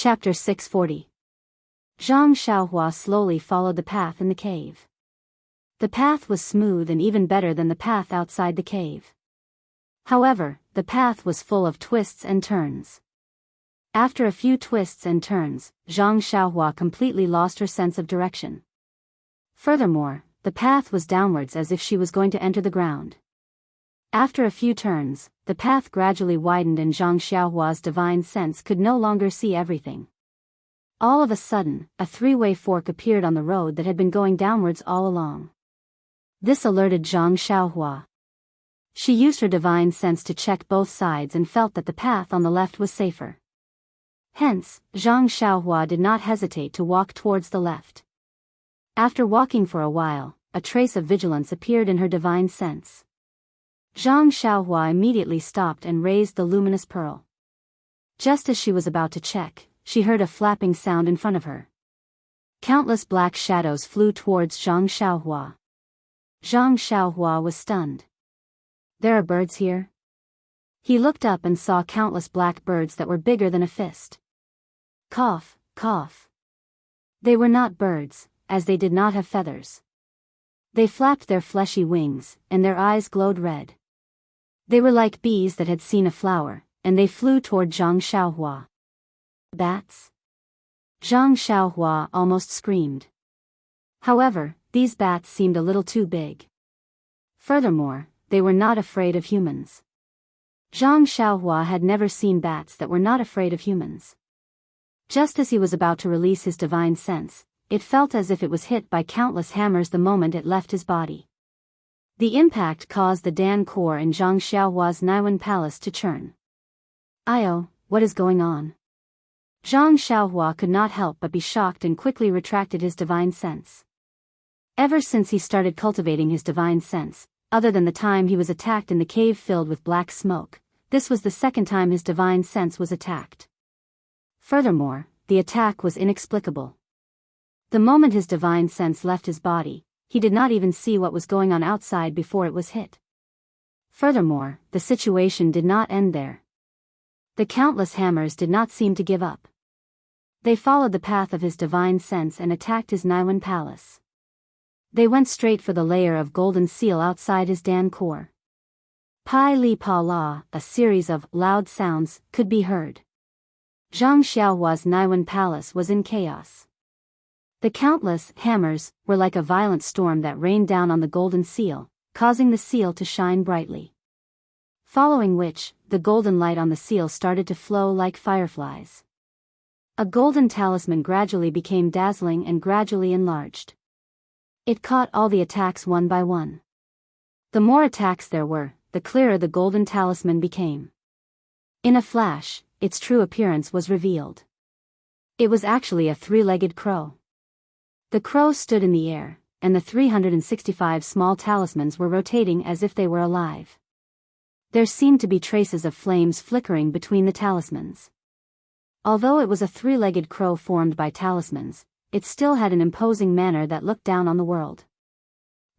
Chapter 640. Zhang Xiaohua slowly followed the path in the cave. The path was smooth and even better than the path outside the cave. However, the path was full of twists and turns. After a few twists and turns, Zhang Xiaohua completely lost her sense of direction. Furthermore, the path was downwards as if she was going to enter the ground. After a few turns, the path gradually widened and Zhang Xiaohua's divine sense could no longer see everything. All of a sudden, a three-way fork appeared on the road that had been going downwards all along. This alerted Zhang Xiaohua. She used her divine sense to check both sides and felt that the path on the left was safer. Hence, Zhang Xiaohua did not hesitate to walk towards the left. After walking for a while, a trace of vigilance appeared in her divine sense. Zhang Xiaohua immediately stopped and raised the luminous pearl. Just as she was about to check, she heard a flapping sound in front of her. Countless black shadows flew towards Zhang Xiaohua. Zhang Xiaohua was stunned. "There are birds here?" He looked up and saw countless black birds that were bigger than a fist. Cough, cough. They were not birds, as they did not have feathers. They flapped their fleshy wings, and their eyes glowed red. They were like bees that had seen a flower, and they flew toward Zhang Xiaohua. Bats? Zhang Xiaohua almost screamed. However, these bats seemed a little too big. Furthermore, they were not afraid of humans. Zhang Xiaohua had never seen bats that were not afraid of humans. Just as he was about to release his divine sense, it felt as if it was hit by countless hammers the moment it left his body. The impact caused the Dan core in Zhang Xiaohua's Naiwen palace to churn. "Io, what is going on?" Zhang Xiaohua could not help but be shocked and quickly retracted his divine sense. Ever since he started cultivating his divine sense, other than the time he was attacked in the cave filled with black smoke, this was the second time his divine sense was attacked. Furthermore, the attack was inexplicable. The moment his divine sense left his body, he did not even see what was going on outside before it was hit. Furthermore, the situation did not end there. The countless hammers did not seem to give up. They followed the path of his divine sense and attacked his Naiwen palace. They went straight for the layer of golden seal outside his Dan core. Pai li pa la, a series of loud sounds could be heard. Zhang Xiaohua's Naiwen palace was in chaos. The countless hammers were like a violent storm that rained down on the golden seal, causing the seal to shine brightly. Following which, the golden light on the seal started to flow like fireflies. A golden talisman gradually became dazzling and gradually enlarged. It caught all the attacks one by one. The more attacks there were, the clearer the golden talisman became. In a flash, its true appearance was revealed. It was actually a three-legged crow. The crow stood in the air, and the 365 small talismans were rotating as if they were alive. There seemed to be traces of flames flickering between the talismans. Although it was a three-legged crow formed by talismans, it still had an imposing manner that looked down on the world.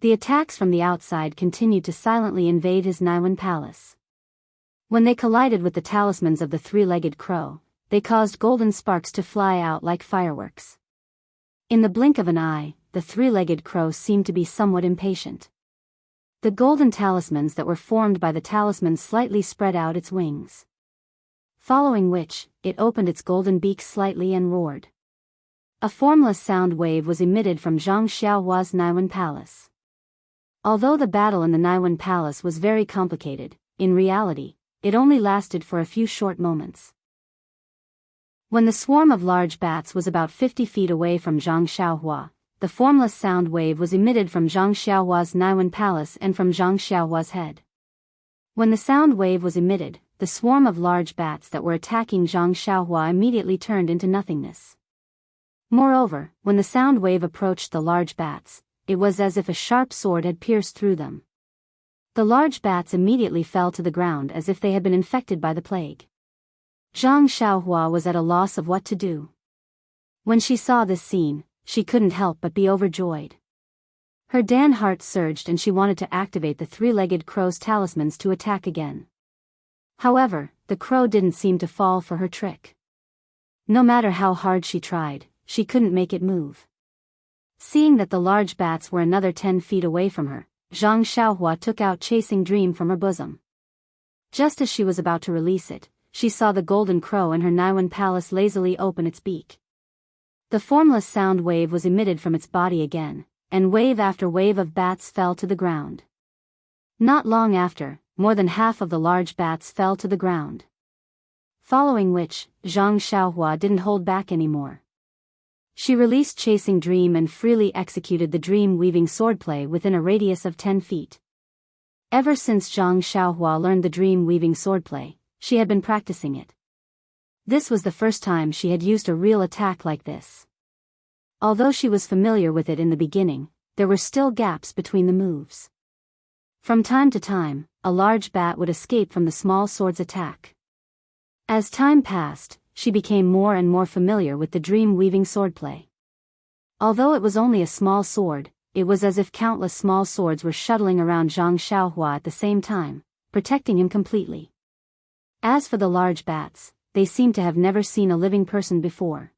The attacks from the outside continued to silently invade his Naiwen palace. When they collided with the talismans of the three-legged crow, they caused golden sparks to fly out like fireworks. In the blink of an eye, the three-legged crow seemed to be somewhat impatient. The golden talismans that were formed by the talismans slightly spread out its wings. Following which, it opened its golden beak slightly and roared. A formless sound wave was emitted from Zhang Xiaohua's Naiwen palace. Although the battle in the Naiwen palace was very complicated, in reality, it only lasted for a few short moments. When the swarm of large bats was about 50 feet away from Zhang Xiaohua, the formless sound wave was emitted from Zhang Xiaohua's Naiwen palace and from Zhang Xiaohua's head. When the sound wave was emitted, the swarm of large bats that were attacking Zhang Xiaohua immediately turned into nothingness. Moreover, when the sound wave approached the large bats, it was as if a sharp sword had pierced through them. The large bats immediately fell to the ground as if they had been infected by the plague. Zhang Xiaohua was at a loss of what to do. When she saw this scene, she couldn't help but be overjoyed. Her Dan heart surged and she wanted to activate the three-legged crow's talismans to attack again. However, the crow didn't seem to fall for her trick. No matter how hard she tried, she couldn't make it move. Seeing that the large bats were another 10 feet away from her, Zhang Xiaohua took out Chasing Dream from her bosom. Just as she was about to release it, she saw the golden crow in her Naiwan palace lazily open its beak. The formless sound wave was emitted from its body again, and wave after wave of bats fell to the ground. Not long after, more than half of the large bats fell to the ground. Following which, Zhang Xiaohua didn't hold back anymore. She released Chasing Dream and freely executed the dream-weaving swordplay within a radius of 10 feet. Ever since Zhang Xiaohua learned the dream-weaving swordplay, she had been practicing it. This was the first time she had used a real attack like this. Although she was familiar with it in the beginning, there were still gaps between the moves. From time to time, a large bat would escape from the small sword's attack. As time passed, she became more and more familiar with the dream-weaving swordplay. Although it was only a small sword, it was as if countless small swords were shuttling around Zhang Xiaohua at the same time, protecting him completely. As for the large bats, they seemed to have never seen a living person before.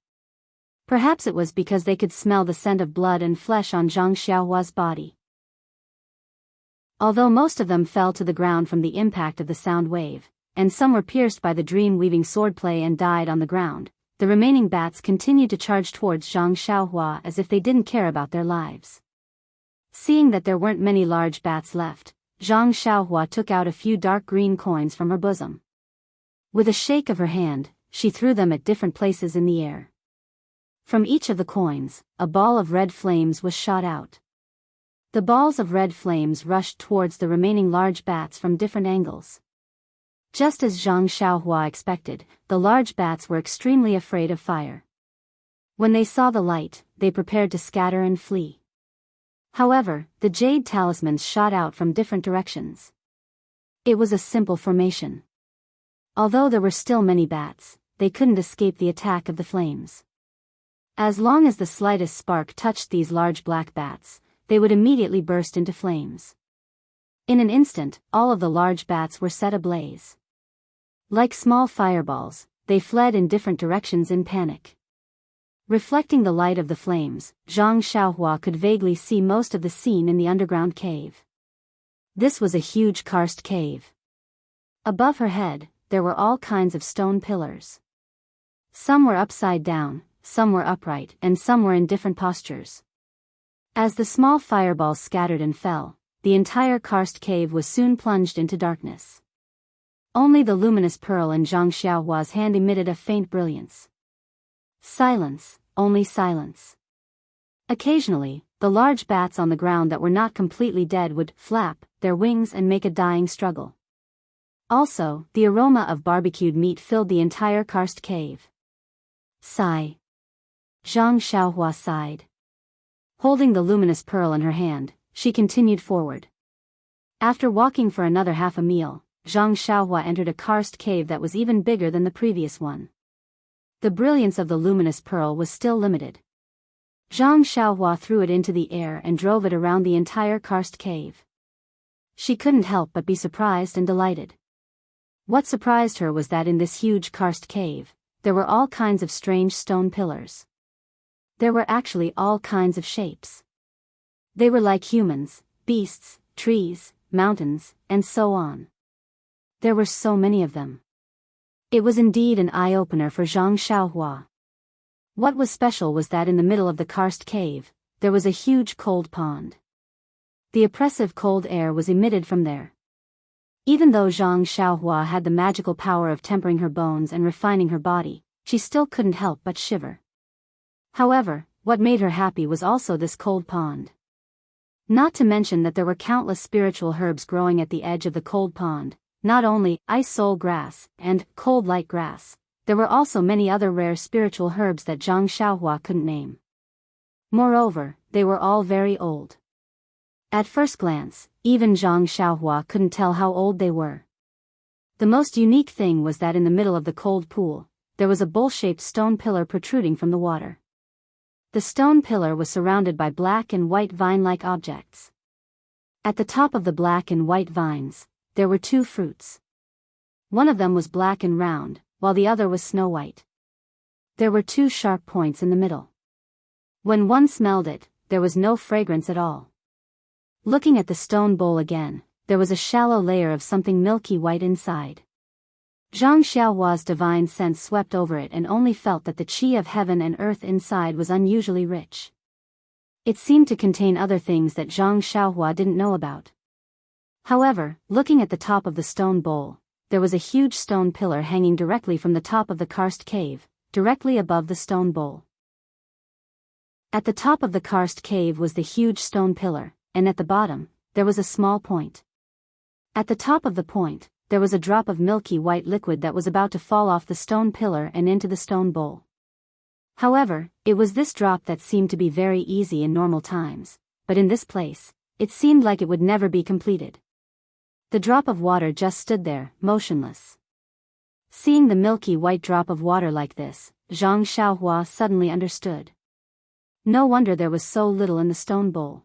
Perhaps it was because they could smell the scent of blood and flesh on Zhang Xiaohua's body. Although most of them fell to the ground from the impact of the sound wave, and some were pierced by the dream-weaving swordplay and died on the ground, the remaining bats continued to charge towards Zhang Xiaohua as if they didn't care about their lives. Seeing that there weren't many large bats left, Zhang Xiaohua took out a few dark green coins from her bosom. With a shake of her hand, she threw them at different places in the air. From each of the coins, a ball of red flames was shot out. The balls of red flames rushed towards the remaining large bats from different angles. Just as Zhang Xiaohua expected, the large bats were extremely afraid of fire. When they saw the light, they prepared to scatter and flee. However, the jade talismans shot out from different directions. It was a simple formation. Although there were still many bats, they couldn't escape the attack of the flames. As long as the slightest spark touched these large black bats, they would immediately burst into flames. In an instant, all of the large bats were set ablaze. Like small fireballs, they fled in different directions in panic. Reflecting the light of the flames, Zhang Xiaohua could vaguely see most of the scene in the underground cave. This was a huge karst cave. Above her head, there were all kinds of stone pillars. Some were upside down, some were upright, and some were in different postures. As the small fireballs scattered and fell, the entire karst cave was soon plunged into darkness. Only the luminous pearl in Zhang Xiaohua's hand emitted a faint brilliance. Silence, only silence. Occasionally, the large bats on the ground that were not completely dead would flap their wings and make a dying struggle. Also, the aroma of barbecued meat filled the entire karst cave. Sigh. Zhang Xiaohua sighed. Holding the luminous pearl in her hand, she continued forward. After walking for another half a meal, Zhang Xiaohua entered a karst cave that was even bigger than the previous one. The brilliance of the luminous pearl was still limited. Zhang Xiaohua threw it into the air and drove it around the entire karst cave. She couldn't help but be surprised and delighted. What surprised her was that in this huge karst cave, there were all kinds of strange stone pillars. There were actually all kinds of shapes. They were like humans, beasts, trees, mountains, and so on. There were so many of them. It was indeed an eye-opener for Zhang Xiaohua. What was special was that in the middle of the karst cave, there was a huge cold pond. The oppressive cold air was emitted from there. Even though Zhang Xiaohua had the magical power of tempering her bones and refining her body, she still couldn't help but shiver. However, what made her happy was also this cold pond. Not to mention that there were countless spiritual herbs growing at the edge of the cold pond. Not only ice soul grass and cold light grass, there were also many other rare spiritual herbs that Zhang Xiaohua couldn't name. Moreover, they were all very old. At first glance, even Zhang Xiaohua couldn't tell how old they were. The most unique thing was that in the middle of the cold pool, there was a bowl-shaped stone pillar protruding from the water. The stone pillar was surrounded by black and white vine-like objects. At the top of the black and white vines, there were two fruits. One of them was black and round, while the other was snow-white. there were two sharp points in the middle. When one smelled it, there was no fragrance at all. Looking at the stone bowl again, there was a shallow layer of something milky white inside. Zhang Xiaohua's divine sense swept over it and only felt that the qi of heaven and earth inside was unusually rich. It seemed to contain other things that Zhang Xiaohua didn't know about. However, looking at the top of the stone bowl, there was a huge stone pillar hanging directly from the top of the karst cave, directly above the stone bowl. At the top of the karst cave was the huge stone pillar, and at the bottom, there was a small point. At the top of the point, there was a drop of milky white liquid that was about to fall off the stone pillar and into the stone bowl. However, it was this drop that seemed to be very easy in normal times, but in this place, it seemed like it would never be completed. The drop of water just stood there, motionless. Seeing the milky white drop of water like this, Zhang Xiaohua suddenly understood. No wonder there was so little in the stone bowl.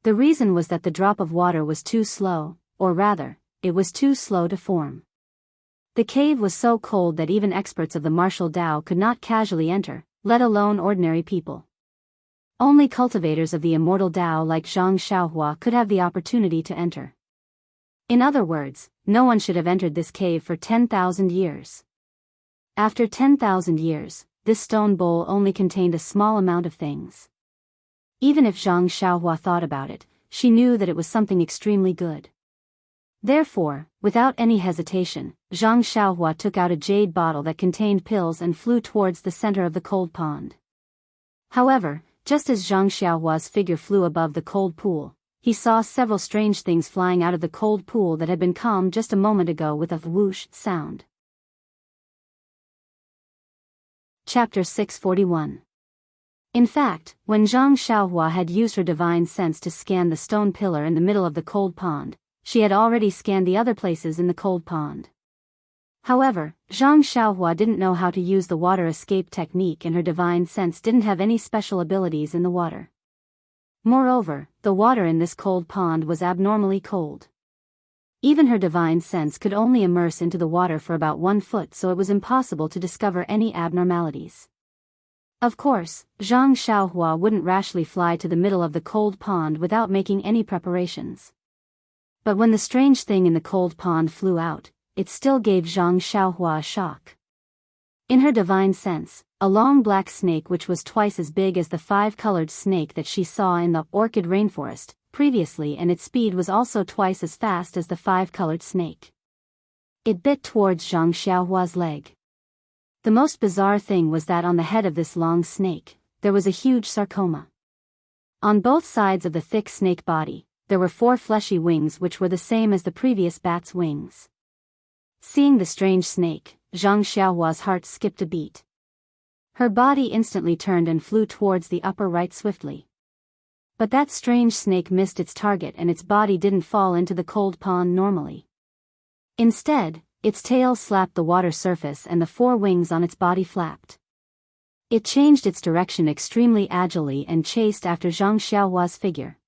The reason was that the drop of water was too slow, or rather, it was too slow to form. The cave was so cold that even experts of the martial Tao could not casually enter, let alone ordinary people. Only cultivators of the immortal Tao like Zhang Xiaohua could have the opportunity to enter. In other words, no one should have entered this cave for 10,000 years. After 10,000 years, this stone bowl only contained a small amount of things. Even if Zhang Xiaohua thought about it, she knew that it was something extremely good. Therefore, without any hesitation, Zhang Xiaohua took out a jade bottle that contained pills and flew towards the center of the cold pond. However, just as Zhang Xiaohua's figure flew above the cold pool, he saw several strange things flying out of the cold pool that had been calm just a moment ago with a whoosh sound. Chapter 641. In fact, when Zhang Xiaohua had used her divine sense to scan the stone pillar in the middle of the cold pond, she had already scanned the other places in the cold pond. However, Zhang Xiaohua didn't know how to use the water escape technique and her divine sense didn't have any special abilities in the water. Moreover, the water in this cold pond was abnormally cold. Even her divine sense could only immerse into the water for about 1 foot, so it was impossible to discover any abnormalities. Of course, Zhang Xiaohua wouldn't rashly fly to the middle of the cold pond without making any preparations. But when the strange thing in the cold pond flew out, it still gave Zhang Xiaohua a shock. In her divine sense, a long black snake which was twice as big as the 5-colored snake that she saw in the orchid rainforest previously, and its speed was also twice as fast as the 5-colored snake. It bit towards Zhang Xiaohua's leg. The most bizarre thing was that on the head of this long snake, there was a huge sarcoma. On both sides of the thick snake body, there were 4 fleshy wings which were the same as the previous bat's wings. Seeing the strange snake, Zhang Xiaohua's heart skipped a beat. Her body instantly turned and flew towards the upper right swiftly. But that strange snake missed its target and its body didn't fall into the cold pond normally. Instead, its tail slapped the water surface and the 4 wings on its body flapped. It changed its direction extremely agilely and chased after Zhang Xiaohua's figure.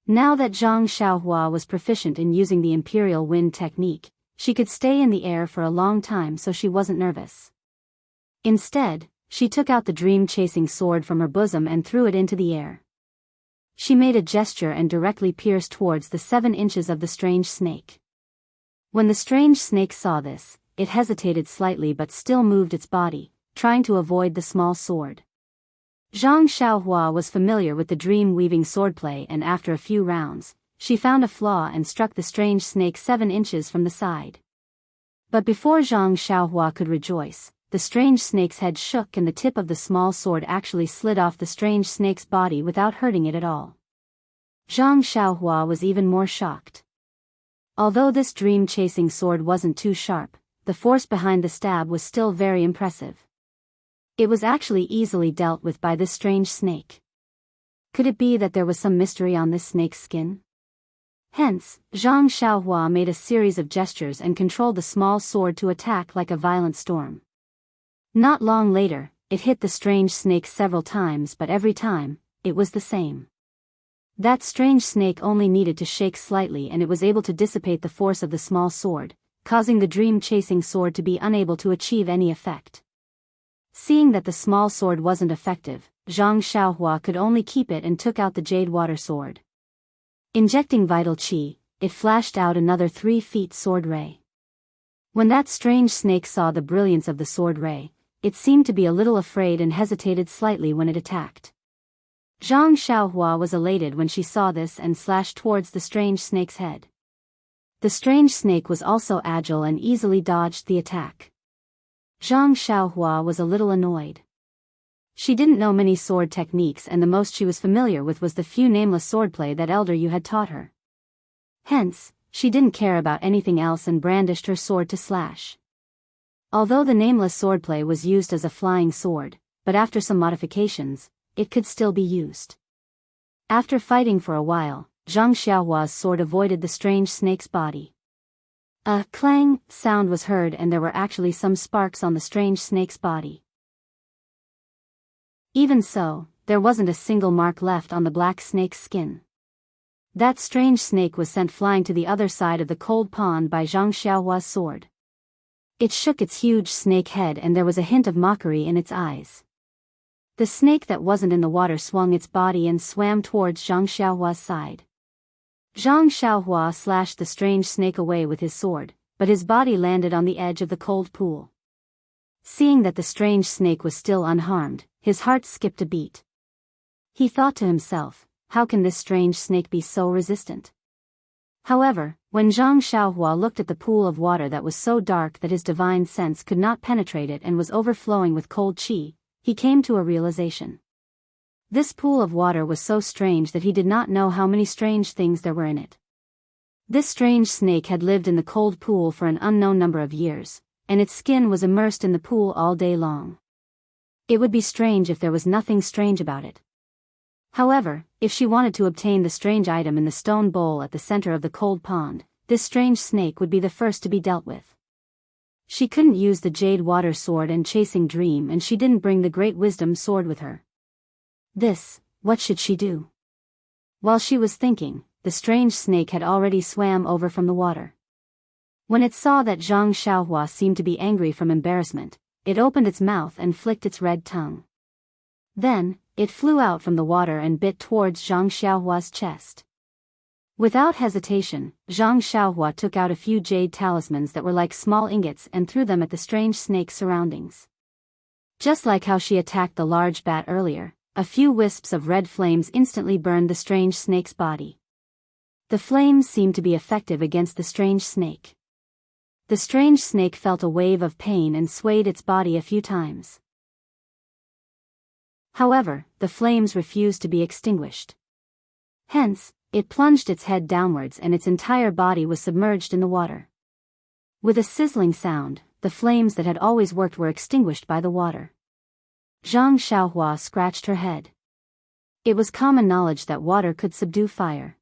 Now that Zhang Xiaohua was proficient in using the imperial wind technique, she could stay in the air for a long time, so she wasn't nervous. Instead, she took out the dream-chasing sword from her bosom and threw it into the air. She made a gesture and directly pierced towards the 7 inches of the strange snake. When the strange snake saw this, it hesitated slightly but still moved its body, trying to avoid the small sword. Zhang Xiaohua was familiar with the dream-weaving swordplay, and after a few rounds, she found a flaw and struck the strange snake 7 inches from the side. But before Zhang Xiaohua could rejoice, the strange snake's head shook and the tip of the small sword actually slid off the strange snake's body without hurting it at all. Zhang Xiaohua was even more shocked. Although this dream-chasing sword wasn't too sharp, the force behind the stab was still very impressive. It was actually easily dealt with by this strange snake. Could it be that there was some mystery on this snake's skin? Hence, Zhang Xiaohua made a series of gestures and controlled the small sword to attack like a violent storm. Not long later, it hit the strange snake several times, but every time, it was the same. That strange snake only needed to shake slightly and it was able to dissipate the force of the small sword, causing the dream-chasing sword to be unable to achieve any effect. Seeing that the small sword wasn't effective, Zhang Xiaohua could only keep it and took out the jade water sword. Injecting vital qi, it flashed out another 3 feet sword ray. When that strange snake saw the brilliance of the sword ray, it seemed to be a little afraid and hesitated slightly when it attacked. Zhang Xiaohua was elated when she saw this and slashed towards the strange snake's head. The strange snake was also agile and easily dodged the attack. Zhang Xiaohua was a little annoyed. She didn't know many sword techniques, and the most she was familiar with was the few nameless swordplay that Elder Yu had taught her. Hence, she didn't care about anything else and brandished her sword to slash. Although the nameless swordplay was used as a flying sword, but after some modifications, it could still be used. After fighting for a while, Zhang Xiaohua's sword avoided the strange snake's body. A clang sound was heard, and there were actually some sparks on the strange snake's body. Even so, there wasn't a single mark left on the black snake's skin. That strange snake was sent flying to the other side of the cold pond by Zhang Xiaohua's sword. It shook its huge snake head, and there was a hint of mockery in its eyes. The snake that wasn't in the water swung its body and swam towards Zhang Xiaohua's side. Zhang Xiaohua slashed the strange snake away with his sword, but his body landed on the edge of the cold pool. Seeing that the strange snake was still unharmed, his heart skipped a beat. He thought to himself, how can this strange snake be so resistant? However, when Zhang Xiaohua looked at the pool of water that was so dark that his divine sense could not penetrate it and was overflowing with cold qi, he came to a realization. This pool of water was so strange that he did not know how many strange things there were in it. This strange snake had lived in the cold pool for an unknown number of years, and its skin was immersed in the pool all day long. It would be strange if there was nothing strange about it. However, if she wanted to obtain the strange item in the stone bowl at the center of the cold pond, this strange snake would be the first to be dealt with. She couldn't use the jade water sword and chasing dream, and she didn't bring the great wisdom sword with her. What should she do? While she was thinking, the strange snake had already swam over from the water. When it saw that Zhang Xiaohua seemed to be angry from embarrassment, it opened its mouth and flicked its red tongue. Then, it flew out from the water and bit towards Zhang Xiaohua's chest. Without hesitation, Zhang Xiaohua took out a few jade talismans that were like small ingots and threw them at the strange snake's surroundings. Just like how she attacked the large bat earlier, a few wisps of red flames instantly burned the strange snake's body. The flames seemed to be effective against the strange snake. The strange snake felt a wave of pain and swayed its body a few times. However, the flames refused to be extinguished. Hence, it plunged its head downwards and its entire body was submerged in the water. With a sizzling sound, the flames that had always worked were extinguished by the water. Zhang Xiaohua scratched her head. It was common knowledge that water could subdue fire.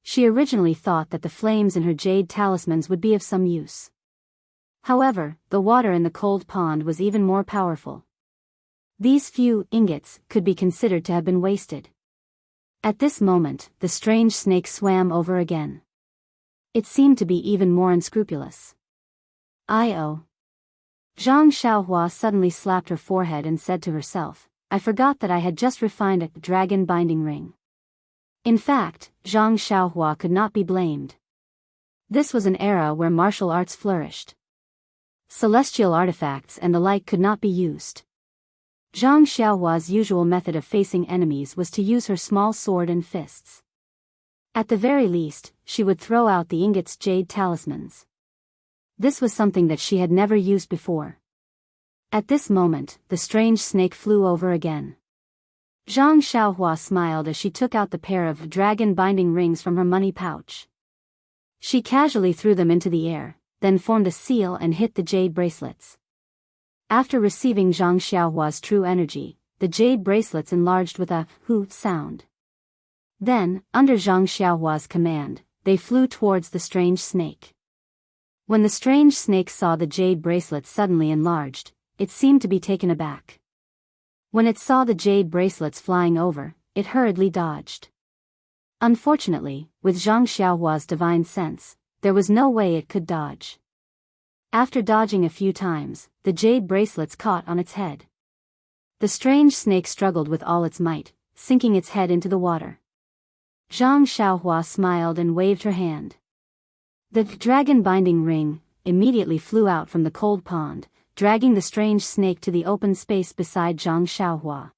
She originally thought that the flames in her jade talismans would be of some use. However, the water in the cold pond was even more powerful. These few ingots could be considered to have been wasted. At this moment, the strange snake swam over again. It seemed to be even more unscrupulous. I-oh. Zhang Xiaohua suddenly slapped her forehead and said to herself, I forgot that I had just refined a dragon binding ring. In fact, Zhang Xiaohua could not be blamed. This was an era where martial arts flourished. Celestial artifacts and the like could not be used. Zhang Xiaohua's usual method of facing enemies was to use her small sword and fists. At the very least, she would throw out the ingot's jade talismans. This was something that she had never used before. At this moment, the strange snake flew over again. Zhang Xiaohua smiled as she took out the pair of dragon binding rings from her money pouch. She casually threw them into the air, then formed a seal and hit the jade bracelets. After receiving Zhang Xiaohua's true energy, the jade bracelets enlarged with a "hoo" sound. Then, under Zhang Xiaohua's command, they flew towards the strange snake. When the strange snake saw the jade bracelets suddenly enlarged, it seemed to be taken aback. When it saw the jade bracelets flying over, it hurriedly dodged. Unfortunately, with Zhang Xiaohua's divine sense, there was no way it could dodge. After dodging a few times, the jade bracelets caught on its head. The strange snake struggled with all its might, sinking its head into the water. Zhang Xiaohua smiled and waved her hand. The dragon binding ring immediately flew out from the cold pond, dragging the strange snake to the open space beside Zhang Xiaohua.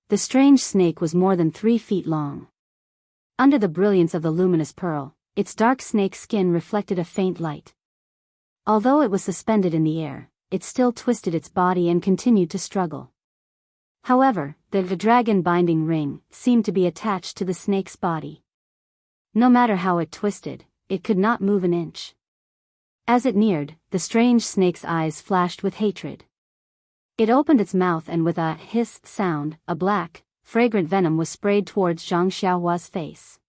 The strange snake was more than 3 feet long. Under the brilliance of the luminous pearl, its dark snake skin reflected a faint light. Although it was suspended in the air, it still twisted its body and continued to struggle. However, the dragon binding ring seemed to be attached to the snake's body. No matter how it twisted, it could not move an inch. As it neared, the strange snake's eyes flashed with hatred. It opened its mouth and with a hiss sound, a black, fragrant venom was sprayed towards Zhang Xiaohua's face.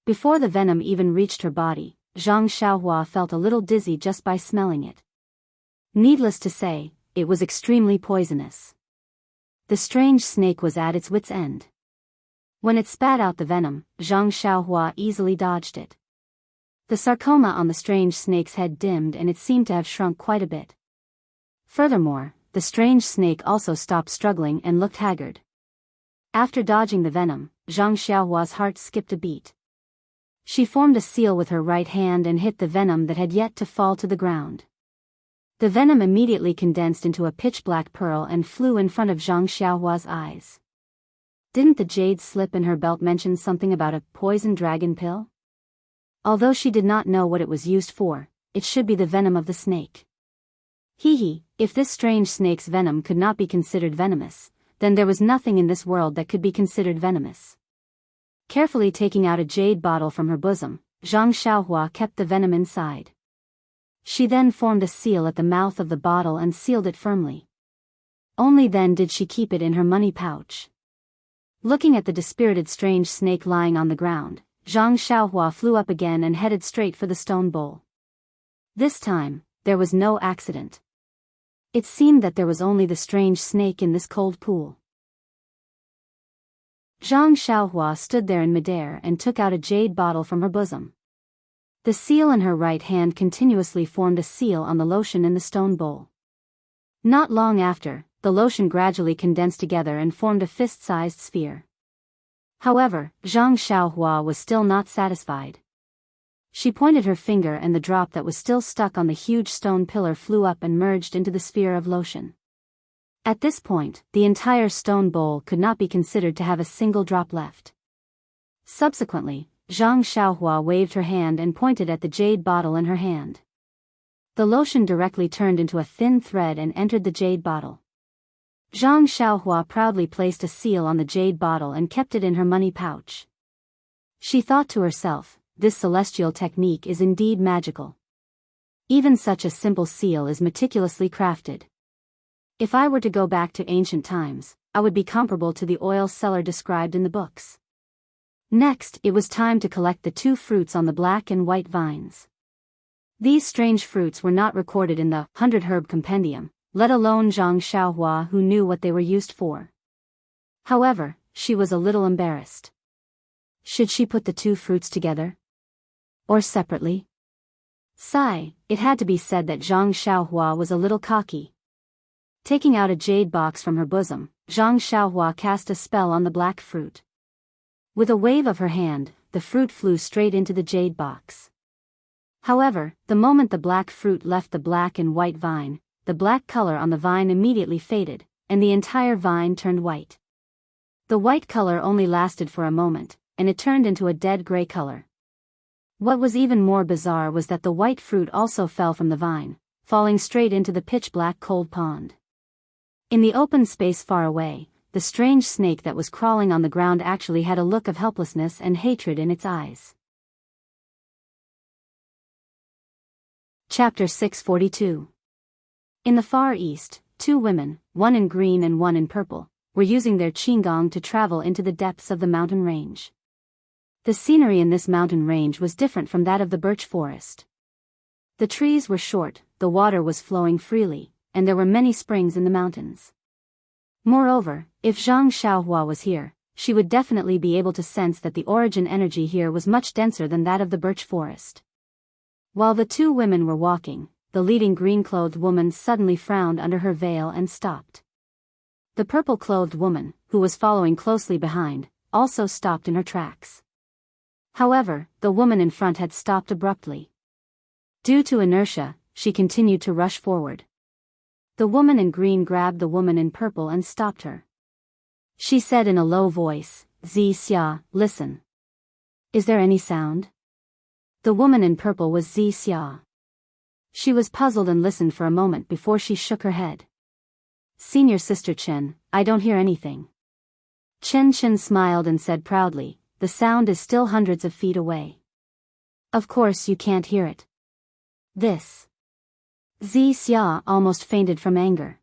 Before the venom even reached her body, Zhang Xiaohua felt a little dizzy just by smelling it. Needless to say, it was extremely poisonous. The strange snake was at its wit's end. When it spat out the venom, Zhang Xiaohua easily dodged it. The sarcoma on the strange snake's head dimmed and it seemed to have shrunk quite a bit. Furthermore, the strange snake also stopped struggling and looked haggard. After dodging the venom, Zhang Xiaohua's heart skipped a beat. She formed a seal with her right hand and hit the venom that had yet to fall to the ground. The venom immediately condensed into a pitch-black pearl and flew in front of Zhang Xiaohua's eyes. Didn't the jade slip in her belt mention something about a poison dragon pill? Although she did not know what it was used for, it should be the venom of the snake. If this strange snake's venom could not be considered venomous, then there was nothing in this world that could be considered venomous. Carefully taking out a jade bottle from her bosom, Zhang Xiaohua kept the venom inside. She then formed a seal at the mouth of the bottle and sealed it firmly. Only then did she keep it in her money pouch. Looking at the dispirited strange snake lying on the ground, Zhang Xiaohua flew up again and headed straight for the stone bowl. This time, there was no accident. It seemed that there was only the strange snake in this cold pool. Zhang Xiaohua stood there in midair and took out a jade bottle from her bosom. The seal in her right hand continuously formed a seal on the lotion in the stone bowl. Not long after, the lotion gradually condensed together and formed a fist-sized sphere. However, Zhang Xiaohua was still not satisfied. She pointed her finger and the drop that was still stuck on the huge stone pillar flew up and merged into the sphere of lotion. At this point, the entire stone bowl could not be considered to have a single drop left. Subsequently, Zhang Xiaohua waved her hand and pointed at the jade bottle in her hand. The lotion directly turned into a thin thread and entered the jade bottle. Zhang Xiaohua proudly placed a seal on the jade bottle and kept it in her money pouch. She thought to herself, this celestial technique is indeed magical. Even such a simple seal is meticulously crafted. If I were to go back to ancient times, I would be comparable to the oil seller described in the books. Next, it was time to collect the 2 fruits on the black and white vines. These strange fruits were not recorded in the 100 Herb Compendium, let alone Zhang Xiaohua who knew what they were used for. However, she was a little embarrassed. Should she put the 2 fruits together? Or separately? Sigh, it had to be said that Zhang Xiaohua was a little cocky. Taking out a jade box from her bosom, Zhang Xiaohua cast a spell on the black fruit. With a wave of her hand, the fruit flew straight into the jade box. However, the moment the black fruit left the black and white vine, the black color on the vine immediately faded, and the entire vine turned white. The white color only lasted for a moment, and it turned into a dead gray color. What was even more bizarre was that the white fruit also fell from the vine, falling straight into the pitch-black cold pond. In the open space far away, the strange snake that was crawling on the ground actually had a look of helplessness and hatred in its eyes. Chapter 642. In the Far East, 2 women, one in green and one in purple, were using their qinggong to travel into the depths of the mountain range. The scenery in this mountain range was different from that of the birch forest. The trees were short, the water was flowing freely, and there were many springs in the mountains. Moreover, if Zhang Xiaohua was here, she would definitely be able to sense that the origin energy here was much denser than that of the birch forest. While the 2 women were walking, the leading green-clothed woman suddenly frowned under her veil and stopped. The purple-clothed woman, who was following closely behind, also stopped in her tracks. However, the woman in front had stopped abruptly. Due to inertia, she continued to rush forward. The woman in green grabbed the woman in purple and stopped her. She said in a low voice, "Xia, listen. Is there any sound?" The woman in purple was Xia. She was puzzled and listened for a moment before she shook her head. "Senior Sister Chen, I don't hear anything." Chen smiled and said proudly, "The sound is still hundreds of feet away. Of course you can't hear it." This. Xia almost fainted from anger.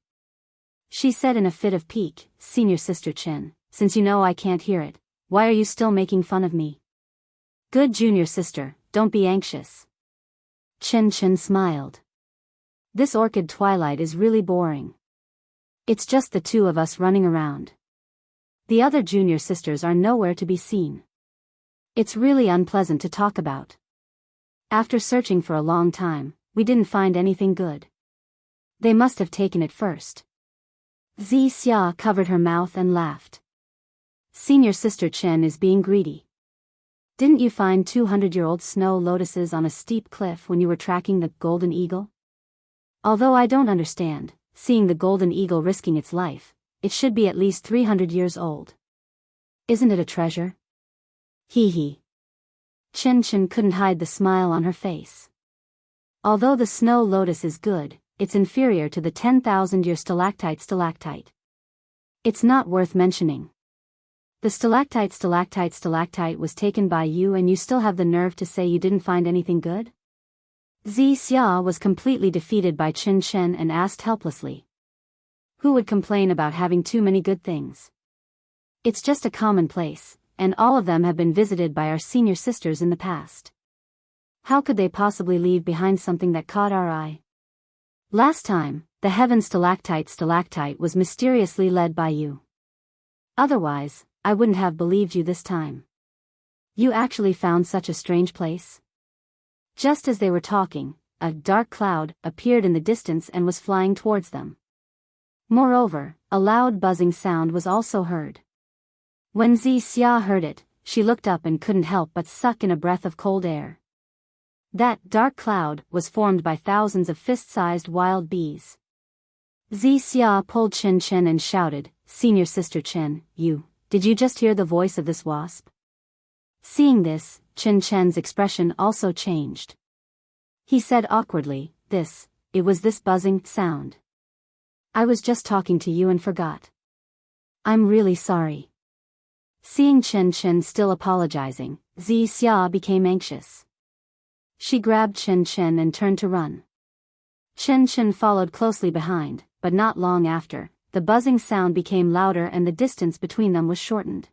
She said in a fit of pique, "Senior Sister Chen, since you know I can't hear it, why are you still making fun of me?" "Good junior sister, don't be anxious." Chen smiled. "This orchid twilight is really boring. It's just the two of us running around. The other junior sisters are nowhere to be seen. It's really unpleasant to talk about. After searching for a long time, we didn't find anything good. They must have taken it first." Xia covered her mouth and laughed. "Senior Sister Chen is being greedy. Didn't you find 200-year-old snow lotuses on a steep cliff when you were tracking the golden eagle? Although I don't understand, seeing the golden eagle risking its life, it should be at least 300 years old. Isn't it a treasure?" Hee hee. Chen couldn't hide the smile on her face. Although the snow lotus is good, it's inferior to the 10,000-year stalactite. It's not worth mentioning. The stalactite was taken by you and you still have the nerve to say you didn't find anything good? Xia was completely defeated by Chen and asked helplessly. Who would complain about having too many good things? It's just a common place, and all of them have been visited by our senior sisters in the past. How could they possibly leave behind something that caught our eye? Last time, the heaven stalactite was mysteriously led by you. Otherwise, I wouldn't have believed you this time. You actually found such a strange place? Just as they were talking, a dark cloud appeared in the distance and was flying towards them. Moreover, a loud buzzing sound was also heard. When Xia heard it, she looked up and couldn't help but suck in a breath of cold air. That dark cloud was formed by thousands of fist-sized wild bees. Xia pulled Chen and shouted, "Senior Sister Chen, did you just hear the voice of this wasp?" Seeing this, Chen's expression also changed. He said awkwardly, it was this buzzing sound. I was just talking to you and forgot. I'm really sorry." Seeing Chen still apologizing, Xia became anxious. She grabbed Chen and turned to run. Chen followed closely behind, but not long after, the buzzing sound became louder and the distance between them was shortened.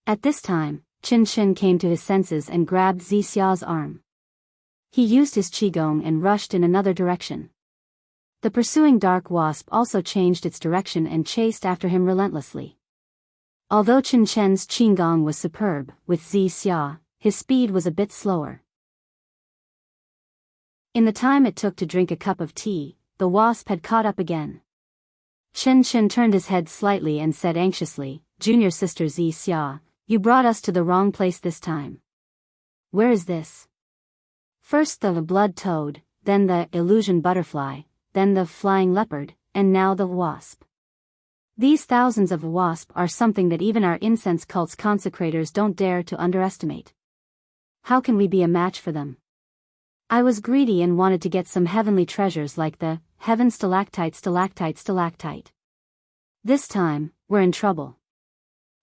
At this time, Chen came to his senses and grabbed Xia's arm. He used his qigong and rushed in another direction. The pursuing dark wasp also changed its direction and chased after him relentlessly. Although Chen qigong was superb, with Xia, his speed was a bit slower. In the time it took to drink a cup of tea, the wasp had caught up again. Chen turned his head slightly and said anxiously, "Junior Sister Xia, you brought us to the wrong place this time. Where is this?" First the blood toad, then the illusion butterfly, then the flying leopard, and now the wasp. These thousands of wasps are something that even our incense cult's consecrators don't dare to underestimate. How can we be a match for them? I was greedy and wanted to get some heavenly treasures like the heaven stalactite. This time, we're in trouble.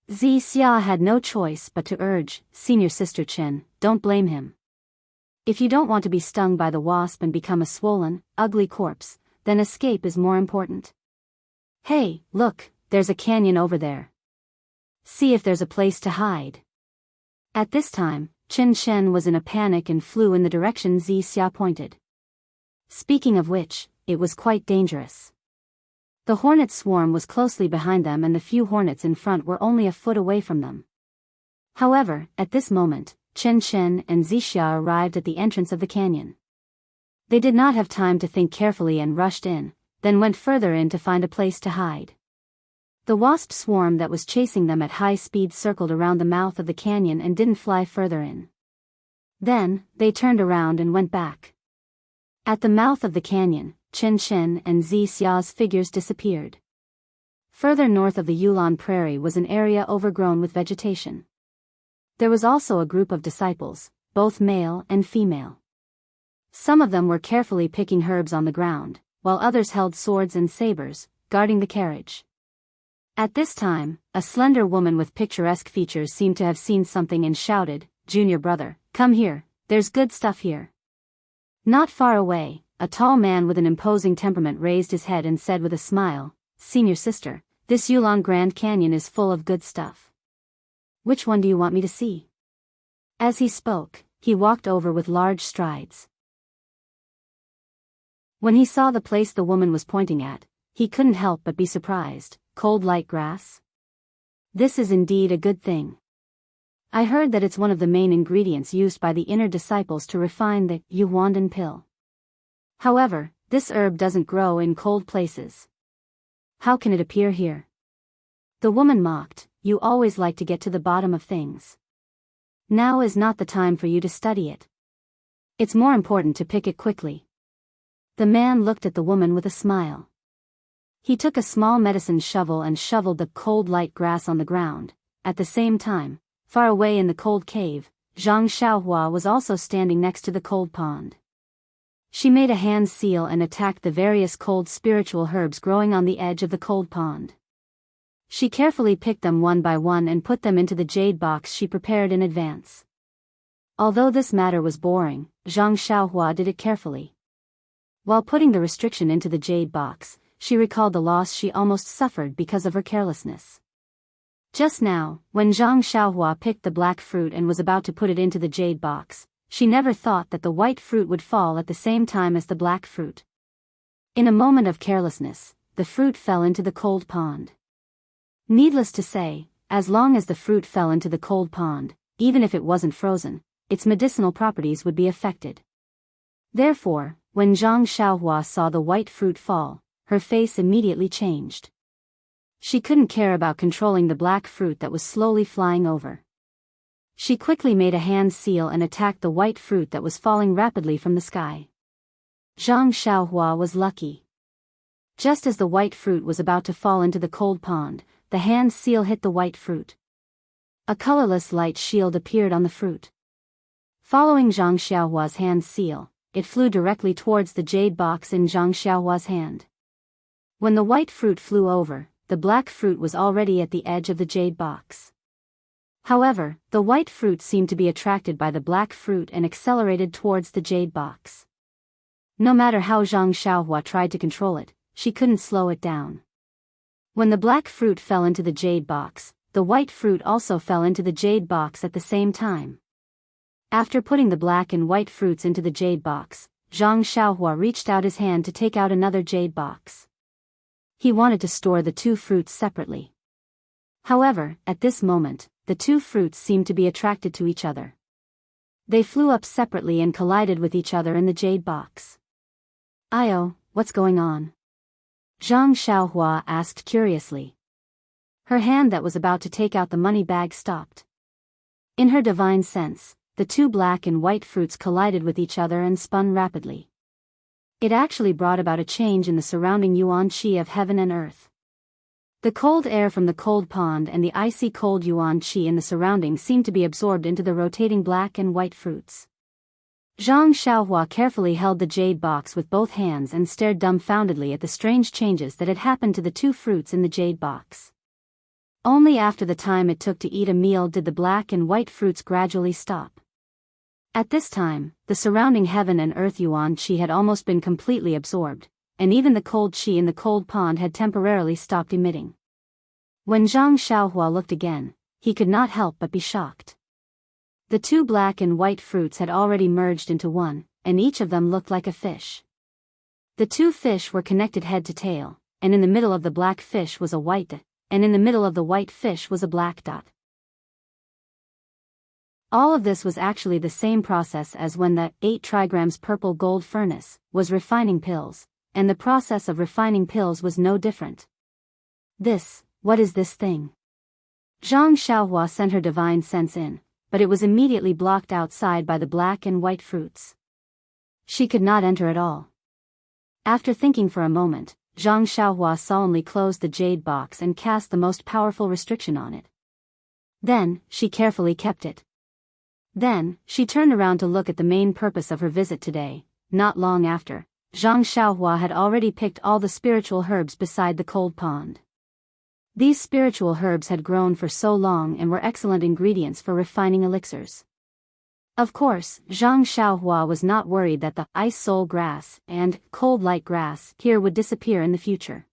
Xia had no choice but to urge, "Senior Sister Chen, don't blame him. If you don't want to be stung by the wasp and become a swollen, ugly corpse, then escape is more important. Hey, look, there's a canyon over there. See if there's a place to hide." At this time, Chen was in a panic and flew in the direction Xia pointed. Speaking of which, it was quite dangerous. The hornet swarm was closely behind them and the few hornets in front were only a foot away from them. However, at this moment, Chen and Xia arrived at the entrance of the canyon. They did not have time to think carefully and rushed in, then went further in to find a place to hide. The wasp swarm that was chasing them at high speed circled around the mouth of the canyon and didn't fly further in. Then, they turned around and went back. At the mouth of the canyon, Chen Chen and Zi Xia's figures disappeared. Further north of the Yulon Prairie was an area overgrown with vegetation. There was also a group of disciples, both male and female. Some of them were carefully picking herbs on the ground, while others held swords and sabers, guarding the carriage. At this time, a slender woman with picturesque features seemed to have seen something and shouted, "Junior brother, come here, there's good stuff here." Not far away, a tall man with an imposing temperament raised his head and said with a smile, "Senior sister, this Yulon Grand Canyon is full of good stuff. Which one do you want me to see?" As he spoke, he walked over with large strides. When he saw the place the woman was pointing at, he couldn't help but be surprised. Cold light grass? This is indeed a good thing. I heard that it's one of the main ingredients used by the inner disciples to refine the Yuandan pill. However, this herb doesn't grow in cold places. How can it appear here? The woman mocked, "You always like to get to the bottom of things. Now is not the time for you to study it. It's more important to pick it quickly." The man looked at the woman with a smile. He took a small medicine shovel and shoveled the cold light grass on the ground. At the same time, far away in the cold cave, Zhang Xiaohua was also standing next to the cold pond. She made a hand seal and attacked the various cold spiritual herbs growing on the edge of the cold pond. She carefully picked them one by one and put them into the jade box she prepared in advance. Although this matter was boring, Zhang Xiaohua did it carefully. While putting the restriction into the jade box, she recalled the loss she almost suffered because of her carelessness. Just now, when Zhang Xiaohua picked the black fruit and was about to put it into the jade box, she never thought that the white fruit would fall at the same time as the black fruit. In a moment of carelessness, the fruit fell into the cold pond. Needless to say, as long as the fruit fell into the cold pond, even if it wasn't frozen, its medicinal properties would be affected. Therefore, when Zhang Xiaohua saw the white fruit fall, her face immediately changed. She couldn't care about controlling the black fruit that was slowly flying over. She quickly made a hand seal and attacked the white fruit that was falling rapidly from the sky. Zhang Xiaohua was lucky. Just as the white fruit was about to fall into the cold pond, the hand seal hit the white fruit. A colorless light shield appeared on the fruit. Following Zhang Xiaohua's hand seal, it flew directly towards the jade box in Zhang Xiaohua's hand. When the white fruit flew over, the black fruit was already at the edge of the jade box. However, the white fruit seemed to be attracted by the black fruit and accelerated towards the jade box. No matter how Zhang Xiaohua tried to control it, she couldn't slow it down. When the black fruit fell into the jade box, the white fruit also fell into the jade box at the same time. After putting the black and white fruits into the jade box, Zhang Xiaohua reached out his hand to take out another jade box. He wanted to store the two fruits separately. However, at this moment, the two fruits seemed to be attracted to each other. They flew up separately and collided with each other in the jade box. "Io, what's going on?" Zhang Xiaohua asked curiously. Her hand that was about to take out the money bag stopped. In her divine sense, the two black and white fruits collided with each other and spun rapidly. It actually brought about a change in the surrounding yuan qi of heaven and earth. The cold air from the cold pond and the icy cold yuan qi in the surroundings seemed to be absorbed into the rotating black and white fruits. Zhang Xiaohua carefully held the jade box with both hands and stared dumbfoundedly at the strange changes that had happened to the two fruits in the jade box. Only after the time it took to eat a meal did the black and white fruits gradually stop. At this time, the surrounding heaven and earth yuan qi had almost been completely absorbed, and even the cold qi in the cold pond had temporarily stopped emitting. When Zhang Xiaohua looked again, he could not help but be shocked. The two black and white fruits had already merged into one, and each of them looked like a fish. The two fish were connected head to tail, and in the middle of the black fish was a white dot, and in the middle of the white fish was a black dot. All of this was actually the same process as when the 8 trigrams purple gold furnace was refining pills, and the process of refining pills was no different. What is this thing? Zhang Xiaohua sent her divine sense in, but it was immediately blocked outside by the black and white fruits. She could not enter at all. After thinking for a moment, Zhang Xiaohua solemnly closed the jade box and cast the most powerful restriction on it. Then, she carefully kept it. Then, she turned around to look at the main purpose of her visit today. Not long after, Zhang Xiaohua had already picked all the spiritual herbs beside the cold pond. These spiritual herbs had grown for so long and were excellent ingredients for refining elixirs. Of course, Zhang Xiaohua was not worried that the ice soul grass and cold light grass here would disappear in the future.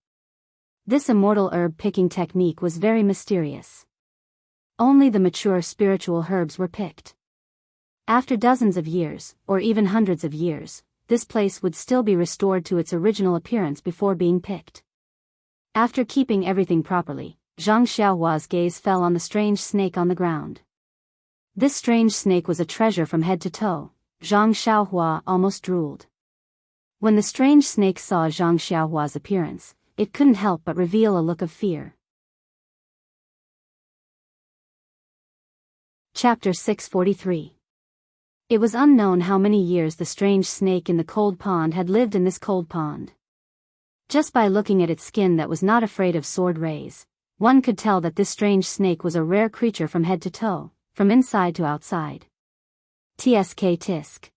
This immortal herb picking technique was very mysterious. Only the mature spiritual herbs were picked. After dozens of years, or even hundreds of years, this place would still be restored to its original appearance before being picked. After keeping everything properly, Zhang Xiaohua's gaze fell on the strange snake on the ground. This strange snake was a treasure from head to toe. Zhang Xiaohua almost drooled. When the strange snake saw Zhang Xiaohua's appearance, it couldn't help but reveal a look of fear. Chapter 643. It was unknown how many years the strange snake in the cold pond had lived in this cold pond. Just by looking at its skin that was not afraid of sword rays, one could tell that this strange snake was a rare creature from head to toe, from inside to outside. Tsk tisk.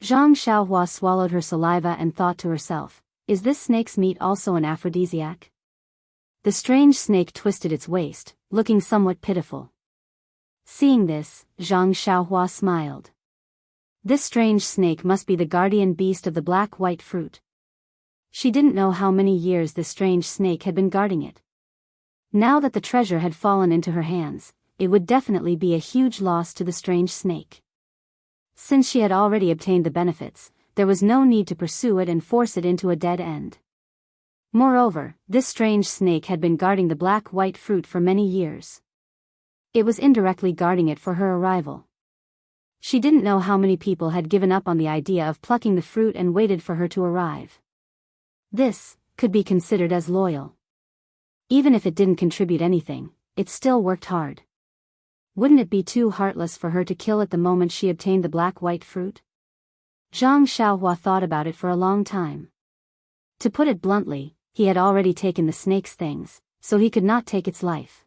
Zhang Xiaohua swallowed her saliva and thought to herself, is this snake's meat also an aphrodisiac? The strange snake twisted its waist, looking somewhat pitiful. Seeing this, Zhang Xiaohua smiled. This strange snake must be the guardian beast of the black-white fruit. She didn't know how many years this strange snake had been guarding it. Now that the treasure had fallen into her hands, it would definitely be a huge loss to the strange snake. Since she had already obtained the benefits, there was no need to pursue it and force it into a dead end. Moreover, this strange snake had been guarding the black-white fruit for many years. It was indirectly guarding it for her arrival. She didn't know how many people had given up on the idea of plucking the fruit and waited for her to arrive. This could be considered as loyal. Even if it didn't contribute anything, it still worked hard. Wouldn't it be too heartless for her to kill at the moment she obtained the black-white fruit? Zhang Xiaohua thought about it for a long time. To put it bluntly, he had already taken the snake's things, so he could not take its life.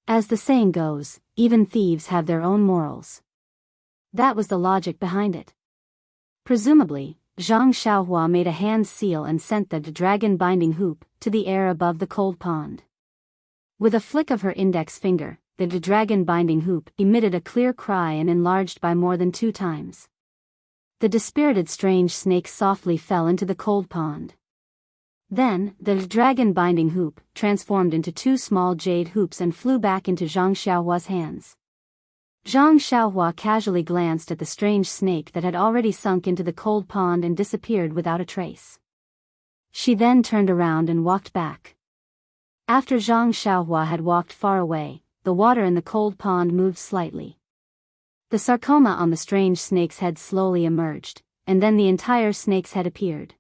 As the saying goes, even thieves have their own morals. That was the logic behind it. Presumably, Zhang Xiaohua made a hand seal and sent the dragon binding hoop to the air above the cold pond. With a flick of her index finger, the dragon binding hoop emitted a clear cry and enlarged by more than 2 times. The dispirited strange snake softly fell into the cold pond. Then, the dragon binding hoop transformed into 2 small jade hoops and flew back into Zhang Xiaohua's hands. Zhang Xiaohua casually glanced at the strange snake that had already sunk into the cold pond and disappeared without a trace. She then turned around and walked back. After Zhang Xiaohua had walked far away, the water in the cold pond moved slightly. The sarcoma on the strange snake's head slowly emerged, and then the entire snake's head appeared.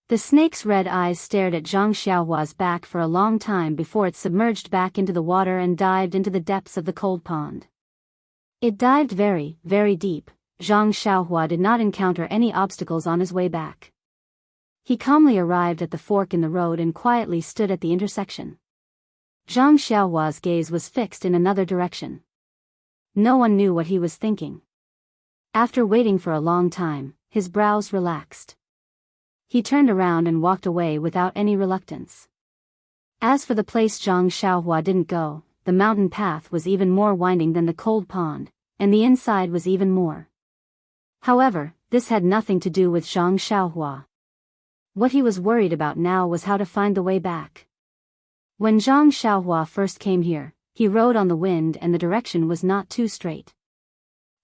The snake's red eyes stared at Zhang Xiaohua's back for a long time before it submerged back into the water and dived into the depths of the cold pond. It dived very, very deep. Zhang Xiaohua did not encounter any obstacles on his way back. He calmly arrived at the fork in the road and quietly stood at the intersection. Zhang Xiaohua's gaze was fixed in another direction. No one knew what he was thinking. After waiting for a long time, his brows relaxed. He turned around and walked away without any reluctance. As for the place Zhang Xiaohua didn't go, the mountain path was even more winding than the cold pond, and the inside was even more. However, this had nothing to do with Zhang Xiaohua. What he was worried about now was how to find the way back. When Zhang Xiaohua first came here, he rode on the wind and the direction was not too straight.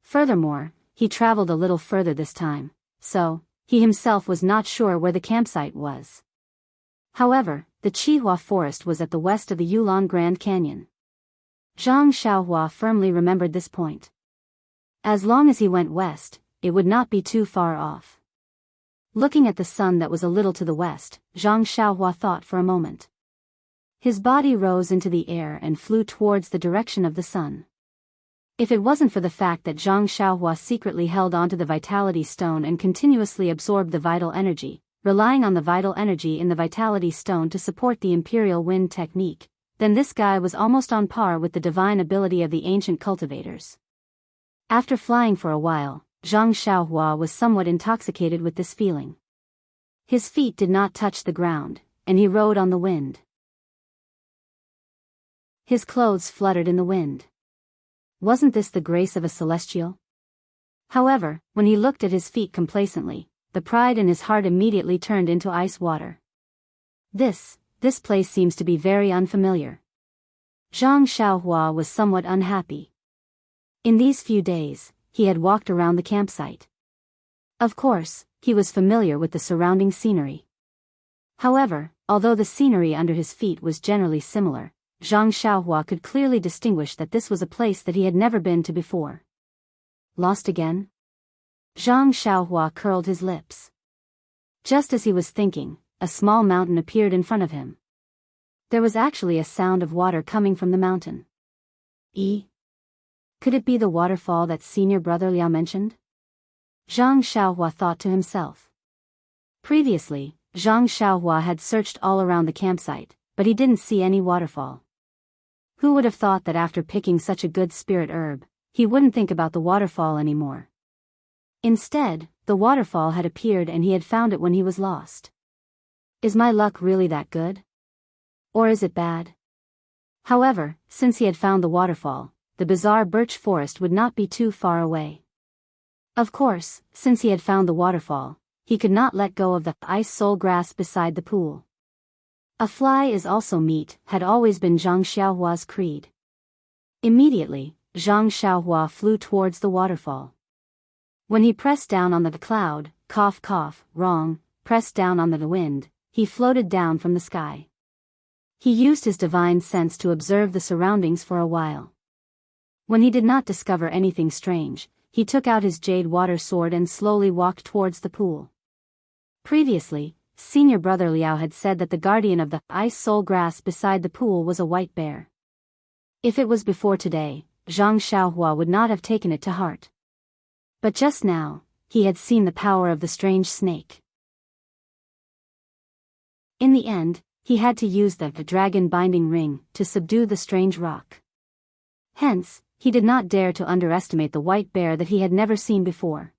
Furthermore, he traveled a little further this time, so he himself was not sure where the campsite was. However, the Qihua forest was at the west of the Yulon Grand Canyon. Zhang Xiaohua firmly remembered this point. As long as he went west, it would not be too far off. Looking at the sun that was a little to the west, Zhang Xiaohua thought for a moment. His body rose into the air and flew towards the direction of the sun. If it wasn't for the fact that Zhang Xiaohua secretly held onto the vitality stone and continuously absorbed the vital energy, relying on the vital energy in the vitality stone to support the imperial wind technique, then this guy was almost on par with the divine ability of the ancient cultivators. After flying for a while, Zhang Xiaohua was somewhat intoxicated with this feeling. His feet did not touch the ground, and he rode on the wind. His clothes fluttered in the wind. Wasn't this the grace of a celestial? However, when he looked at his feet complacently, the pride in his heart immediately turned into ice water. This place seems to be very unfamiliar. Zhang Xiaohua was somewhat unhappy. In these few days, he had walked around the campsite. Of course, he was familiar with the surrounding scenery. However, although the scenery under his feet was generally similar, Zhang Xiaohua could clearly distinguish that this was a place that he had never been to before. Lost again? Zhang Xiaohua curled his lips. Just as he was thinking, a small mountain appeared in front of him. There was actually a sound of water coming from the mountain. Could it be the waterfall that senior brother Liao mentioned? Zhang Xiaohua thought to himself. Previously, Zhang Xiaohua had searched all around the campsite, but he didn't see any waterfall. Who would have thought that after picking such a good spirit herb, he wouldn't think about the waterfall anymore? Instead, the waterfall had appeared and he had found it when he was lost. Is my luck really that good? Or is it bad? However, since he had found the waterfall, the bizarre birch forest would not be too far away. Of course, since he had found the waterfall, he could not let go of the ice soul grass beside the pool. A fly is also meat had always been Zhang Xiaohua's creed. Immediately, Zhang Xiaohua flew towards the waterfall. When he pressed down on the cloud, pressed down on the wind, he floated down from the sky. He used his divine sense to observe the surroundings for a while. When he did not discover anything strange, he took out his jade water sword and slowly walked towards the pool. Previously, senior brother Liao had said that the guardian of the ice soul grass beside the pool was a white bear. If it was before today, Zhang Xiaohua would not have taken it to heart. But just now, he had seen the power of the strange snake. In the end, he had to use the dragon binding ring to subdue the strange rock. Hence, he did not dare to underestimate the white bear that he had never seen before.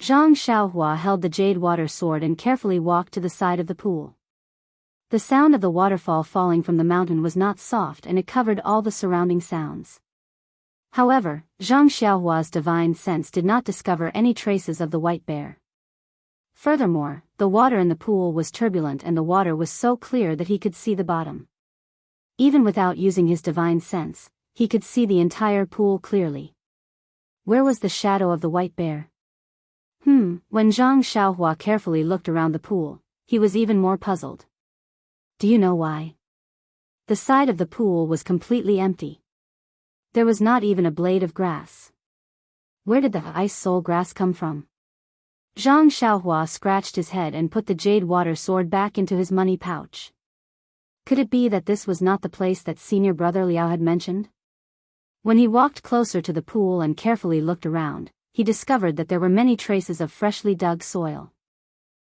Zhang Xiaohua held the jade water sword and carefully walked to the side of the pool. The sound of the waterfall falling from the mountain was not soft and it covered all the surrounding sounds. However, Zhang Xiaohua's divine sense did not discover any traces of the white bear. Furthermore, the water in the pool was turbulent and the water was so clear that he could see the bottom. Even without using his divine sense, he could see the entire pool clearly. Where was the shadow of the white bear? When Zhang Xiaohua carefully looked around the pool, he was even more puzzled. Do you know why? The side of the pool was completely empty. There was not even a blade of grass. Where did the ice soul grass come from? Zhang Xiaohua scratched his head and put the jade water sword back into his money pouch. Could it be that this was not the place that senior brother Liao had mentioned? When he walked closer to the pool and carefully looked around, he discovered that there were many traces of freshly dug soil.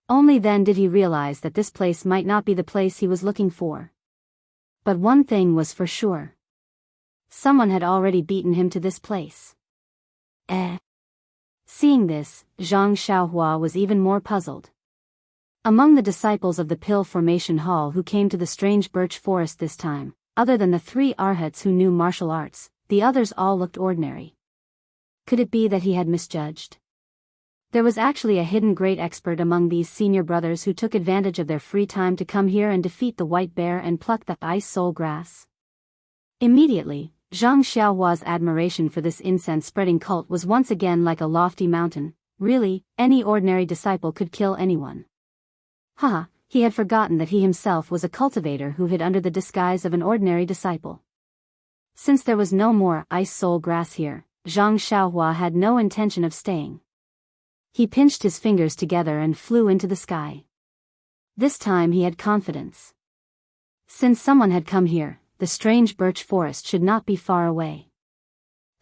Only then did he realize that this place might not be the place he was looking for. But one thing was for sure. Someone had already beaten him to this place. Seeing this, Zhang Xiaohua was even more puzzled. Among the disciples of the Pill Formation Hall who came to the strange birch forest this time, other than the 3 arhats who knew martial arts, the others all looked ordinary. Could it be that he had misjudged? There was actually a hidden great expert among these senior brothers who took advantage of their free time to come here and defeat the white bear and pluck the ice soul grass. Immediately, Zhang Xiaohua's admiration for this incense-spreading cult was once again like a lofty mountain. Really, any ordinary disciple could kill anyone. He had forgotten that he himself was a cultivator who hid under the disguise of an ordinary disciple. Since there was no more ice soul grass here, Zhang Xiaohua had no intention of staying. He pinched his fingers together and flew into the sky. This time he had confidence. Since someone had come here, the strange birch forest should not be far away.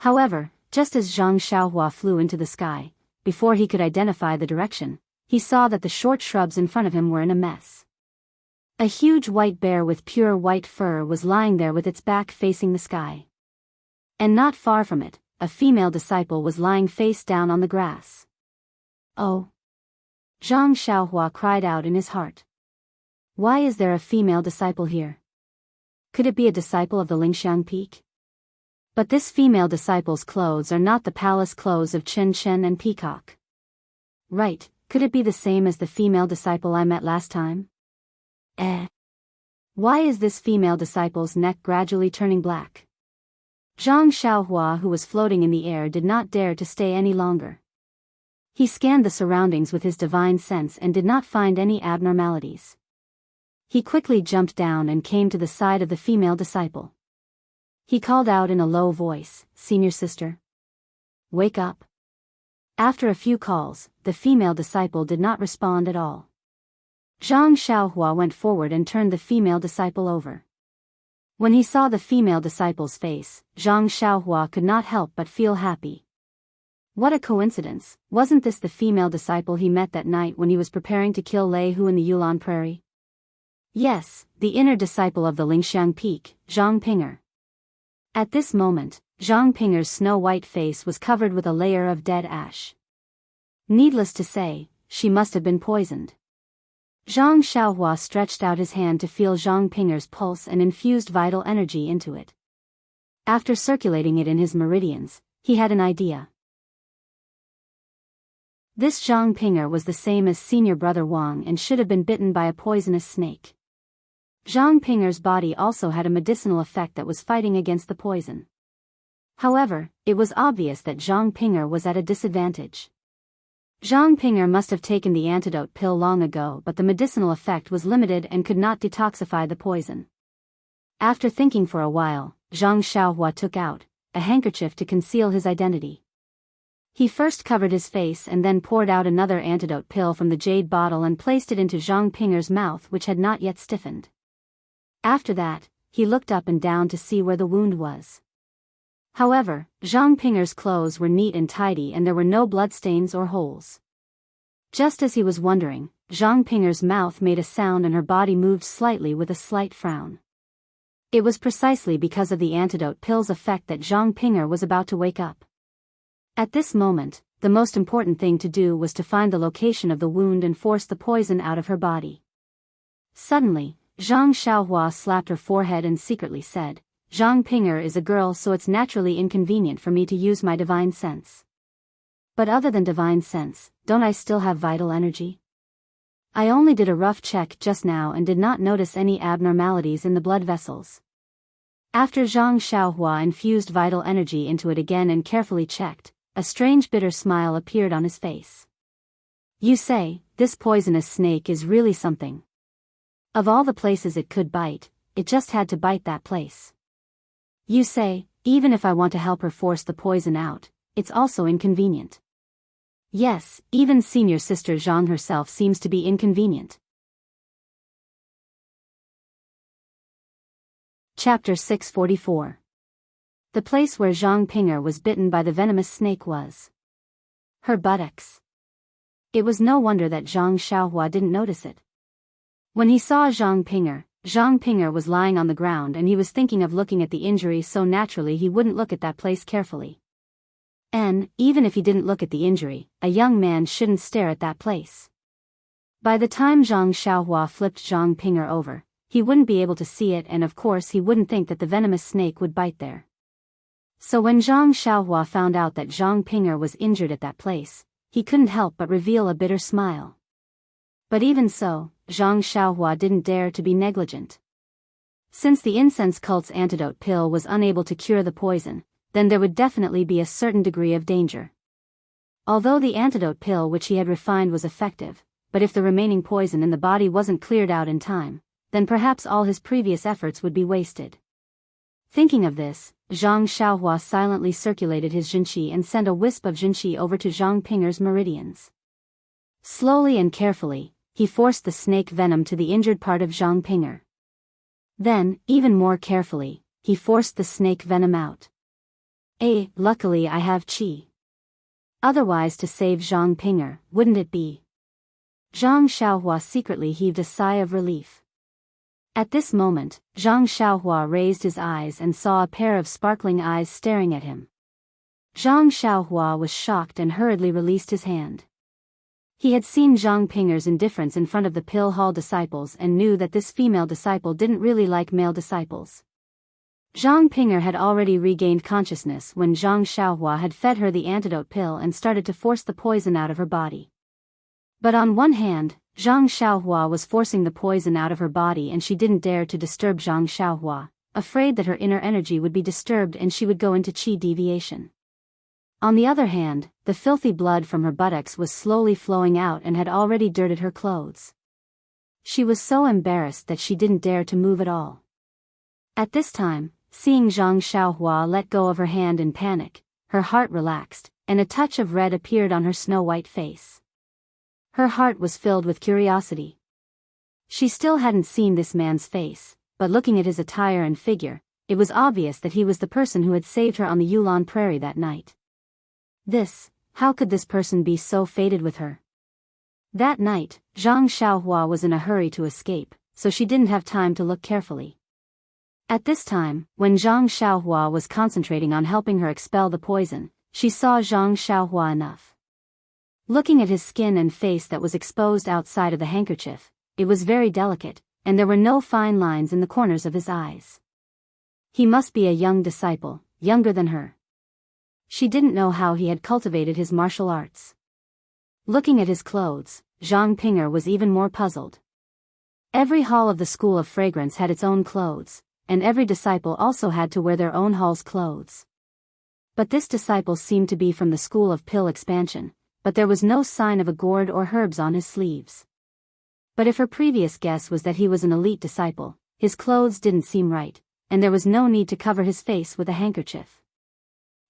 However, just as Zhang Xiaohua flew into the sky, before he could identify the direction, he saw that the short shrubs in front of him were in a mess. A huge white bear with pure white fur was lying there with its back facing the sky. And not far from it, a female disciple was lying face down on the grass. Oh! Zhang Xiaohua cried out in his heart. Why is there a female disciple here? Could it be a disciple of the Lingxiang Peak? But this female disciple's clothes are not the palace clothes of Chen Chen and Peacock. Right, could it be the same as the female disciple I met last time? Why is this female disciple's neck gradually turning black? Zhang Xiaohua, who was floating in the air, did not dare to stay any longer. He scanned the surroundings with his divine sense and did not find any abnormalities. He quickly jumped down and came to the side of the female disciple. He called out in a low voice, "Senior sister, wake up." After a few calls, the female disciple did not respond at all. Zhang Xiaohua went forward and turned the female disciple over. When he saw the female disciple's face, Zhang Xiaohua could not help but feel happy. What a coincidence, wasn't this the female disciple he met that night when he was preparing to kill Lei Hu in the Yulon Prairie? Yes, the inner disciple of the Lingxiang Peak, Zhang Pinger. At this moment, Zhang Pinger's snow-white face was covered with a layer of dead ash. Needless to say, she must have been poisoned. Zhang Xiaohua stretched out his hand to feel Zhang Pinger's pulse and infused vital energy into it. After circulating it in his meridians, he had an idea. This Zhang Pinger was the same as senior brother Wang and should have been bitten by a poisonous snake. Zhang Pinger's body also had a medicinal effect that was fighting against the poison. However, it was obvious that Zhang Pinger was at a disadvantage. Zhang Pinger must have taken the antidote pill long ago, but the medicinal effect was limited and could not detoxify the poison. After thinking for a while, Zhang Xiaohua took out a handkerchief to conceal his identity. He first covered his face and then poured out another antidote pill from the jade bottle and placed it into Zhang Pinger's mouth, which had not yet stiffened. After that, he looked up and down to see where the wound was. However, Zhang Pinger's clothes were neat and tidy and there were no bloodstains or holes. Just as he was wondering, Zhang Pinger's mouth made a sound and her body moved slightly with a slight frown. It was precisely because of the antidote pill's effect that Zhang Pinger was about to wake up. At this moment, the most important thing to do was to find the location of the wound and force the poison out of her body. Suddenly, Zhang Xiaohua slapped her forehead and secretly said, "Zhang Pinger is a girl, so it's naturally inconvenient for me to use my divine sense. But other than divine sense, don't I still have vital energy? I only did a rough check just now and did not notice any abnormalities in the blood vessels." After Zhang Xiaohua infused vital energy into it again and carefully checked, a strange bitter smile appeared on his face. "You say, this poisonous snake is really something. Of all the places it could bite, it just had to bite that place. You say, even if I want to help her force the poison out, it's also inconvenient." Yes, even senior sister Zhang herself seems to be inconvenient. Chapter 644. The place where Zhang Pinger was bitten by the venomous snake was her buttocks. It was no wonder that Zhang Xiaohua didn't notice it. When he saw Zhang Pinger was lying on the ground and he was thinking of looking at the injury, so naturally he wouldn't look at that place carefully. And, even if he didn't look at the injury, a young man shouldn't stare at that place. By the time Zhang Xiaohua flipped Zhang Pinger over, he wouldn't be able to see it, and of course he wouldn't think that the venomous snake would bite there. So when Zhang Xiaohua found out that Zhang Pinger was injured at that place, he couldn't help but reveal a bitter smile. But even so, Zhang Xiaohua didn't dare to be negligent. Since the incense cult's antidote pill was unable to cure the poison, then there would definitely be a certain degree of danger. Although the antidote pill which he had refined was effective, but if the remaining poison in the body wasn't cleared out in time, then perhaps all his previous efforts would be wasted. Thinking of this, Zhang Xiaohua silently circulated his Jinqi and sent a wisp of Jinqi over to Zhang Pinger's meridians. Slowly and carefully, he forced the snake venom to the injured part of Zhang Pinger. Then, even more carefully, he forced the snake venom out. Luckily I have qi. Otherwise to save Zhang Pinger, wouldn't it be? Zhang Xiaohua secretly heaved a sigh of relief. At this moment, Zhang Xiaohua raised his eyes and saw a pair of sparkling eyes staring at him. Zhang Xiaohua was shocked and hurriedly released his hand. He had seen Zhang Pinger's indifference in front of the Pill Hall disciples and knew that this female disciple didn't really like male disciples. Zhang Pinger had already regained consciousness when Zhang Xiaohua had fed her the antidote pill and started to force the poison out of her body. But on one hand, Zhang Xiaohua was forcing the poison out of her body and she didn't dare to disturb Zhang Xiaohua, afraid that her inner energy would be disturbed and she would go into qi deviation. On the other hand, the filthy blood from her buttocks was slowly flowing out and had already dirted her clothes. She was so embarrassed that she didn't dare to move at all. At this time, seeing Zhang Xiaohua let go of her hand in panic, her heart relaxed, and a touch of red appeared on her snow-white face. Her heart was filled with curiosity. She still hadn't seen this man's face, but looking at his attire and figure, it was obvious that he was the person who had saved her on the Yulon Prairie that night. How could this person be so fated with her? That night, Zhang Xiaohua was in a hurry to escape, so she didn't have time to look carefully. At this time, when Zhang Xiaohua was concentrating on helping her expel the poison, she saw Zhang Xiaohua enough. Looking at his skin and face that was exposed outside of the handkerchief, it was very delicate, and there were no fine lines in the corners of his eyes. He must be a young disciple, younger than her. She didn't know how he had cultivated his martial arts. Looking at his clothes, Zhang Pinger was even more puzzled. Every hall of the School of Fragrance had its own clothes, and every disciple also had to wear their own hall's clothes. But this disciple seemed to be from the School of Pill Expansion, but there was no sign of a gourd or herbs on his sleeves. But if her previous guess was that he was an elite disciple, his clothes didn't seem right, and there was no need to cover his face with a handkerchief.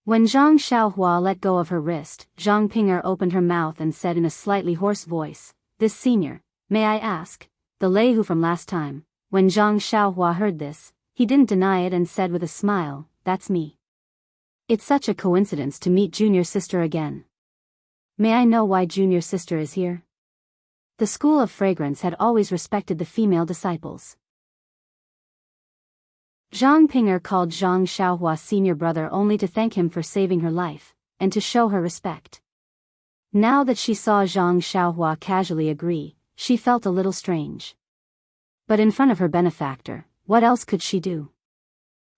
When Zhang Xiaohua let go of her wrist, Zhang Pinger opened her mouth and said in a slightly hoarse voice, "This senior, may I ask, the lay who from last time." When Zhang Xiaohua heard this, he didn't deny it and said with a smile, "That's me. It's such a coincidence to meet junior sister again. May I know why junior sister is here?" The School of Fragrance had always respected the female disciples. Zhang Pinger called Zhang Xiaohua senior brother only to thank him for saving her life, and to show her respect. Now that she saw Zhang Xiaohua casually agree, she felt a little strange. But in front of her benefactor, what else could she do?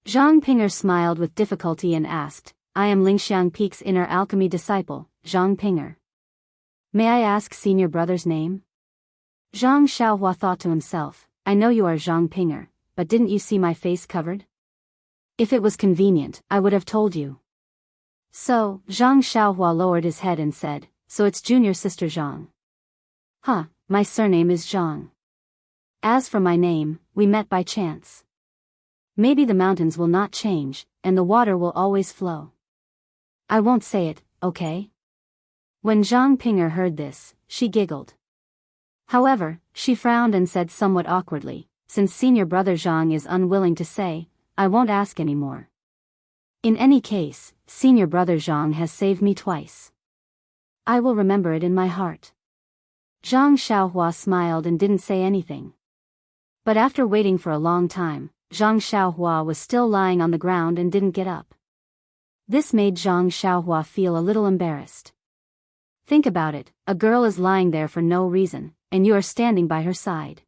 Zhang Pinger smiled with difficulty and asked, "I am Lingxiang Peak's inner alchemy disciple, Zhang Pinger. May I ask senior brother's name?" Zhang Xiaohua thought to himself, "I know you are Zhang Pinger, but didn't you see my face covered? If it was convenient, I would have told you." So, Zhang Xiaohua lowered his head and said, "So it's junior sister Zhang." My surname is Zhang. As for my name, we met by chance. Maybe the mountains will not change, and the water will always flow. I won't say it, okay?" When Zhang Pinger heard this, she giggled. However, she frowned and said somewhat awkwardly, "Since senior brother Zhang is unwilling to say, I won't ask anymore. In any case, senior brother Zhang has saved me twice. I will remember it in my heart." Zhang Xiaohua smiled and didn't say anything. But after waiting for a long time, Zhang Xiaohua was still lying on the ground and didn't get up. This made Zhang Xiaohua feel a little embarrassed. Think about it, a girl is lying there for no reason, and you are standing by her side.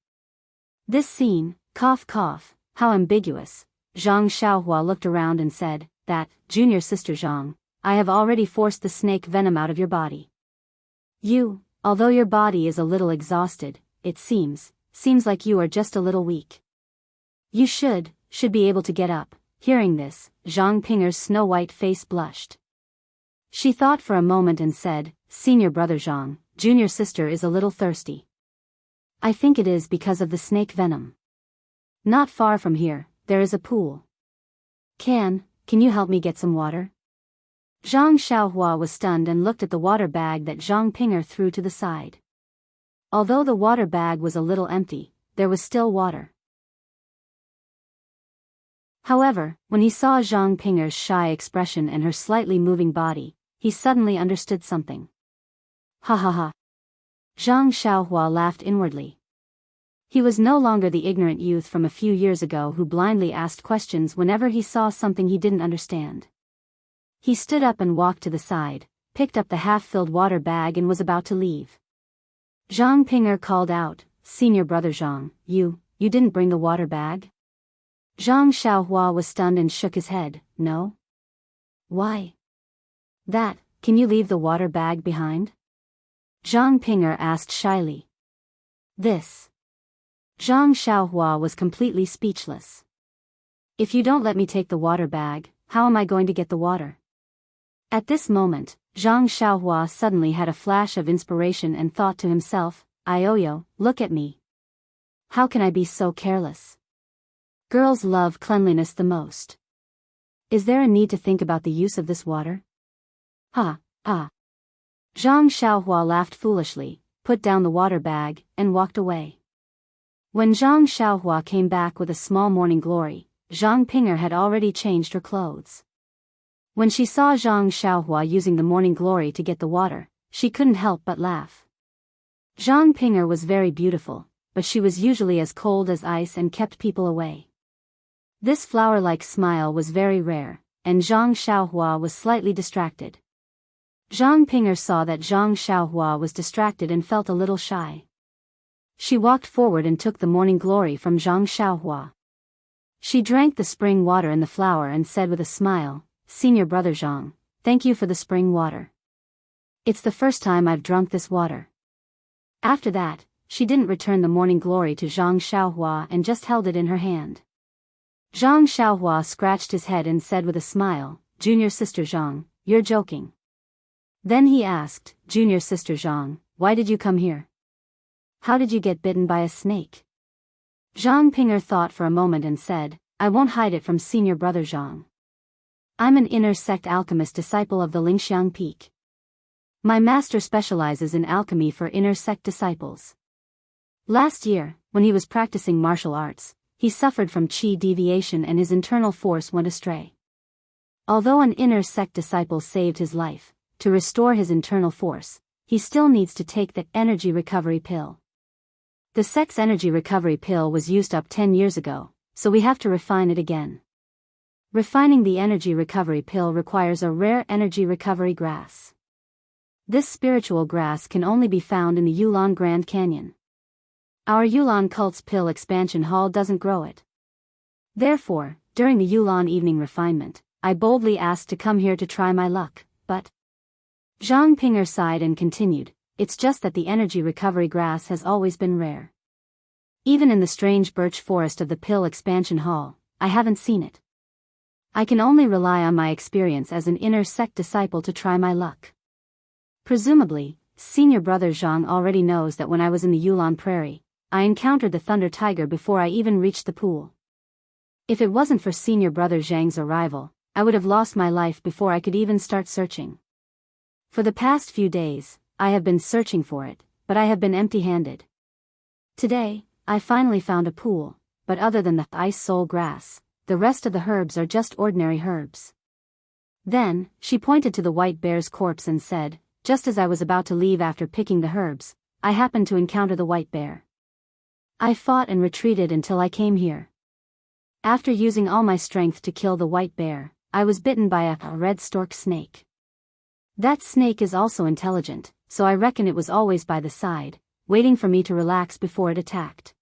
This scene, cough cough, how ambiguous. Zhang Xiaohua looked around and said, "That, junior sister Zhang, I have already forced the snake venom out of your body. You, although your body is a little exhausted, it seems like you are just a little weak. You should be able to get up." Hearing this, Zhang Pinger's snow-white face blushed. She thought for a moment and said, "Senior brother Zhang, junior sister is a little thirsty. I think it is because of the snake venom. Not far from here, there is a pool. Can you help me get some water? Zhang Xiaohua was stunned and looked at the water bag that Zhang Ping'er threw to the side. Although the water bag was a little empty, there was still water. However, when he saw Zhang Ping'er's shy expression and her slightly moving body, he suddenly understood something. Ha ha ha. Zhang Xiaohua laughed inwardly. He was no longer the ignorant youth from a few years ago who blindly asked questions whenever he saw something he didn't understand. He stood up and walked to the side, picked up the half-filled water bag and was about to leave. Zhang Ping'er called out, "Senior brother Zhang, you didn't bring the water bag?" Zhang Xiaohua was stunned and shook his head. "No." "Why?" Can you leave the water bag behind?" Zhang Ping'er asked shyly. Zhang Xiaohua was completely speechless. "If you don't let me take the water bag, how am I going to get the water?" At this moment, Zhang Xiaohua suddenly had a flash of inspiration and thought to himself, "Ioyo, look at me. How can I be so careless? Girls love cleanliness the most. Is there a need to think about the use of this water?" "Ha, ah." Zhang Xiaohua laughed foolishly, put down the water bag, and walked away. When Zhang Xiaohua came back with a small morning glory, Zhang Ping'er had already changed her clothes. When she saw Zhang Xiaohua using the morning glory to get the water, she couldn't help but laugh. Zhang Ping'er was very beautiful, but she was usually as cold as ice and kept people away. This flower-like smile was very rare, and Zhang Xiaohua was slightly distracted. Zhang Ping'er saw that Zhang Xiaohua was distracted and felt a little shy. She walked forward and took the morning glory from Zhang Xiaohua. She drank the spring water in the flower and said with a smile, "Senior brother Zhang, thank you for the spring water. It's the first time I've drunk this water." After that, she didn't return the morning glory to Zhang Xiaohua and just held it in her hand. Zhang Xiaohua scratched his head and said with a smile, "Junior sister Zhang, you're joking." Then he asked, "Junior sister Zhang, why did you come here? How did you get bitten by a snake?" Zhang Ping'er thought for a moment and said, "I won't hide it from senior brother Zhang. I'm an inner sect alchemist disciple of the Lingxiang Peak. My master specializes in alchemy for inner sect disciples. Last year, when he was practicing martial arts, he suffered from qi deviation and his internal force went astray. Although an inner sect disciple saved his life, to restore his internal force, he still needs to take the energy recovery pill. The sect's energy recovery pill was used up 10 years ago, so we have to refine it again. Refining the energy recovery pill requires a rare energy recovery grass. This spiritual grass can only be found in the Yulon Grand Canyon. Our Yulon Cult's pill expansion hall doesn't grow it. Therefore, during the Yulon evening refinement, I boldly asked to come here to try my luck, but..." Zhang Ping'er sighed and continued, "It's just that the energy recovery grass has always been rare. Even in the strange birch forest of the pill expansion hall, I haven't seen it. I can only rely on my experience as an inner sect disciple to try my luck. Presumably, senior brother Zhang already knows that when I was in the Yulon Prairie, I encountered the thunder tiger before I even reached the pool. If it wasn't for senior brother Zhang's arrival, I would have lost my life before I could even start searching. For the past few days, I have been searching for it, but I have been empty-handed. Today, I finally found a pool, but other than the ice soul grass, the rest of the herbs are just ordinary herbs." Then, she pointed to the white bear's corpse and said, "Just as I was about to leave after picking the herbs, I happened to encounter the white bear. I fought and retreated until I came here. After using all my strength to kill the white bear, I was bitten by a red stork snake. That snake is also intelligent, so I reckon it was always by the side, waiting for me to relax before it attacked.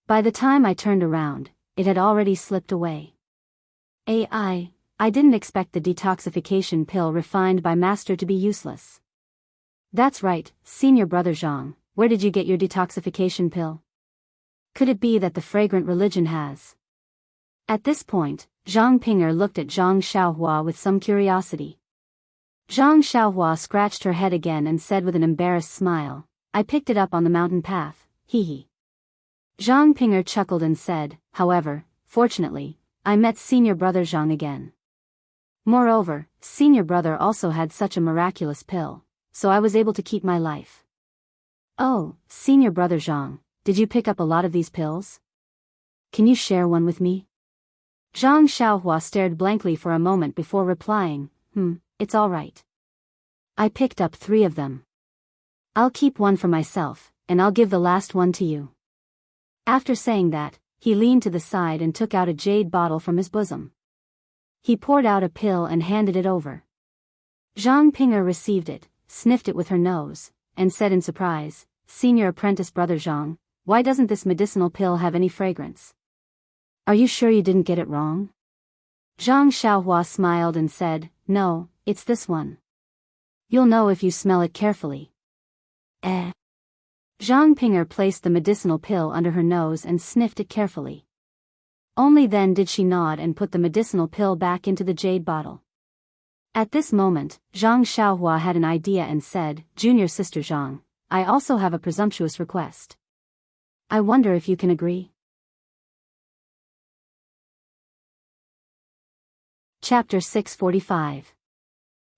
By the time I turned around, it had already slipped away. I didn't expect the detoxification pill refined by Master to be useless." "That's right, senior brother Zhang, where did you get your detoxification pill? Could it be that the fragrant religion has?" At this point, Zhang Ping'er looked at Zhang Xiaohua with some curiosity. Zhang Xiaohua scratched her head again and said with an embarrassed smile, "I picked it up on the mountain path, hee hee." Zhang Ping'er chuckled and said, "However, fortunately, I met senior brother Zhang again. Moreover, senior brother also had such a miraculous pill, so I was able to keep my life. Oh, senior brother Zhang, did you pick up a lot of these pills? Can you share one with me? Zhang Xiaohua stared blankly for a moment before replying, it's all right. I picked up 3 of them. I'll keep one for myself, and I'll give the last one to you. After saying that, he leaned to the side and took out a jade bottle from his bosom. He poured out a pill and handed it over. Zhang Ping'er received it, sniffed it with her nose, and said in surprise, Senior apprentice brother Zhang, why doesn't this medicinal pill have any fragrance? Are you sure you didn't get it wrong? Zhang Xiaohua smiled and said, no, it's this one. You'll know if you smell it carefully. Zhang Ping'er placed the medicinal pill under her nose and sniffed it carefully. Only then did she nod and put the medicinal pill back into the jade bottle. At this moment, Zhang Xiaohua had an idea and said, Junior sister Zhang, I also have a presumptuous request. I wonder if you can agree. Chapter 645.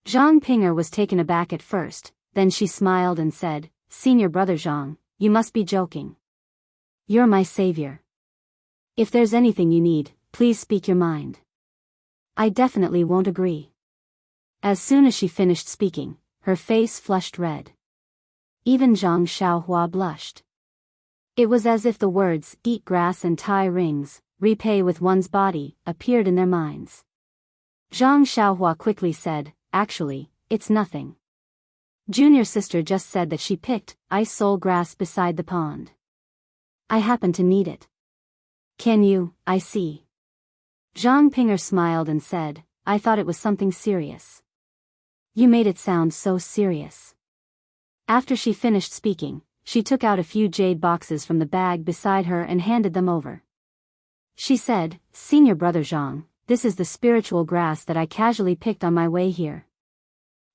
Zhang Ping'er was taken aback at first, then she smiled and said, Senior brother Zhang, you must be joking. You're my savior. If there's anything you need, please speak your mind. I definitely won't agree. As soon as she finished speaking, her face flushed red. Even Zhang Xiaohua blushed. It was as if the words, eat grass and tie rings, repay with one's body, appeared in their minds. Zhang Xiaohua quickly said, actually, it's nothing. Junior sister just said that she picked ice soul grass beside the pond. I happen to need it. Can you, I see. Zhang Ping'er smiled and said, I thought it was something serious. You made it sound so serious. After she finished speaking, she took out a few jade boxes from the bag beside her and handed them over. She said, Senior brother Zhang, this is the spiritual grass that I casually picked on my way here.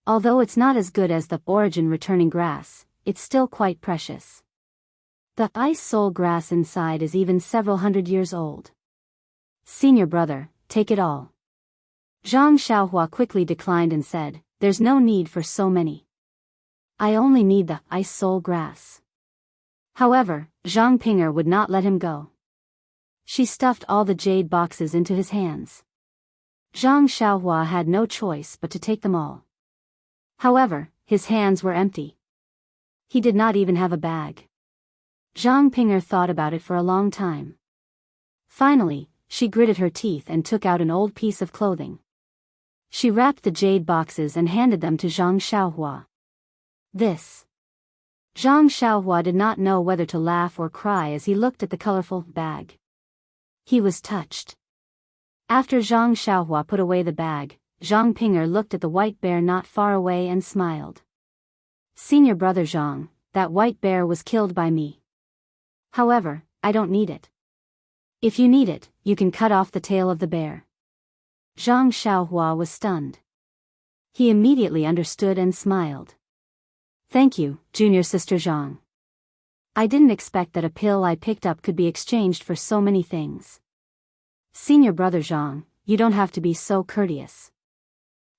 Although it's not as good as the origin returning grass, it's still quite precious. The ice soul grass inside is even several hundred years old. Senior brother, take it all. Zhang Xiaohua quickly declined and said, there's no need for so many. I only need the ice soul grass. However, Zhang Ping'er would not let him go. She stuffed all the jade boxes into his hands. Zhang Xiaohua had no choice but to take them all. However, his hands were empty. He did not even have a bag. Zhang Ping'er thought about it for a long time. Finally, she gritted her teeth and took out an old piece of clothing. She wrapped the jade boxes and handed them to Zhang Xiaohua. This. Zhang Xiaohua did not know whether to laugh or cry as he looked at the colorful bag. He was touched. After Zhang Xiaohua put away the bag, Zhang Ping'er looked at the white bear not far away and smiled. Senior brother Zhang, that white bear was killed by me. However, I don't need it. If you need it, you can cut off the tail of the bear. Zhang Xiaohua was stunned. He immediately understood and smiled. Thank you, junior sister Zhang. I didn't expect that a pill I picked up could be exchanged for so many things. Senior brother Zhang, you don't have to be so courteous.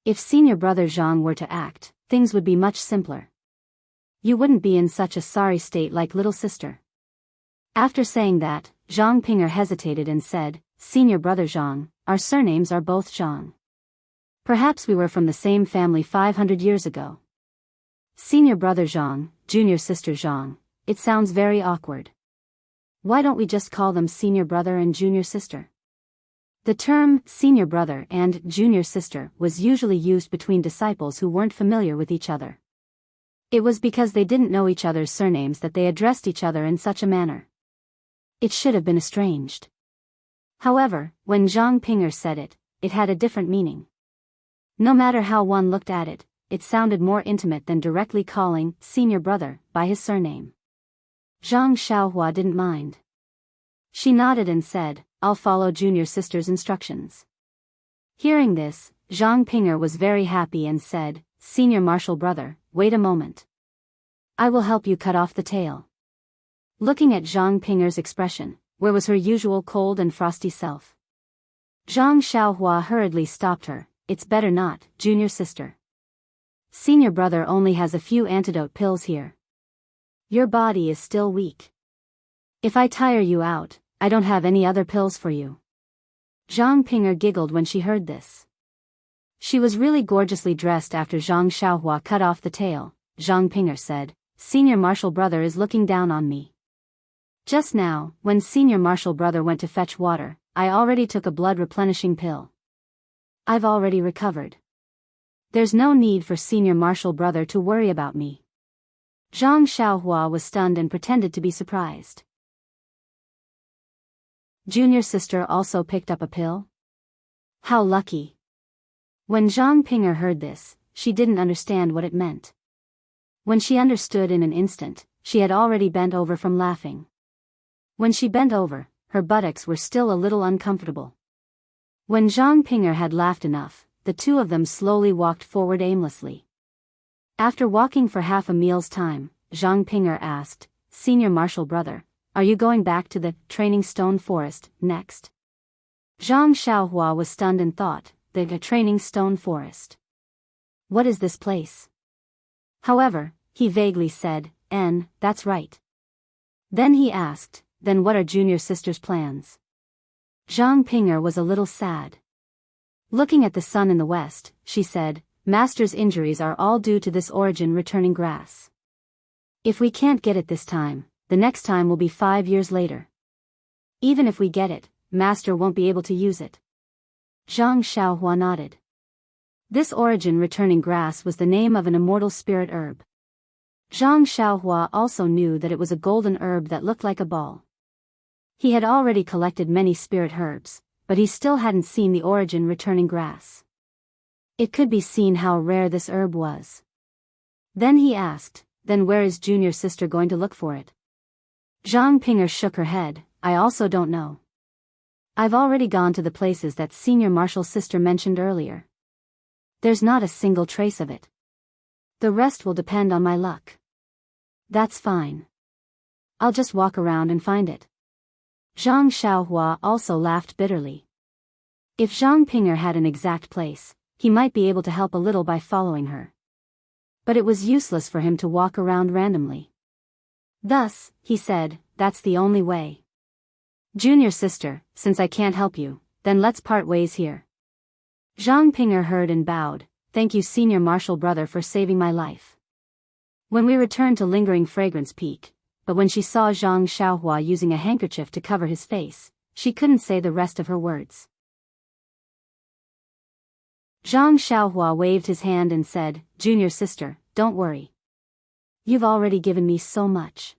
If senior brother Zhang were to act, things would be much simpler. You wouldn't be in such a sorry state like little sister. After saying that, Zhang Ping'er hesitated and said, Senior brother Zhang, our surnames are both Zhang. Perhaps we were from the same family 500 years ago. Senior brother Zhang, junior sister Zhang, it sounds very awkward. Why don't we just call them senior brother and junior sister? The term senior brother and junior sister was usually used between disciples who weren't familiar with each other. It was because they didn't know each other's surnames that they addressed each other in such a manner. It should have been estranged. However, when Zhang Ping'er said it, it had a different meaning. No matter how one looked at it, it sounded more intimate than directly calling senior brother by his surname. Zhang Xiaohua didn't mind. She nodded and said, I'll follow junior sister's instructions. Hearing this, Zhang Ping'er was very happy and said, Senior martial brother, wait a moment. I will help you cut off the tail. Looking at Zhang Ping'er's expression, where was her usual cold and frosty self. Zhang Xiaohua hurriedly stopped her. It's better not, junior sister. Senior brother only has a few antidote pills here. Your body is still weak. If I tire you out, I don't have any other pills for you. Zhang Ping'er giggled when she heard this. She was really gorgeously dressed after Zhang Xiaohua cut off the tail. Zhang Ping'er said, Senior martial brother is looking down on me. Just now, when senior martial brother went to fetch water, I already took a blood replenishing pill. I've already recovered. There's no need for senior martial brother to worry about me. Zhang Xiaohua was stunned and pretended to be surprised. Junior sister also picked up a pill? How lucky. When Zhang Ping'er heard this, she didn't understand what it meant. When she understood in an instant, she had already bent over from laughing. When she bent over, her buttocks were still a little uncomfortable. When Zhang Ping'er had laughed enough, the two of them slowly walked forward aimlessly. After walking for half a meal's time, Zhang Ping'er asked, Senior martial brother, are you going back to the training stone forest next? Zhang Xiaohua was stunned and thought, the training stone forest. What is this place? However, he vaguely said, that's right. Then he asked, then what are junior sister's plans? Zhang Ping'er was a little sad. Looking at the sun in the west, she said, Master's injuries are all due to this origin returning grass. If we can't get it this time, the next time will be 5 years later. Even if we get it, Master won't be able to use it. Zhang Xiaohua nodded. This origin returning grass was the name of an immortal spirit herb. Zhang Xiaohua also knew that it was a golden herb that looked like a ball. He had already collected many spirit herbs, but he still hadn't seen the origin returning grass. It could be seen how rare this herb was. Then he asked, then where is junior sister going to look for it? Zhang Ping'er shook her head, I also don't know. I've already gone to the places that senior martial sister mentioned earlier. There's not a single trace of it. The rest will depend on my luck. That's fine. I'll just walk around and find it. Zhang Xiaohua also laughed bitterly. If Zhang Ping'er had an exact place, he might be able to help a little by following her. But it was useless for him to walk around randomly. Thus, he said, that's the only way. Junior sister, since I can't help you, then let's part ways here. Zhang Ping'er heard and bowed, thank you senior martial brother for saving my life. When we returned to Lingering Fragrance Peak, but when she saw Zhang Xiaohua using a handkerchief to cover his face, she couldn't say the rest of her words. Zhang Xiaohua waved his hand and said, Junior sister, don't worry. You've already given me so much.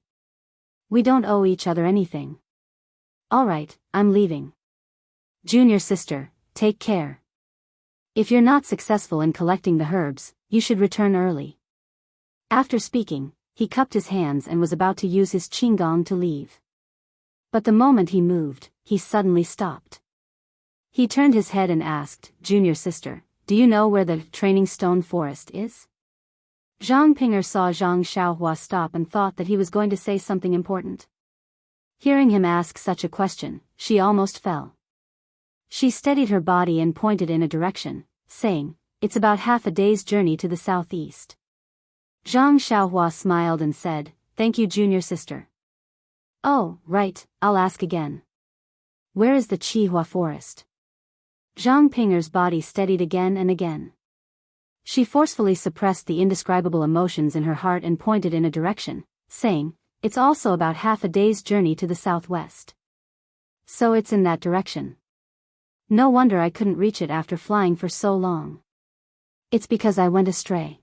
We don't owe each other anything. Alright, I'm leaving. Junior sister, take care. If you're not successful in collecting the herbs, you should return early. After speaking, he cupped his hands and was about to use his qinggong to leave. But the moment he moved, he suddenly stopped. He turned his head and asked, Junior sister, do you know where the training stone forest is? Zhang Ping'er saw Zhang Xiaohua stop and thought that he was going to say something important. Hearing him ask such a question, she almost fell. She steadied her body and pointed in a direction, saying, it's about half a day's journey to the southeast. Zhang Xiaohua smiled and said, thank you junior sister. Oh, right, I'll ask again. Where is the Qihua forest? Zhang Ping'er's body steadied again and again. She forcefully suppressed the indescribable emotions in her heart and pointed in a direction, saying, it's also about half a day's journey to the southwest. So it's in that direction. No wonder I couldn't reach it after flying for so long. It's because I went astray.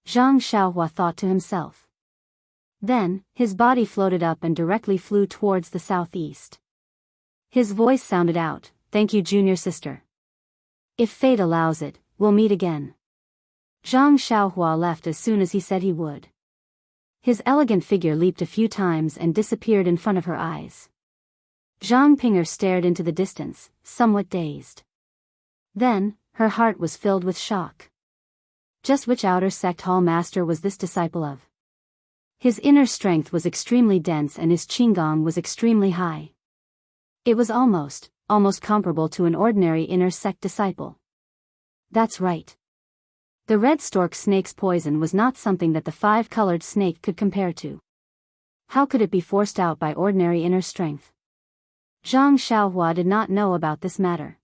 Zhang Xiaohua thought to himself. Then, his body floated up and directly flew towards the southeast. His voice sounded out, thank you junior sister. If fate allows it, we'll meet again. Zhang Xiaohua left as soon as he said he would. His elegant figure leaped a few times and disappeared in front of her eyes. Zhang Ping'er stared into the distance, somewhat dazed. Then, her heart was filled with shock. Just which outer sect hall master was this disciple of? His inner strength was extremely dense and his qinggong was extremely high. It was almost comparable to an ordinary inner sect disciple. That's right. The red stork snake's poison was not something that the five-colored snake could compare to. How could it be forced out by ordinary inner strength? Zhang Xiaohua did not know about this matter.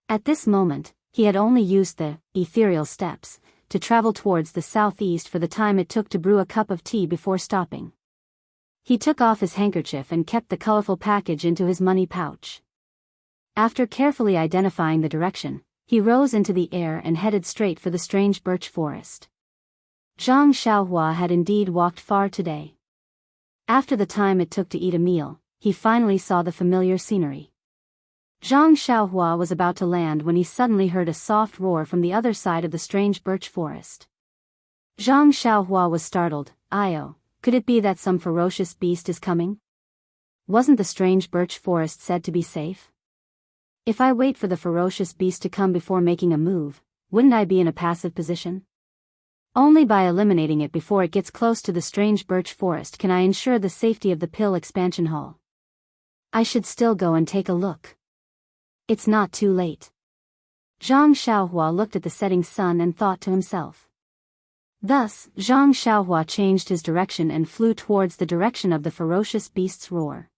At this moment, he had only used the ethereal steps to travel towards the southeast for the time it took to brew a cup of tea before stopping. He took off his handkerchief and kept the colorful package into his money pouch. After carefully identifying the direction, he rose into the air and headed straight for the strange birch forest. Zhang Xiaohua had indeed walked far today. After the time it took to eat a meal, he finally saw the familiar scenery. Zhang Xiaohua was about to land when he suddenly heard a soft roar from the other side of the strange birch forest. Zhang Xiaohua was startled. "Io, could it be that some ferocious beast is coming? Wasn't the strange birch forest said to be safe? If I wait for the ferocious beast to come before making a move, wouldn't I be in a passive position? Only by eliminating it before it gets close to the strange birch forest can I ensure the safety of the pill expansion hall. I should still go and take a look. It's not too late." Zhang Xiaohua looked at the setting sun and thought to himself. Thus, Zhang Xiaohua changed his direction and flew towards the direction of the ferocious beast's roar.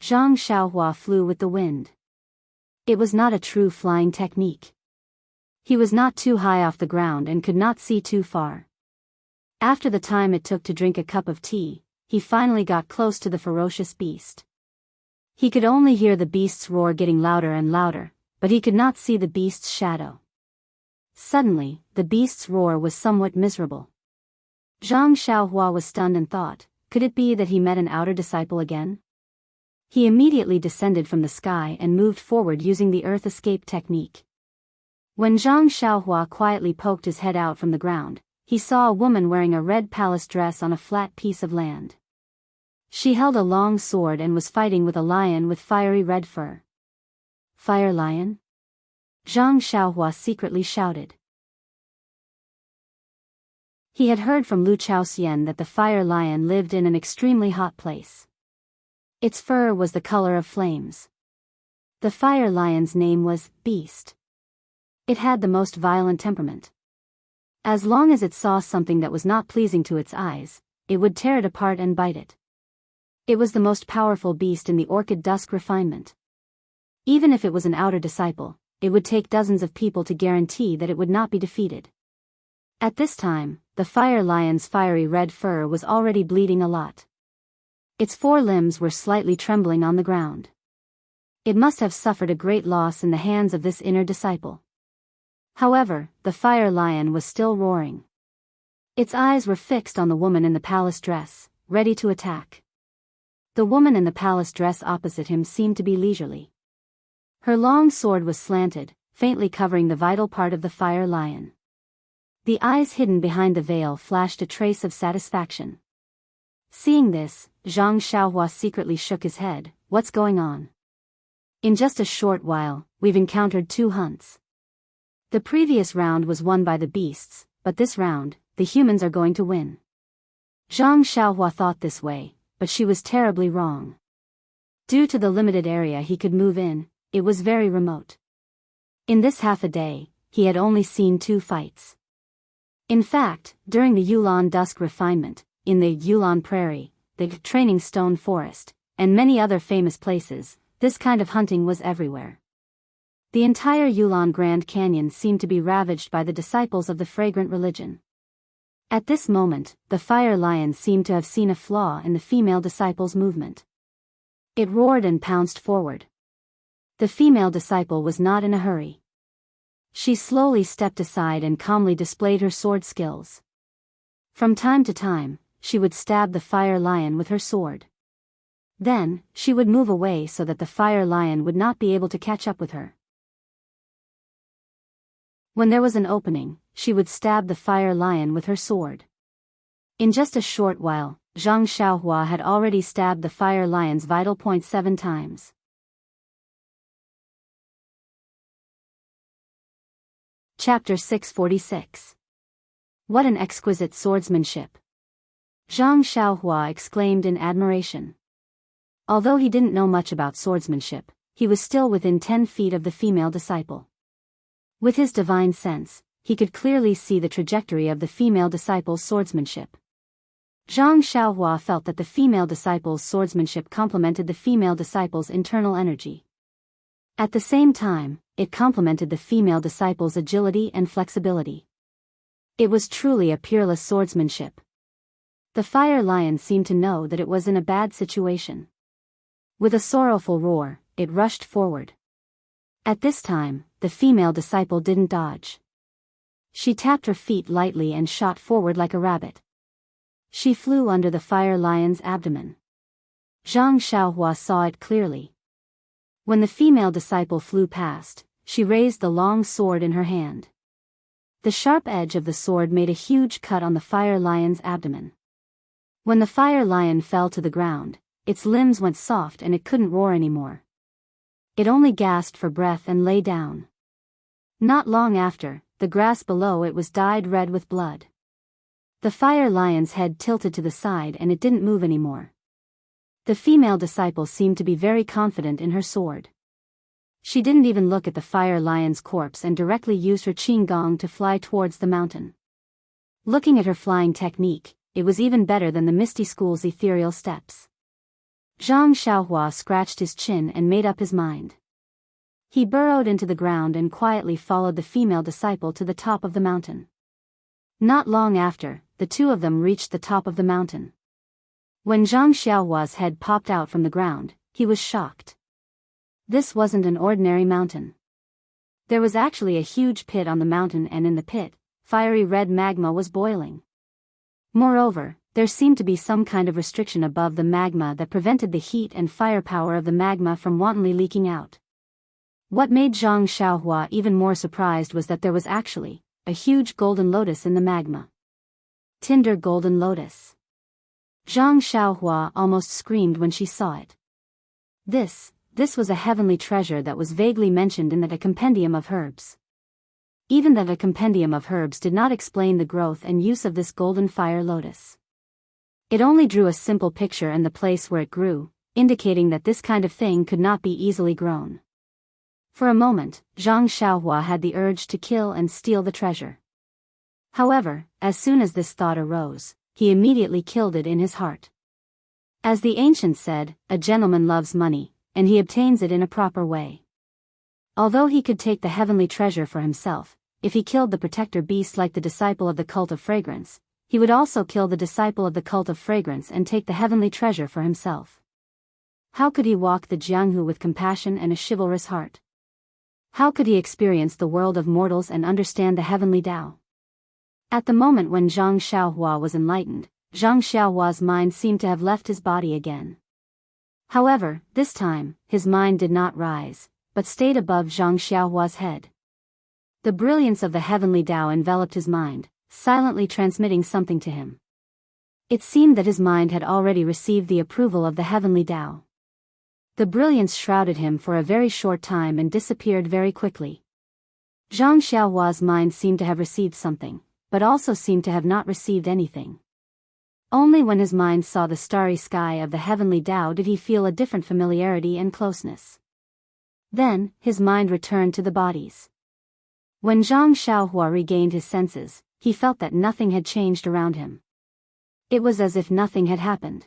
Zhang Xiaohua flew with the wind. It was not a true flying technique. He was not too high off the ground and could not see too far. After the time it took to drink a cup of tea, he finally got close to the ferocious beast. He could only hear the beast's roar getting louder and louder, but he could not see the beast's shadow. Suddenly, the beast's roar was somewhat miserable. Zhang Xiaohua was stunned and thought, could it be that he met an outer disciple again? He immediately descended from the sky and moved forward using the earth escape technique. When Zhang Xiaohua quietly poked his head out from the ground, he saw a woman wearing a red palace dress on a flat piece of land. She held a long sword and was fighting with a lion with fiery red fur. "Fire lion?" Zhang Xiaohua secretly shouted. He had heard from Lu Chaoxian that the fire lion lived in an extremely hot place. Its fur was the color of flames. The fire lion's name was Beast. It had the most violent temperament. As long as it saw something that was not pleasing to its eyes, it would tear it apart and bite it. It was the most powerful beast in the Orchid Dusk refinement. Even if it was an outer disciple, it would take dozens of people to guarantee that it would not be defeated. At this time, the fire lion's fiery red fur was already bleeding a lot. Its four limbs were slightly trembling on the ground. It must have suffered a great loss in the hands of this inner disciple. However, the fire lion was still roaring. Its eyes were fixed on the woman in the palace dress, ready to attack. The woman in the palace dress opposite him seemed to be leisurely. Her long sword was slanted, faintly covering the vital part of the fire lion. The eyes hidden behind the veil flashed a trace of satisfaction. Seeing this, Zhang Xiaohua secretly shook his head. "What's going on? In just a short while, we've encountered 2 hunts. The previous round was won by the beasts, but this round, the humans are going to win." Zhang Xiaohua thought this way, but she was terribly wrong. Due to the limited area he could move in, it was very remote. In this half a day, he had only seen 2 fights. In fact, during the Yulan Dusk refinement, in the Yulan Prairie, the Training Stone Forest, and many other famous places, this kind of hunting was everywhere. The entire Yulan Grand Canyon seemed to be ravaged by the disciples of the fragrant religion. At this moment, the fire lion seemed to have seen a flaw in the female disciple's movement. It roared and pounced forward. The female disciple was not in a hurry. She slowly stepped aside and calmly displayed her sword skills. From time to time, she would stab the fire lion with her sword. Then, she would move away so that the fire lion would not be able to catch up with her. When there was an opening, she would stab the fire lion with her sword. In just a short while, Zhang Xiaohua had already stabbed the fire lion's vital point 7 times. Chapter 646. What an exquisite swordsmanship! Zhang Xiaohua exclaimed in admiration. Although he didn't know much about swordsmanship, he was still within 10 feet of the female disciple. With his divine sense, he could clearly see the trajectory of the female disciple's swordsmanship. Zhang Xiaohua felt that the female disciple's swordsmanship complemented the female disciple's internal energy. At the same time, it complemented the female disciple's agility and flexibility. It was truly a peerless swordsmanship. The fire lion seemed to know that it was in a bad situation. With a sorrowful roar, it rushed forward. At this time, the female disciple didn't dodge. She tapped her feet lightly and shot forward like a rabbit. She flew under the fire lion's abdomen. Zhang Xiaohua saw it clearly. When the female disciple flew past, she raised the long sword in her hand. The sharp edge of the sword made a huge cut on the fire lion's abdomen. When the fire lion fell to the ground, its limbs went soft and it couldn't roar anymore. It only gasped for breath and lay down. Not long after, the grass below it was dyed red with blood. The fire lion's head tilted to the side and it didn't move anymore. The female disciple seemed to be very confident in her sword. She didn't even look at the fire lion's corpse and directly used her qinggong to fly towards the mountain. Looking at her flying technique, it was even better than the Misty School's ethereal steps. Zhang Xiaohua scratched his chin and made up his mind. He burrowed into the ground and quietly followed the female disciple to the top of the mountain. Not long after, the two of them reached the top of the mountain. When Zhang Xiaohua's head popped out from the ground, he was shocked. This wasn't an ordinary mountain. There was actually a huge pit on the mountain, and in the pit, fiery red magma was boiling. Moreover, there seemed to be some kind of restriction above the magma that prevented the heat and firepower of the magma from wantonly leaking out. What made Zhang Xiaohua even more surprised was that there was actually a huge golden lotus in the magma. Tinder golden lotus. Zhang Xiaohua almost screamed when she saw it. This was a heavenly treasure that was vaguely mentioned in a compendium of herbs. Even that a compendium of herbs did not explain the growth and use of this golden fire lotus. It only drew a simple picture and the place where it grew, indicating that this kind of thing could not be easily grown. For a moment, Zhang Xiaohua had the urge to kill and steal the treasure. However, as soon as this thought arose, he immediately killed it in his heart. As the ancients said, a gentleman loves money, and he obtains it in a proper way. Although he could take the heavenly treasure for himself, if he killed the protector beast like the disciple of the cult of fragrance, he would also kill the disciple of the cult of fragrance and take the heavenly treasure for himself. How could he walk the Jianghu with compassion and a chivalrous heart? How could he experience the world of mortals and understand the heavenly Tao? At the moment when Zhang Xiaohua was enlightened, Zhang Xiaohua's mind seemed to have left his body again. However, this time, his mind did not rise, but stayed above Zhang Xiaohua's head. The brilliance of the heavenly Tao enveloped his mind, silently transmitting something to him. It seemed that his mind had already received the approval of the heavenly Tao. The brilliance shrouded him for a very short time and disappeared very quickly. Zhang Xiaohua's mind seemed to have received something, but also seemed to have not received anything. Only when his mind saw the starry sky of the heavenly Tao did he feel a different familiarity and closeness. Then, his mind returned to the bodies. When Zhang Xiaohua regained his senses, he felt that nothing had changed around him. It was as if nothing had happened.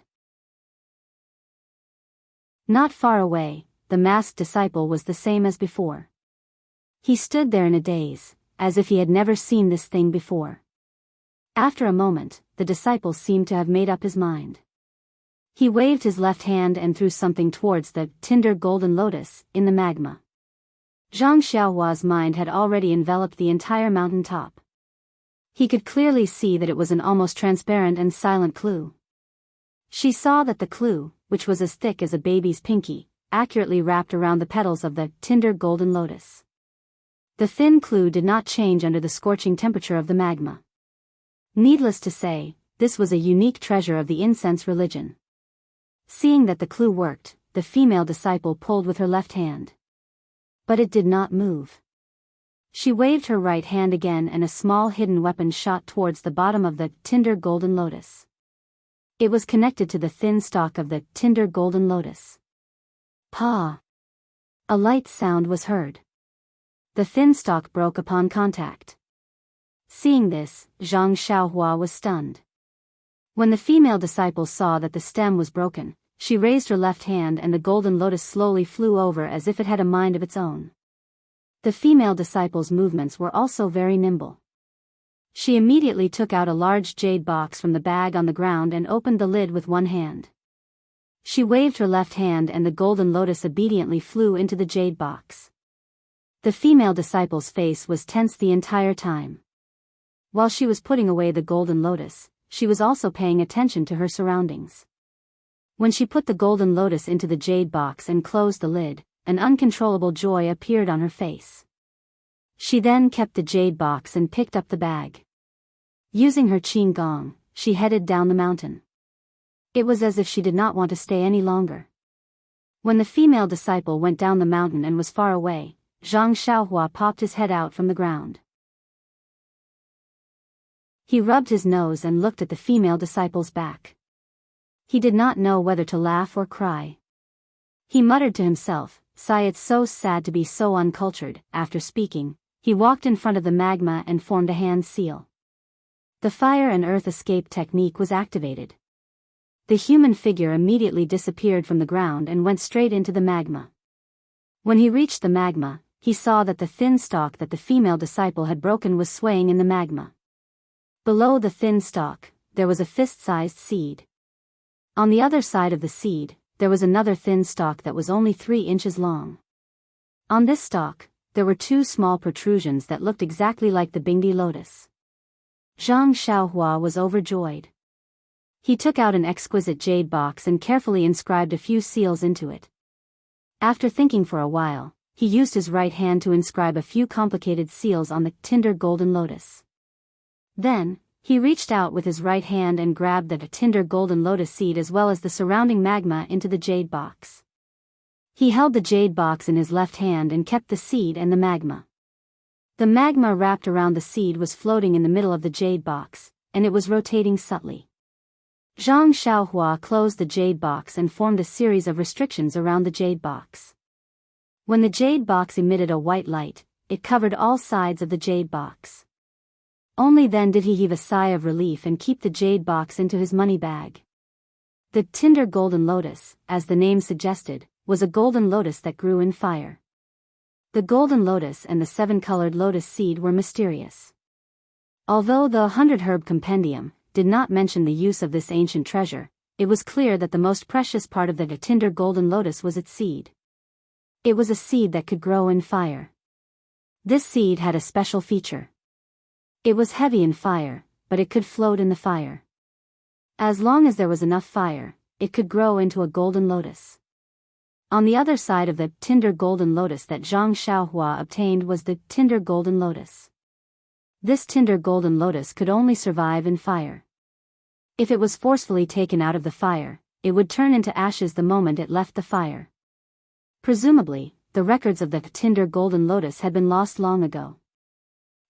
Not far away, the masked disciple was the same as before. He stood there in a daze, as if he had never seen this thing before. After a moment, the disciple seemed to have made up his mind. He waved his left hand and threw something towards the tinder golden lotus in the magma. Zhang Xiaohua's mind had already enveloped the entire mountain top. He could clearly see that it was an almost transparent and silent clue. She saw that the clue, which was as thick as a baby's pinky, accurately wrapped around the petals of the tinder golden lotus. The thin clue did not change under the scorching temperature of the magma. Needless to say, this was a unique treasure of the incense religion. Seeing that the clue worked, the female disciple pulled with her left hand. But it did not move. She waved her right hand again and a small hidden weapon shot towards the bottom of the tinder golden lotus. It was connected to the thin stalk of the tender golden lotus. Pa! A light sound was heard. The thin stalk broke upon contact. Seeing this, Zhang Xiaohua was stunned. When the female disciple saw that the stem was broken, she raised her left hand and the golden lotus slowly flew over as if it had a mind of its own. The female disciple's movements were also very nimble. She immediately took out a large jade box from the bag on the ground and opened the lid with one hand. She waved her left hand and the golden lotus obediently flew into the jade box. The female disciple's face was tense the entire time. While she was putting away the golden lotus, she was also paying attention to her surroundings. When she put the golden lotus into the jade box and closed the lid, an uncontrollable joy appeared on her face. She then kept the jade box and picked up the bag. Using her qin gong, she headed down the mountain. It was as if she did not want to stay any longer. When the female disciple went down the mountain and was far away, Zhang Xiaohua popped his head out from the ground. He rubbed his nose and looked at the female disciple's back. He did not know whether to laugh or cry. He muttered to himself, "Sigh, it's so sad to be so uncultured." After speaking, he walked in front of the magma and formed a hand seal. The fire and earth escape technique was activated. The human figure immediately disappeared from the ground and went straight into the magma. When he reached the magma, he saw that the thin stalk that the female disciple had broken was swaying in the magma. Below the thin stalk, there was a fist-sized seed. On the other side of the seed, there was another thin stalk that was only 3 inches long. On this stalk, there were 2 small protrusions that looked exactly like the Bingdi lotus. Zhang Xiaohua was overjoyed. He took out an exquisite jade box and carefully inscribed a few seals into it. After thinking for a while, he used his right hand to inscribe a few complicated seals on the tender golden lotus. Then, he reached out with his right hand and grabbed the tender golden lotus seed as well as the surrounding magma into the jade box. He held the jade box in his left hand and kept the seed and the magma. The magma wrapped around the seed was floating in the middle of the jade box, and it was rotating subtly. Zhang Xiaohua closed the jade box and formed a series of restrictions around the jade box. When the jade box emitted a white light, it covered all sides of the jade box. Only then did he heave a sigh of relief and keep the jade box into his money bag. The tender golden lotus, as the name suggested, was a golden lotus that grew in fire. The golden lotus and the 7-colored lotus seed were mysterious. Although the 100 Herb Compendium did not mention the use of this ancient treasure, it was clear that the most precious part of the tender golden lotus was its seed. It was a seed that could grow in fire. This seed had a special feature. It was heavy in fire, but it could float in the fire. As long as there was enough fire, it could grow into a golden lotus. On the other side of the tender golden lotus that Zhang Xiaohua obtained was the tender golden lotus. This tender golden lotus could only survive in fire. If it was forcefully taken out of the fire, it would turn into ashes the moment it left the fire. Presumably, the records of the tender golden lotus had been lost long ago.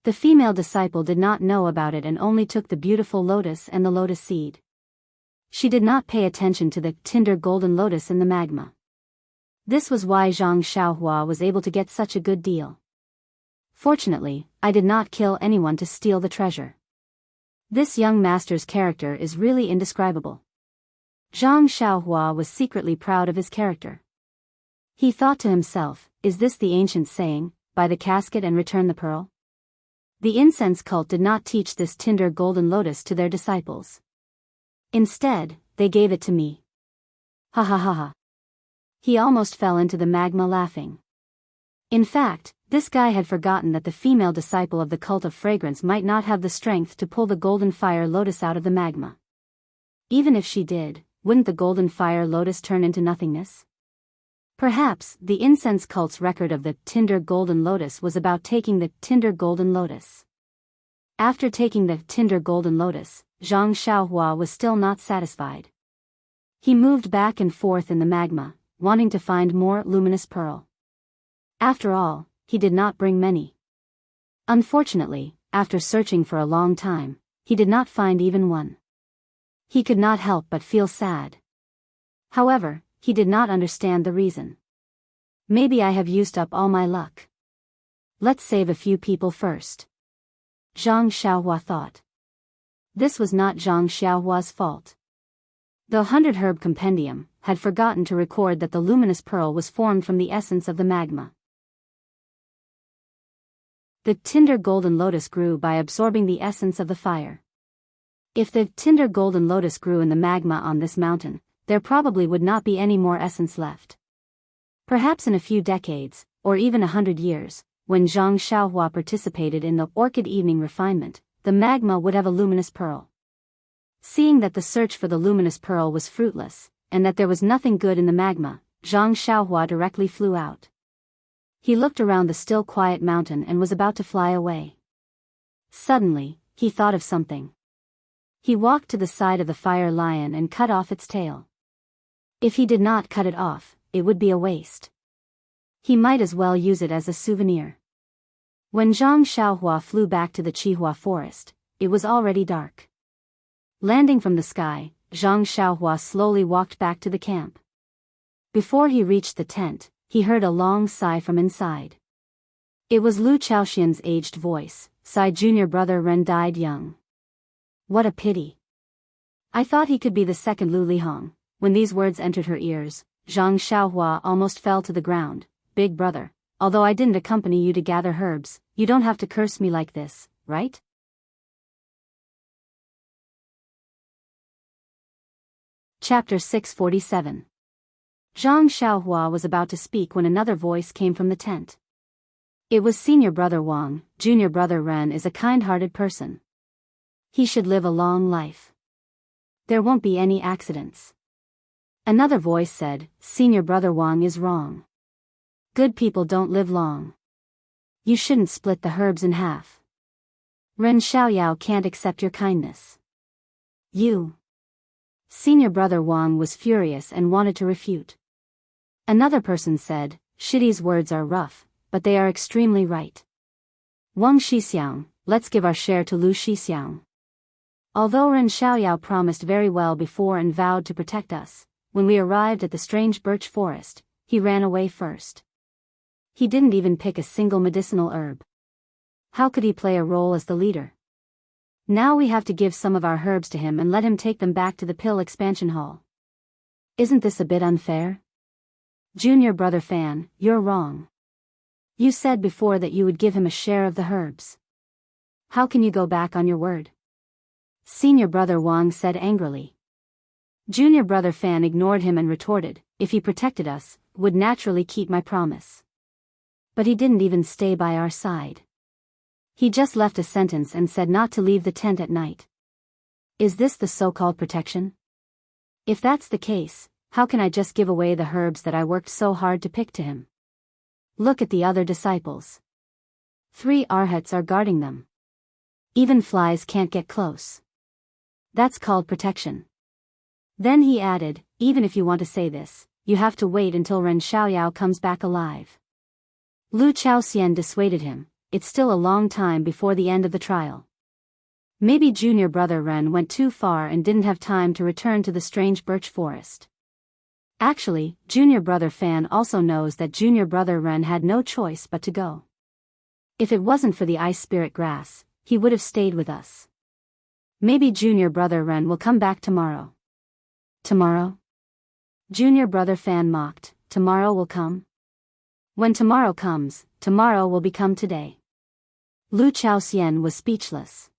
The female disciple did not know about it and only took the beautiful lotus and the lotus seed. She did not pay attention to the tender golden lotus in the magma. This was why Zhang Xiaohua was able to get such a good deal. Fortunately, I did not kill anyone to steal the treasure. This young master's character is really indescribable. Zhang Xiaohua was secretly proud of his character. He thought to himself, is this the ancient saying, buy the casket and return the pearl? The incense cult did not teach this tender golden lotus to their disciples. Instead, they gave it to me. Ha ha ha ha. He almost fell into the magma laughing. In fact, this guy had forgotten that the female disciple of the cult of fragrance might not have the strength to pull the golden fire lotus out of the magma. Even if she did, wouldn't the golden fire lotus turn into nothingness? Perhaps the incense cult's record of the tender golden lotus was about taking the tender golden lotus. After taking the tender golden lotus, Zhang Xiaohua was still not satisfied. He moved back and forth in the magma, wanting to find more luminous pearl. After all, he did not bring many. Unfortunately, after searching for a long time, he did not find even one. He could not help but feel sad. However, he did not understand the reason. Maybe I have used up all my luck. Let's save a few people first. Zhang Xiaohua thought. This was not Zhang Xiaohua's fault. The 100 Herb Compendium had forgotten to record that the luminous pearl was formed from the essence of the magma. The Tinder Golden Lotus grew by absorbing the essence of the fire. If the Tinder Golden Lotus grew in the magma on this mountain, there probably would not be any more essence left. Perhaps in a few decades, or even 100 years, when Zhang Xiaohua participated in the Orchid Evening Refinement, the magma would have a luminous pearl. Seeing that the search for the luminous pearl was fruitless, and that there was nothing good in the magma, Zhang Xiaohua directly flew out. He looked around the still quiet mountain and was about to fly away. Suddenly, he thought of something. He walked to the side of the fire lion and cut off its tail. If he did not cut it off, it would be a waste. He might as well use it as a souvenir. When Zhang Xiaohua flew back to the Qihua forest, it was already dark. Landing from the sky, Zhang Xiaohua slowly walked back to the camp. Before he reached the tent, he heard a long sigh from inside. It was Lu Chaoxian's aged voice. Sigh, junior brother Ren died young. What a pity. I thought he could be the second Lu Lihong. When these words entered her ears, Zhang Xiaohua almost fell to the ground. Big brother, although I didn't accompany you to gather herbs, you don't have to curse me like this, right? Chapter 647. Zhang Xiaohua was about to speak when another voice came from the tent. It was senior brother Wang. Junior brother Ren is a kind-hearted person. He should live a long life. There won't be any accidents. Another voice said, senior brother Wang is wrong. Good people don't live long. You shouldn't split the herbs in half. Ren Xiaoyao can't accept your kindness. You. Senior brother Wang was furious and wanted to refute. Another person said, Shidi's words are rough, but they are extremely right. Wang Xixiang, let's give our share to Lu Xixiang. Although Ren Xiaoyao promised very well before and vowed to protect us, when we arrived at the strange birch forest, he ran away first. He didn't even pick a single medicinal herb. How could he play a role as the leader? Now we have to give some of our herbs to him and let him take them back to the pill expansion hall. Isn't this a bit unfair? Junior brother Fan, you're wrong. You said before that you would give him a share of the herbs. How can you go back on your word? Senior brother Wang said angrily. Junior brother Fan ignored him and retorted, if he protected us, would naturally keep my promise. But he didn't even stay by our side. He just left a sentence and said not to leave the tent at night. Is this the so-called protection? If that's the case, how can I just give away the herbs that I worked so hard to pick to him? Look at the other disciples. 3 arhats are guarding them. Even flies can't get close. That's called protection. Then he added, even if you want to say this, you have to wait until Ren Xiaoyao comes back alive. Lu Chaoxian dissuaded him, it's still a long time before the end of the trial. Maybe junior brother Ren went too far and didn't have time to return to the strange birch forest. Actually, junior brother Fan also knows that junior brother Ren had no choice but to go. If it wasn't for the ice spirit grass, he would have stayed with us. Maybe junior brother Ren will come back tomorrow. Tomorrow? Junior brother Fan mocked, tomorrow will come? When tomorrow comes, tomorrow will become today. Lu Chaoxian was speechless.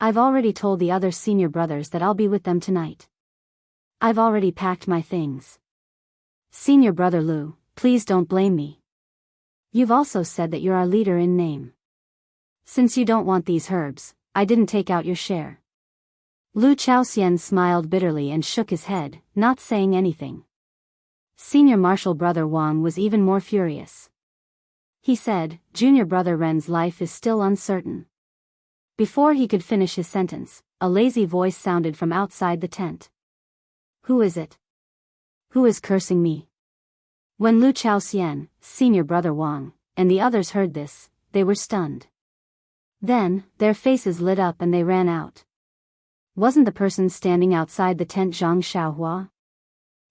I've already told the other senior brothers that I'll be with them tonight. I've already packed my things. Senior brother Lu, please don't blame me. You've also said that you're our leader in name. Since you don't want these herbs, I didn't take out your share. Lu Chaoxian smiled bitterly and shook his head, not saying anything. Senior martial brother Wang was even more furious. He said, junior brother Ren's life is still uncertain. Before he could finish his sentence, a lazy voice sounded from outside the tent. Who is it? Who is cursing me? When Lu Chaoxian, senior brother Wang, and the others heard this, they were stunned. Then, their faces lit up and they ran out. Wasn't the person standing outside the tent Zhang Xiaohua?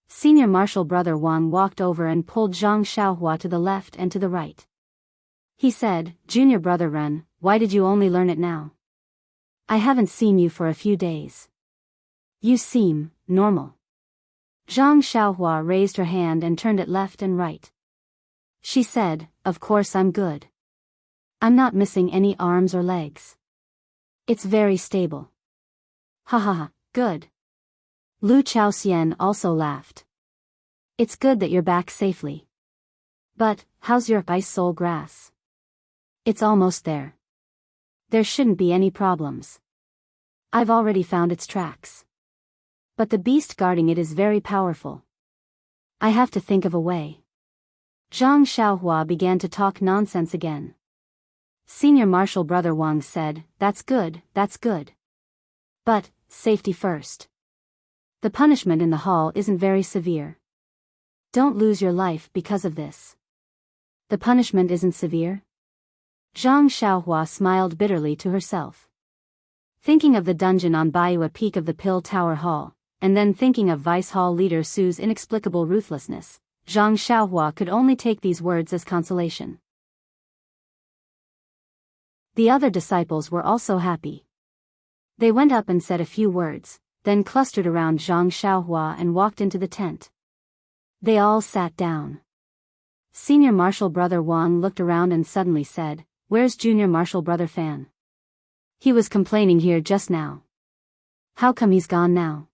Senior Marshal Brother Wang walked over and pulled Zhang Xiaohua to the left and to the right. He said, Junior Brother Ren, why did you only learn it now? I haven't seen you for a few days. You seem normal. Zhang Xiaohua raised her hand and turned it left and right. She said, of course I'm good. I'm not missing any arms or legs. It's very stable. Ha ha ha, good. Lu Chaoxian also laughed. It's good that you're back safely. But, how's your ice soul grass? It's almost there. There shouldn't be any problems. I've already found its tracks. But the beast guarding it is very powerful. I have to think of a way. Zhang Xiaohua began to talk nonsense again. Senior Marshal Brother Wang said, that's good, that's good. But, safety first. The punishment in the hall isn't very severe. Don't lose your life because of this. The punishment isn't severe? Zhang Xiaohua smiled bitterly to herself. Thinking of the dungeon on Baiua Peak of the Pill Tower Hall, and then thinking of Vice Hall leader Su's inexplicable ruthlessness, Zhang Xiaohua could only take these words as consolation. The other disciples were also happy. They went up and said a few words, then clustered around Zhang Xiaohua and walked into the tent. They all sat down. Senior Marshal Brother Wang looked around and suddenly said, where's Junior Marshal Brother Fan? He was complaining here just now. How come he's gone now?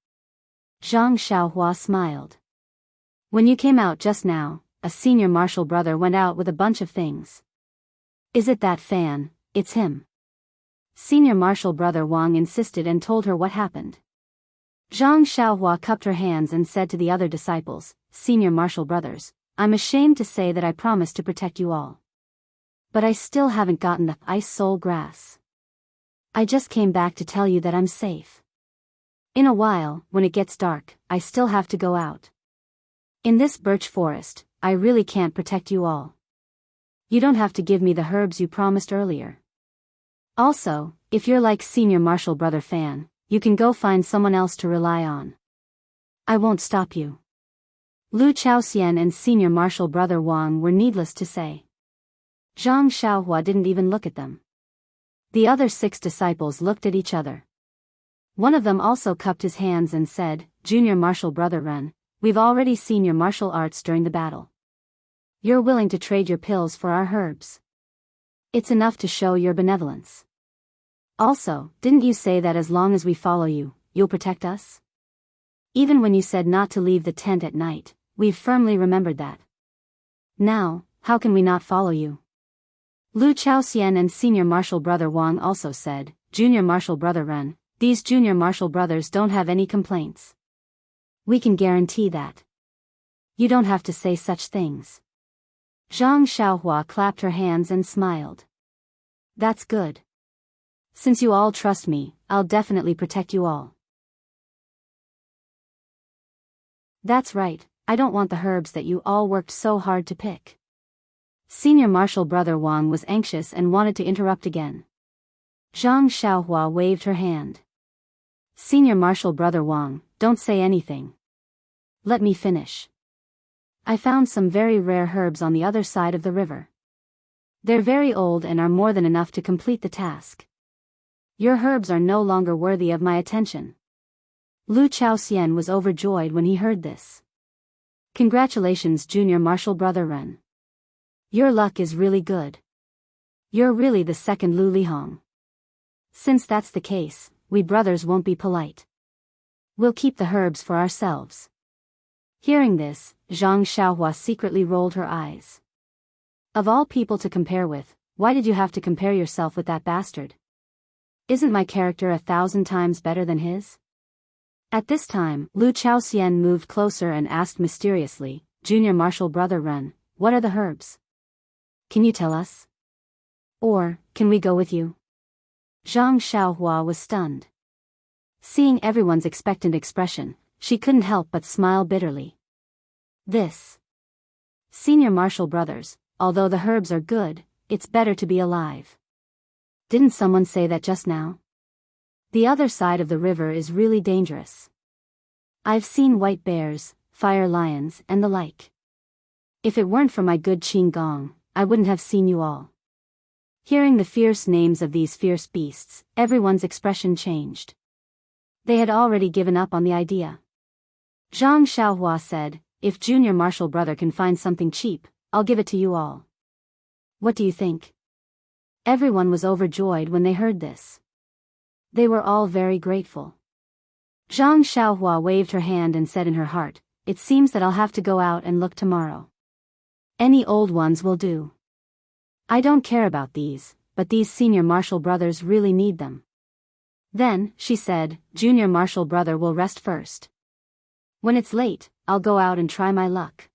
Zhang Xiaohua smiled. When you came out just now, a Senior Marshal Brother went out with a bunch of things. Is it that Fan? It's him. Senior Marshal Brother Wang insisted and told her what happened. Zhang Xiaohua cupped her hands and said to the other disciples, Senior Marshal Brothers, I'm ashamed to say that I promised to protect you all. But I still haven't gotten the ice soul grass. I just came back to tell you that I'm safe. In a while, when it gets dark, I still have to go out. In this birch forest, I really can't protect you all. You don't have to give me the herbs you promised earlier. Also, if you're like Senior Marshal Brother Fan, you can go find someone else to rely on. I won't stop you. Lu Chaoxian and Senior Marshal Brother Wang were needless to say. Zhang Xiaohua didn't even look at them. The other 6 disciples looked at each other. One of them also cupped his hands and said, Junior Marshal Brother Ren, we've already seen your martial arts during the battle. You're willing to trade your pills for our herbs. It's enough to show your benevolence. Also, didn't you say that as long as we follow you, you'll protect us? Even when you said not to leave the tent at night, we've firmly remembered that. Now, how can we not follow you? Lu Chaoxian and Senior Marshal Brother Wang also said, Junior Marshal Brother Ren, these Junior Marshal Brothers don't have any complaints. We can guarantee that. You don't have to say such things. Zhang Xiaohua clapped her hands and smiled. That's good. Since you all trust me, I'll definitely protect you all. That's right, I don't want the herbs that you all worked so hard to pick. Senior Marshal Brother Wang was anxious and wanted to interrupt again. Zhang Xiaohua waved her hand. Senior Marshal Brother Wang, don't say anything. Let me finish. I found some very rare herbs on the other side of the river. They're very old and are more than enough to complete the task. Your herbs are no longer worthy of my attention. Lu Chaoxian was overjoyed when he heard this. Congratulations, Junior Marshal Brother Ren. Your luck is really good. You're really the second Lu Lihong. Since that's the case, we brothers won't be polite. We'll keep the herbs for ourselves. Hearing this, Zhang Xiaohua secretly rolled her eyes. Of all people to compare with, why did you have to compare yourself with that bastard? Isn't my character 1,000 times better than his? At this time, Lu Chaoxian moved closer and asked mysteriously, Junior Marshal Brother Ren, what are the herbs? Can you tell us? Or, can we go with you? Zhang Xiaohua was stunned. Seeing everyone's expectant expression, she couldn't help but smile bitterly. This. Senior Marshal Brothers, although the herbs are good, it's better to be alive. Didn't someone say that just now? The other side of the river is really dangerous. I've seen white bears, fire lions, and the like. If it weren't for my good Qin Gong, I wouldn't have seen you all." Hearing the fierce names of these fierce beasts, everyone's expression changed. They had already given up on the idea. Zhang Xiaohua said, "If Junior Marshal Brother can find something cheap, I'll give it to you all. What do you think?" Everyone was overjoyed when they heard this. They were all very grateful. Zhang Xiaohua waved her hand and said in her heart, "It seems that I'll have to go out and look tomorrow. Any old ones will do. I don't care about these, but these Senior Marshal Brothers really need them." Then, she said, "Junior Marshal Brother will rest first. When it's late, I'll go out and try my luck."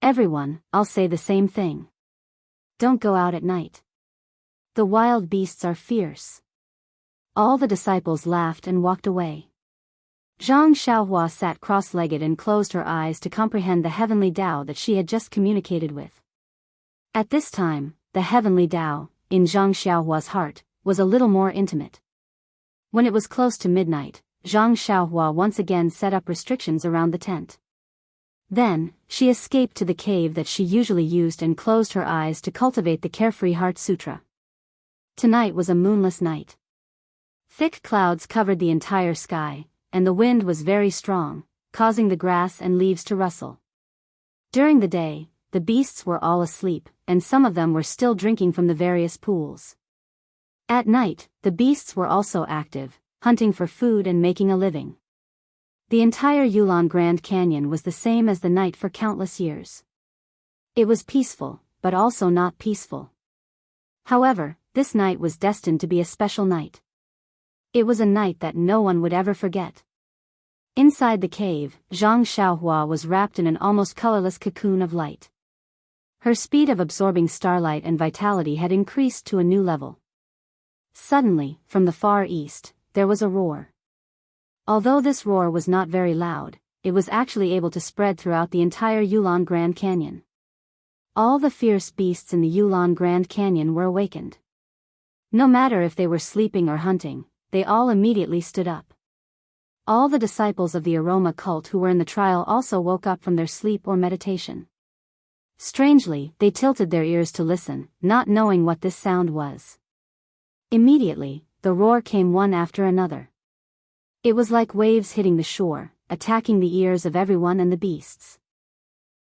Everyone, I'll say the same thing. Don't go out at night. The wild beasts are fierce. All the disciples laughed and walked away. Zhang Xiaohua sat cross-legged and closed her eyes to comprehend the heavenly Tao that she had just communicated with. At this time, the heavenly Tao, in Zhang Xiaohua's heart, was a little more intimate. When it was close to midnight, Zhang Xiaohua once again set up restrictions around the tent. Then, she escaped to the cave that she usually used and closed her eyes to cultivate the Carefree Heart Sutra. Tonight was a moonless night. Thick clouds covered the entire sky, and the wind was very strong, causing the grass and leaves to rustle. During the day, the beasts were all asleep, and some of them were still drinking from the various pools. At night, the beasts were also active, hunting for food and making a living. The entire Yulon Grand Canyon was the same as the night for countless years. It was peaceful, but also not peaceful. However, this night was destined to be a special night. It was a night that no one would ever forget. Inside the cave, Zhang Xiaohua was wrapped in an almost colorless cocoon of light. Her speed of absorbing starlight and vitality had increased to a new level. Suddenly, from the far east, there was a roar. Although this roar was not very loud, it was actually able to spread throughout the entire Yulon Grand Canyon. All the fierce beasts in the Yulon Grand Canyon were awakened. No matter if they were sleeping or hunting, they all immediately stood up. All the disciples of the aroma cult who were in the trial also woke up from their sleep or meditation. Strangely, they tilted their ears to listen, not knowing what this sound was. Immediately, the roar came one after another. It was like waves hitting the shore, attacking the ears of everyone and the beasts.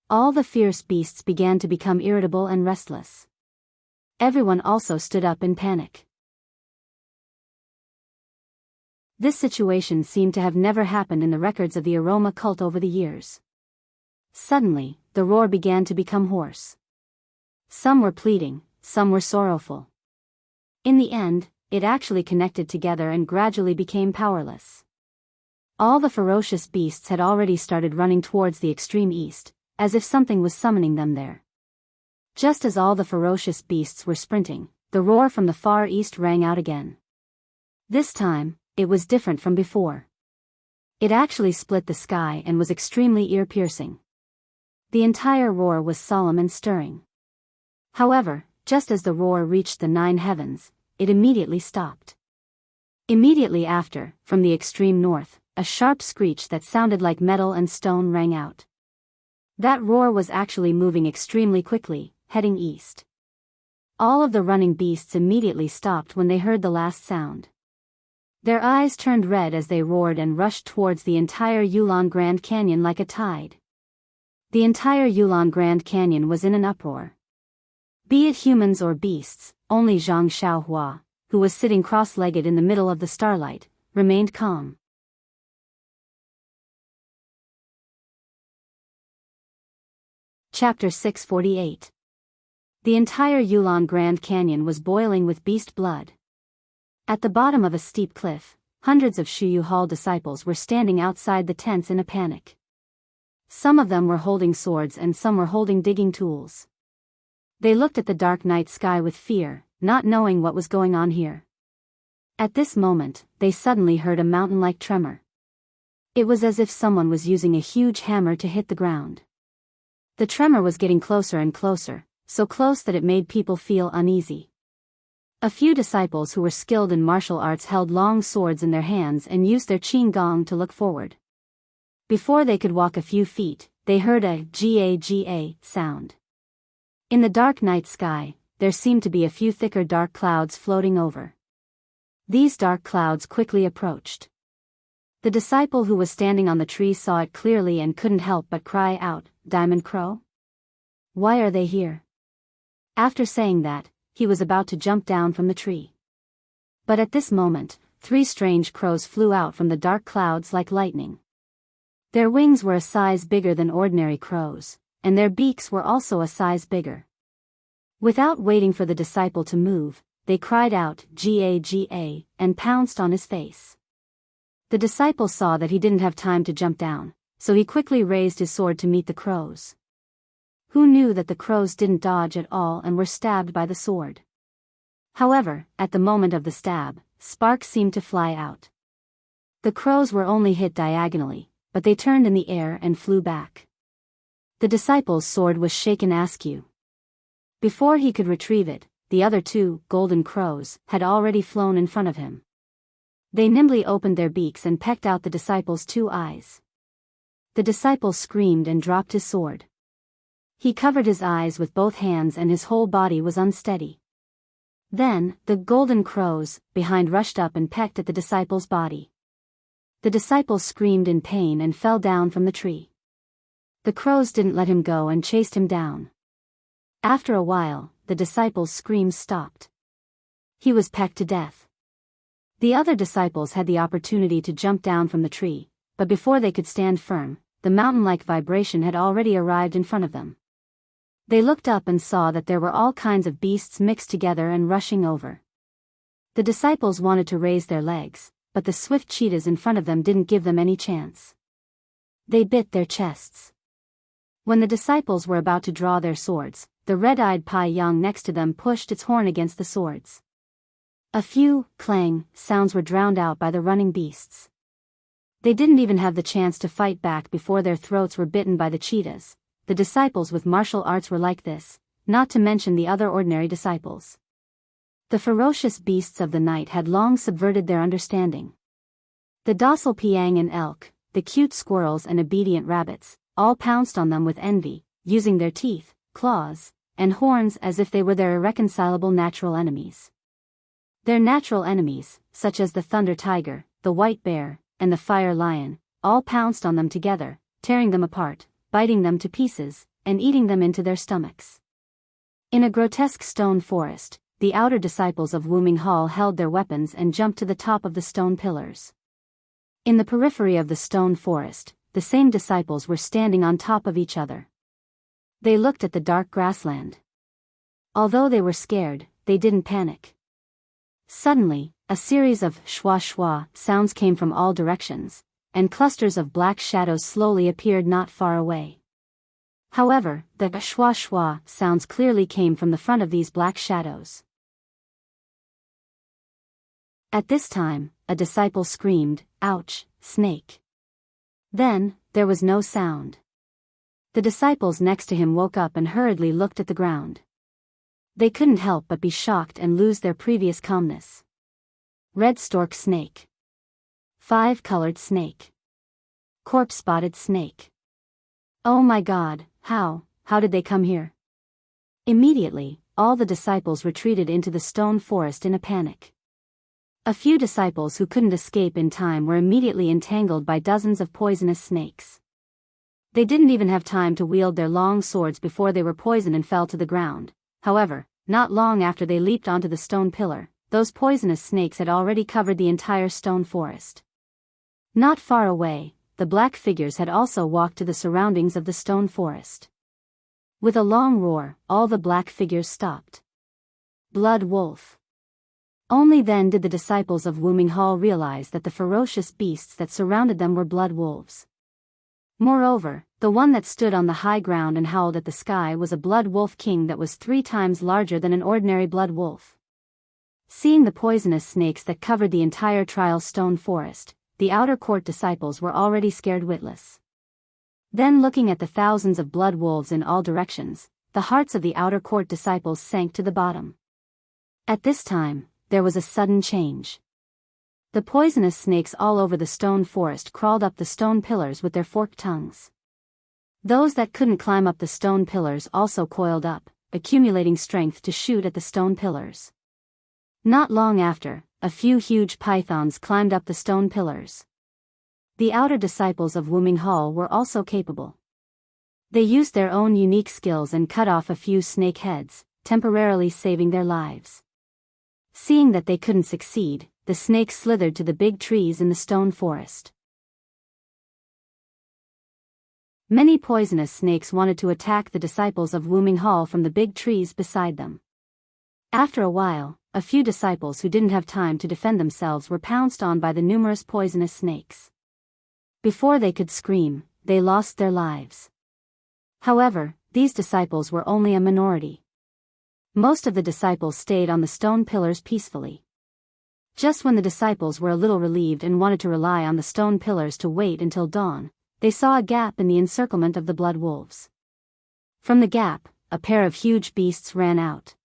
All the fierce beasts began to become irritable and restless. Everyone also stood up in panic. This situation seemed to have never happened in the records of the aroma cult over the years. Suddenly, the roar began to become hoarse. Some were pleading, some were sorrowful. In the end, it actually connected together and gradually became powerless. All the ferocious beasts had already started running towards the extreme east, as if something was summoning them there. Just as all the ferocious beasts were sprinting, the roar from the far east rang out again. This time, it was different from before. It actually split the sky and was extremely ear-piercing. The entire roar was solemn and stirring. However, just as the roar reached the 9 heavens, it immediately stopped. Immediately after, from the extreme north, a sharp screech that sounded like metal and stone rang out. That roar was actually moving extremely quickly, heading east. All of the running beasts immediately stopped when they heard the last sound. Their eyes turned red as they roared and rushed towards the entire Yulon Grand Canyon like a tide. The entire Yulon Grand Canyon was in an uproar. Be it humans or beasts, only Zhang Xiaohua, who was sitting cross-legged in the middle of the starlight, remained calm. Chapter 648. The entire Yulon Grand Canyon was boiling with beast blood. At the bottom of a steep cliff, hundreds of Shuyu Hall disciples were standing outside the tents in a panic. Some of them were holding swords and some were holding digging tools. They looked at the dark night sky with fear, not knowing what was going on here. At this moment, they suddenly heard a mountain-like tremor. It was as if someone was using a huge hammer to hit the ground. The tremor was getting closer and closer, so close that it made people feel uneasy. A few disciples who were skilled in martial arts held long swords in their hands and used their qin gong to look forward. Before they could walk a few feet, they heard a ga sound. In the dark night sky, there seemed to be a few thicker dark clouds floating over. These dark clouds quickly approached. The disciple who was standing on the tree saw it clearly and couldn't help but cry out, "Diamond Crow? Why are they here?" After saying that, he was about to jump down from the tree. But at this moment, 3 strange crows flew out from the dark clouds like lightning. Their wings were a size bigger than ordinary crows, and their beaks were also a size bigger. Without waiting for the disciple to move, they cried out, "Ga," and pounced on his face. The disciple saw that he didn't have time to jump down, so he quickly raised his sword to meet the crows. Who knew that the crows didn't dodge at all and were stabbed by the sword? However, at the moment of the stab, sparks seemed to fly out. The crows were only hit diagonally, but they turned in the air and flew back. The disciple's sword was shaken askew. Before he could retrieve it, the other 2 golden crows had already flown in front of him. They nimbly opened their beaks and pecked out the disciple's 2 eyes. The disciple screamed and dropped his sword. He covered his eyes with both hands and his whole body was unsteady. Then, the golden crows, behind, rushed up and pecked at the disciple's body. The disciple screamed in pain and fell down from the tree. The crows didn't let him go and chased him down. After a while, the disciple's screams stopped. He was pecked to death. The other disciples had the opportunity to jump down from the tree, but before they could stand firm, the mountain-like vibration had already arrived in front of them. They looked up and saw that there were all kinds of beasts mixed together and rushing over. The disciples wanted to raise their legs, but the swift cheetahs in front of them didn't give them any chance. They bit their chests. When the disciples were about to draw their swords, the red-eyed Pai Yang next to them pushed its horn against the swords. A few clang sounds were drowned out by the running beasts. They didn't even have the chance to fight back before their throats were bitten by the cheetahs. The disciples with martial arts were like this, not to mention the other ordinary disciples. The ferocious beasts of the night had long subverted their understanding. The docile piang and elk, the cute squirrels and obedient rabbits, all pounced on them with envy, using their teeth, claws, and horns as if they were their irreconcilable natural enemies. Their natural enemies, such as the thunder tiger, the white bear, and the fire lion, all pounced on them together, tearing them apart, biting them to pieces, and eating them into their stomachs. In a grotesque stone forest, the outer disciples of Wuming Hall held their weapons and jumped to the top of the stone pillars. In the periphery of the stone forest, the same disciples were standing on top of each other. They looked at the dark grassland. Although they were scared, they didn't panic. Suddenly, a series of shwa-shwa sounds came from all directions, and clusters of black shadows slowly appeared not far away. However, the shwa-shwa sounds clearly came from the front of these black shadows. At this time, a disciple screamed, "Ouch, snake!" Then, there was no sound. The disciples next to him woke up and hurriedly looked at the ground. They couldn't help but be shocked and lose their previous calmness. Red stork snake. 5-colored snake. Corpse-spotted snake. Oh my God, how did they come here? Immediately, all the disciples retreated into the stone forest in a panic. A few disciples who couldn't escape in time were immediately entangled by dozens of poisonous snakes. They didn't even have time to wield their long swords before they were poisoned and fell to the ground. However, not long after they leaped onto the stone pillar, those poisonous snakes had already covered the entire stone forest. Not far away, the black figures had also walked to the surroundings of the stone forest. With a long roar, all the black figures stopped. Blood wolf. Only then did the disciples of Wuming Hall realize that the ferocious beasts that surrounded them were blood wolves. Moreover, the one that stood on the high ground and howled at the sky was a blood wolf king that was 3 times larger than an ordinary blood wolf. Seeing the poisonous snakes that covered the entire trial stone forest, the outer court disciples were already scared witless. Then looking at the thousands of blood wolves in all directions, the hearts of the outer court disciples sank to the bottom. At this time, there was a sudden change. The poisonous snakes all over the stone forest crawled up the stone pillars with their forked tongues. Those that couldn't climb up the stone pillars also coiled up, accumulating strength to shoot at the stone pillars. Not long after, a few huge pythons climbed up the stone pillars. The outer disciples of Wuming Hall were also capable. They used their own unique skills and cut off a few snake heads, temporarily saving their lives. Seeing that they couldn't succeed, the snakes slithered to the big trees in the stone forest. Many poisonous snakes wanted to attack the disciples of Wuming Hall from the big trees beside them. After a while, a few disciples who didn't have time to defend themselves were pounced on by the numerous poisonous snakes. Before they could scream, they lost their lives. However, these disciples were only a minority. Most of the disciples stayed on the stone pillars peacefully. Just when the disciples were a little relieved and wanted to rely on the stone pillars to wait until dawn, they saw a gap in the encirclement of the blood wolves. From the gap, a pair of huge beasts ran out.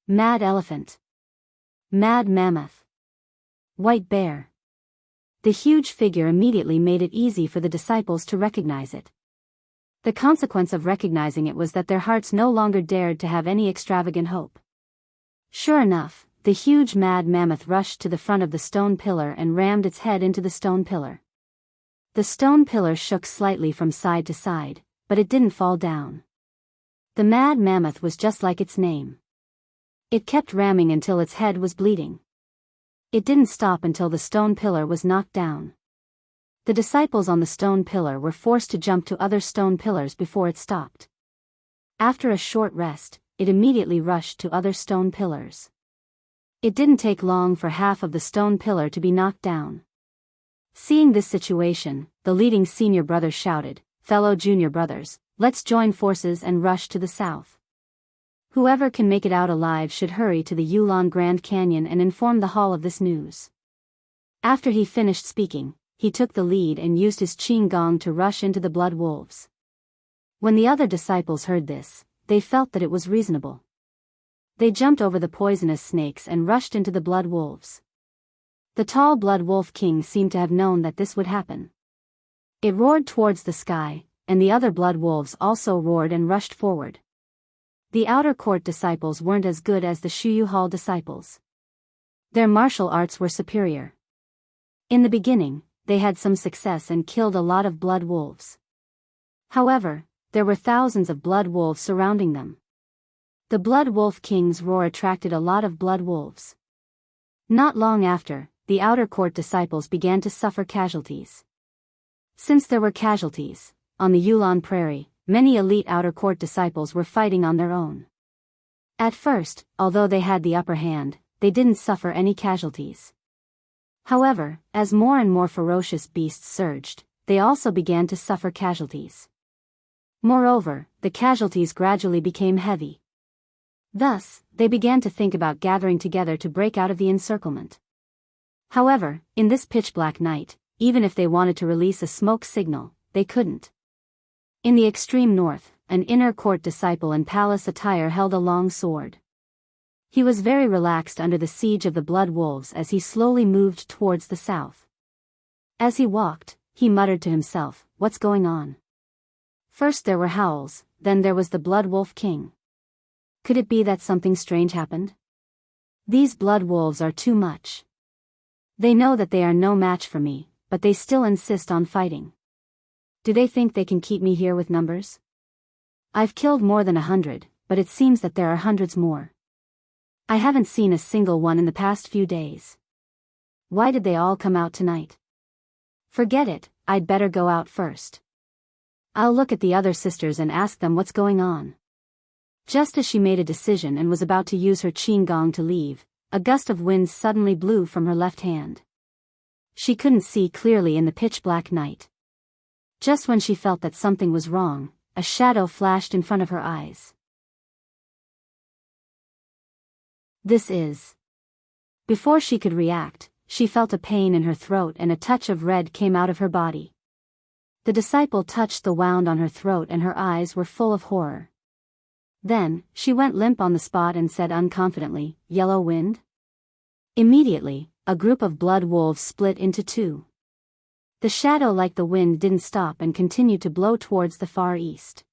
Mad elephant. Mad mammoth. White bear. The huge figure immediately made it easy for the disciples to recognize it. The consequence of recognizing it was that their hearts no longer dared to have any extravagant hope. Sure enough, the huge mad mammoth rushed to the front of the stone pillar and rammed its head into the stone pillar. The stone pillar shook slightly from side to side, but it didn't fall down. The mad mammoth was just like its name. It kept ramming until its head was bleeding. It didn't stop until the stone pillar was knocked down. The disciples on the stone pillar were forced to jump to other stone pillars before it stopped. After a short rest, it immediately rushed to other stone pillars. It didn't take long for half of the stone pillar to be knocked down. Seeing this situation, the leading senior brother shouted, "Fellow junior brothers, let's join forces and rush to the south. Whoever can make it out alive should hurry to the Yulon Grand Canyon and inform the hall of this news." After he finished speaking, he took the lead and used his qing gong to rush into the blood wolves. When the other disciples heard this, they felt that it was reasonable. They jumped over the poisonous snakes and rushed into the blood wolves. The tall blood wolf king seemed to have known that this would happen. It roared towards the sky, and the other blood wolves also roared and rushed forward. The outer court disciples weren't as good as the Shuyu Hall disciples. Their martial arts were superior. In the beginning, they had some success and killed a lot of blood wolves. However, there were thousands of blood wolves surrounding them. The blood wolf king's roar attracted a lot of blood wolves. Not long after, the outer court disciples began to suffer casualties. Since there were casualties, on the Yulon Prairie, many elite outer court disciples were fighting on their own. At first, although they had the upper hand, they didn't suffer any casualties. However, as more and more ferocious beasts surged, they also began to suffer casualties. Moreover, the casualties gradually became heavy. Thus, they began to think about gathering together to break out of the encirclement. However, in this pitch-black night, even if they wanted to release a smoke signal, they couldn't. In the extreme north, an inner court disciple in palace attire held a long sword. He was very relaxed under the siege of the blood wolves as he slowly moved towards the south. As he walked, he muttered to himself, "What's going on?" First there were howls, then there was the blood wolf king. Could it be that something strange happened? These blood wolves are too much. They know that they are no match for me, but they still insist on fighting. Do they think they can keep me here with numbers? I've killed more than 100, but it seems that there are hundreds more. I haven't seen a single one in the past few days. Why did they all come out tonight? Forget it, I'd better go out first. I'll look at the other sisters and ask them what's going on. Just as she made a decision and was about to use her qing gong to leave, a gust of wind suddenly blew from her left hand. She couldn't see clearly in the pitch-black night. Just when she felt that something was wrong, a shadow flashed in front of her eyes. This is... Before she could react, she felt a pain in her throat and a touch of red came out of her body. The disciple touched the wound on her throat and her eyes were full of horror. Then, she went limp on the spot and said unconfidently, "Yellow wind?" Immediately, a group of blood wolves split into two. The shadow like the wind didn't stop and continued to blow towards the far east.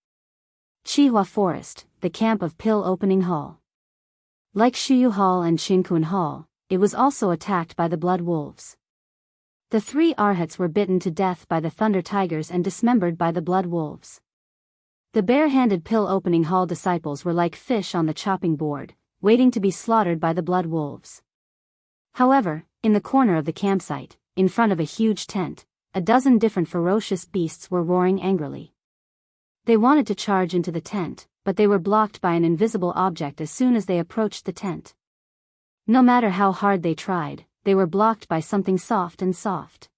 Chihua Forest, the camp of Pill Opening Hall. Like Shuyu Hall and Shinkun Hall, it was also attacked by the blood wolves. The three arhats were bitten to death by the thunder tigers and dismembered by the blood wolves. The bare-handed Pill Opening Hall disciples were like fish on the chopping board, waiting to be slaughtered by the blood wolves. However, in the corner of the campsite, in front of a huge tent, a dozen different ferocious beasts were roaring angrily. They wanted to charge into the tent, but they were blocked by an invisible object as soon as they approached the tent. No matter how hard they tried, they were blocked by something soft and soft.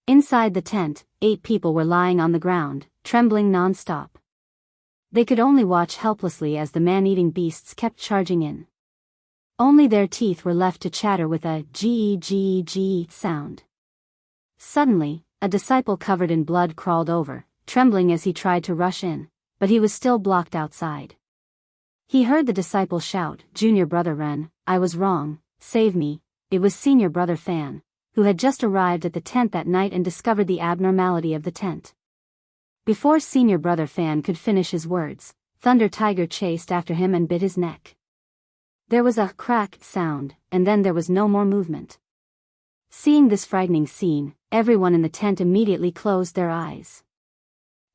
Inside the tent, 8 people were lying on the ground, trembling non-stop. They could only watch helplessly as the man-eating beasts kept charging in. Only their teeth were left to chatter with a gee sound. Suddenly, a disciple covered in blood crawled over, trembling as he tried to rush in, but he was still blocked outside. He heard the disciple shout, "Junior brother Ren, I was wrong, save me." It was senior brother Fan, who had just arrived at the tent that night and discovered the abnormality of the tent. Before senior brother Fan could finish his words, Thunder Tiger chased after him and bit his neck. There was a crack sound, and then there was no more movement. Seeing this frightening scene, everyone in the tent immediately closed their eyes.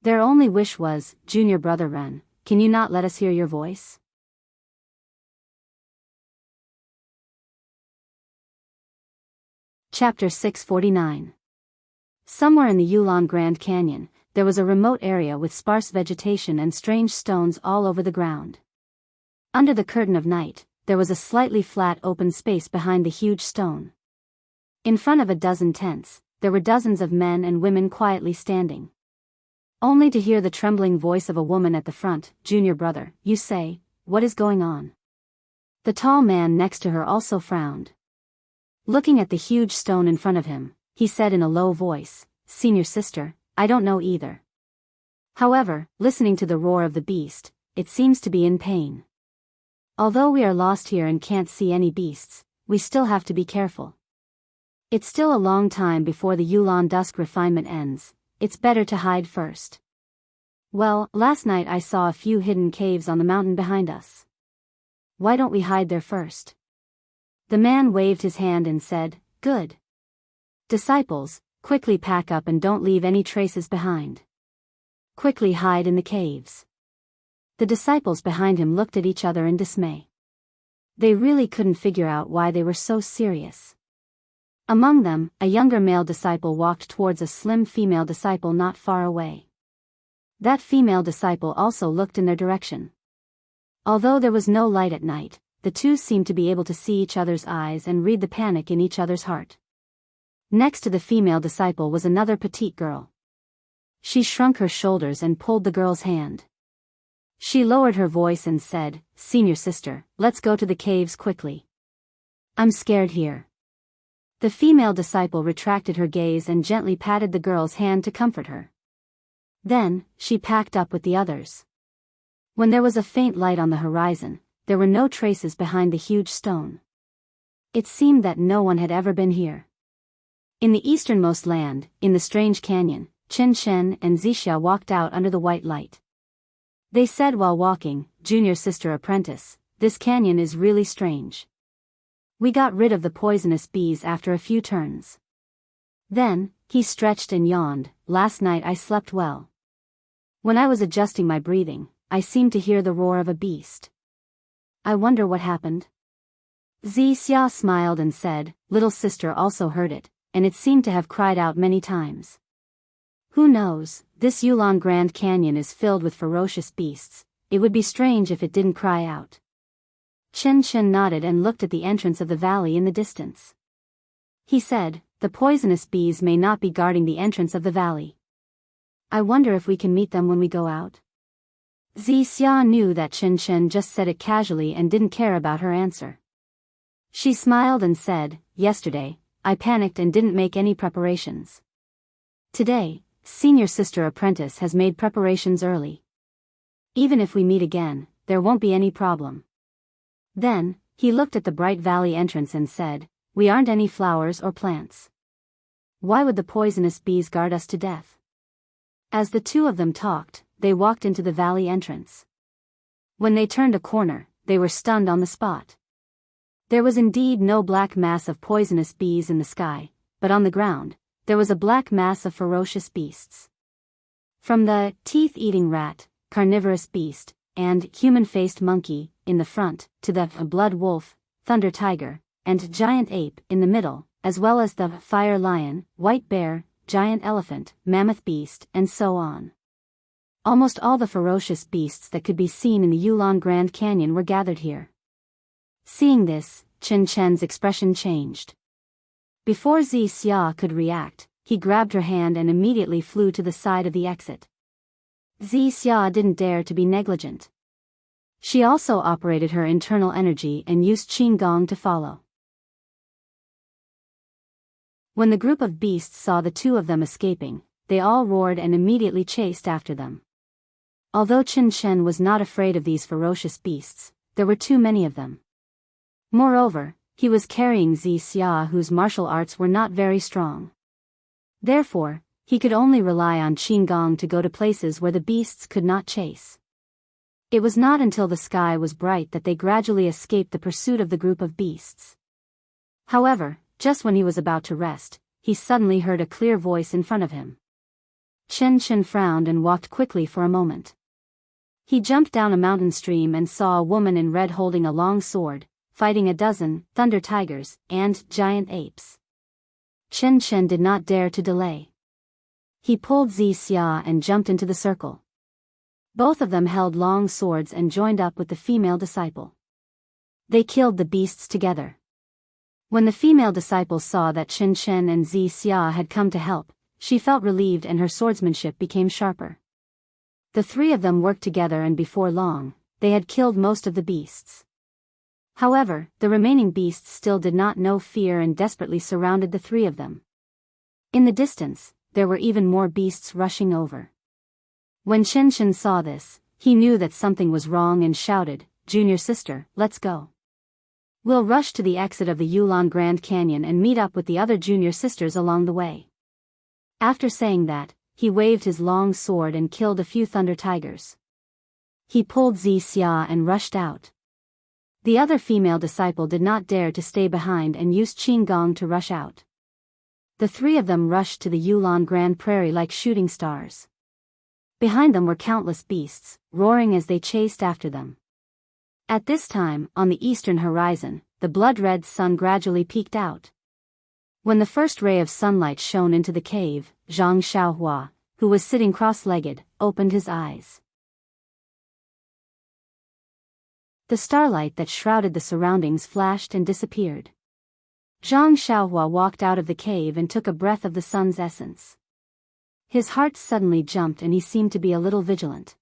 Their only wish was, "Junior brother Ren, can you not let us hear your voice?" Chapter 649. Somewhere in the Yulon Grand Canyon, there was a remote area with sparse vegetation and strange stones all over the ground. Under the curtain of night, there was a slightly flat open space behind the huge stone. In front of a dozen tents, there were dozens of men and women quietly standing. Only to hear the trembling voice of a woman at the front, "Junior brother, you say, what is going on?" The tall man next to her also frowned. Looking at the huge stone in front of him, he said in a low voice, "Senior sister, I don't know either. However, listening to the roar of the beast, it seems to be in pain. Although we are lost here and can't see any beasts, we still have to be careful. It's still a long time before the Yulon dusk refinement ends, it's better to hide first. Well, last night I saw a few hidden caves on the mountain behind us. Why don't we hide there first?" The man waved his hand and said, "Good. Disciples, quickly pack up and don't leave any traces behind. Quickly hide in the caves." The disciples behind him looked at each other in dismay. They really couldn't figure out why they were so serious. Among them, a younger male disciple walked towards a slim female disciple not far away. That female disciple also looked in their direction. Although there was no light at night, the two seemed to be able to see each other's eyes and read the panic in each other's heart. Next to the female disciple was another petite girl. She shrunk her shoulders and pulled the girl's hand. She lowered her voice and said, "Senior sister, let's go to the caves quickly. I'm scared here." The female disciple retracted her gaze and gently patted the girl's hand to comfort her. Then, she packed up with the others. When there was a faint light on the horizon, there were no traces behind the huge stone. It seemed that no one had ever been here. In the easternmost land, in the strange canyon, Chen Shen and Zixia walked out under the white light. They said while walking, "Junior sister apprentice, this canyon is really strange. We got rid of the poisonous bees after a few turns." Then, he stretched and yawned, "Last night I slept well. When I was adjusting my breathing, I seemed to hear the roar of a beast. I wonder what happened." Zixia smiled and said, "Little sister also heard it, and it seemed to have cried out many times. Who knows, this Yulon Grand Canyon is filled with ferocious beasts, it would be strange if it didn't cry out." Chen Chen nodded and looked at the entrance of the valley in the distance. He said, "The poisonous bees may not be guarding the entrance of the valley. I wonder if we can meet them when we go out." Zixia knew that Chen Chen just said it casually and didn't care about her answer. She smiled and said, "Yesterday, I panicked and didn't make any preparations. Today, Senior Sister Apprentice has made preparations early. Even if we meet again, there won't be any problem. Then, he looked at the bright valley entrance and said, "We aren't any flowers or plants. Why would the poisonous bees guard us to death?" As the two of them talked, they walked into the valley entrance. When they turned a corner, they were stunned on the spot. There was indeed no black mass of poisonous bees in the sky, but on the ground, there was a black mass of ferocious beasts. From the teeth-eating rat, carnivorous beast, and human-faced monkey in the front, to the blood wolf, thunder tiger, and giant ape in the middle, as well as the fire lion, white bear, giant elephant, mammoth beast, and so on. Almost all the ferocious beasts that could be seen in the Yulon Grand Canyon were gathered here. Seeing this, Chen Chen's expression changed. Before Zi Xia could react, he grabbed her hand and immediately flew to the side of the exit. Zi Xia didn't dare to be negligent. She also operated her internal energy and used Qin Gong to follow. When the group of beasts saw the two of them escaping, they all roared and immediately chased after them. Although Chen Chen was not afraid of these ferocious beasts, there were too many of them. Moreover, he was carrying Zi Xia, whose martial arts were not very strong. Therefore, he could only rely on Qin Gong to go to places where the beasts could not chase. It was not until the sky was bright that they gradually escaped the pursuit of the group of beasts. However, just when he was about to rest, he suddenly heard a clear voice in front of him. Chen Chen frowned and walked quickly for a moment. He jumped down a mountain stream and saw a woman in red holding a long sword, fighting a dozen thunder tigers and giant apes. Chen Chen did not dare to delay. He pulled Zi Xia and jumped into the circle. Both of them held long swords and joined up with the female disciple. They killed the beasts together. When the female disciple saw that Chen Chen and Zi Xia had come to help, she felt relieved and her swordsmanship became sharper. The three of them worked together and before long, they had killed most of the beasts. However, the remaining beasts still did not know fear and desperately surrounded the three of them. In the distance, there were even more beasts rushing over. When Chen Chen saw this, he knew that something was wrong and shouted, "Junior sister, let's go. We'll rush to the exit of the Yulon Grand Canyon and meet up with the other junior sisters along the way." After saying that, he waved his long sword and killed a few thunder tigers. He pulled Zi Xia and rushed out. The other female disciple did not dare to stay behind and used Qin Gong to rush out. The three of them rushed to the Yulon Grand Prairie like shooting stars. Behind them were countless beasts, roaring as they chased after them. At this time, on the eastern horizon, the blood-red sun gradually peeked out. When the first ray of sunlight shone into the cave, Zhang Xiaohua, who was sitting cross-legged, opened his eyes. The starlight that shrouded the surroundings flashed and disappeared. Zhang Xiaohua walked out of the cave and took a breath of the sun's essence. His heart suddenly jumped and he seemed to be a little vigilant.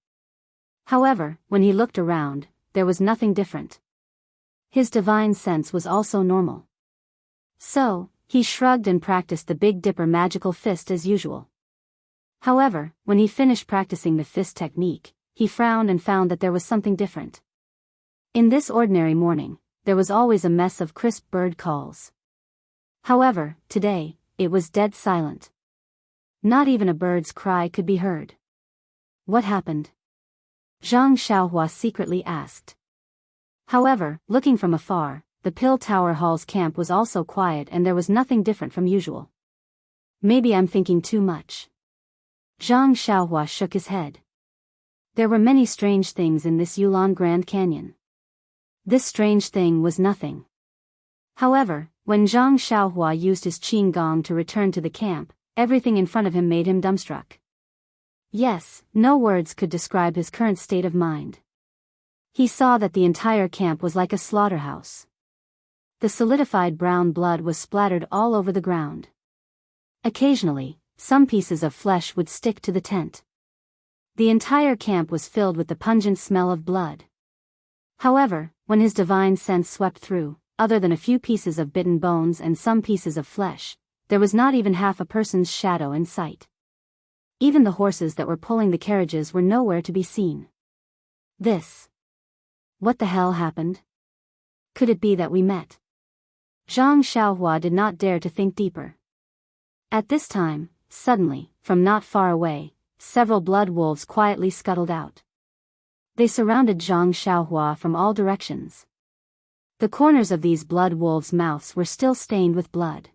However, when he looked around, there was nothing different. His divine sense was also normal. So, he shrugged and practiced the Big Dipper magical fist as usual. However, when he finished practicing the fist technique, he frowned and found that there was something different. In this ordinary morning, there was always a mess of crisp bird calls. However, today, it was dead silent. Not even a bird's cry could be heard. What happened? Zhang Xiaohua secretly asked. However, looking from afar, the Pill Tower Hall's camp was also quiet and there was nothing different from usual. Maybe I'm thinking too much. Zhang Xiaohua shook his head. There were many strange things in this Yulon Grand Canyon. This strange thing was nothing. However, when Zhang Xiaohua used his Qin Gong to return to the camp, everything in front of him made him dumbstruck. Yes, no words could describe his current state of mind. He saw that the entire camp was like a slaughterhouse. The solidified brown blood was splattered all over the ground. Occasionally, some pieces of flesh would stick to the tent. The entire camp was filled with the pungent smell of blood. However, when his divine sense swept through, other than a few pieces of bitten bones and some pieces of flesh, there was not even half a person's shadow in sight. Even the horses that were pulling the carriages were nowhere to be seen. This What the hell happened? Could it be that we met? Zhang Xiaohua did not dare to think deeper. At this time, suddenly, from not far away, several blood wolves quietly scuttled out. They surrounded Zhang Xiaohua from all directions. The corners of these blood wolves' mouths were still stained with blood.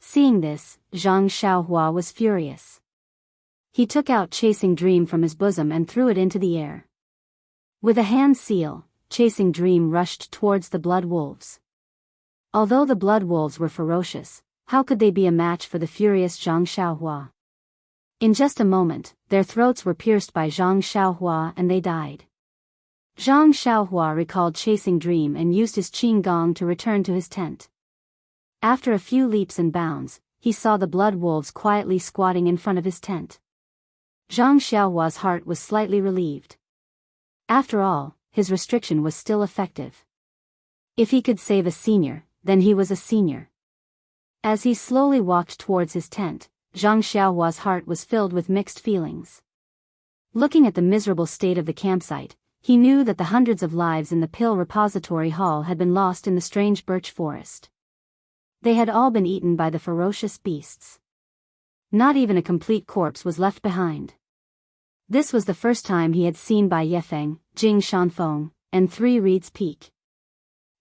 Seeing this, Zhang Xiaohua was furious. He took out Chasing Dream from his bosom and threw it into the air. With a hand seal, Chasing Dream rushed towards the blood wolves. Although the blood wolves were ferocious, how could they be a match for the furious Zhang Xiaohua? In just a moment, their throats were pierced by Zhang Xiaohua and they died. Zhang Xiaohua recalled Chasing Dream and used his qing gong to return to his tent. After a few leaps and bounds, he saw the blood wolves quietly squatting in front of his tent. Zhang Xiaohua's heart was slightly relieved. After all, his restriction was still effective. If he could save a senior, then he was a senior. As he slowly walked towards his tent, Zhang Xiaohua's heart was filled with mixed feelings. Looking at the miserable state of the campsite, he knew that the hundreds of lives in the Pill Repository Hall had been lost in the strange birch forest. They had all been eaten by the ferocious beasts. Not even a complete corpse was left behind. This was the first time he had seen Bai Yefeng, Jing Shanfeng, and 3 Reed's Peak.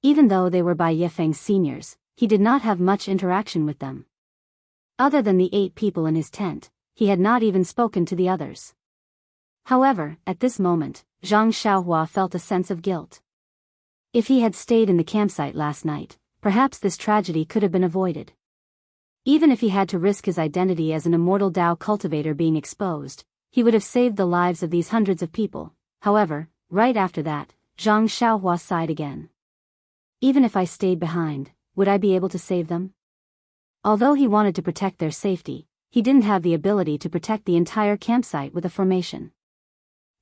Even though they were Bai Yefeng's seniors, he did not have much interaction with them. Other than the 8 people in his tent, he had not even spoken to the others. However, at this moment, Zhang Xiaohua felt a sense of guilt. If he had stayed in the campsite last night, perhaps this tragedy could have been avoided. Even if he had to risk his identity as an immortal Dao cultivator being exposed, he would have saved the lives of these hundreds of people. However, right after that, Zhang Xiaohua sighed again. Even if I stayed behind, would I be able to save them? Although he wanted to protect their safety, he didn't have the ability to protect the entire campsite with a formation.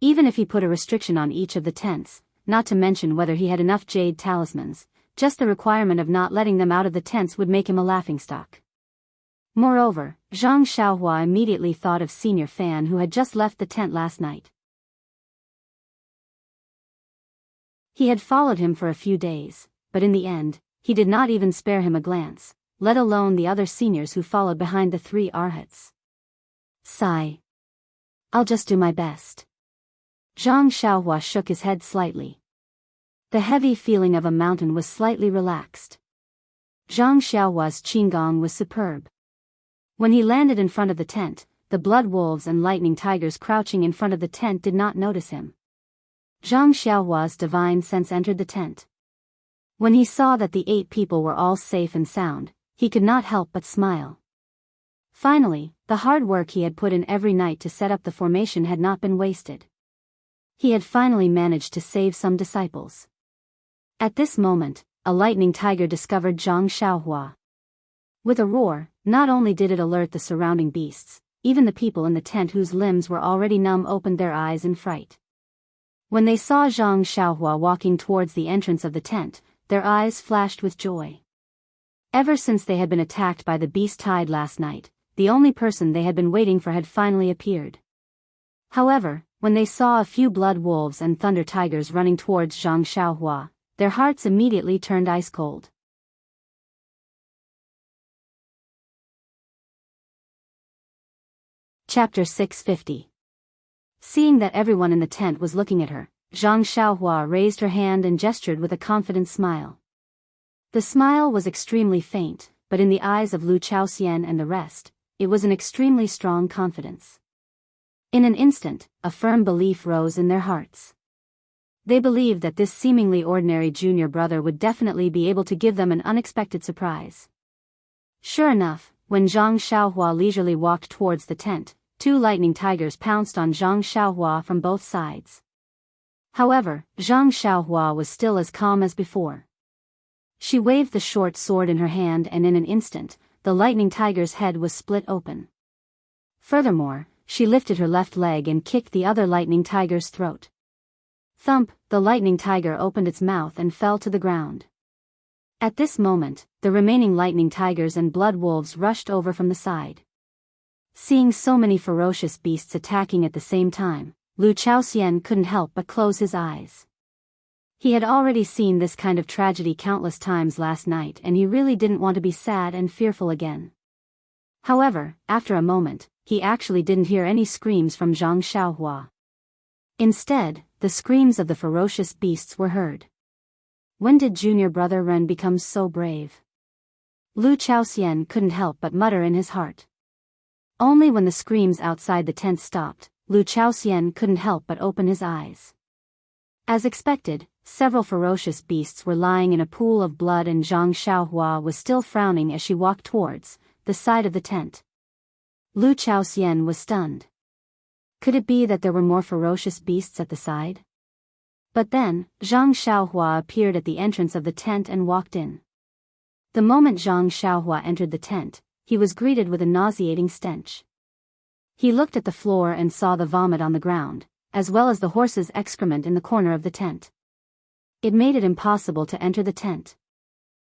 Even if he put a restriction on each of the tents, not to mention whether he had enough jade talismans, just the requirement of not letting them out of the tents would make him a laughingstock. Moreover, Zhang Xiaohua immediately thought of Senior Fan who had just left the tent last night. He had followed him for a few days, but in the end, he did not even spare him a glance, let alone the other seniors who followed behind the 3 arhats. Sigh. I'll just do my best. Zhang Xiaohua shook his head slightly. The heavy feeling of a mountain was slightly relaxed. Zhang Xiaohua's qinggong was superb. When he landed in front of the tent, the blood wolves and lightning tigers crouching in front of the tent did not notice him. Zhang Xiaohua's divine sense entered the tent. When he saw that the 8 people were all safe and sound, he could not help but smile. Finally, the hard work he had put in every night to set up the formation had not been wasted. He had finally managed to save some disciples. At this moment, a lightning tiger discovered Zhang Xiaohua. With a roar, not only did it alert the surrounding beasts, even the people in the tent whose limbs were already numb opened their eyes in fright. When they saw Zhang Xiaohua walking towards the entrance of the tent, their eyes flashed with joy. Ever since they had been attacked by the beast tide last night, the only person they had been waiting for had finally appeared. However, when they saw a few blood wolves and thunder tigers running towards Zhang Xiaohua, their hearts immediately turned ice cold. Chapter 650. Seeing that everyone in the tent was looking at her, Zhang Xiaohua raised her hand and gestured with a confident smile. The smile was extremely faint, but in the eyes of Lu Chaoxian and the rest, it was an extremely strong confidence. In an instant, a firm belief rose in their hearts. They believed that this seemingly ordinary junior brother would definitely be able to give them an unexpected surprise. Sure enough, when Zhang Xiaohua leisurely walked towards the tent, 2 lightning tigers pounced on Zhang Xiaohua from both sides. However, Zhang Xiaohua was still as calm as before. She waved the short sword in her hand and in an instant, the lightning tiger's head was split open. Furthermore, she lifted her left leg and kicked the other lightning tiger's throat. Thump, the lightning tiger opened its mouth and fell to the ground. At this moment, the remaining lightning tigers and blood wolves rushed over from the side. Seeing so many ferocious beasts attacking at the same time, Lu Chaoxian couldn't help but close his eyes. He had already seen this kind of tragedy countless times last night, and he really didn't want to be sad and fearful again. However, after a moment, he actually didn't hear any screams from Zhang Xiaohua. Instead, the screams of the ferocious beasts were heard. When did junior brother Ren become so brave? Lu Chaoxian couldn't help but mutter in his heart. Only when the screams outside the tent stopped, Lu Chaoxian couldn't help but open his eyes. As expected, several ferocious beasts were lying in a pool of blood, and Zhang Xiaohua was still frowning as she walked towards the side of the tent. Lu Chaoxian was stunned. Could it be that there were more ferocious beasts at the side? But then, Zhang Xiaohua appeared at the entrance of the tent and walked in. The moment Zhang Xiaohua entered the tent, he was greeted with a nauseating stench. He looked at the floor and saw the vomit on the ground, as well as the horse's excrement in the corner of the tent. It made it impossible to enter the tent.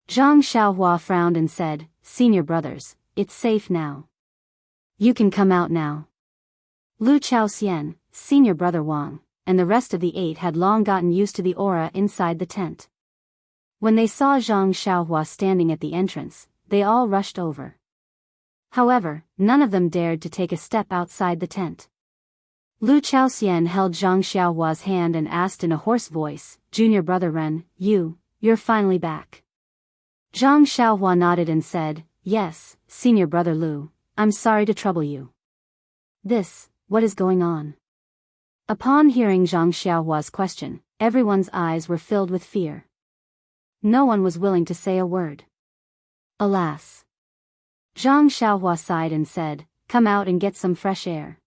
Zhang Xiaohua frowned and said, "Senior brothers, it's safe now. You can come out now." Lu Chaoxian, senior brother Wang, and the rest of the 8 had long gotten used to the aura inside the tent. When they saw Zhang Xiaohua standing at the entrance, they all rushed over. However, none of them dared to take a step outside the tent. Lu Chaoxian held Zhang Xiaohua's hand and asked in a hoarse voice, "Junior brother Ren, you're finally back." Zhang Xiaohua nodded and said, "Yes, senior brother Lu, I'm sorry to trouble you." What is going on?" Upon hearing Zhang Xiaohua's question, everyone's eyes were filled with fear. No one was willing to say a word. Alas. Zhang Xiaohua sighed and said, "Come out and get some fresh air.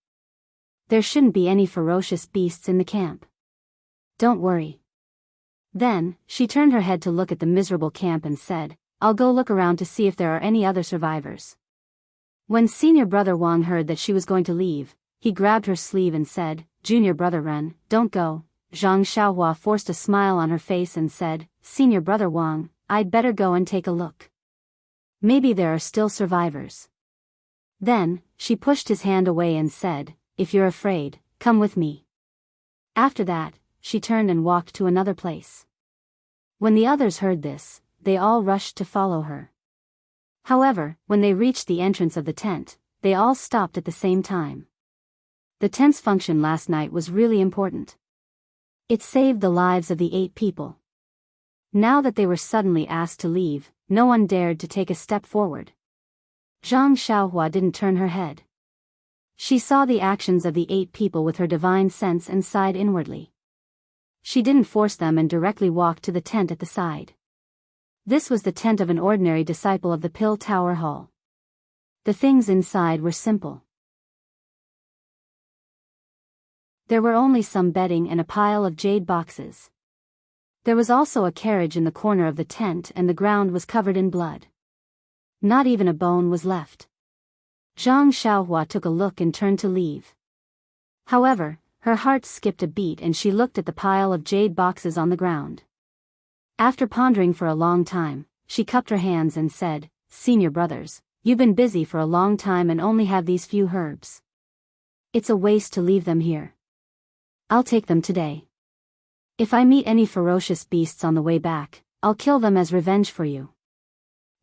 There shouldn't be any ferocious beasts in the camp. Don't worry." Then, she turned her head to look at the miserable camp and said, "I'll go look around to see if there are any other survivors." When senior brother Wang heard that she was going to leave, he grabbed her sleeve and said, "Junior brother Ren, don't go." Zhang Xiaohua forced a smile on her face and said, "Senior brother Wang, I'd better go and take a look. Maybe there are still survivors." Then, she pushed his hand away and said, "If you're afraid, come with me." After that, she turned and walked to another place. When the others heard this, they all rushed to follow her. However, when they reached the entrance of the tent, they all stopped at the same time. The tent's function last night was really important. It saved the lives of the 8 people. Now that they were suddenly asked to leave, no one dared to take a step forward. Zhang Xiaohua didn't turn her head. She saw the actions of the 8 people with her divine sense and sighed inwardly. She didn't force them and directly walked to the tent at the side. This was the tent of an ordinary disciple of the Pill Tower Hall. The things inside were simple. There were only some bedding and a pile of jade boxes. There was also a carriage in the corner of the tent, and the ground was covered in blood. Not even a bone was left. Zhang Xiaohua took a look and turned to leave. However, her heart skipped a beat and she looked at the pile of jade boxes on the ground. After pondering for a long time, she cupped her hands and said, "Senior brothers, you've been busy for a long time and only have these few herbs. It's a waste to leave them here. I'll take them today. If I meet any ferocious beasts on the way back, I'll kill them as revenge for you."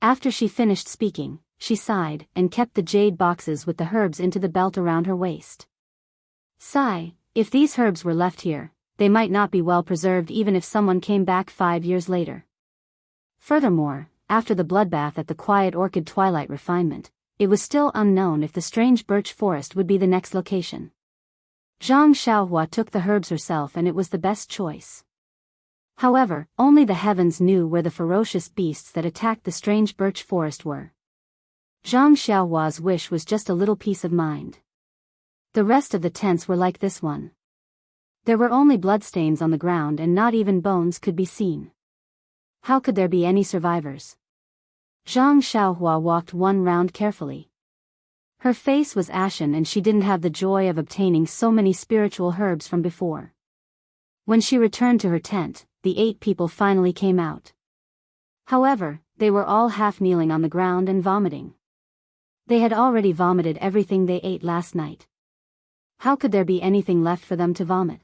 After she finished speaking, she sighed and kept the jade boxes with the herbs into the belt around her waist. Sigh, if these herbs were left here, they might not be well preserved even if someone came back 5 years later. Furthermore, after the bloodbath at the Quiet Orchid Twilight Refinement, it was still unknown if the strange birch forest would be the next location. Zhang Xiaohua took the herbs herself and it was the best choice. However, only the heavens knew where the ferocious beasts that attacked the strange birch forest were. Zhang Xiaohua's wish was just a little peace of mind. The rest of the tents were like this one. There were only bloodstains on the ground and not even bones could be seen. How could there be any survivors? Zhang Xiaohua walked one round carefully. Her face was ashen and she didn't have the joy of obtaining so many spiritual herbs from before. When she returned to her tent, the 8 people finally came out. However, they were all half kneeling on the ground and vomiting. They had already vomited everything they ate last night. How could there be anything left for them to vomit?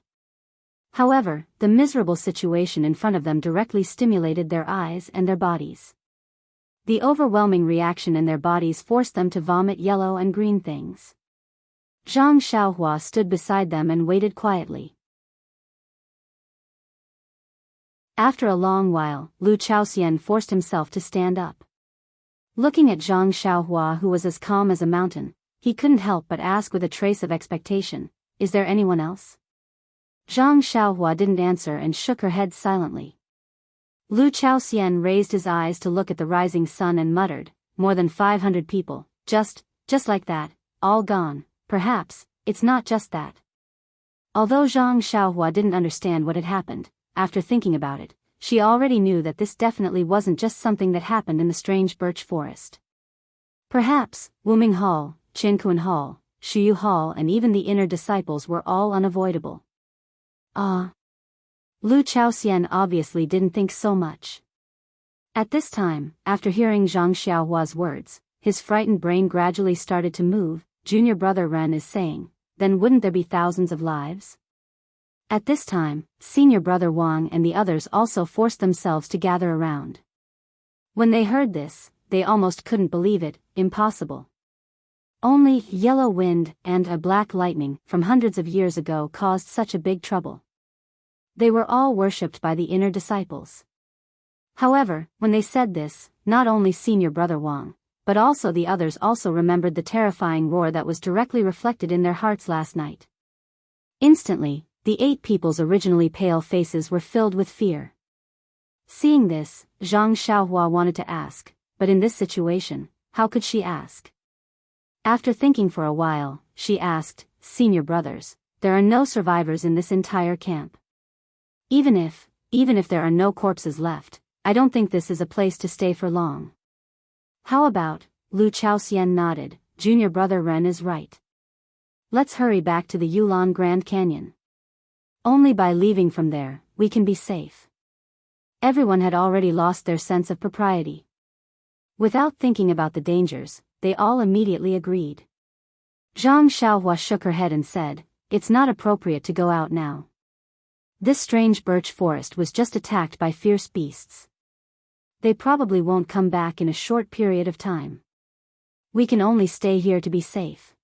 However, the miserable situation in front of them directly stimulated their eyes and their bodies. The overwhelming reaction in their bodies forced them to vomit yellow and green things. Zhang Xiaohua stood beside them and waited quietly. After a long while, Lu Chaoxian forced himself to stand up. Looking at Zhang Xiaohua, who was as calm as a mountain, he couldn't help but ask with a trace of expectation, "Is there anyone else?" Zhang Xiaohua didn't answer and shook her head silently. Lu Chaoxian raised his eyes to look at the rising sun and muttered, "More than 500 people, just like that, all gone. Perhaps, it's not just that." Although Zhang Xiaohua didn't understand what had happened, after thinking about it, she already knew that this definitely wasn't just something that happened in the strange birch forest. Perhaps, Wuming Hall, Qinkuan Hall, Shuyu Hall and even the inner disciples were all unavoidable. Lu Chaoxian obviously didn't think so much. At this time, after hearing Zhang Xiaohua's words, his frightened brain gradually started to move. Junior brother Ren is saying, then wouldn't there be thousands of lives? At this time, senior brother Wang and the others also forced themselves to gather around. When they heard this, they almost couldn't believe it. Impossible. Only yellow wind and a black lightning from hundreds of years ago caused such a big trouble. They were all worshipped by the inner disciples. However, when they said this, not only senior brother Wang, but also the others also remembered the terrifying roar that was directly reflected in their hearts last night. Instantly, the 8 people's originally pale faces were filled with fear. Seeing this, Zhang Xiaohua wanted to ask, but in this situation, how could she ask? After thinking for a while, she asked, "Senior brothers, there are no survivors in this entire camp. Even if there are no corpses left, I don't think this is a place to stay for long." "How about," Lu Chaoxian nodded, "Junior brother Ren is right. Let's hurry back to the Yulon Grand Canyon. Only by leaving from there, we can be safe." Everyone had already lost their sense of propriety. Without thinking about the dangers, they all immediately agreed. Zhang Xiaohua shook her head and said, "It's not appropriate to go out now. This strange birch forest was just attacked by fierce beasts. They probably won't come back in a short period of time. We can only stay here to be safe.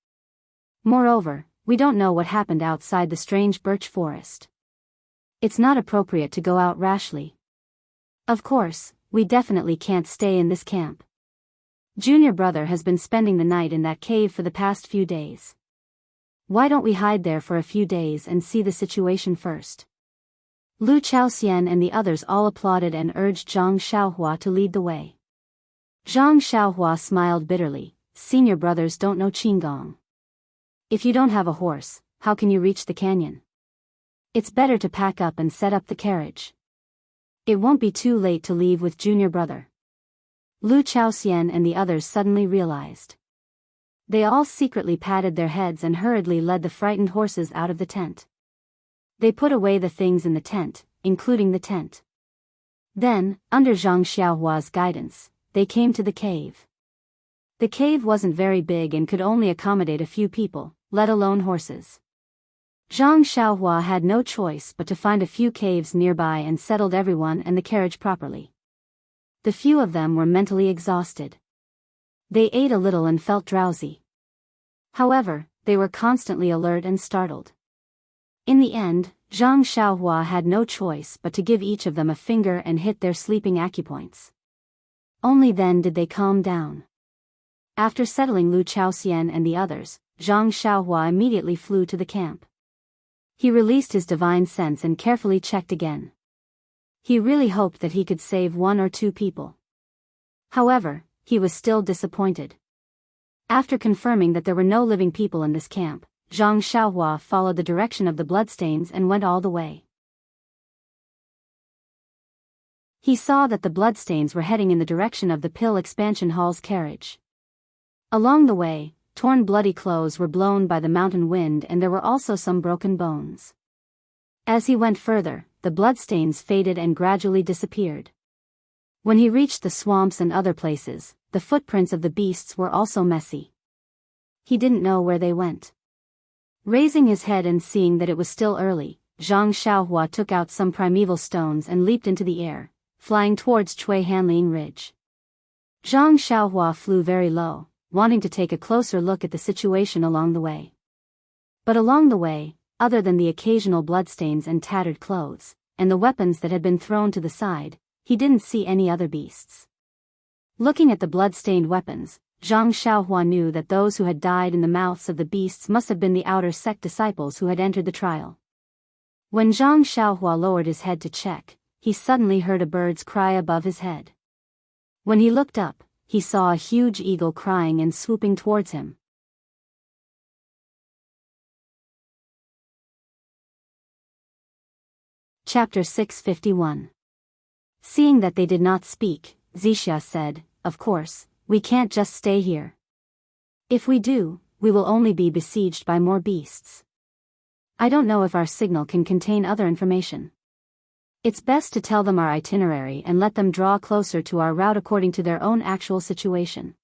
Moreover, we don't know what happened outside the strange birch forest. It's not appropriate to go out rashly. Of course, we definitely can't stay in this camp. Junior brother has been spending the night in that cave for the past few days. Why don't we hide there for a few days and see the situation first?" Lu Chaoxian and the others all applauded and urged Zhang Xiaohua to lead the way. Zhang Xiaohua smiled bitterly, "Senior brothers don't know Qinggong. If you don't have a horse, how can you reach the canyon? It's better to pack up and set up the carriage. It won't be too late to leave with junior brother." Lu Chaoxian and the others suddenly realized. They all secretly patted their heads and hurriedly led the frightened horses out of the tent. They put away the things in the tent, including the tent. Then, under Zhang Xiaohua's guidance, they came to the cave. The cave wasn't very big and could only accommodate a few people, let alone horses. Zhang Xiaohua had no choice but to find a few caves nearby and settled everyone and the carriage properly. The few of them were mentally exhausted. They ate a little and felt drowsy. However, they were constantly alert and startled. In the end, Zhang Xiaohua had no choice but to give each of them a finger and hit their sleeping acupoints. Only then did they calm down. After settling Lu Chaoxian and the others, Zhang Xiaohua immediately flew to the camp. He released his divine sense and carefully checked again. He really hoped that he could save 1 or 2 people. However, he was still disappointed. After confirming that there were no living people in this camp, Zhang Xiaohua followed the direction of the bloodstains and went all the way. He saw that the bloodstains were heading in the direction of the Pill Expansion Hall's carriage. Along the way, torn bloody clothes were blown by the mountain wind and there were also some broken bones. As he went further, the bloodstains faded and gradually disappeared. When he reached the swamps and other places, the footprints of the beasts were also messy. He didn't know where they went. Raising his head and seeing that it was still early, Zhang Xiaohua took out some primeval stones and leaped into the air, flying towards Chui Hanliang Ridge. Zhang Xiaohua flew very low, wanting to take a closer look at the situation along the way. But along the way, other than the occasional bloodstains and tattered clothes, and the weapons that had been thrown to the side, he didn't see any other beasts. Looking at the blood-stained weapons, Zhang Xiaohua knew that those who had died in the mouths of the beasts must have been the outer sect disciples who had entered the trial. When Zhang Xiaohua lowered his head to check, he suddenly heard a bird's cry above his head. When he looked up, he saw a huge eagle crying and swooping towards him. Chapter 651. Seeing that they did not speak, Zixia said, "Of course, we can't just stay here. If we do, we will only be besieged by more beasts. I don't know if our signal can contain other information. It's best to tell them our itinerary and let them draw closer to our route according to their own actual situation.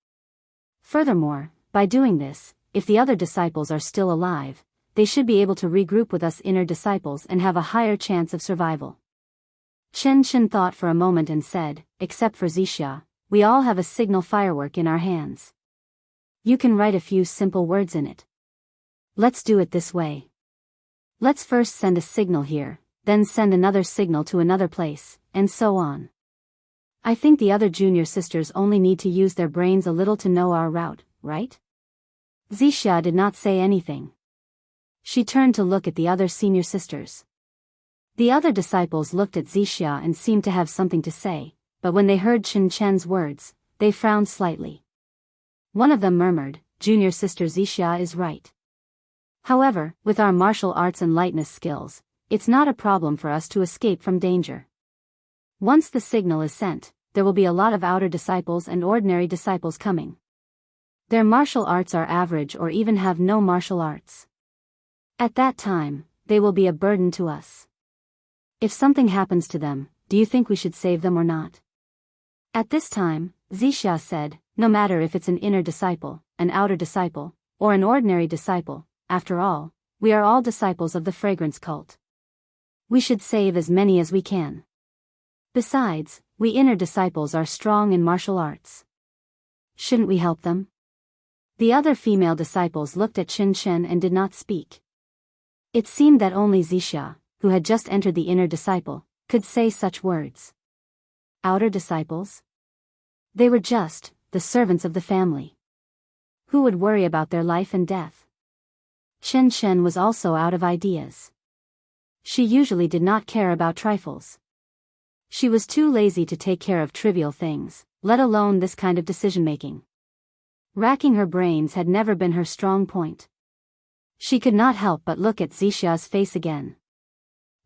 Furthermore, by doing this, if the other disciples are still alive, they should be able to regroup with us inner disciples and have a higher chance of survival." Chen Chen thought for a moment and said, "Except for Zixia, we all have a signal firework in our hands. You can write a few simple words in it. Let's do it this way. Let's first send a signal here, then send another signal to another place, and so on. I think the other junior sisters only need to use their brains a little to know our route, right?" Zixia did not say anything. She turned to look at the other senior sisters. The other disciples looked at Zixia and seemed to have something to say, but when they heard Chen Chen's words, they frowned slightly. One of them murmured, "Junior sister Zixia is right. However, with our martial arts and lightness skills, it's not a problem for us to escape from danger. Once the signal is sent, there will be a lot of outer disciples and ordinary disciples coming. Their martial arts are average or even have no martial arts. At that time, they will be a burden to us. If something happens to them, do you think we should save them or not?" At this time, Zixia said, "No matter if it's an inner disciple, an outer disciple, or an ordinary disciple, after all, we are all disciples of the fragrance cult. We should save as many as we can. Besides, we inner disciples are strong in martial arts. Shouldn't we help them?" The other female disciples looked at Chen Chen and did not speak. It seemed that only Zixia, who had just entered the inner disciple, could say such words. Outer disciples? They were just the servants of the family. Who would worry about their life and death? Chen Chen was also out of ideas. She usually did not care about trifles. She was too lazy to take care of trivial things, let alone this kind of decision-making. Racking her brains had never been her strong point. She could not help but look at Zixia's face again.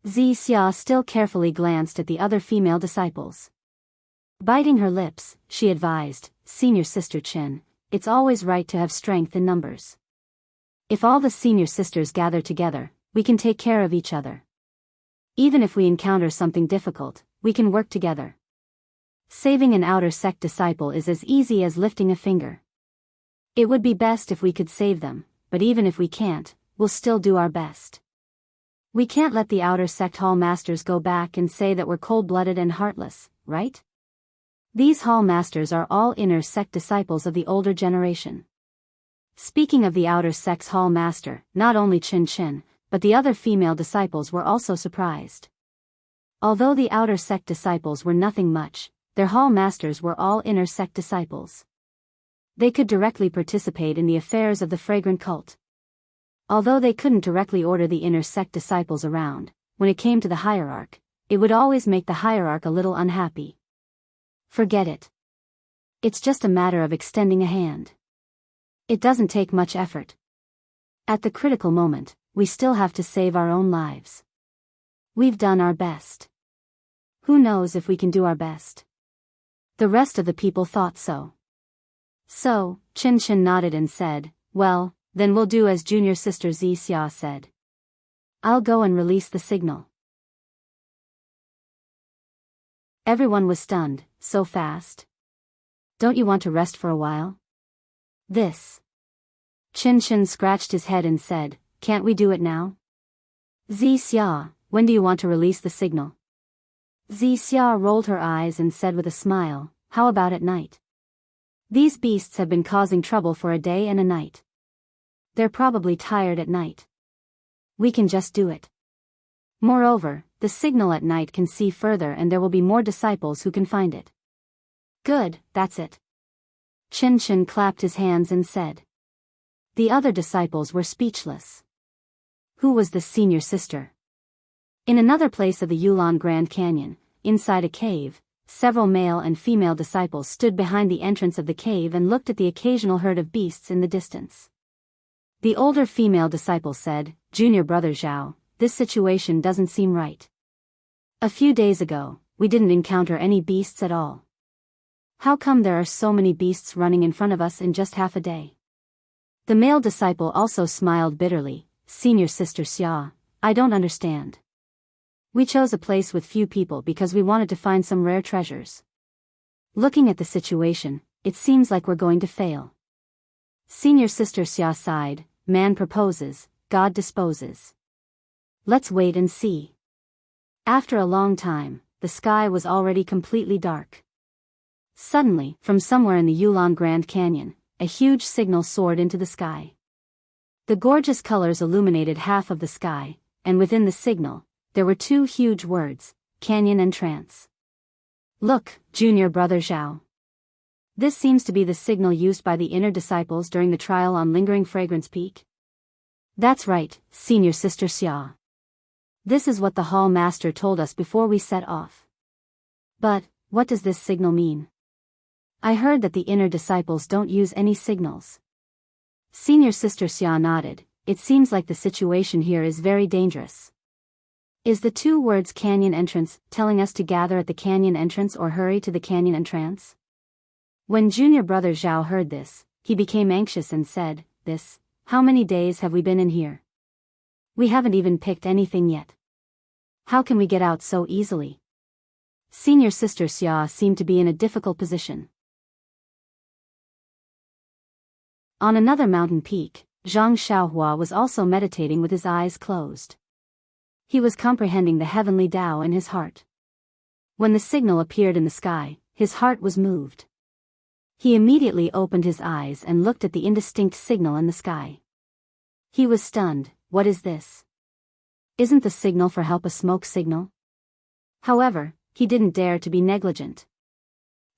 Zixia still carefully glanced at the other female disciples. Biting her lips, she advised, "Senior sister Chen, it's always right to have strength in numbers. If all the senior sisters gather together, we can take care of each other. Even if we encounter something difficult, we can work together. Saving an outer sect disciple is as easy as lifting a finger. It would be best if we could save them, but even if we can't, we'll still do our best. We can't let the outer sect hall masters go back and say that we're cold-blooded and heartless, right? These hall masters are all inner sect disciples of the older generation." Speaking of the outer sect's hall master, not only Chen Chen, but the other female disciples were also surprised. Although the outer sect disciples were nothing much, their hall masters were all inner sect disciples. They could directly participate in the affairs of the fragrant cult. Although they couldn't directly order the inner sect disciples around, when it came to the hierarch, it would always make the hierarch a little unhappy. Forget it. It's just a matter of extending a hand. It doesn't take much effort. At the critical moment, we still have to save our own lives. We've done our best. Who knows if we can do our best? The rest of the people thought so. So, Chen Chen nodded and said, "Well, then we'll do as junior sister Zixia said. I'll go and release the signal." Everyone was stunned. "So fast? Don't you want to rest for a while?" "This." Chen Chen scratched his head and said, "Can't we do it now?" Zixia, When do you want to release the signal? Xia rolled her eyes and said with a smile, how about at night? These beasts have been causing trouble for a day and a night. They're probably tired at night. We can just do it. Moreover, the signal at night can see further and there will be more disciples who can find it. Good, that's it. Chen clapped his hands and said. The other disciples were speechless. Who was the senior sister? In another place of the Yulon Grand Canyon, inside a cave, several male and female disciples stood behind the entrance of the cave and looked at the occasional herd of beasts in the distance. The older female disciple said, Junior brother Zhao, this situation doesn't seem right. A few days ago, we didn't encounter any beasts at all. How come there are so many beasts running in front of us in just half a day? The male disciple also smiled bitterly. Senior sister Xia, I don't understand. We chose a place with few people because we wanted to find some rare treasures. Looking at the situation, it seems like we're going to fail. Senior sister Xia sighed, man proposes, God disposes. Let's wait and see. After a long time, the sky was already completely dark. Suddenly, from somewhere in the Yulon Grand Canyon, a huge signal soared into the sky. The gorgeous colors illuminated half of the sky, and within the signal, there were two huge words, Canyon and Trance. Look, Junior brother Zhao. This seems to be the signal used by the inner disciples during the trial on Lingering Fragrance Peak. That's right, Senior Sister Xia. This is what the Hall Master told us before we set off. But, what does this signal mean? I heard that the inner disciples don't use any signals. Senior Sister Xia nodded, it seems like the situation here is very dangerous. Is the two words canyon entrance telling us to gather at the canyon entrance or hurry to the canyon entrance? When Junior brother Zhao heard this, he became anxious and said, how many days have we been in here? We haven't even picked anything yet. How can we get out so easily? Senior Sister Xia seemed to be in a difficult position. On another mountain peak, Zhang Xiaohua was also meditating with his eyes closed. He was comprehending the heavenly Tao in his heart. When the signal appeared in the sky, his heart was moved. He immediately opened his eyes and looked at the indistinct signal in the sky. He was stunned. What is this? Isn't the signal for help a smoke signal? However, he didn't dare to be negligent.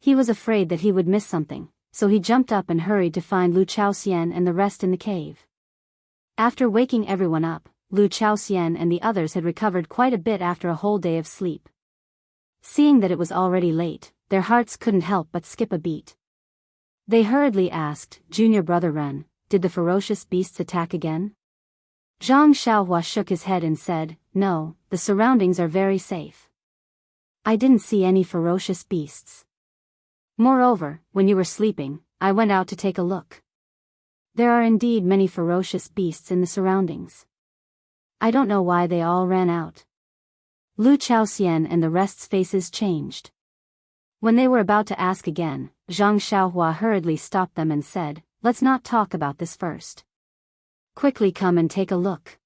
He was afraid that he would miss something, so he jumped up and hurried to find Lu Chaoxian and the rest in the cave. After waking everyone up, Lu Chaoxian and the others had recovered quite a bit after a whole day of sleep. Seeing that it was already late, their hearts couldn't help but skip a beat. They hurriedly asked, Junior brother Ren, did the ferocious beasts attack again? Zhang Xiaohua shook his head and said, no, the surroundings are very safe. I didn't see any ferocious beasts. Moreover, when you were sleeping, I went out to take a look. There are indeed many ferocious beasts in the surroundings. I don't know why they all ran out. Lu Chaoxian and the rest's faces changed. When they were about to ask again, Zhang Xiaohua hurriedly stopped them and said, let's not talk about this first. Quickly come and take a look.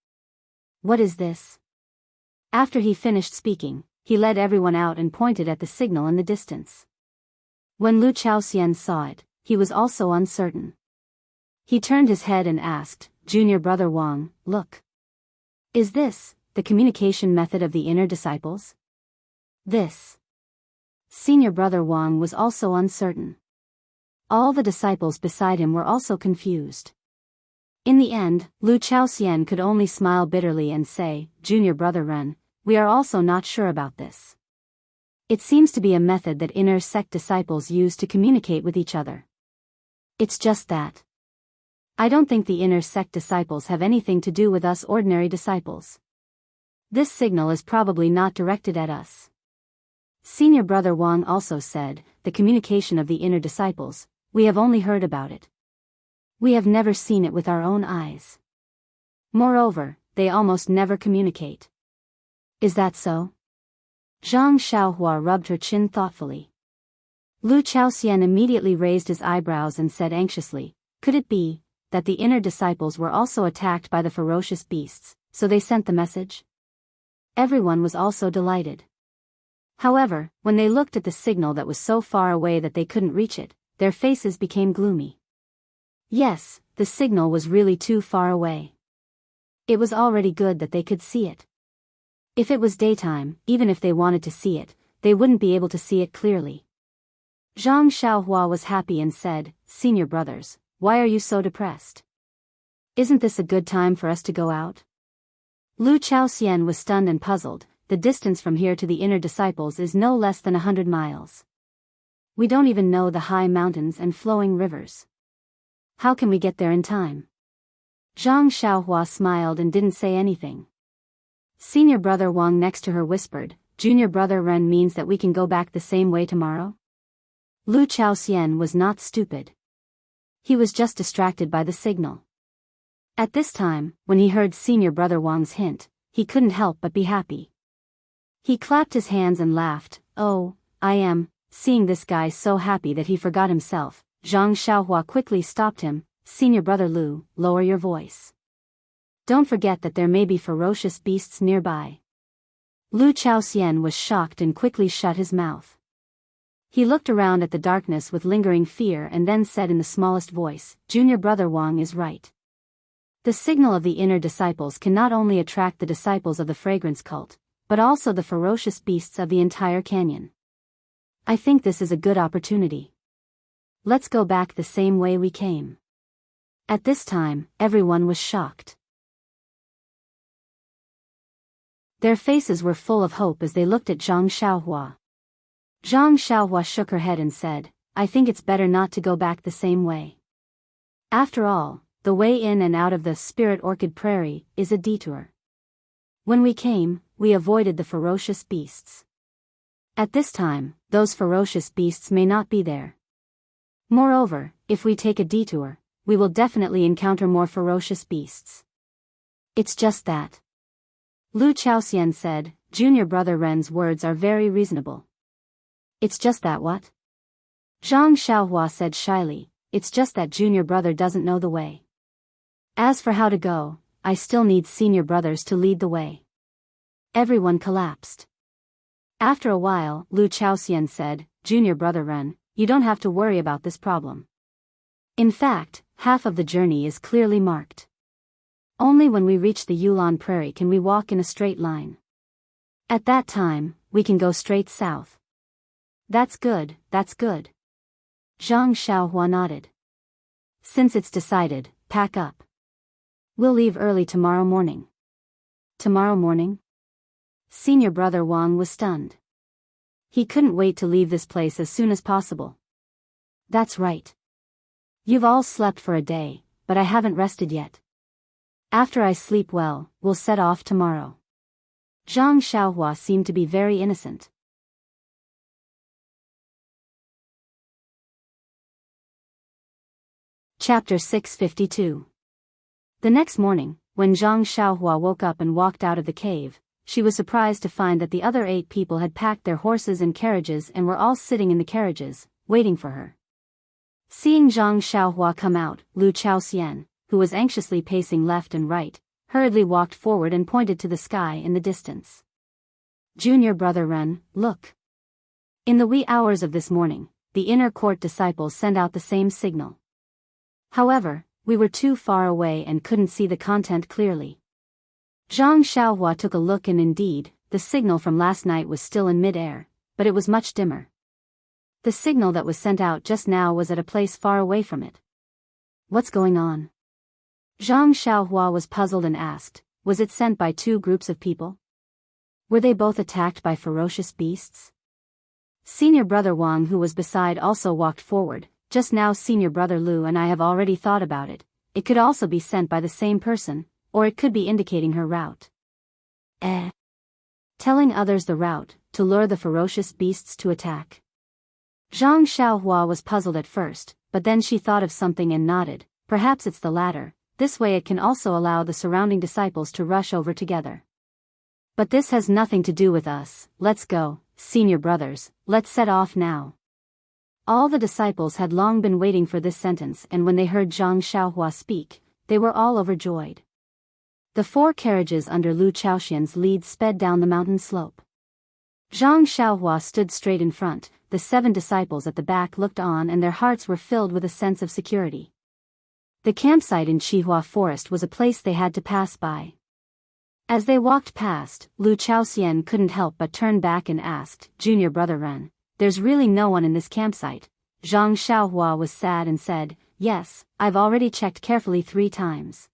What is this? After he finished speaking, he led everyone out and pointed at the signal in the distance. When Lu Chaoxian saw it, he was also uncertain. He turned his head and asked, Junior brother Wang, look. Is this the communication method of the inner disciples? This. Senior brother Wang was also uncertain. All the disciples beside him were also confused. In the end, Lu Chaoxian could only smile bitterly and say, Junior brother Ren, we are also not sure about this. It seems to be a method that inner sect disciples use to communicate with each other. It's just that. I don't think the inner sect disciples have anything to do with us ordinary disciples. This signal is probably not directed at us. Senior brother Wang also said, the communication of the inner disciples, we have only heard about it. We have never seen it with our own eyes. Moreover, they almost never communicate. Is that so? Zhang Xiaohua rubbed her chin thoughtfully. Lu Chaoxian immediately raised his eyebrows and said anxiously, could it be that the inner disciples were also attacked by the ferocious beasts, so they sent the message? Everyone was also delighted. However, when they looked at the signal that was so far away that they couldn't reach it, their faces became gloomy. Yes, the signal was really too far away. It was already good that they could see it. If it was daytime, even if they wanted to see it, they wouldn't be able to see it clearly. Zhang Xiaohua was happy and said, "Senior brothers, why are you so depressed? Isn't this a good time for us to go out?" Lu Chaoxian was stunned and puzzled. The distance from here to the inner disciples is no less than 100 miles. We don't even know the high mountains and flowing rivers. How can we get there in time? Zhang Xiaohua smiled and didn't say anything. Senior brother Wang next to her whispered, "Junior brother Ren means that we can go back the same way tomorrow?" Lu Chaoxian was not stupid. He was just distracted by the signal. At this time, when he heard senior brother Wang's hint, he couldn't help but be happy. He clapped his hands and laughed. "Oh, I am," seeing this guy so happy that he forgot himself. Zhang Xiaohua quickly stopped him. "Senior brother Lu, lower your voice. Don't forget that there may be ferocious beasts nearby." Lu Chaoxian was shocked and quickly shut his mouth. He looked around at the darkness with lingering fear and then said in the smallest voice, "Junior brother Wang is right. The signal of the inner disciples can not only attract the disciples of the fragrance cult, but also the ferocious beasts of the entire canyon. I think this is a good opportunity. Let's go back the same way we came." At this time, everyone was shocked. Their faces were full of hope as they looked at Zhang Xiaohua. Zhang Xiaohua shook her head and said, "I think it's better not to go back the same way. After all, the way in and out of the Spirit Orchid Prairie is a detour. When we came, we avoided the ferocious beasts. At this time, those ferocious beasts may not be there. Moreover, if we take a detour, we will definitely encounter more ferocious beasts. It's just that." Lu Chaoxian said, "Junior brother Ren's words are very reasonable." "It's just that what?" Zhang Xiaohua said shyly, "It's just that junior brother doesn't know the way. As for how to go, I still need senior brothers to lead the way." Everyone collapsed. After a while, Lu Chaoxian said, "Junior brother Ren, you don't have to worry about this problem. In fact, half of the journey is clearly marked. Only when we reach the Yulon Prairie can we walk in a straight line. At that time, we can go straight south." That's good, that's good." Zhang Xiaohua nodded. "Since it's decided, pack up. We'll leave early tomorrow morning." "Tomorrow morning?" Senior brother Wang was stunned. He couldn't wait to leave this place as soon as possible. "That's right. You've all slept for a day, but I haven't rested yet. After I sleep well, we'll set off tomorrow." Zhang Xiaohua seemed to be very innocent. Chapter 652. The next morning, when Zhang Xiaohua woke up and walked out of the cave, she was surprised to find that the other 8 people had packed their horses and carriages and were all sitting in the carriages, waiting for her. Seeing Zhang Xiaohua come out, Lu Chaoxian, who was anxiously pacing left and right, hurriedly walked forward and pointed to the sky in the distance. "Junior brother Ren, look." In the wee hours of this morning, the inner court disciples sent out the same signal. However, we were too far away and couldn't see the content clearly. Zhang Xiaohua took a look and indeed, the signal from last night was still in mid-air, but it was much dimmer. The signal that was sent out just now was at a place far away from it. What's going on? Zhang Xiaohua was puzzled and asked, was it sent by 2 groups of people? Were they both attacked by ferocious beasts? Senior brother Wang, who was beside, also walked forward. Just now senior brother Lu and I have already thought about it. It could also be sent by the same person, or it could be indicating her route. Telling others the route, to lure the ferocious beasts to attack. Zhang Xiaohua was puzzled at first, but then she thought of something and nodded. Perhaps it's the latter. This way it can also allow the surrounding disciples to rush over together. But this has nothing to do with us. Let's go, senior brothers, let's set off now. All the disciples had long been waiting for this sentence, and when they heard Zhang Xiaohua speak, they were all overjoyed. The 4 carriages under Lu Chaoxian's lead sped down the mountain slope. Zhang Xiaohua stood straight in front, the 7 disciples at the back looked on and their hearts were filled with a sense of security. The campsite in Qihua Forest was a place they had to pass by. As they walked past, Lu Chaoxian couldn't help but turn back and asked, "Junior brother Ren, there's really no one in this campsite?" Zhang Xiaohua was sad and said, "Yes, I've already checked carefully 3 times.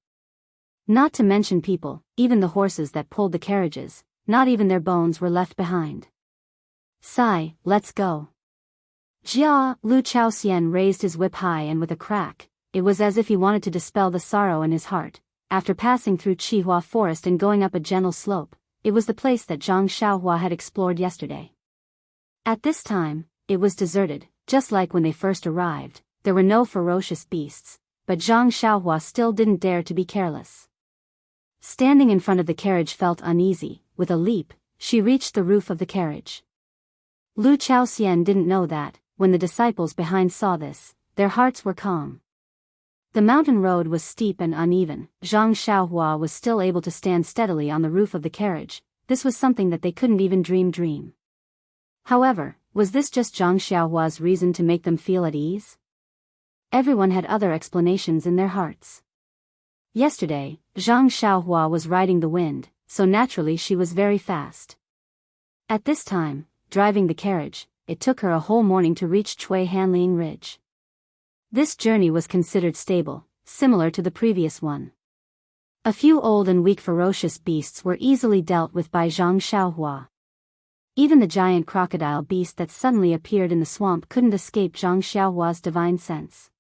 Not to mention people, even the horses that pulled the carriages, not even their bones were left behind. Sai, let's go." Jia, Lu Chaoxian raised his whip high and with a crack, it was as if he wanted to dispel the sorrow in his heart. After passing through Qihua Forest and going up a gentle slope, it was the place that Zhang Xiaohua had explored yesterday. At this time, it was deserted, just like when they first arrived. There were no ferocious beasts, but Zhang Xiaohua still didn't dare to be careless. Standing in front of the carriage felt uneasy. With a leap, she reached the roof of the carriage. Lu Chaoxian didn't know that, when the disciples behind saw this, their hearts were calm. The mountain road was steep and uneven. Zhang Xiaohua was still able to stand steadily on the roof of the carriage. This was something that they couldn't even dream. However, was this just Zhang Xiaohua's reason to make them feel at ease? Everyone had other explanations in their hearts. Yesterday, Zhang Xiaohua was riding the wind, so naturally she was very fast. At this time, driving the carriage, it took her a whole morning to reach Chui Hanliang Ridge. This journey was considered stable, similar to the previous one. A few old and weak ferocious beasts were easily dealt with by Zhang Xiaohua. Even the giant crocodile beast that suddenly appeared in the swamp couldn't escape Zhang Xiaohua's divine sense.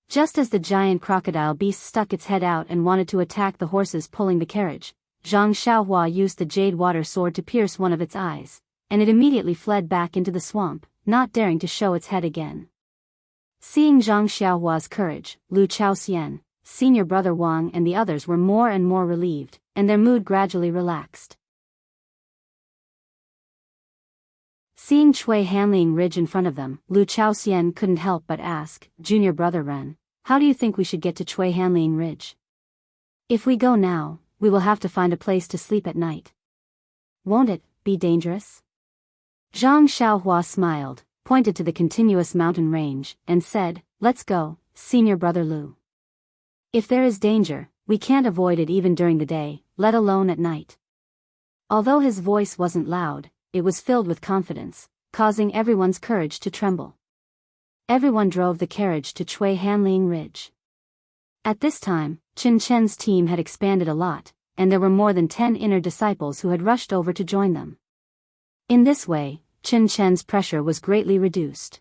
Just as the giant crocodile beast stuck its head out and wanted to attack the horses pulling the carriage, Zhang Xiaohua used the jade water sword to pierce one of its eyes, and it immediately fled back into the swamp, not daring to show its head again. Seeing Zhang Xiaohua's courage, Lu Chaoxian, senior brother Wang and the others were more and more relieved, and their mood gradually relaxed. Seeing Chui Hanliang Ridge in front of them, Lu Chaoxian couldn't help but ask, "Junior brother Ren, how do you think we should get to Chui Hanliang Ridge? If we go now, we will have to find a place to sleep at night. Won't it be dangerous?" Zhang Xiaohua smiled, pointed to the continuous mountain range, and said, "Let's go, senior brother Lu. If there is danger, we can't avoid it even during the day, let alone at night." Although his voice wasn't loud, it was filled with confidence, causing everyone's courage to tremble. Everyone drove the carriage to Chui Hanliang Ridge. At this time, Qin Chen's team had expanded a lot, and there were more than 10 inner disciples who had rushed over to join them. In this way, Qin Chen's pressure was greatly reduced.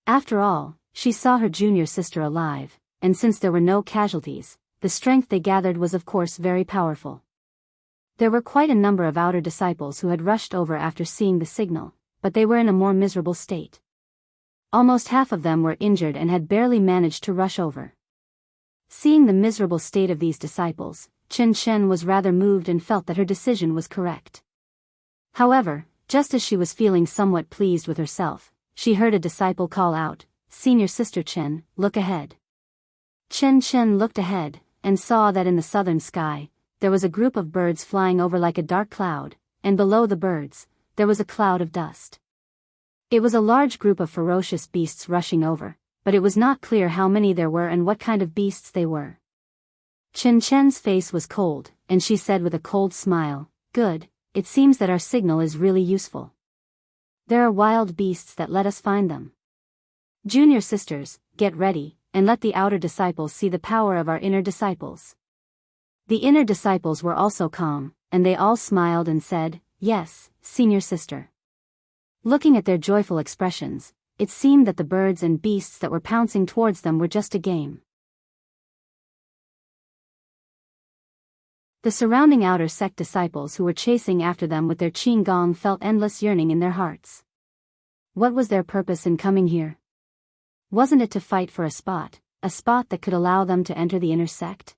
After all, she saw her junior sister alive, and since there were no casualties, the strength they gathered was of course very powerful. There were quite a number of outer disciples who had rushed over after seeing the signal, but they were in a more miserable state. Almost half of them were injured and had barely managed to rush over. Seeing the miserable state of these disciples, Qin Chen was rather moved and felt that her decision was correct. However, just as she was feeling somewhat pleased with herself, she heard a disciple call out, "Senior sister Chen, look ahead." Qin Chen looked ahead, and saw that in the southern sky, there was a group of birds flying over like a dark cloud, and below the birds, there was a cloud of dust. It was a large group of ferocious beasts rushing over, but it was not clear how many there were and what kind of beasts they were. Qin Chen's face was cold, and she said with a cold smile, "Good, it seems that our signal is really useful. There are wild beasts that let us find them. Junior sisters, get ready, and let the outer disciples see the power of our inner disciples." The inner disciples were also calm, and they all smiled and said, "Yes, senior sister." Looking at their joyful expressions, it seemed that the birds and beasts that were pouncing towards them were just a game. The surrounding outer sect disciples who were chasing after them with their qing gong felt endless yearning in their hearts. What was their purpose in coming here? Wasn't it to fight for a spot that could allow them to enter the inner sect?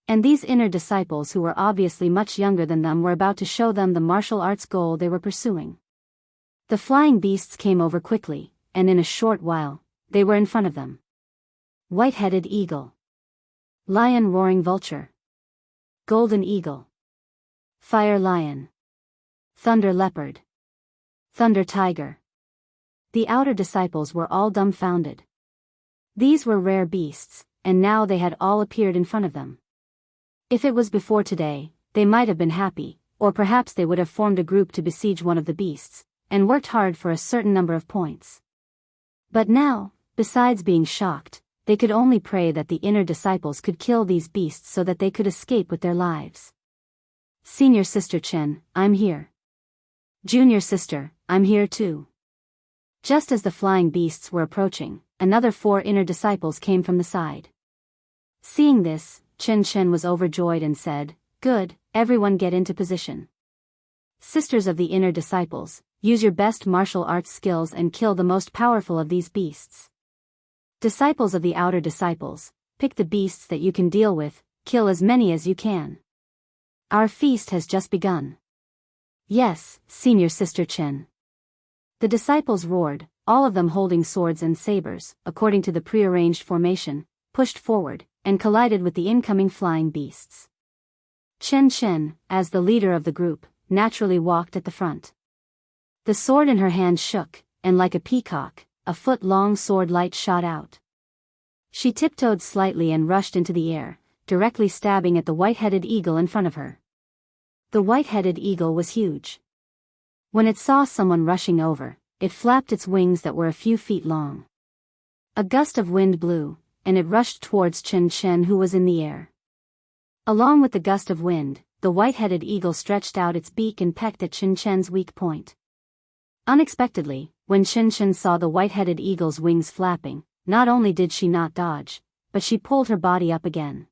And these inner disciples who were obviously much younger than them were about to show them the martial arts goal they were pursuing. The flying beasts came over quickly, and in a short while, they were in front of them. White-headed eagle. Lion roaring vulture. golden eagle, fire lion, thunder leopard, thunder tiger. The outer disciples were all dumbfounded. These were rare beasts, and now they had all appeared in front of them. If it was before today, they might have been happy, or perhaps they would have formed a group to besiege one of the beasts, and worked hard for a certain number of points. But now, besides being shocked, they could only pray that the inner disciples could kill these beasts so that they could escape with their lives. Senior Sister Chen, I'm here. Junior Sister, I'm here too. Just as the flying beasts were approaching, another 4 inner disciples came from the side. Seeing this, Chen was overjoyed and said, "Good, everyone get into position. Sisters of the inner disciples, use your best martial arts skills and kill the most powerful of these beasts. Disciples of the outer disciples, pick the beasts that you can deal with, kill as many as you can. Our feast has just begun." "Yes, Senior Sister Chen." The disciples roared, all of them holding swords and sabers, according to the prearranged formation, pushed forward, and collided with the incoming flying beasts. Chen, as the leader of the group, naturally walked at the front. The sword in her hand shook, and like a peacock, a foot-long sword light shot out. She tiptoed slightly and rushed into the air, directly stabbing at the white-headed eagle in front of her. The white-headed eagle was huge. When it saw someone rushing over, it flapped its wings that were a few feet long. A gust of wind blew, and it rushed towards Chen, who was in the air. Along with the gust of wind, the white-headed eagle stretched out its beak and pecked at Chen's weak point. Unexpectedly, when Chen saw the white-headed eagle's wings flapping, not only did she not dodge, but she pulled her body up again.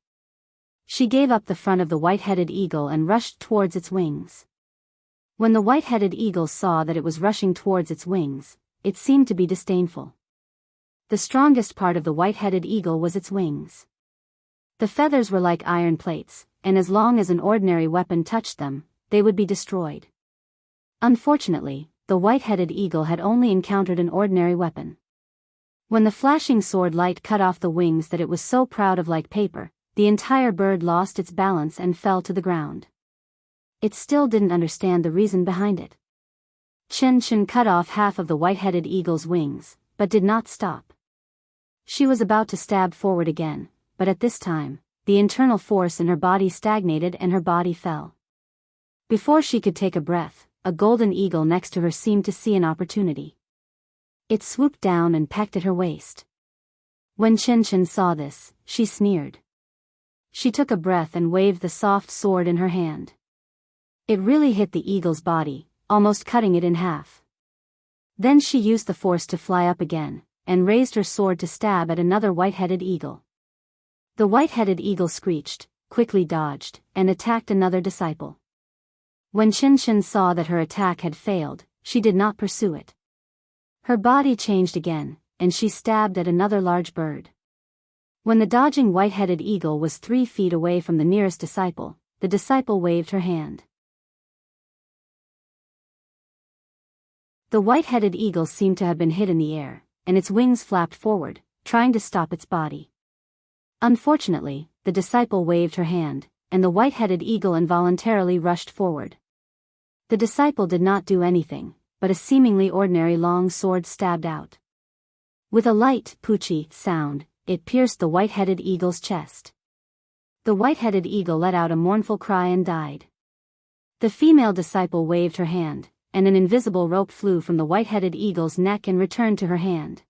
She gave up the front of the white-headed eagle and rushed towards its wings. When the white-headed eagle saw that it was rushing towards its wings, it seemed to be disdainful. The strongest part of the white-headed eagle was its wings. The feathers were like iron plates, and as long as an ordinary weapon touched them, they would be destroyed. Unfortunately, the white-headed eagle had only encountered an ordinary weapon. When the flashing sword light cut off the wings that it was so proud of like paper, the entire bird lost its balance and fell to the ground. It still didn't understand the reason behind it. Chen cut off half of the white-headed eagle's wings, but did not stop. She was about to stab forward again, but at this time, the internal force in her body stagnated and her body fell. Before she could take a breath, a golden eagle next to her seemed to see an opportunity. It swooped down and pecked at her waist. When Chen saw this, she sneered. She took a breath and waved the soft sword in her hand. It really hit the eagle's body, almost cutting it in half. Then she used the force to fly up again, and raised her sword to stab at another white-headed eagle. The white-headed eagle screeched, quickly dodged, and attacked another disciple. When Chen saw that her attack had failed, she did not pursue it. Her body changed again, and she stabbed at another large bird. When the dodging white-headed eagle was 3 feet away from the nearest disciple, the disciple waved her hand. The white-headed eagle seemed to have been hit in the air, and its wings flapped forward, trying to stop its body. Unfortunately, the disciple waved her hand, and the white-headed eagle involuntarily rushed forward. The disciple did not do anything, but a seemingly ordinary long sword stabbed out. With a light, poochy sound, it pierced the white-headed eagle's chest. The white-headed eagle let out a mournful cry and died. The female disciple waved her hand, and an invisible rope flew from the white-headed eagle's neck and returned to her hand.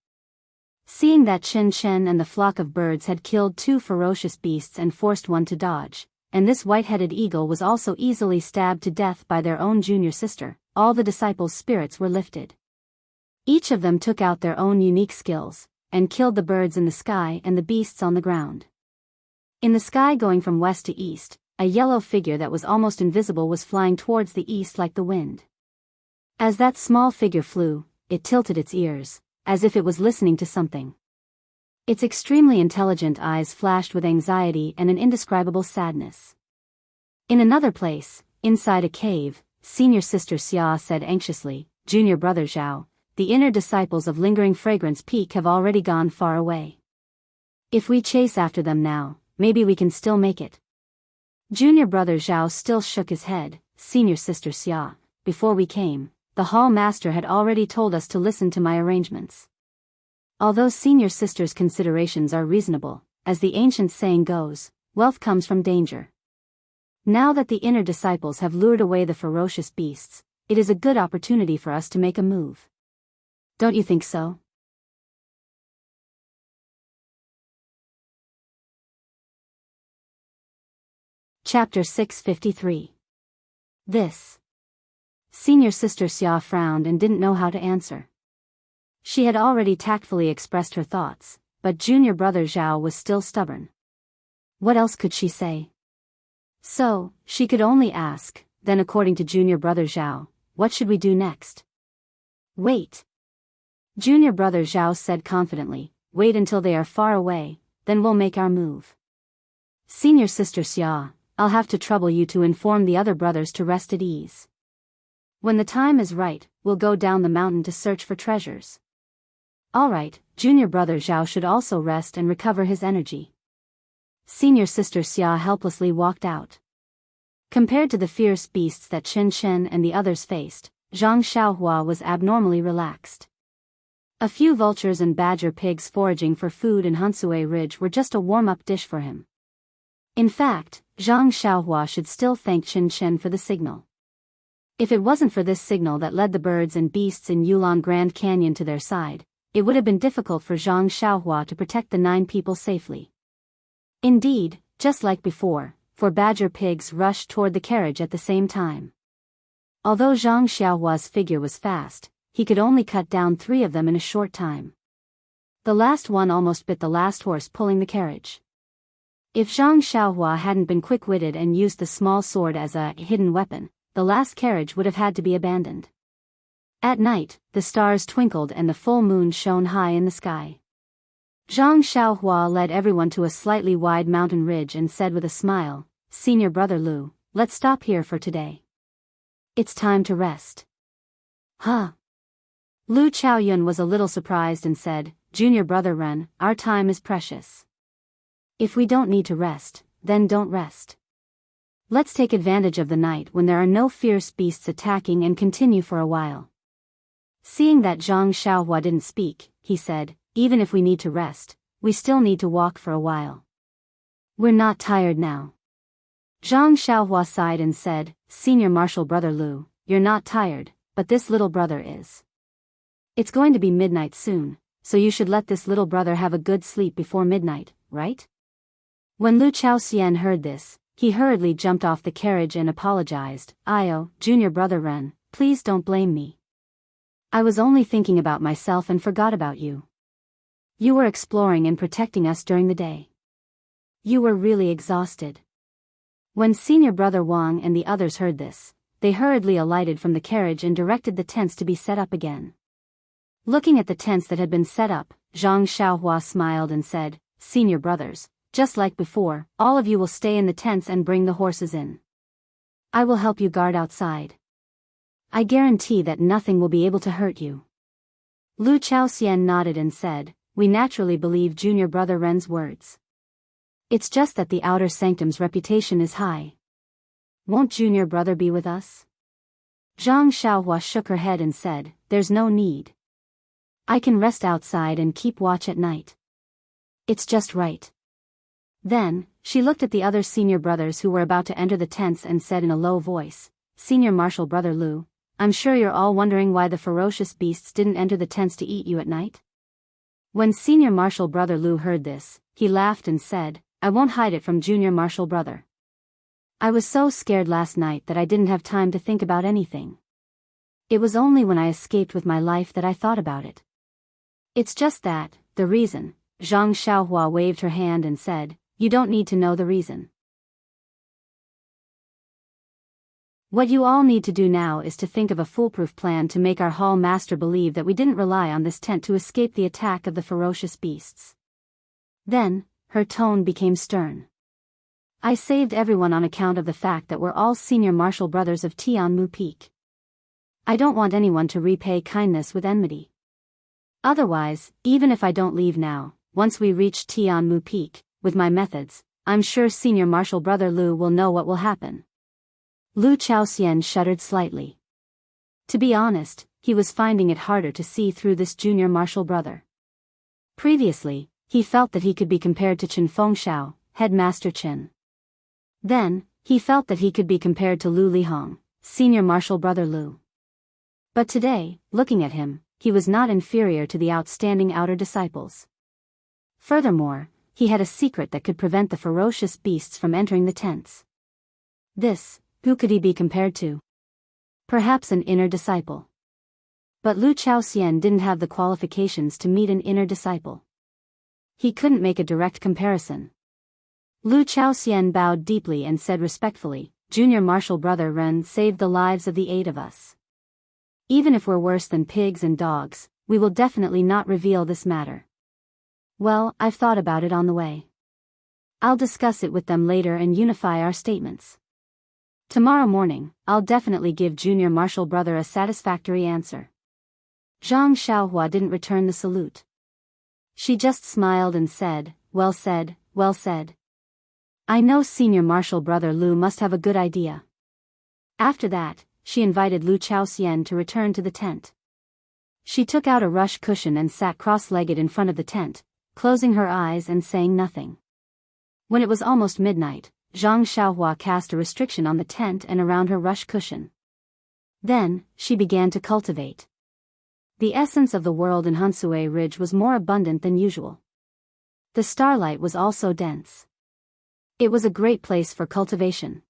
Seeing that Chen and the flock of birds had killed 2 ferocious beasts and forced one to dodge, and this white-headed eagle was also easily stabbed to death by their own junior sister, all the disciples' spirits were lifted. Each of them took out their own unique skills, and killed the birds in the sky and the beasts on the ground. In the sky going from west to east, a yellow figure that was almost invisible was flying towards the east like the wind. As that small figure flew, it tilted its ears, as if it was listening to something. Its extremely intelligent eyes flashed with anxiety and an indescribable sadness. In another place, inside a cave, Senior Sister Xia said anxiously, "Junior Brother Zhao, the inner disciples of Lingering Fragrance Peak have already gone far away. If we chase after them now, maybe we can still make it." Junior brother Zhao still shook his head. Senior sister Xia, before we came, the hall master had already told us to listen to my arrangements. Although senior sister's considerations are reasonable, as the ancient saying goes, wealth comes from danger. Now that the inner disciples have lured away the ferocious beasts, it is a good opportunity for us to make a move. Don't you think so? Chapter 653. This. Senior sister Xia frowned and didn't know how to answer. She had already tactfully expressed her thoughts, but junior brother Zhao was still stubborn. What else could she say? So, she could only ask, then according to junior brother Zhao, what should we do next? Wait. Junior brother Zhao said confidently, wait until they are far away, then we'll make our move. Senior sister Xia, I'll have to trouble you to inform the other brothers to rest at ease. When the time is right, we'll go down the mountain to search for treasures. Alright, junior brother Zhao should also rest and recover his energy. Senior sister Xia helplessly walked out. Compared to the fierce beasts that Chen Chen and the others faced, Zhang Xiaohua was abnormally relaxed. A few vultures and badger pigs foraging for food in Hansue Ridge were just a warm-up dish for him. In fact, Zhang Xiaohua should still thank Chen Chen for the signal. If it wasn't for this signal that led the birds and beasts in Yulon Grand Canyon to their side, it would have been difficult for Zhang Xiaohua to protect the 9 people safely. Indeed, just like before, 4 badger pigs rushed toward the carriage at the same time. Although Zhang Xiaohua's figure was fast, he could only cut down 3 of them in a short time. The last one almost bit the last horse pulling the carriage. If Zhang Xiaohua hadn't been quick-witted and used the small sword as a hidden weapon, the last carriage would have had to be abandoned. At night, the stars twinkled and the full moon shone high in the sky. Zhang Xiaohua led everyone to a slightly wide mountain ridge and said with a smile, Senior brother Lu, let's stop here for today. It's time to rest. Huh? Lu Chaoyun was a little surprised and said, Junior brother Ren, our time is precious. If we don't need to rest, then don't rest. Let's take advantage of the night when there are no fierce beasts attacking and continue for a while. Seeing that Zhang Xiaohua didn't speak, he said, even if we need to rest, we still need to walk for a while. We're not tired now. Zhang Xiaohua sighed and said, Senior martial brother Lu, you're not tired, but this little brother is. It's going to be midnight soon, so you should let this little brother have a good sleep before midnight, right? When Lu Chaoxian heard this, he hurriedly jumped off the carriage and apologized, junior brother Ren, please don't blame me. I was only thinking about myself and forgot about you. You were exploring and protecting us during the day. You were really exhausted. When senior brother Wang and the others heard this, they hurriedly alighted from the carriage and directed the tents to be set up again. Looking at the tents that had been set up, Zhang Xiaohua smiled and said, Senior brothers, just like before, all of you will stay in the tents and bring the horses in. I will help you guard outside. I guarantee that nothing will be able to hurt you. Lu Chaoxian nodded and said, we naturally believe junior brother Ren's words. It's just that the outer sanctum's reputation is high. Won't junior brother be with us? Zhang Xiaohua shook her head and said, there's no need. I can rest outside and keep watch at night. It's just right. Then, she looked at the other senior brothers who were about to enter the tents and said in a low voice, Senior martial brother Lu, I'm sure you're all wondering why the ferocious beasts didn't enter the tents to eat you at night? When senior martial brother Lu heard this, he laughed and said, I won't hide it from junior martial brother. I was so scared last night that I didn't have time to think about anything. It was only when I escaped with my life that I thought about it. It's just that, the reason, Zhang Xiaohua waved her hand and said, you don't need to know the reason. What you all need to do now is to think of a foolproof plan to make our hall master believe that we didn't rely on this tent to escape the attack of the ferocious beasts. Then, her tone became stern. I saved everyone on account of the fact that we're all senior martial brothers of Tianmu Peak. I don't want anyone to repay kindness with enmity. Otherwise, even if I don't leave now, once we reach Tianmu Peak, with my methods, I'm sure Senior Marshal Brother Lu will know what will happen. Lu Chaoxian shuddered slightly. To be honest, he was finding it harder to see through this Junior Marshal Brother. Previously, he felt that he could be compared to Chen Fengxiao, Headmaster Chen. Then, he felt that he could be compared to Lu Lihong, Senior Marshal Brother Lu. But today, looking at him, he was not inferior to the outstanding outer disciples. Furthermore, he had a secret that could prevent the ferocious beasts from entering the tents. Who could he be compared to? Perhaps an inner disciple. But Lu Chaoxian didn't have the qualifications to meet an inner disciple. He couldn't make a direct comparison. Lu Chaoxian bowed deeply and said respectfully, Junior Marshal Brother Ren saved the lives of the 8 of us. Even if we're worse than pigs and dogs, we will definitely not reveal this matter. Well, I've thought about it on the way. I'll discuss it with them later and unify our statements. Tomorrow morning, I'll definitely give Junior Marshal Brother a satisfactory answer. Zhang Xiaohua didn't return the salute. She just smiled and said, well said, well said. I know Senior Marshal Brother Lu must have a good idea. After that, she invited Lu Chaoxian to return to the tent. She took out a rush cushion and sat cross-legged in front of the tent, closing her eyes and saying nothing. When it was almost midnight, Zhang Xiaohua cast a restriction on the tent and around her rush cushion. Then, she began to cultivate. The essence of the world in Hansue Ridge was more abundant than usual. The starlight was also dense. It was a great place for cultivation.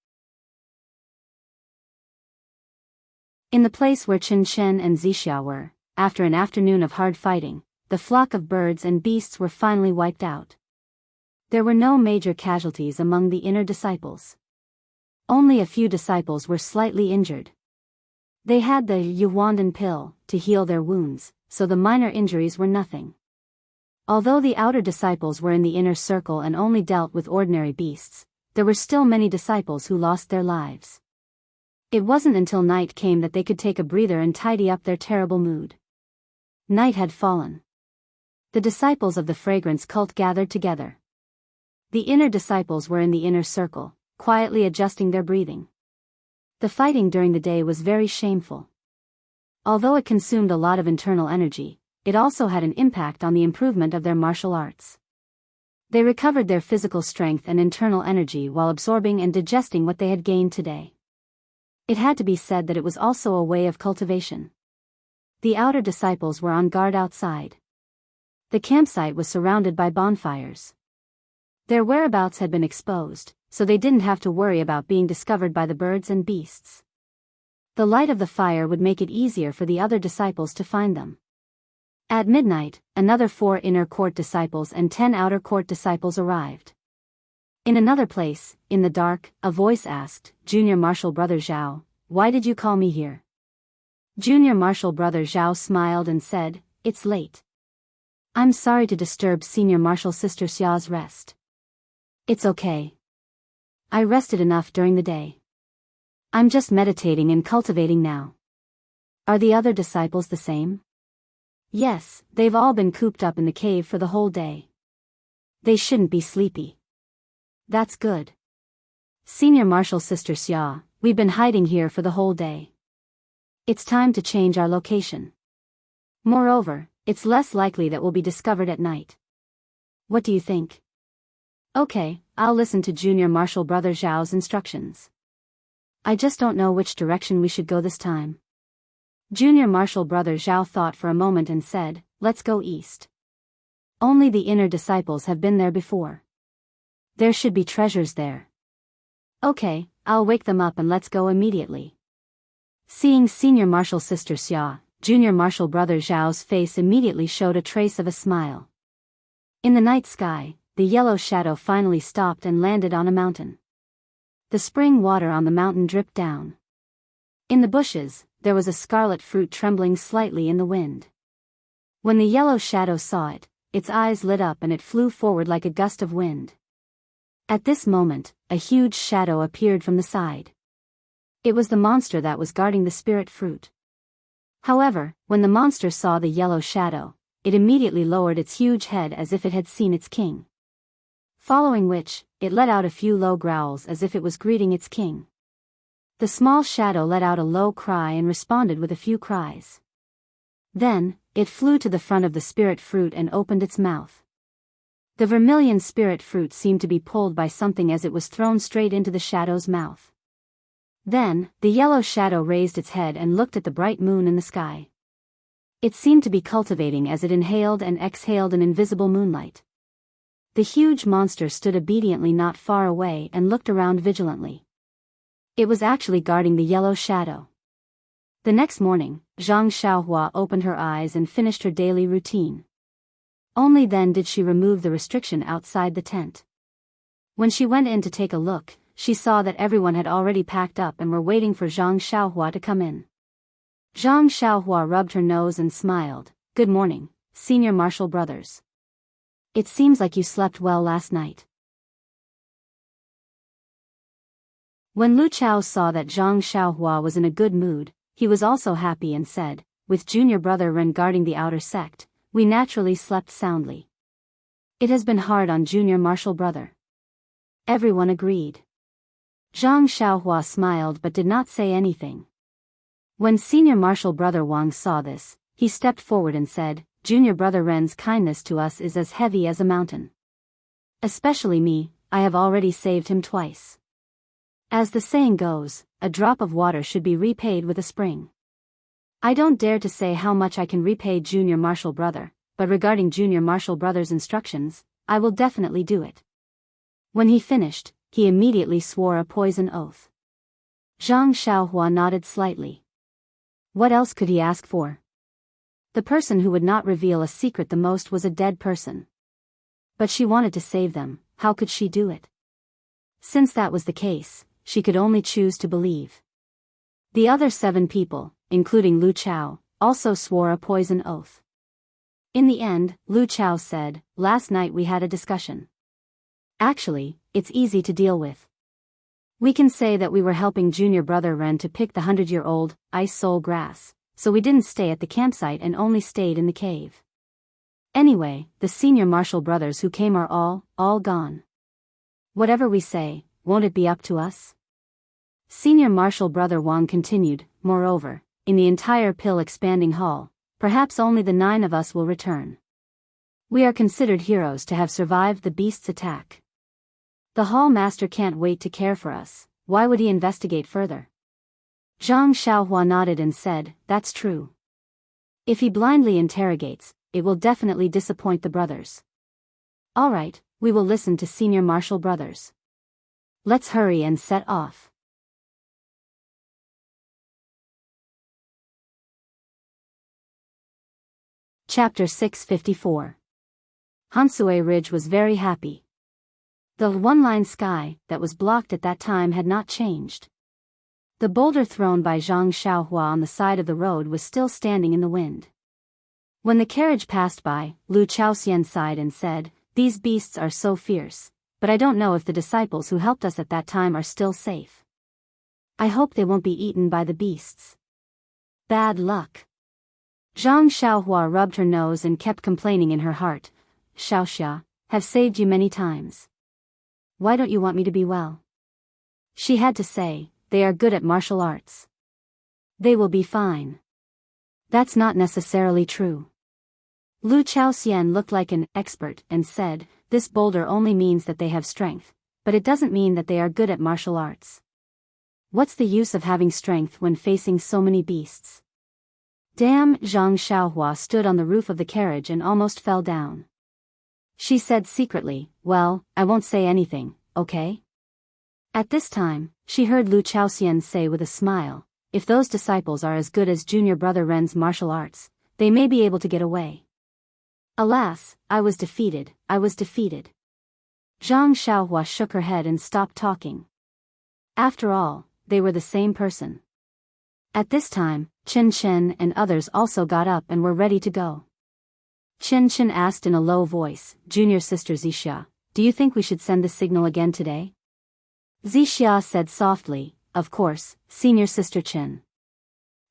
In the place where Chen Chen and Zixia were, after an afternoon of hard fighting, the flock of birds and beasts were finally wiped out. There were no major casualties among the inner disciples. Only a few disciples were slightly injured. They had the Yuandan pill to heal their wounds, so the minor injuries were nothing. Although the outer disciples were in the inner circle and only dealt with ordinary beasts, there were still many disciples who lost their lives. It wasn't until night came that they could take a breather and tidy up their terrible mood. Night had fallen. The disciples of the fragrance cult gathered together. The inner disciples were in the inner circle, quietly adjusting their breathing. The fighting during the day was very shameful. Although it consumed a lot of internal energy, it also had an impact on the improvement of their martial arts. They recovered their physical strength and internal energy while absorbing and digesting what they had gained today. It had to be said that it was also a way of cultivation. The outer disciples were on guard outside. The campsite was surrounded by bonfires. Their whereabouts had been exposed, so they didn't have to worry about being discovered by the birds and beasts. The light of the fire would make it easier for the other disciples to find them. At midnight, another 4 inner court disciples and 10 outer court disciples arrived. In another place, in the dark, a voice asked, Junior Marshal Brother Zhao, why did you call me here? Junior Marshal Brother Zhao smiled and said, it's late. I'm sorry to disturb Senior Marshal Sister Xia's rest. It's okay. I rested enough during the day. I'm just meditating and cultivating now. Are the other disciples the same? Yes, they've all been cooped up in the cave for the whole day. They shouldn't be sleepy. That's good. Senior Marshal Sister Xia, we've been hiding here for the whole day. It's time to change our location. Moreover, it's less likely that we'll be discovered at night. What do you think? Okay, I'll listen to Junior Marshal Brother Zhao's instructions. I just don't know which direction we should go this time. Junior Marshal Brother Zhao thought for a moment and said, let's go east. Only the inner disciples have been there before. There should be treasures there. Okay, I'll wake them up and let's go immediately. Seeing Senior Marshal Sister Xia, Junior Marshal Brother Zhao's face immediately showed a trace of a smile. In the night sky, the yellow shadow finally stopped and landed on a mountain. The spring water on the mountain dripped down. In the bushes, there was a scarlet fruit trembling slightly in the wind. When the yellow shadow saw it, its eyes lit up and it flew forward like a gust of wind. At this moment, a huge shadow appeared from the side. It was the monster that was guarding the spirit fruit. However, when the monster saw the yellow shadow, it immediately lowered its huge head as if it had seen its king. Following which, it let out a few low growls as if it was greeting its king. The small shadow let out a low cry and responded with a few cries. Then, it flew to the front of the spirit fruit and opened its mouth. The vermilion spirit fruit seemed to be pulled by something as it was thrown straight into the shadow's mouth. Then, the yellow shadow raised its head and looked at the bright moon in the sky. It seemed to be cultivating as it inhaled and exhaled an invisible moonlight. The huge monster stood obediently not far away and looked around vigilantly. It was actually guarding the yellow shadow. The next morning, Zhang Xiaohua opened her eyes and finished her daily routine. Only then did she remove the restriction outside the tent. When she went in to take a look, she saw that everyone had already packed up and were waiting for Zhang Xiaohua to come in. Zhang Xiaohua rubbed her nose and smiled. "Good morning, senior martial brothers. It seems like you slept well last night." When Lu Chao saw that Zhang Xiaohua was in a good mood, he was also happy and said, "With junior brother Ren guarding the outer sect, we naturally slept soundly. It has been hard on junior martial brother." Everyone agreed. Zhang Xiaohua smiled but did not say anything. When senior martial brother Wang saw this, he stepped forward and said, "Junior brother Ren's kindness to us is as heavy as a mountain. Especially me, I have already saved him twice. As the saying goes, a drop of water should be repaid with a spring. I don't dare to say how much I can repay junior martial brother, but regarding junior martial brother's instructions, I will definitely do it." When he finished, he immediately swore a poison oath. Zhang Xiaohua nodded slightly. What else could he ask for? The person who would not reveal a secret the most was a dead person. But she wanted to save them. How could she do it? Since that was the case, she could only choose to believe. The other 7 people, including Lu Chao, also swore a poison oath. In the end, Lu Chao said, "Last night we had a discussion. Actually, it's easy to deal with. We can say that we were helping junior brother Ren to pick the 100-year-old ice soul grass, so we didn't stay at the campsite and only stayed in the cave. Anyway, the senior martial brothers who came are all gone. Whatever we say, won't it be up to us?" Senior martial brother Wang continued, "Moreover, in the entire pill-expanding hall, perhaps only the 9 of us will return. We are considered heroes to have survived the beast's attack. The hall master can't wait to care for us. Why would he investigate further?" Zhang Xiaohua nodded and said, "That's true. If he blindly interrogates, it will definitely disappoint the brothers. All right, we will listen to senior martial brothers. Let's hurry and set off." Chapter 654. Hansue Ridge was very happy. The one-line sky that was blocked at that time had not changed. The boulder thrown by Zhang Xiaohua on the side of the road was still standing in the wind. When the carriage passed by, Lu Chaoxian sighed and said, "These beasts are so fierce, but I don't know if the disciples who helped us at that time are still safe. I hope they won't be eaten by the beasts. Bad luck." Zhang Xiaohua rubbed her nose and kept complaining in her heart, "Xiaoxia, have saved you many times. Why don't you want me to be well?" She had to say, "They are good at martial arts. They will be fine." That's not necessarily true. Lu Chaoxian looked like an expert and said, "This boulder only means that they have strength, but it doesn't mean that they are good at martial arts. What's the use of having strength when facing so many beasts?" Damn! Zhang Xiaohua stood on the roof of the carriage and almost fell down. She said secretly, "Well, I won't say anything, okay?" At this time, she heard Lu Chaoxian say with a smile, "If those disciples are as good as junior brother Ren's martial arts, they may be able to get away." Alas, I was defeated. Zhang Xiaohua shook her head and stopped talking. After all, they were the same person. At this time, Chen Chen and others also got up and were ready to go. Chen Chen asked in a low voice, "Junior sister Zixia, do you think we should send the signal again today?" Zixia said softly, "Of course, senior sister Chen.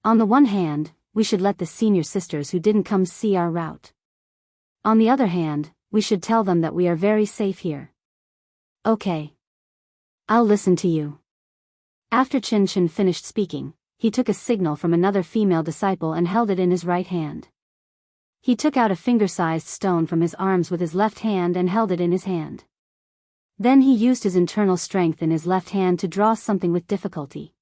On the one hand, we should let the senior sisters who didn't come see our route. On the other hand, we should tell them that we are very safe here. Okay. I'll listen to you. After Chin Chin finished speaking, he took a signal from another female disciple and held it in his right hand. He took out a finger-sized stone from his arms with his left hand and held it in his hand. Then he used his internal strength in his left hand to draw something with difficulty.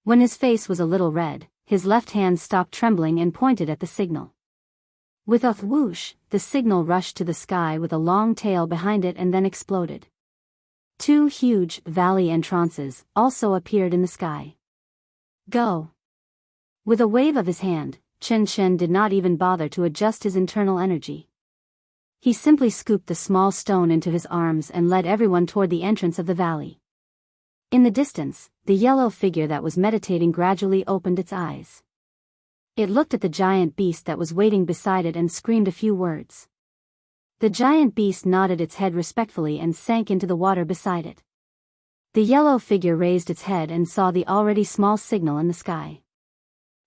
When his face was a little red, his left hand stopped trembling and pointed at the signal. With a whoosh, the signal rushed to the sky with a long tail behind it and then exploded. Two huge valley entrances also appeared in the sky. Go! With a wave of his hand, Chen Chen did not even bother to adjust his internal energy. He simply scooped the small stone into his arms and led everyone toward the entrance of the valley. In the distance, the yellow figure that was meditating gradually opened its eyes. It looked at the giant beast that was waiting beside it and screamed a few words. The giant beast nodded its head respectfully and sank into the water beside it. The yellow figure raised its head and saw the already small signal in the sky.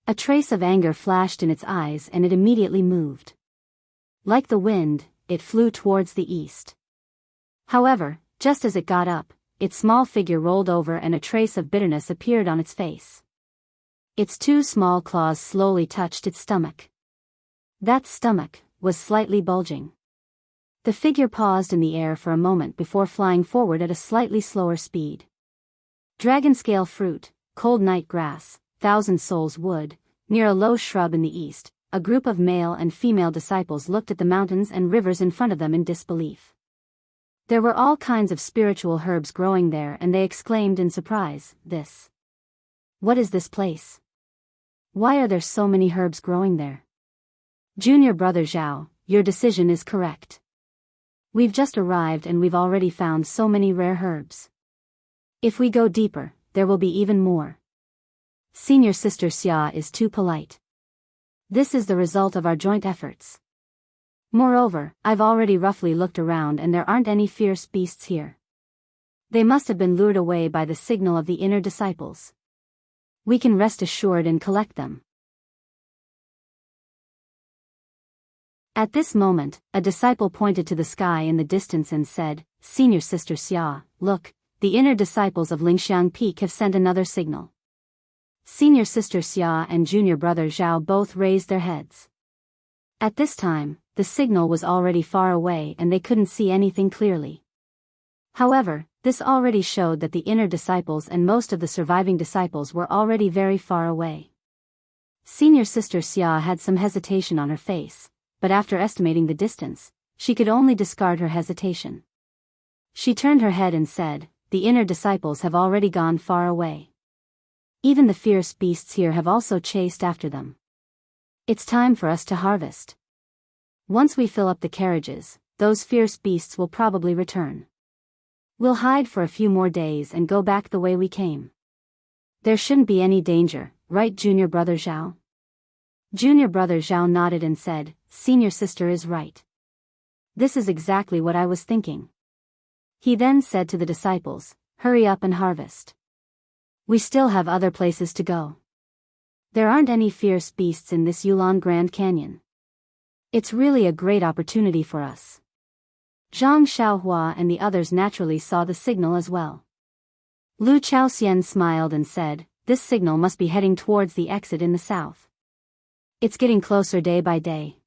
A trace of anger flashed in its eyes and it immediately moved. Like the wind, it flew towards the east. However, just as it got up, its small figure rolled over and a trace of bitterness appeared on its face. Its two small claws slowly touched its stomach. That stomach was slightly bulging. The figure paused in the air for a moment before flying forward at a slightly slower speed. Dragon scale fruit, cold night grass, thousand souls wood, near a low shrub in the east, a group of male and female disciples looked at the mountains and rivers in front of them in disbelief. There were all kinds of spiritual herbs growing there and they exclaimed in surprise, "This! What is this place? Why are there so many herbs growing there?" Junior brother Zhao, your decision is correct. We've just arrived and we've already found so many rare herbs. If we go deeper, there will be even more. Senior sister Xia is too polite. This is the result of our joint efforts. Moreover, I've already roughly looked around and there aren't any fierce beasts here. They must have been lured away by the signal of the inner disciples. We can rest assured and collect them. At this moment, a disciple pointed to the sky in the distance and said, "Senior sister Xia, look, the inner disciples of Lingxiang Peak have sent another signal." Senior sister Xia and junior brother Zhao both raised their heads. At this time, the signal was already far away and they couldn't see anything clearly. However, this already showed that the inner disciples and most of the surviving disciples were already very far away. Senior sister Xia had some hesitation on her face, but after estimating the distance, she could only discard her hesitation. She turned her head and said, "The inner disciples have already gone far away. Even the fierce beasts here have also chased after them. It's time for us to harvest. Once we fill up the carriages, those fierce beasts will probably return. We'll hide for a few more days and go back the way we came. There shouldn't be any danger, right, junior brother Zhao?" Junior brother Zhao nodded and said, "Senior sister is right. This is exactly what I was thinking." He then said to the disciples, "Hurry up and harvest. We still have other places to go. There aren't any fierce beasts in this Yulon Grand Canyon. It's really a great opportunity for us." Zhang Xiaohua and the others naturally saw the signal as well. Lu Chaoxian smiled and said, "This signal must be heading towards the exit in the south. It's getting closer day by day.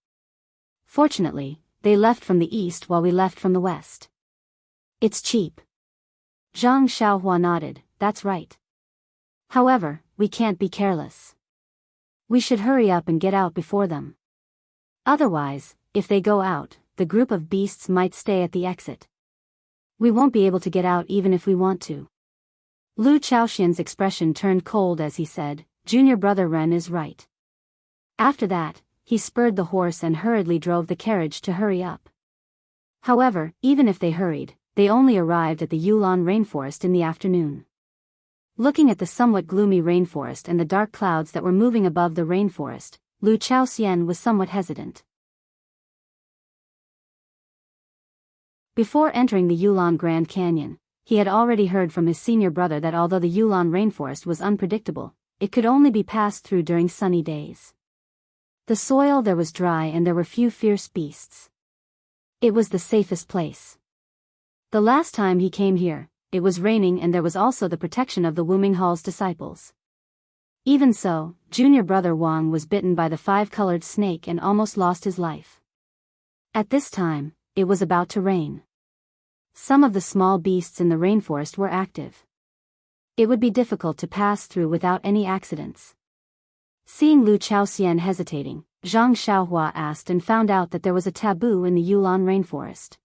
Fortunately, they left from the east while we left from the west. It's cheap." Zhang Xiaohua nodded, "That's right. However, we can't be careless. We should hurry up and get out before them. Otherwise, if they go out, the group of beasts might stay at the exit. We won't be able to get out even if we want to." Lu Chaoxian's expression turned cold as he said, "Junior brother Ren is right." After that, he spurred the horse and hurriedly drove the carriage to hurry up. However, even if they hurried, they only arrived at the Yulon rainforest in the afternoon. Looking at the somewhat gloomy rainforest and the dark clouds that were moving above the rainforest, Lu Chaoxian was somewhat hesitant. Before entering the Yulon Grand Canyon, he had already heard from his senior brother that although the Yulon rainforest was unpredictable, it could only be passed through during sunny days. The soil there was dry and there were few fierce beasts. It was the safest place. The last time he came here, it was raining and there was also the protection of the Wuming Hall's disciples. Even so, junior brother Wang was bitten by the five-colored snake and almost lost his life. At this time, it was about to rain. Some of the small beasts in the rainforest were active. It would be difficult to pass through without any accidents. Seeing Lu Chaoxian hesitating, Zhang Xiaohua asked and found out that there was a taboo in the Yulon rainforest.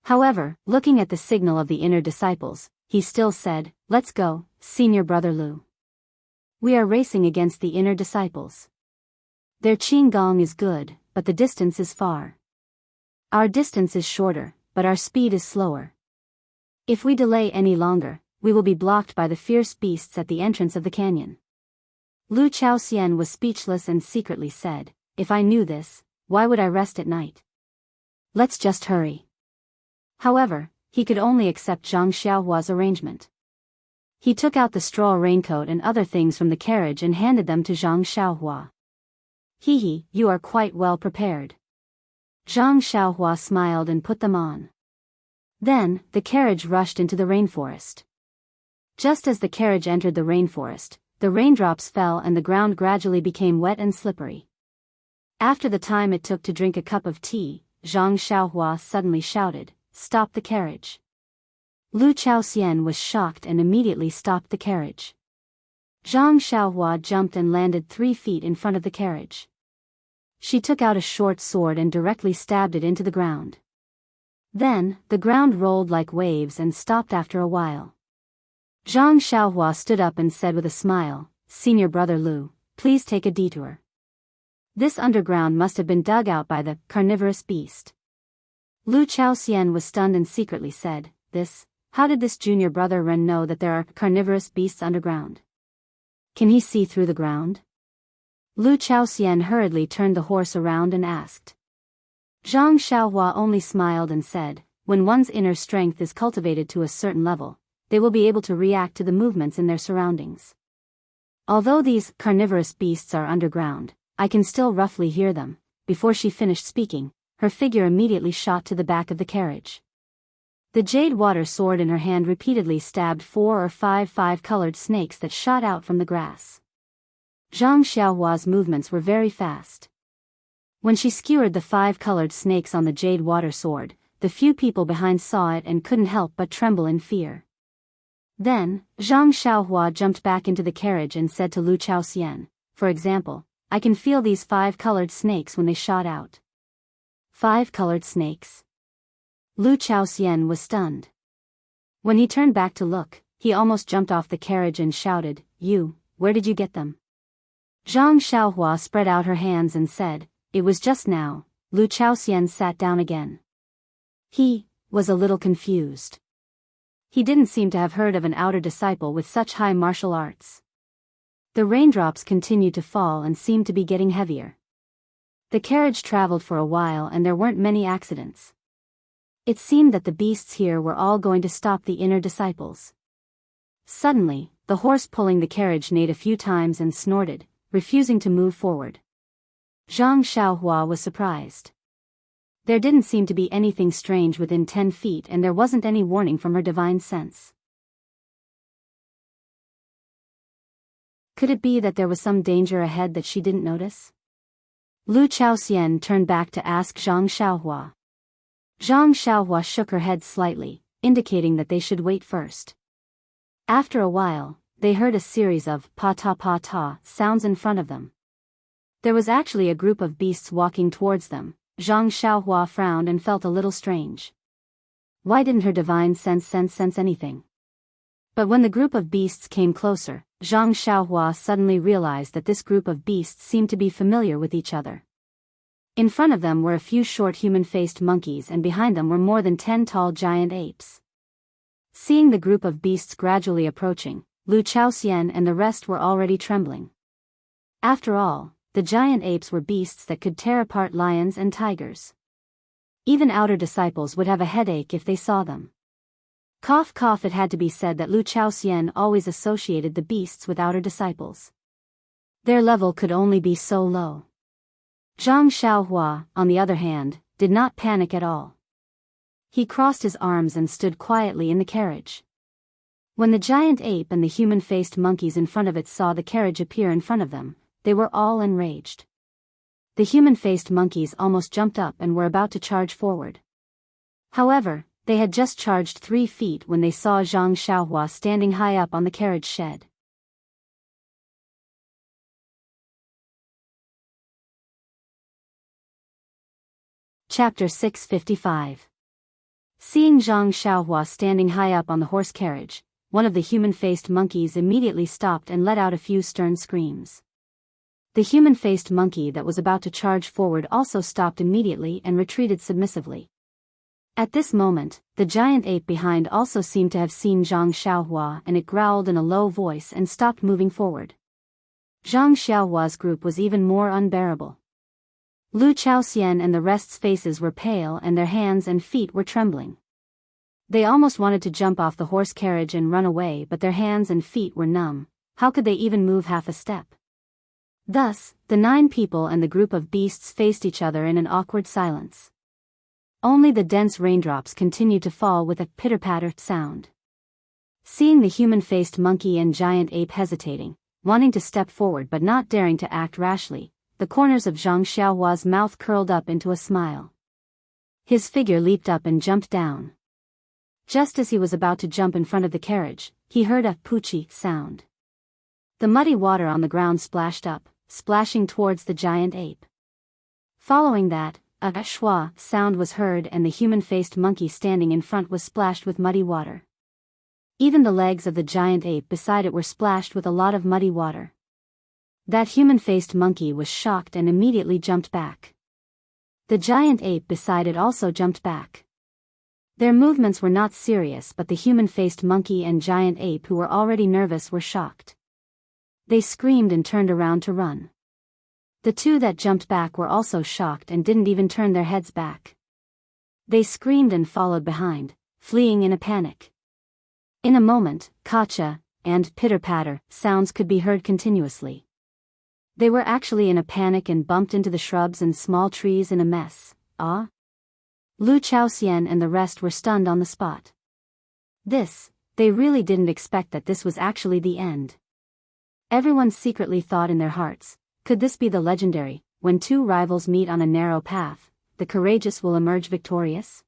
However, looking at the signal of the inner disciples, he still said, "Let's go, senior brother Lu. We are racing against the inner disciples. Their qigong is good, but the distance is far. Our distance is shorter, but our speed is slower. If we delay any longer, we will be blocked by the fierce beasts at the entrance of the canyon." Lu Chaoxian was speechless and secretly said, "If I knew this, why would I rest at night? Let's just hurry." However, he could only accept Zhang Xiaohua's arrangement. He took out the straw raincoat and other things from the carriage and handed them to Zhang Xiaohua. "Hehe, you are quite well prepared." Zhang Xiaohua smiled and put them on. Then, the carriage rushed into the rainforest. Just as the carriage entered the rainforest, the raindrops fell and the ground gradually became wet and slippery. After the time it took to drink a cup of tea, Zhang Xiaohua suddenly shouted, "Stop the carriage." Lu Chaoxian was shocked and immediately stopped the carriage. Zhang Xiaohua jumped and landed 3 feet in front of the carriage. She took out a short sword and directly stabbed it into the ground. Then, the ground rolled like waves and stopped after a while. Zhang Xiaohua stood up and said with a smile, "Senior brother Lu, please take a detour. This underground must have been dug out by the carnivorous beast." Lu Chaoxian was stunned and secretly said, How did this junior brother Ren know that there are carnivorous beasts underground? Can he see through the ground?" Lu Chaoxian hurriedly turned the horse around and asked. Zhang Xiaohua only smiled and said, "When one's inner strength is cultivated to a certain level, they will be able to react to the movements in their surroundings. Although these carnivorous beasts are underground, I can still roughly hear them." Before she finished speaking, her figure immediately shot to the back of the carriage. The jade water sword in her hand repeatedly stabbed 4 or 5 five-colored snakes that shot out from the grass. Zhang Xiaohua's movements were very fast. When she skewered the 5-colored snakes on the jade water sword, the few people behind saw it and couldn't help but tremble in fear. Then, Zhang Xiaohua jumped back into the carriage and said to Lu Chaoxian, "For example, I can feel these 5-colored snakes when they shot out." 5-colored snakes? Lu Chaoxian was stunned. When he turned back to look, he almost jumped off the carriage and shouted, Where did you get them?" Zhang Xiaohua spread out her hands and said, "It was just now." Lu Chaoxian sat down again. He was a little confused. He didn't seem to have heard of an outer disciple with such high martial arts. The raindrops continued to fall and seemed to be getting heavier. The carriage traveled for a while and there weren't many accidents. It seemed that the beasts here were all going to stop the inner disciples. Suddenly, the horse pulling the carriage neighed a few times and snorted, refusing to move forward. Zhang Xiaohua was surprised. There didn't seem to be anything strange within 10 feet and there wasn't any warning from her divine sense. Could it be that there was some danger ahead that she didn't notice? Lu Chaoxian turned back to ask Zhang Xiaohua. Zhang Xiaohua shook her head slightly, indicating that they should wait first. After a while, they heard a series of pa-ta sounds in front of them. There was actually a group of beasts walking towards them. Zhang Xiaohua frowned and felt a little strange. Why didn't her divine sense anything? But when the group of beasts came closer, Zhang Xiaohua suddenly realized that this group of beasts seemed to be familiar with each other. In front of them were a few short human-faced monkeys and behind them were more than 10 tall giant apes. Seeing the group of beasts gradually approaching, Lu Chaoxian and the rest were already trembling. After all, the giant apes were beasts that could tear apart lions and tigers. Even outer disciples would have a headache if they saw them. Cough cough, it had to be said that Lu Chaoxian always associated the beasts with outer disciples. Their level could only be so low. Zhang Xiaohua, on the other hand, did not panic at all. He crossed his arms and stood quietly in the carriage. When the giant ape and the human-faced monkeys in front of it saw the carriage appear in front of them, they were all enraged. The human-faced monkeys almost jumped up and were about to charge forward. However, they had just charged 3 feet when they saw Zhang Xiaohua standing high up on the carriage shed. Chapter 655. Seeing Zhang Xiaohua standing high up on the horse carriage, one of the human-faced monkeys immediately stopped and let out a few stern screams. The human-faced monkey that was about to charge forward also stopped immediately and retreated submissively. At this moment, the giant ape behind also seemed to have seen Zhang Xiaohua, and it growled in a low voice and stopped moving forward. Zhang Xiaohua's group was even more unbearable. Lu Chaoxian and the rest's faces were pale and their hands and feet were trembling. They almost wanted to jump off the horse carriage and run away, but their hands and feet were numb. How could they even move half a step? Thus, the 9 people and the group of beasts faced each other in an awkward silence. Only the dense raindrops continued to fall with a pitter-patter sound. Seeing the human-faced monkey and giant ape hesitating, wanting to step forward but not daring to act rashly, the corners of Zhang Xiaohua's mouth curled up into a smile. His figure leaped up and jumped down. Just as he was about to jump in front of the carriage, he heard a poochie sound. The muddy water on the ground splashed up, splashing towards the giant ape. Following that, a schwa sound was heard and the human-faced monkey standing in front was splashed with muddy water. Even the legs of the giant ape beside it were splashed with a lot of muddy water. That human-faced monkey was shocked and immediately jumped back. The giant ape beside it also jumped back. Their movements were not serious, but the human-faced monkey and giant ape, who were already nervous, were shocked. They screamed and turned around to run. The 2 that jumped back were also shocked and didn't even turn their heads back. They screamed and followed behind, fleeing in a panic. In a moment, kacha and pitter-patter sounds could be heard continuously. They were actually in a panic and bumped into the shrubs and small trees in a mess. Lu Chaoxian and the rest were stunned on the spot. They really didn't expect that this was actually the end. Everyone secretly thought in their hearts, could this be the legendary, when 2 rivals meet on a narrow path, the courageous will emerge victorious?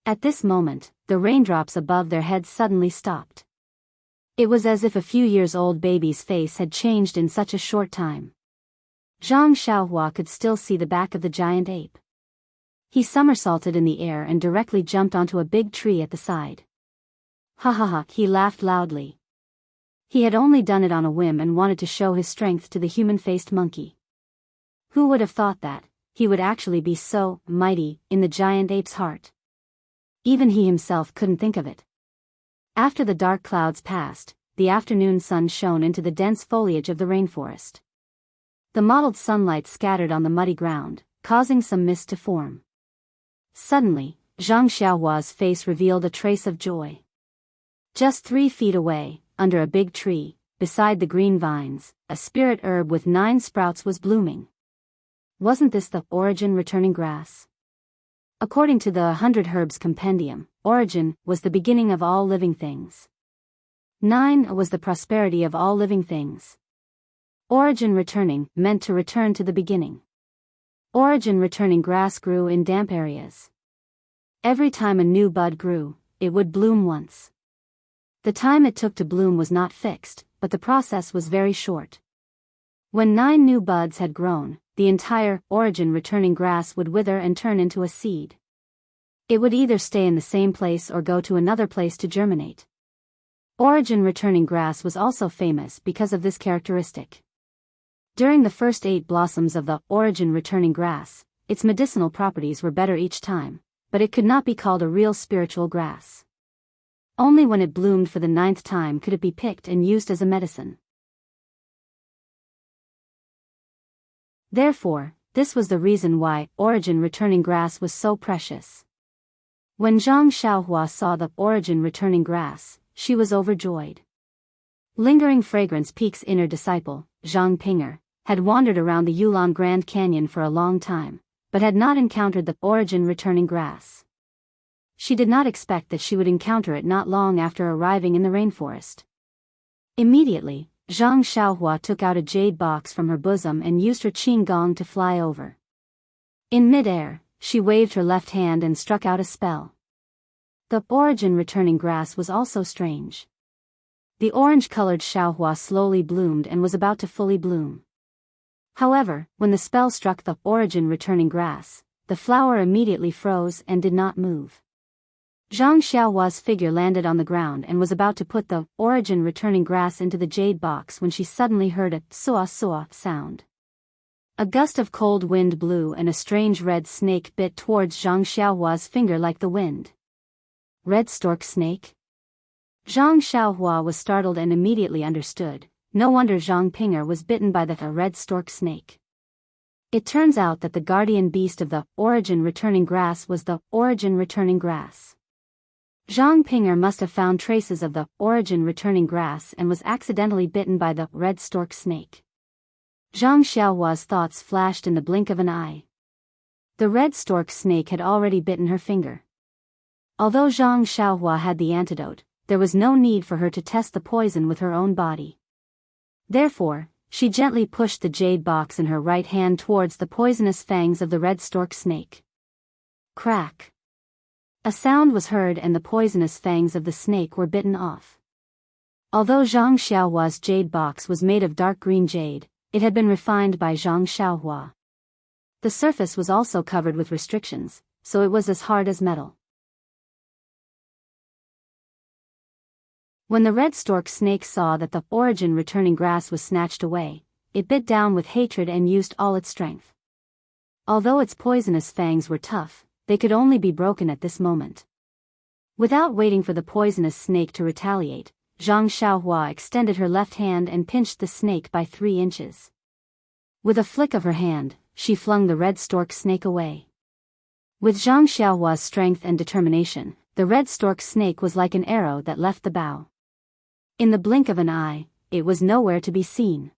At this moment, the raindrops above their heads suddenly stopped. It was as if a few years old baby's face had changed in such a short time. Zhang Xiaohua could still see the back of the giant ape. He somersaulted in the air and directly jumped onto a big tree at the side. Ha ha ha, he laughed loudly. He had only done it on a whim and wanted to show his strength to the human-faced monkey. Who would have thought that he would actually be so mighty in the giant ape's heart? Even he himself couldn't think of it. After the dark clouds passed, the afternoon sun shone into the dense foliage of the rainforest. The mottled sunlight scattered on the muddy ground, causing some mist to form. Suddenly, Zhang Xiaohua's face revealed a trace of joy. Just 3 feet away, under a big tree, beside the green vines, a spirit herb with 9 sprouts was blooming. Wasn't this the origin returning grass? According to the 100 Herbs Compendium, origin was the beginning of all living things. 9 was the prosperity of all living things. Origin returning meant to return to the beginning. Origin returning grass grew in damp areas. Every time a new bud grew, it would bloom once. The time it took to bloom was not fixed, but the process was very short. When 9 new buds had grown, the entire origin returning grass would wither and turn into a seed. It would either stay in the same place or go to another place to germinate. Origin returning grass was also famous because of this characteristic. During the first 8 blossoms of the origin returning grass, its medicinal properties were better each time, but it could not be called a real spiritual grass. Only when it bloomed for the 9th time could it be picked and used as a medicine. Therefore, this was the reason why origin returning grass was so precious. When Zhang Xiaohua saw the origin returning grass, she was overjoyed. Lingering Fragrance Peak's inner disciple, Zhang Pinger, had wandered around the Yulon Grand Canyon for a long time, but had not encountered the origin returning grass. She did not expect that she would encounter it not long after arriving in the rainforest. Immediately, Zhang Xiaohua took out a jade box from her bosom and used her qin gong to fly over. In mid-air, she waved her left hand and struck out a spell. The origin returning grass was also strange. The orange-colored Xiaohua slowly bloomed and was about to fully bloom. However, when the spell struck the origin returning grass, the flower immediately froze and did not move. Zhang Xiaohua's figure landed on the ground and was about to put the origin returning grass into the jade box when she suddenly heard a "suah-suah" sound. A gust of cold wind blew and a strange red snake bit towards Zhang Xiaohua's finger like the wind. Red stork snake? Zhang Xiaohua was startled and immediately understood. No wonder Zhang Ping'er was bitten by the red stork snake. It turns out that the guardian beast of the origin returning grass was the origin returning grass. Zhang Ping'er must have found traces of the origin returning grass and was accidentally bitten by the red stork snake. Zhang Xiaohua's thoughts flashed in the blink of an eye. The red stork snake had already bitten her finger. Although Zhang Xiaohua had the antidote, there was no need for her to test the poison with her own body. Therefore, she gently pushed the jade box in her right hand towards the poisonous fangs of the red stork snake. Crack! A sound was heard and the poisonous fangs of the snake were bitten off. Although Zhang Xiaohua's jade box was made of dark green jade, it had been refined by Zhang Xiaohua. The surface was also covered with restrictions, so it was as hard as metal. When the red stork snake saw that the origin returning grass was snatched away, it bit down with hatred and used all its strength. Although its poisonous fangs were tough, they could only be broken at this moment. Without waiting for the poisonous snake to retaliate, Zhang Xiaohua extended her left hand and pinched the snake by 3 inches. With a flick of her hand, she flung the red stork snake away. With Zhang Xiaohua's strength and determination, the red stork snake was like an arrow that left the bow. In the blink of an eye, it was nowhere to be seen.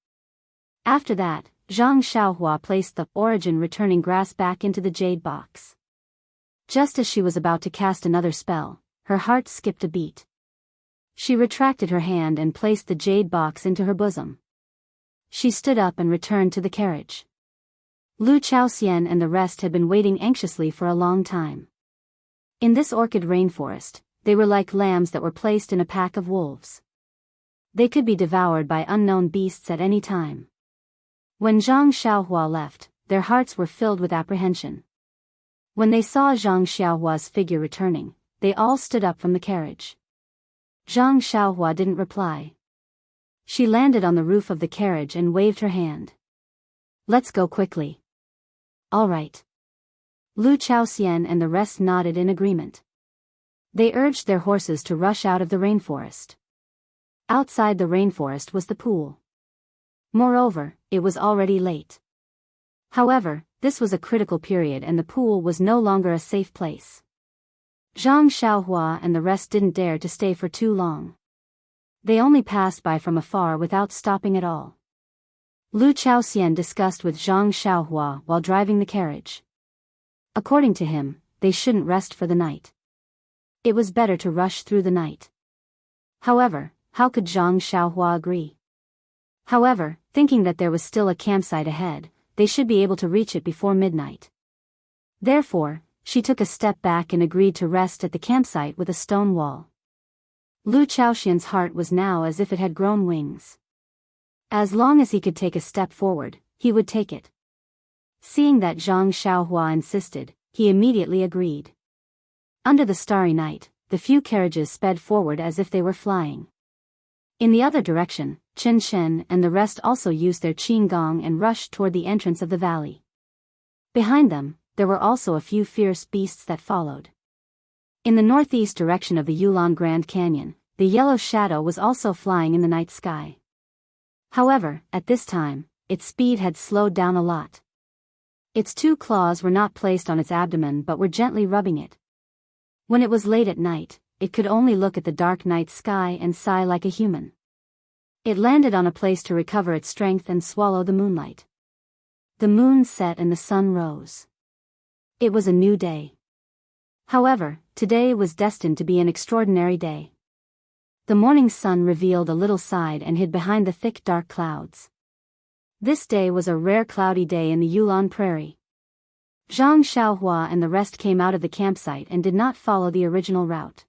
After that, Zhang Xiaohua placed the origin returning grass back into the jade box. Just as she was about to cast another spell, her heart skipped a beat. She retracted her hand and placed the jade box into her bosom. She stood up and returned to the carriage. Lu Chaoxian and the rest had been waiting anxiously for a long time. In this orchid rainforest, they were like lambs that were placed in a pack of wolves. They could be devoured by unknown beasts at any time. When Zhang Xiaohua left, their hearts were filled with apprehension. When they saw Zhang Xiaohua's figure returning, they all stood up from the carriage. Zhang Xiaohua didn't reply. She landed on the roof of the carriage and waved her hand. "Let's go quickly." "All right." Lu Chaoxian and the rest nodded in agreement. They urged their horses to rush out of the rainforest. Outside the rainforest was the pool. Moreover, it was already late. However, this was a critical period and the pool was no longer a safe place. Zhang Xiaohua and the rest didn't dare to stay for too long. They only passed by from afar without stopping at all. Lu Chaoxian discussed with Zhang Xiaohua while driving the carriage. According to him, they shouldn't rest for the night. It was better to rush through the night. However, how could Zhang Xiaohua agree? However, thinking that there was still a campsite ahead, they should be able to reach it before midnight. Therefore, she took a step back and agreed to rest at the campsite with a stone wall. Lu Chaoxian's heart was now as if it had grown wings. As long as he could take a step forward, he would take it. Seeing that Zhang Xiaohua insisted, he immediately agreed. Under the starry night, the few carriages sped forward as if they were flying. In the other direction, Chen Shen and the rest also used their qin gong and rushed toward the entrance of the valley. Behind them, there were also a few fierce beasts that followed. In the northeast direction of the Yulon Grand Canyon, the yellow shadow was also flying in the night sky. However, at this time, its speed had slowed down a lot. Its 2 claws were not placed on its abdomen but were gently rubbing it. When it was late at night, it could only look at the dark night sky and sigh like a human. It landed on a place to recover its strength and swallow the moonlight. The moon set and the sun rose. It was a new day. However, today was destined to be an extraordinary day. The morning sun revealed a little side and hid behind the thick dark clouds. This day was a rare cloudy day in the Yulon Prairie. Zhang Xiaohua and the rest came out of the campsite and did not follow the original route.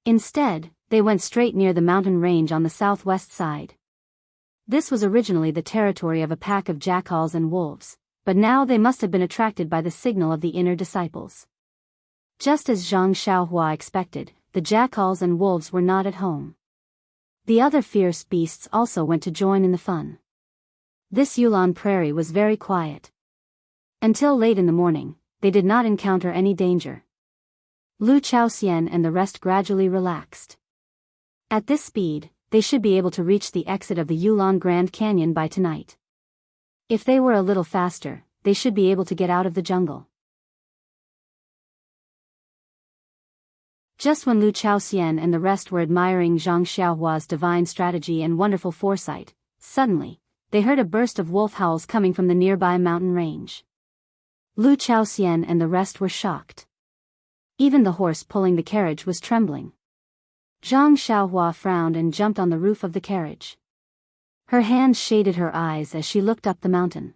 Instead, they went straight near the mountain range on the southwest side. This was originally the territory of a pack of jackals and wolves, but now they must have been attracted by the signal of the inner disciples. Just as Zhang Xiaohua expected, the jackals and wolves were not at home. The other fierce beasts also went to join in the fun. This Yulon Prairie was very quiet. Until late in the morning, they did not encounter any danger. Lu Chaoxian and the rest gradually relaxed. At this speed, they should be able to reach the exit of the Yulon Grand Canyon by tonight. If they were a little faster, they should be able to get out of the jungle. Just when Lu Chaoxian and the rest were admiring Zhang Xiaohua's divine strategy and wonderful foresight, suddenly, they heard a burst of wolf howls coming from the nearby mountain range. Lu Chaoxian and the rest were shocked. Even the horse pulling the carriage was trembling. Zhang Xiaohua frowned and jumped on the roof of the carriage. Her hands shaded her eyes as she looked up the mountain.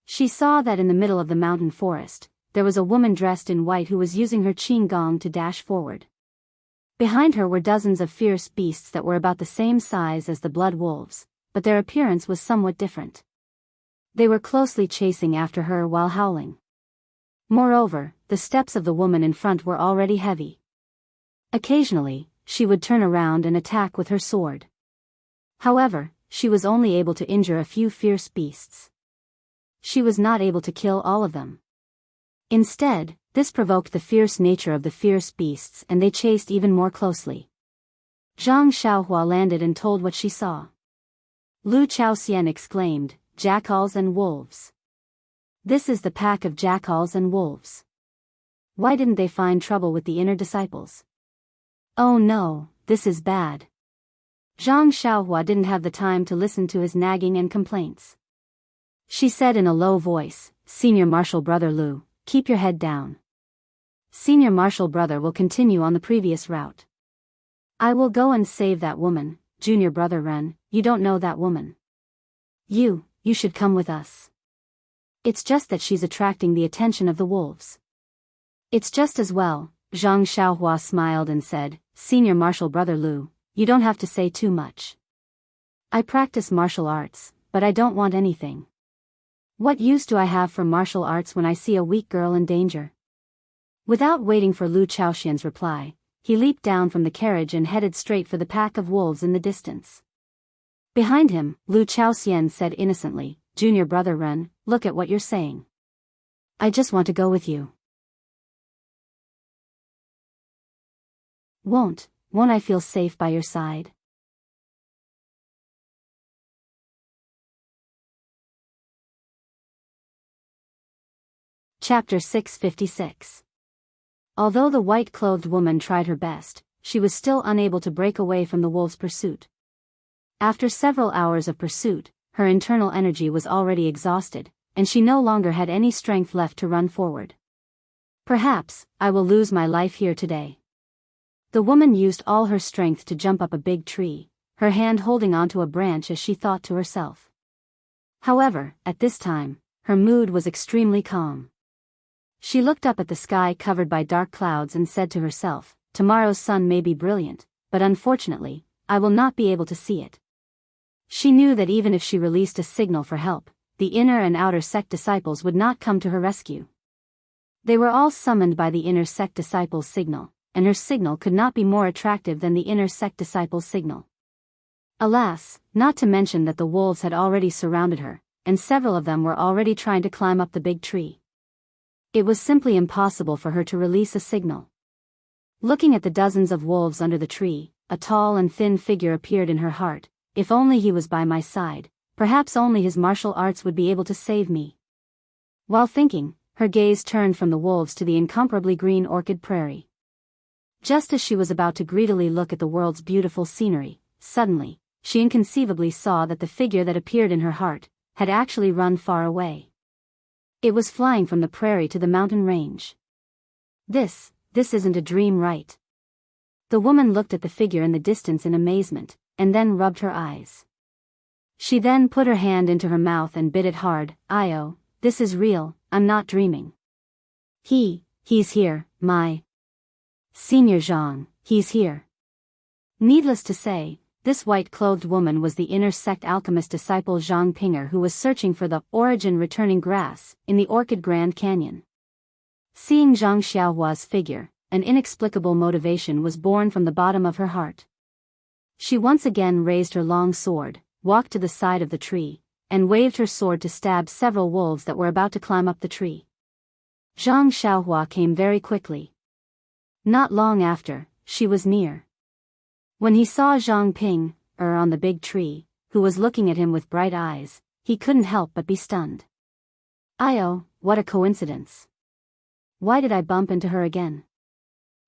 She saw that in the middle of the mountain forest, there was a woman dressed in white who was using her qin gong to dash forward. Behind her were dozens of fierce beasts that were about the same size as the blood wolves, but their appearance was somewhat different. They were closely chasing after her while howling. Moreover, the steps of the woman in front were already heavy. Occasionally, she would turn around and attack with her sword. However, she was only able to injure a few fierce beasts. She was not able to kill all of them. Instead, this provoked the fierce nature of the fierce beasts and they chased even more closely. Zhang Xiaohua landed and told what she saw. Lu Chaoxian exclaimed, "Jackals and wolves. This is the pack of jackals and wolves. Why didn't they find trouble with the inner disciples? Oh no, this is bad." Zhang Xiaohua didn't have the time to listen to his nagging and complaints. She said in a low voice, "Senior Marshal Brother Lu, keep your head down. Senior Marshal Brother will continue on the previous route. I will go and save that woman. Junior Brother Ren, you don't know that woman. You should come with us. It's just that she's attracting the attention of the wolves." "It's just as well," Zhang Xiaohua smiled and said, "Senior Marshal Brother Lu, you don't have to say too much. I practice martial arts, but I don't want anything. What use do I have for martial arts when I see a weak girl in danger?" Without waiting for Lu Chaoxian's reply, he leaped down from the carriage and headed straight for the pack of wolves in the distance. Behind him, Lu Chaoxian said innocently, "Junior Brother Ren, look at what you're saying. I just want to go with you. Won't I feel safe by your side?" Chapter 656. Although the white-clothed woman tried her best, she was still unable to break away from the wolves' pursuit. After several hours of pursuit, her internal energy was already exhausted, and she no longer had any strength left to run forward. "Perhaps I will lose my life here today." The woman used all her strength to jump up a big tree, her hand holding onto a branch as she thought to herself. However, at this time, her mood was extremely calm. She looked up at the sky covered by dark clouds and said to herself, "Tomorrow's sun may be brilliant, but unfortunately, I will not be able to see it." She knew that even if she released a signal for help, the inner and outer sect disciples would not come to her rescue. They were all summoned by the inner sect disciples' signal, and her signal could not be more attractive than the inner sect disciples' signal. Alas, not to mention that the wolves had already surrounded her, and several of them were already trying to climb up the big tree. It was simply impossible for her to release a signal. Looking at the dozens of wolves under the tree, a tall and thin figure appeared in her heart. If only he was by my side, perhaps only his martial arts would be able to save me. While thinking, her gaze turned from the wolves to the incomparably green orchid prairie. Just as she was about to greedily look at the world's beautiful scenery, suddenly, she inconceivably saw that the figure that appeared in her heart had actually run far away. It was flying from the prairie to the mountain range. This isn't a dream, right? The woman looked at the figure in the distance in amazement, and then rubbed her eyes. She then put her hand into her mouth and bit it hard. "Io, this is real, I'm not dreaming. He's here, my Senior Zhang, he's here." Needless to say, this white-clothed woman was the inner sect alchemist disciple Zhang Ping'er, who was searching for the origin returning grass in the Orchid Grand Canyon. Seeing Zhang Xiaohua's figure, an inexplicable motivation was born from the bottom of her heart. She once again raised her long sword, walked to the side of the tree, and waved her sword to stab several wolves that were about to climb up the tree. Zhang Xiaohua came very quickly. Not long after, she was near. When he saw Zhang Ping'er on the big tree, who was looking at him with bright eyes, he couldn't help but be stunned. "Io, what a coincidence. Why did I bump into her again?"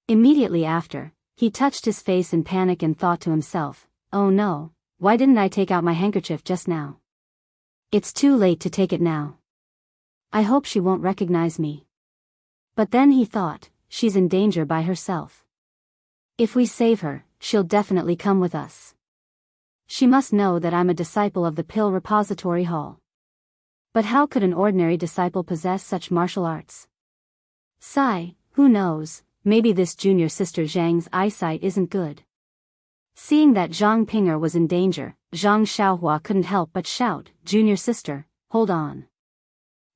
Immediately after, he touched his face in panic and thought to himself, "Oh no, why didn't I take out my handkerchief just now? It's too late to take it now. I hope she won't recognize me." But then he thought, she's in danger by herself. If we save her, she'll definitely come with us. She must know that I'm a disciple of the Pill Repository Hall. But how could an ordinary disciple possess such martial arts? Sigh, who knows, maybe this junior sister Zhang's eyesight isn't good. Seeing that Zhang Ping'er was in danger, Zhang Xiaohua couldn't help but shout, "Junior sister, hold on."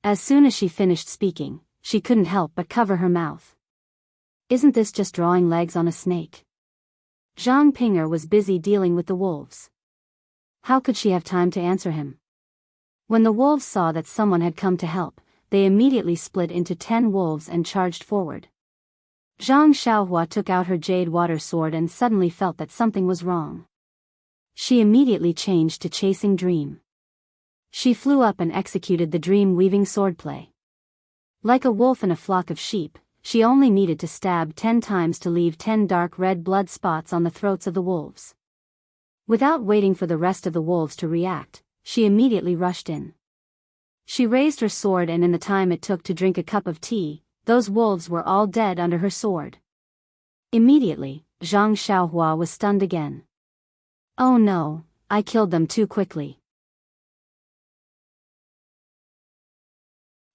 As soon as she finished speaking, she couldn't help but cover her mouth. Isn't this just drawing legs on a snake? Zhang Ping'er was busy dealing with the wolves. How could she have time to answer him? When the wolves saw that someone had come to help, they immediately split into 10 wolves and charged forward. Zhang Xiaohua took out her jade water sword and suddenly felt that something was wrong. She immediately changed to chasing dream. She flew up and executed the dream-weaving swordplay. Like a wolf in a flock of sheep, she only needed to stab 10 times to leave 10 dark red blood spots on the throats of the wolves. Without waiting for the rest of the wolves to react, she immediately rushed in. She raised her sword, and in the time it took to drink a cup of tea, those wolves were all dead under her sword. Immediately, Zhang Xiaohua was stunned again. "Oh no, I killed them too quickly.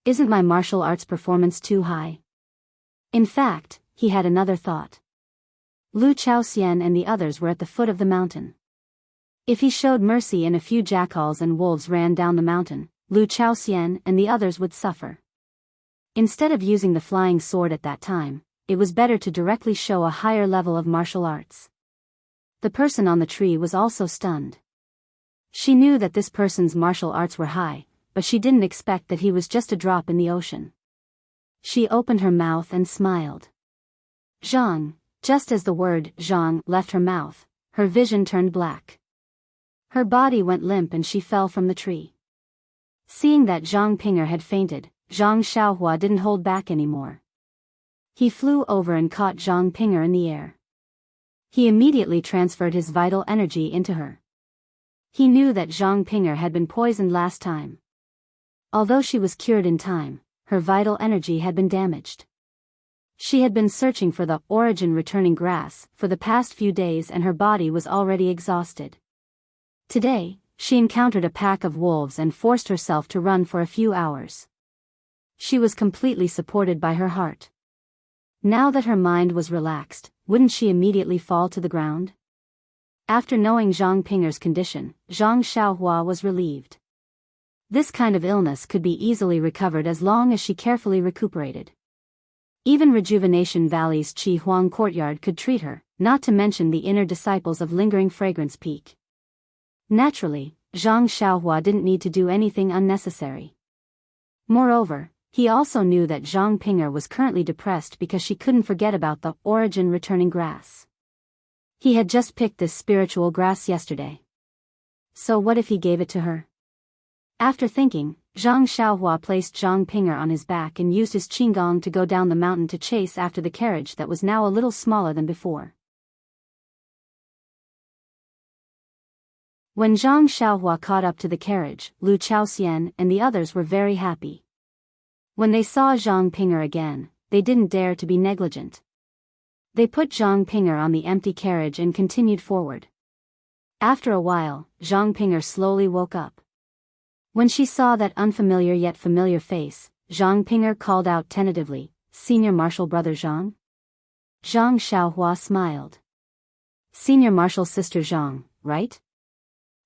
Isn't my martial arts performance too high?" In fact, he had another thought. Lu Chaoxian and the others were at the foot of the mountain. If he showed mercy and a few jackals and wolves ran down the mountain, Lu Chaoxian and the others would suffer. Instead of using the flying sword at that time, it was better to directly show a higher level of martial arts. The person on the tree was also stunned. She knew that this person's martial arts were high, but she didn't expect that he was just a drop in the ocean. She opened her mouth and smiled. Zhang, just as the word Zhang left her mouth, her vision turned black. Her body went limp and she fell from the tree. Seeing that Zhang Ping'er had fainted, Zhang Xiaohua didn't hold back anymore. He flew over and caught Zhang Ping'er in the air. He immediately transferred his vital energy into her. He knew that Zhang Ping'er had been poisoned last time. Although she was cured in time, her vital energy had been damaged. She had been searching for the origin returning grass for the past few days and her body was already exhausted. Today, she encountered a pack of wolves and forced herself to run for a few hours. She was completely supported by her heart. Now that her mind was relaxed, wouldn't she immediately fall to the ground? After knowing Zhang Ping'er's condition, Zhang Xiaohua was relieved. This kind of illness could be easily recovered as long as she carefully recuperated. Even Rejuvenation Valley's Qi Huang courtyard could treat her, not to mention the inner disciples of Lingering Fragrance Peak. Naturally, Zhang Xiaohua didn't need to do anything unnecessary. Moreover, he also knew that Zhang Ping'er was currently depressed because she couldn't forget about the origin returning grass. He had just picked this spiritual grass yesterday. So what if he gave it to her? After thinking, Zhang Xiaohua placed Zhang Ping'er on his back and used his qigong to go down the mountain to chase after the carriage that was now a little smaller than before. When Zhang Xiaohua caught up to the carriage, Lu Chaoxian and the others were very happy. When they saw Zhang Ping'er again, they didn't dare to be negligent. They put Zhang Pinger on the empty carriage and continued forward. After a while, Zhang Pinger slowly woke up. When she saw that unfamiliar yet familiar face, Zhang Pinger called out tentatively, "Senior Marshal Brother Zhang?" Zhang Xiaohua smiled. "Senior Marshal Sister Zhang, right?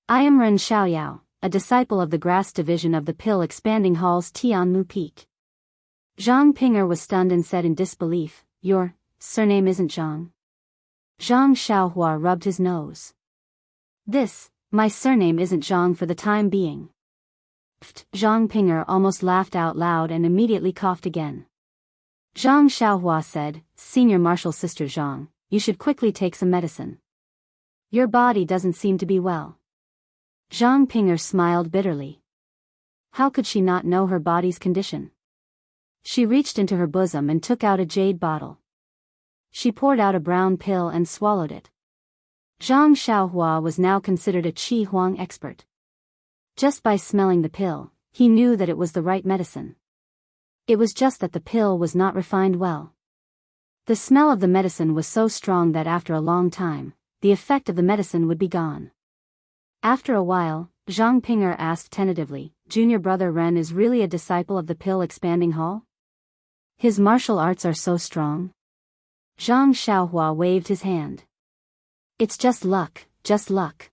I am Ren Xiaoyao, a disciple of the Grass Division of the Pill Expanding Hall's Tianmu Peak." Zhang Pinger was stunned and said in disbelief, "Your surname isn't Zhang?" Zhang Xiaohua rubbed his nose. My surname isn't Zhang for the time being." Zhang Pinger almost laughed out loud and immediately coughed again. Zhang Xiaohua said, "Senior Marshal Sister Zhang, you should quickly take some medicine. Your body doesn't seem to be well." Zhang Pinger smiled bitterly. How could she not know her body's condition? She reached into her bosom and took out a jade bottle. She poured out a brown pill and swallowed it. Zhang Xiaohua was now considered a Qi Huang expert. Just by smelling the pill, he knew that it was the right medicine. It was just that the pill was not refined well. The smell of the medicine was so strong that after a long time, the effect of the medicine would be gone. After a while, Zhang Pinger asked tentatively, "Junior brother Ren is really a disciple of the Pill Expanding Hall? His martial arts are so strong?" Zhang Xiaohua waved his hand. "It's just luck, just luck.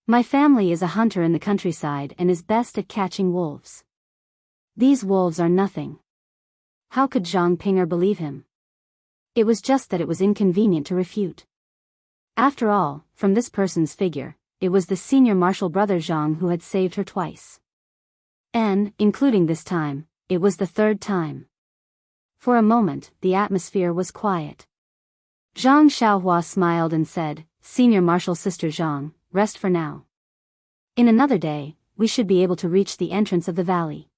My family is a hunter in the countryside and is best at catching wolves. These wolves are nothing." How could Zhang Pinger believe him? It was just that it was inconvenient to refute. After all, from this person's figure, it was the senior martial brother Zhang who had saved her twice. And, including this time, it was the third time. For a moment, the atmosphere was quiet. Zhang Xiaohua smiled and said, "Senior Marshal Sister Zhang, rest for now. In another day, we should be able to reach the entrance of the valley.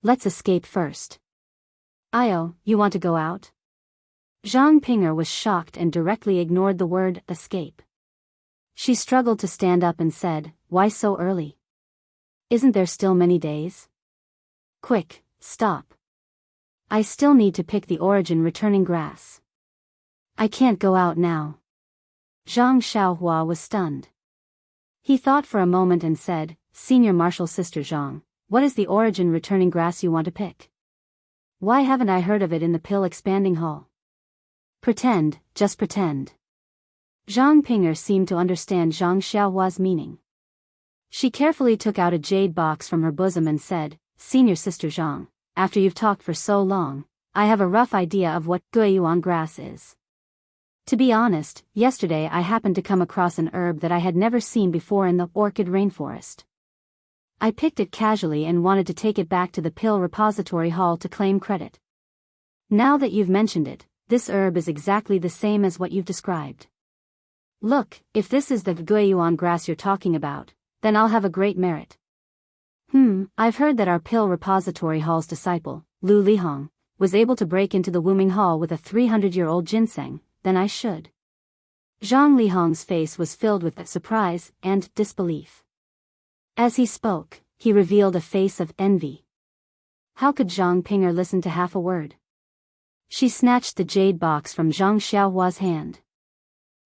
Let's escape first." "Io, you want to go out?" Zhang Pinger was shocked and directly ignored the word escape. She struggled to stand up and said, "Why so early? Isn't there still many days? Quick, stop. I still need to pick the origin returning grass. I can't go out now." Zhang Xiaohua was stunned. He thought for a moment and said, "Senior Marshal Sister Zhang, what is the origin returning grass you want to pick? Why haven't I heard of it in the Pill Expanding Hall?" "Pretend, just pretend." Zhang Pinger seemed to understand Zhang Xiaohua's meaning. She carefully took out a jade box from her bosom and said, "Senior Sister Zhang, after you've talked for so long, I have a rough idea of what guiyuan grass is. To be honest, yesterday I happened to come across an herb that I had never seen before in the orchid rainforest. I picked it casually and wanted to take it back to the Pill Repository Hall to claim credit. Now that you've mentioned it, this herb is exactly the same as what you've described. Look, if this is the guiyuan grass you're talking about, then I'll have a great merit. I've heard that our Pill Repository Hall's disciple, Lu Lihong, was able to break into the Wuming Hall with a 300-year-old ginseng, then I should." Zhang Lihong's face was filled with surprise and disbelief. As he spoke, he revealed a face of envy. How could Zhang Pinger listen to half a word? She snatched the jade box from Zhang Xiaohua's hand.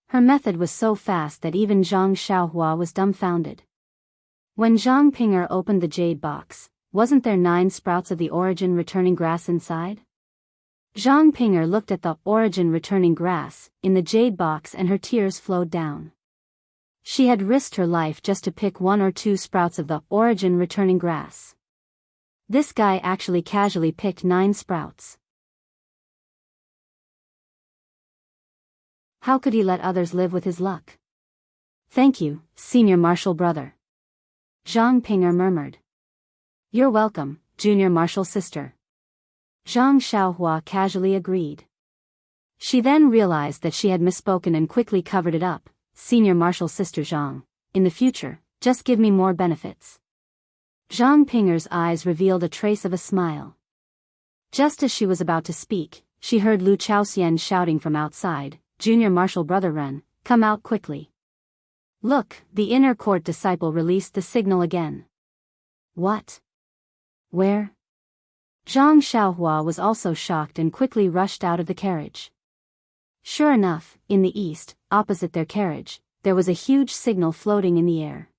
Her method was so fast that even Zhang Xiaohua was dumbfounded. When Zhang Pinger opened the jade box, wasn't there 9 sprouts of the origin returning grass inside? Zhang Pinger looked at the origin returning grass in the jade box and her tears flowed down. She had risked her life just to pick 1 or 2 sprouts of the origin returning grass. This guy actually casually picked 9 sprouts. How could he let others live with his luck? "Thank you, Senior Marshal Brother," Zhang Pinger murmured. "You're welcome, Junior Marshal Sister," Zhang Xiaohua casually agreed. She then realized that she had misspoken and quickly covered it up. "Senior Marshal Sister Zhang, in the future, just give me more benefits." Zhang Pinger's eyes revealed a trace of a smile. Just as she was about to speak, she heard Lu Chaoxian shouting from outside, "Junior Marshal Brother Ren, come out quickly." Look, the inner court disciple released the signal again. What? Where? Zhang Xiaohua was also shocked and quickly rushed out of the carriage. Sure enough, in the east, opposite their carriage, there was a huge signal floating in the air.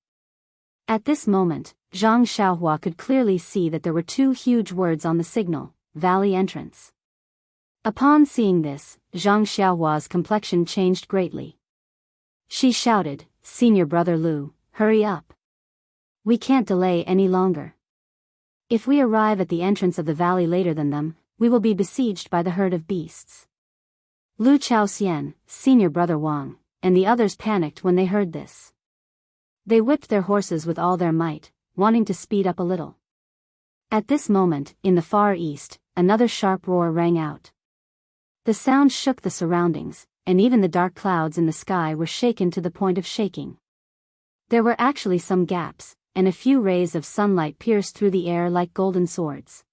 At this moment, Zhang Xiaohua could clearly see that there were two huge words on the signal, Valley Entrance. Upon seeing this, Zhang Xiaohua's complexion changed greatly. She shouted, "Senior brother Lu, hurry up. We can't delay any longer. If we arrive at the entrance of the valley later than them, we will be besieged by the herd of beasts." Lu Chaoxian, senior brother Wang, and the others panicked when they heard this. They whipped their horses with all their might, wanting to speed up a little. At this moment, in the far east, another sharp roar rang out. The sound shook the surroundings, and even the dark clouds in the sky were shaken to the point of shaking. There were actually some gaps, and a few rays of sunlight pierced through the air like golden swords.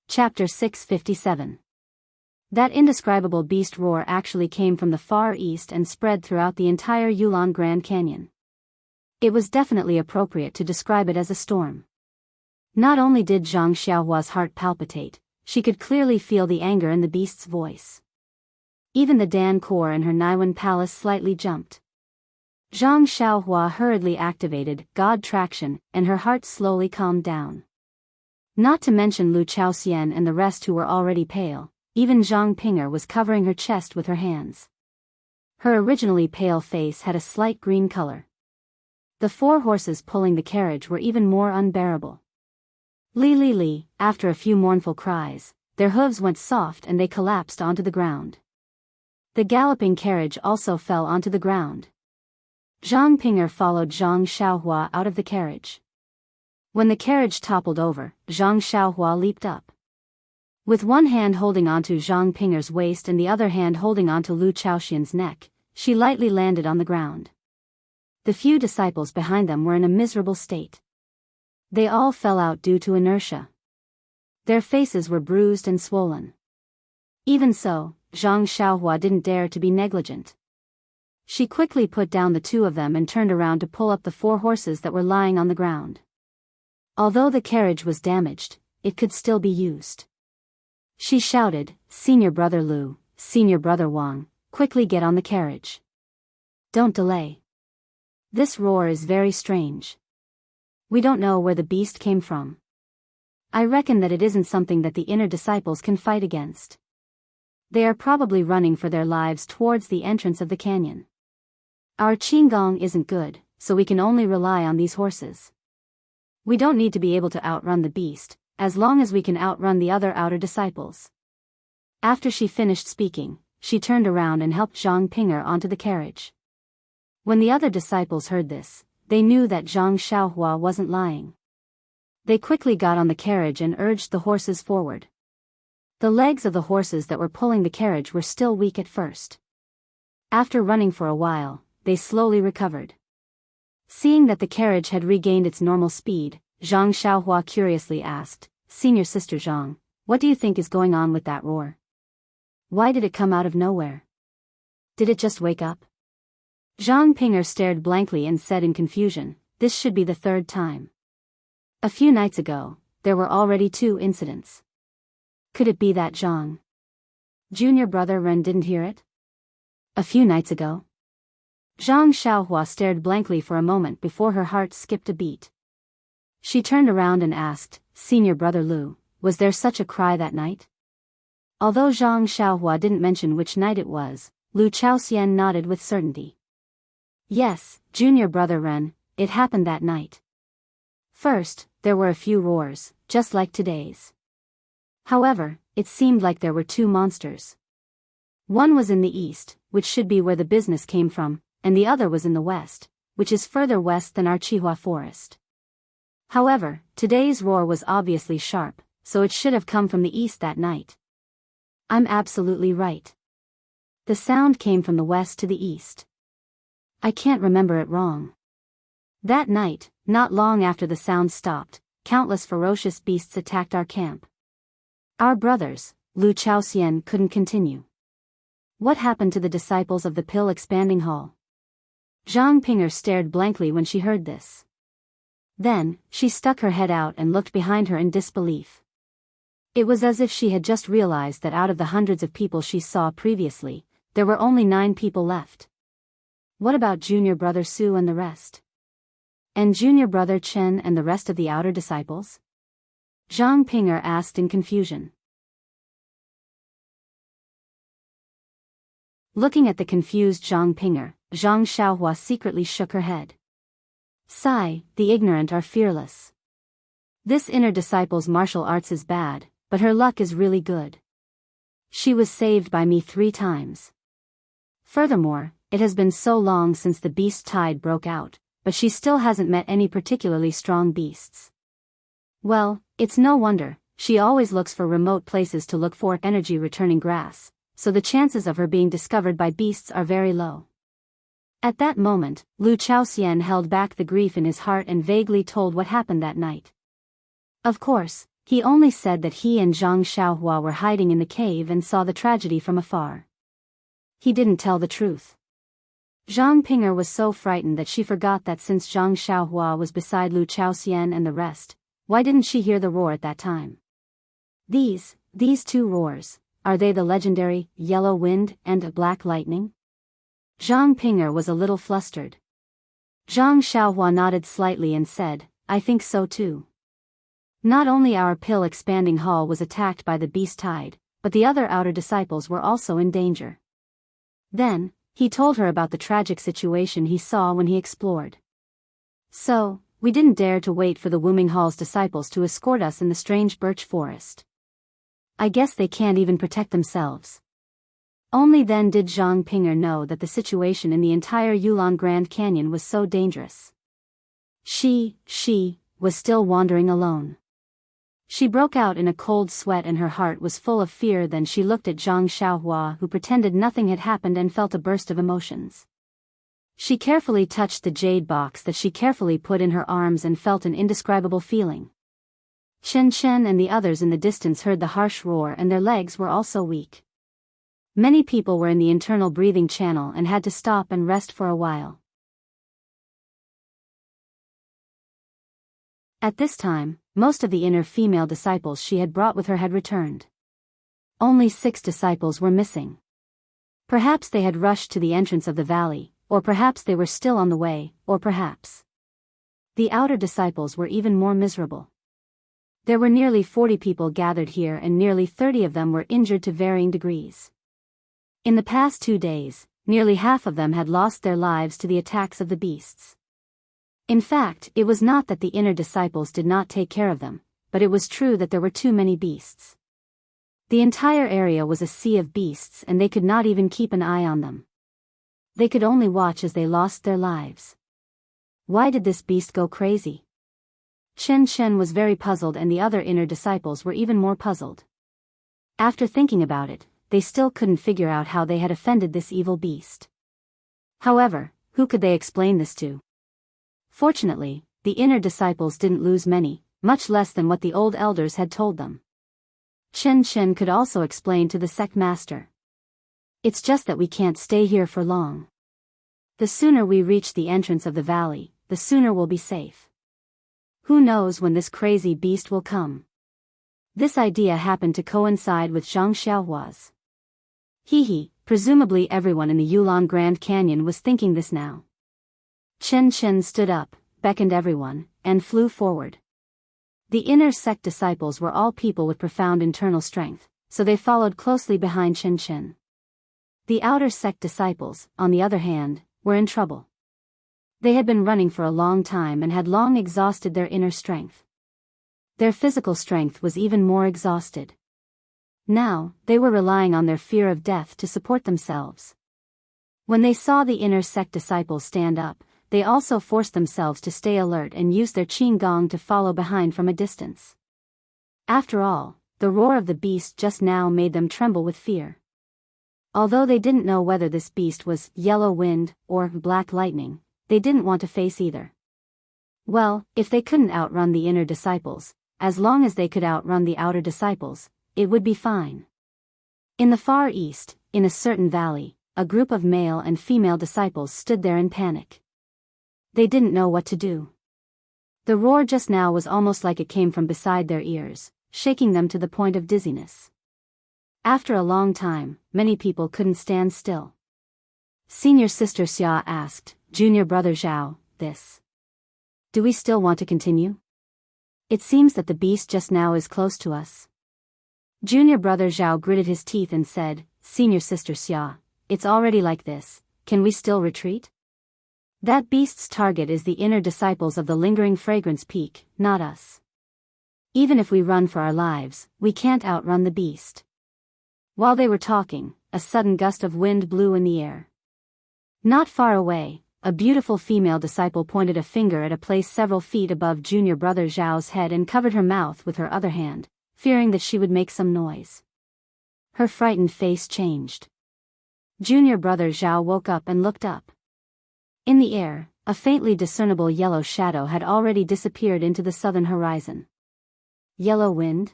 Chapter 657. That indescribable beast roar actually came from the far east and spread throughout the entire Yulon Grand Canyon. It was definitely appropriate to describe it as a storm. Not only did Zhang Xiaohua's heart palpitate, she could clearly feel the anger in the beast's voice. Even the Dan Kor in her Naiwan palace slightly jumped. Zhang Xiaohua hurriedly activated God Traction, and her heart slowly calmed down. Not to mention Lu Chaoxian and the rest who were already pale, even Zhang Pinger was covering her chest with her hands. Her originally pale face had a slight green color. The four horses pulling the carriage were even more unbearable. Li li li, after a few mournful cries, their hooves went soft and they collapsed onto the ground. The galloping carriage also fell onto the ground. Zhang Pinger followed Zhang Xiaohua out of the carriage. When the carriage toppled over, Zhang Xiaohua leaped up. With one hand holding onto Zhang Pinger's waist and the other hand holding onto Lu Chaoxian's neck, she lightly landed on the ground. The few disciples behind them were in a miserable state. They all fell out due to inertia. Their faces were bruised and swollen. Even so, Zhang Xiaohua didn't dare to be negligent. She quickly put down the two of them and turned around to pull up the four horses that were lying on the ground. Although the carriage was damaged, it could still be used. She shouted, "Senior brother Lu, senior brother Wang, quickly get on the carriage. Don't delay. This roar is very strange. We don't know where the beast came from. I reckon that it isn't something that the inner disciples can fight against. They are probably running for their lives towards the entrance of the canyon. Our qinggong isn't good, so we can only rely on these horses. We don't need to be able to outrun the beast, as long as we can outrun the other outer disciples." After she finished speaking, she turned around and helped Zhang Pinger onto the carriage. When the other disciples heard this, they knew that Zhang Xiaohua wasn't lying. They quickly got on the carriage and urged the horses forward. The legs of the horses that were pulling the carriage were still weak at first. After running for a while, they slowly recovered. Seeing that the carriage had regained its normal speed, Zhang Xiaohua curiously asked, "Senior sister Zhang, what do you think is going on with that roar? Why did it come out of nowhere? Did it just wake up?" Zhang Pinger stared blankly and said in confusion, "This should be the third time. A few nights ago, there were already 2 incidents. Could it be that Zhang Junior brother Ren didn't hear it? A few nights ago?" Zhang Xiaohua stared blankly for a moment before her heart skipped a beat. She turned around and asked, "Senior brother Lu, was there such a cry that night?" Although Zhang Xiaohua didn't mention which night it was, Lu Chaoxian nodded with certainty. "Yes, junior brother Ren, it happened that night. First, there were a few roars, just like today's. However, it seemed like there were 2 monsters. One was in the east, which should be where the business came from, and the other was in the west, which is further west than our Chihua forest. However, today's roar was obviously sharp, so it should have come from the east that night. I'm absolutely right. The sound came from the west to the east. I can't remember it wrong. That night, not long after the sound stopped, countless ferocious beasts attacked our camp. Our brothers, Lu Chaoxian couldn't continue. What happened to the disciples of the pill expanding hall?" Zhang Ping'er stared blankly when she heard this. Then, she stuck her head out and looked behind her in disbelief. It was as if she had just realized that out of the hundreds of people she saw previously, there were only 9 people left. What about junior brother Su and the rest? And junior brother Chen and the rest of the outer disciples? Zhang Ping'er asked in confusion. Looking at the confused Zhang Ping'er, Zhang Xiaohua secretly shook her head. Sigh, the ignorant are fearless. This inner disciple's martial arts is bad, but her luck is really good. She was saved by me 3 times. Furthermore, it has been so long since the beast tide broke out, but she still hasn't met any particularly strong beasts. Well, it's no wonder, she always looks for remote places to look for energy-returning grass, so the chances of her being discovered by beasts are very low. At that moment, Lu Chaoxian held back the grief in his heart and vaguely told what happened that night. Of course, he only said that he and Zhang Xiaohua were hiding in the cave and saw the tragedy from afar. He didn't tell the truth. Zhang Ping'er was so frightened that she forgot that since Zhang Xiaohua was beside Lu Chaoxian and the rest, why didn't she hear the roar at that time? These 2 roars, are they the legendary yellow wind and black lightning? Zhang Ping'er was a little flustered. Zhang Xiaohua nodded slightly and said, I think so too. Not only our pill-expanding hall was attacked by the beast tide, but the other outer disciples were also in danger. Then, he told her about the tragic situation he saw when he explored. So, we didn't dare to wait for the Wuming Hall's disciples to escort us in the strange birch forest. I guess they can't even protect themselves. Only then did Zhang Ping'er know that the situation in the entire Yulon Grand Canyon was so dangerous. She was still wandering alone. She broke out in a cold sweat and her heart was full of fear. Then she looked at Zhang Xiaohua, who pretended nothing had happened, and felt a burst of emotions. She carefully touched the jade box that she carefully put in her arms and felt an indescribable feeling. Chen and the others in the distance heard the harsh roar and their legs were also weak. Many people were in the internal breathing channel and had to stop and rest for a while. At this time, most of the inner female disciples she had brought with her had returned. Only 6 disciples were missing. Perhaps they had rushed to the entrance of the valley, or perhaps they were still on the way, or perhaps the outer disciples were even more miserable. There were nearly 40 people gathered here and nearly 30 of them were injured to varying degrees. In the past 2 days, nearly half of them had lost their lives to the attacks of the beasts. In fact, it was not that the inner disciples did not take care of them, but it was true that there were too many beasts. The entire area was a sea of beasts and they could not even keep an eye on them. They could only watch as they lost their lives. Why did this beast go crazy? Chen was very puzzled and the other inner disciples were even more puzzled. After thinking about it, they still couldn't figure out how they had offended this evil beast. However, who could they explain this to? Fortunately, the inner disciples didn't lose many, much less than what the old elders had told them. Chen could also explain to the sect master. It's just that we can't stay here for long. The sooner we reach the entrance of the valley, the sooner we'll be safe. Who knows when this crazy beast will come? This idea happened to coincide with Zhang Xiaohua's. Presumably everyone in the Yulon Grand Canyon was thinking this now. Chen stood up, beckoned everyone, and flew forward. The inner sect disciples were all people with profound internal strength, so they followed closely behind Chen. The outer sect disciples, on the other hand, were in trouble. They had been running for a long time and had long exhausted their inner strength. Their physical strength was even more exhausted. Now, they were relying on their fear of death to support themselves. When they saw the inner sect disciples stand up, they also forced themselves to stay alert and used their qin gong to follow behind from a distance. After all, the roar of the beast just now made them tremble with fear. Although they didn't know whether this beast was yellow wind or black lightning, they didn't want to face either. Well, if they couldn't outrun the inner disciples, as long as they could outrun the outer disciples, it would be fine. In the far east, in a certain valley, a group of male and female disciples stood there in panic. They didn't know what to do. The roar just now was almost like it came from beside their ears, shaking them to the point of dizziness. After a long time, many people couldn't stand still. Senior Sister Xia asked, Junior Brother Zhao, this. Do we still want to continue? It seems that the beast just now is close to us. Junior Brother Zhao gritted his teeth and said, Senior Sister Xia, it's already like this, can we still retreat? That beast's target is the inner disciples of the lingering fragrance peak, not us. Even if we run for our lives, we can't outrun the beast. While they were talking, a sudden gust of wind blew in the air. Not far away, a beautiful female disciple pointed a finger at a place several feet above Junior Brother Zhao's head and covered her mouth with her other hand, fearing that she would make some noise. Her frightened face changed. Junior Brother Zhao woke up and looked up. In the air, a faintly discernible yellow shadow had already disappeared into the southern horizon. Yellow wind?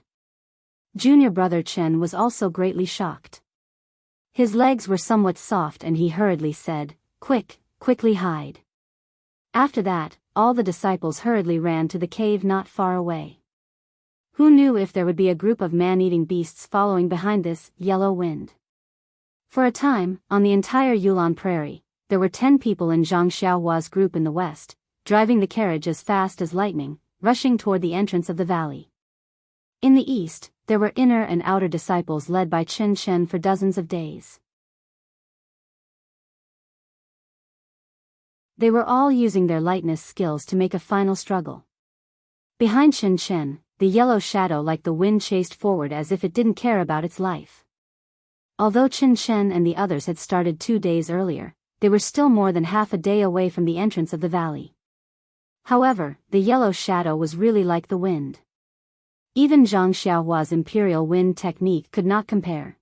Junior Brother Chen was also greatly shocked. His legs were somewhat soft and he hurriedly said, quickly hide. After that, all the disciples hurriedly ran to the cave not far away. Who knew if there would be a group of man-eating beasts following behind this yellow wind? For a time, on the entire Yulon Prairie, there were 10 people in Zhang Xiaohua's group in the west, driving the carriage as fast as lightning, rushing toward the entrance of the valley. In the east, there were inner and outer disciples led by Chen Chen for dozens of days. They were all using their lightness skills to make a final struggle. Behind Chen Chen, the yellow shadow like the wind chased forward as if it didn't care about its life. Although Chen Chen and the others had started 2 days earlier, they were still more than half a day away from the entrance of the valley. However, the yellow shadow was really like the wind. Even Zhang Xiaohua's imperial wind technique could not compare.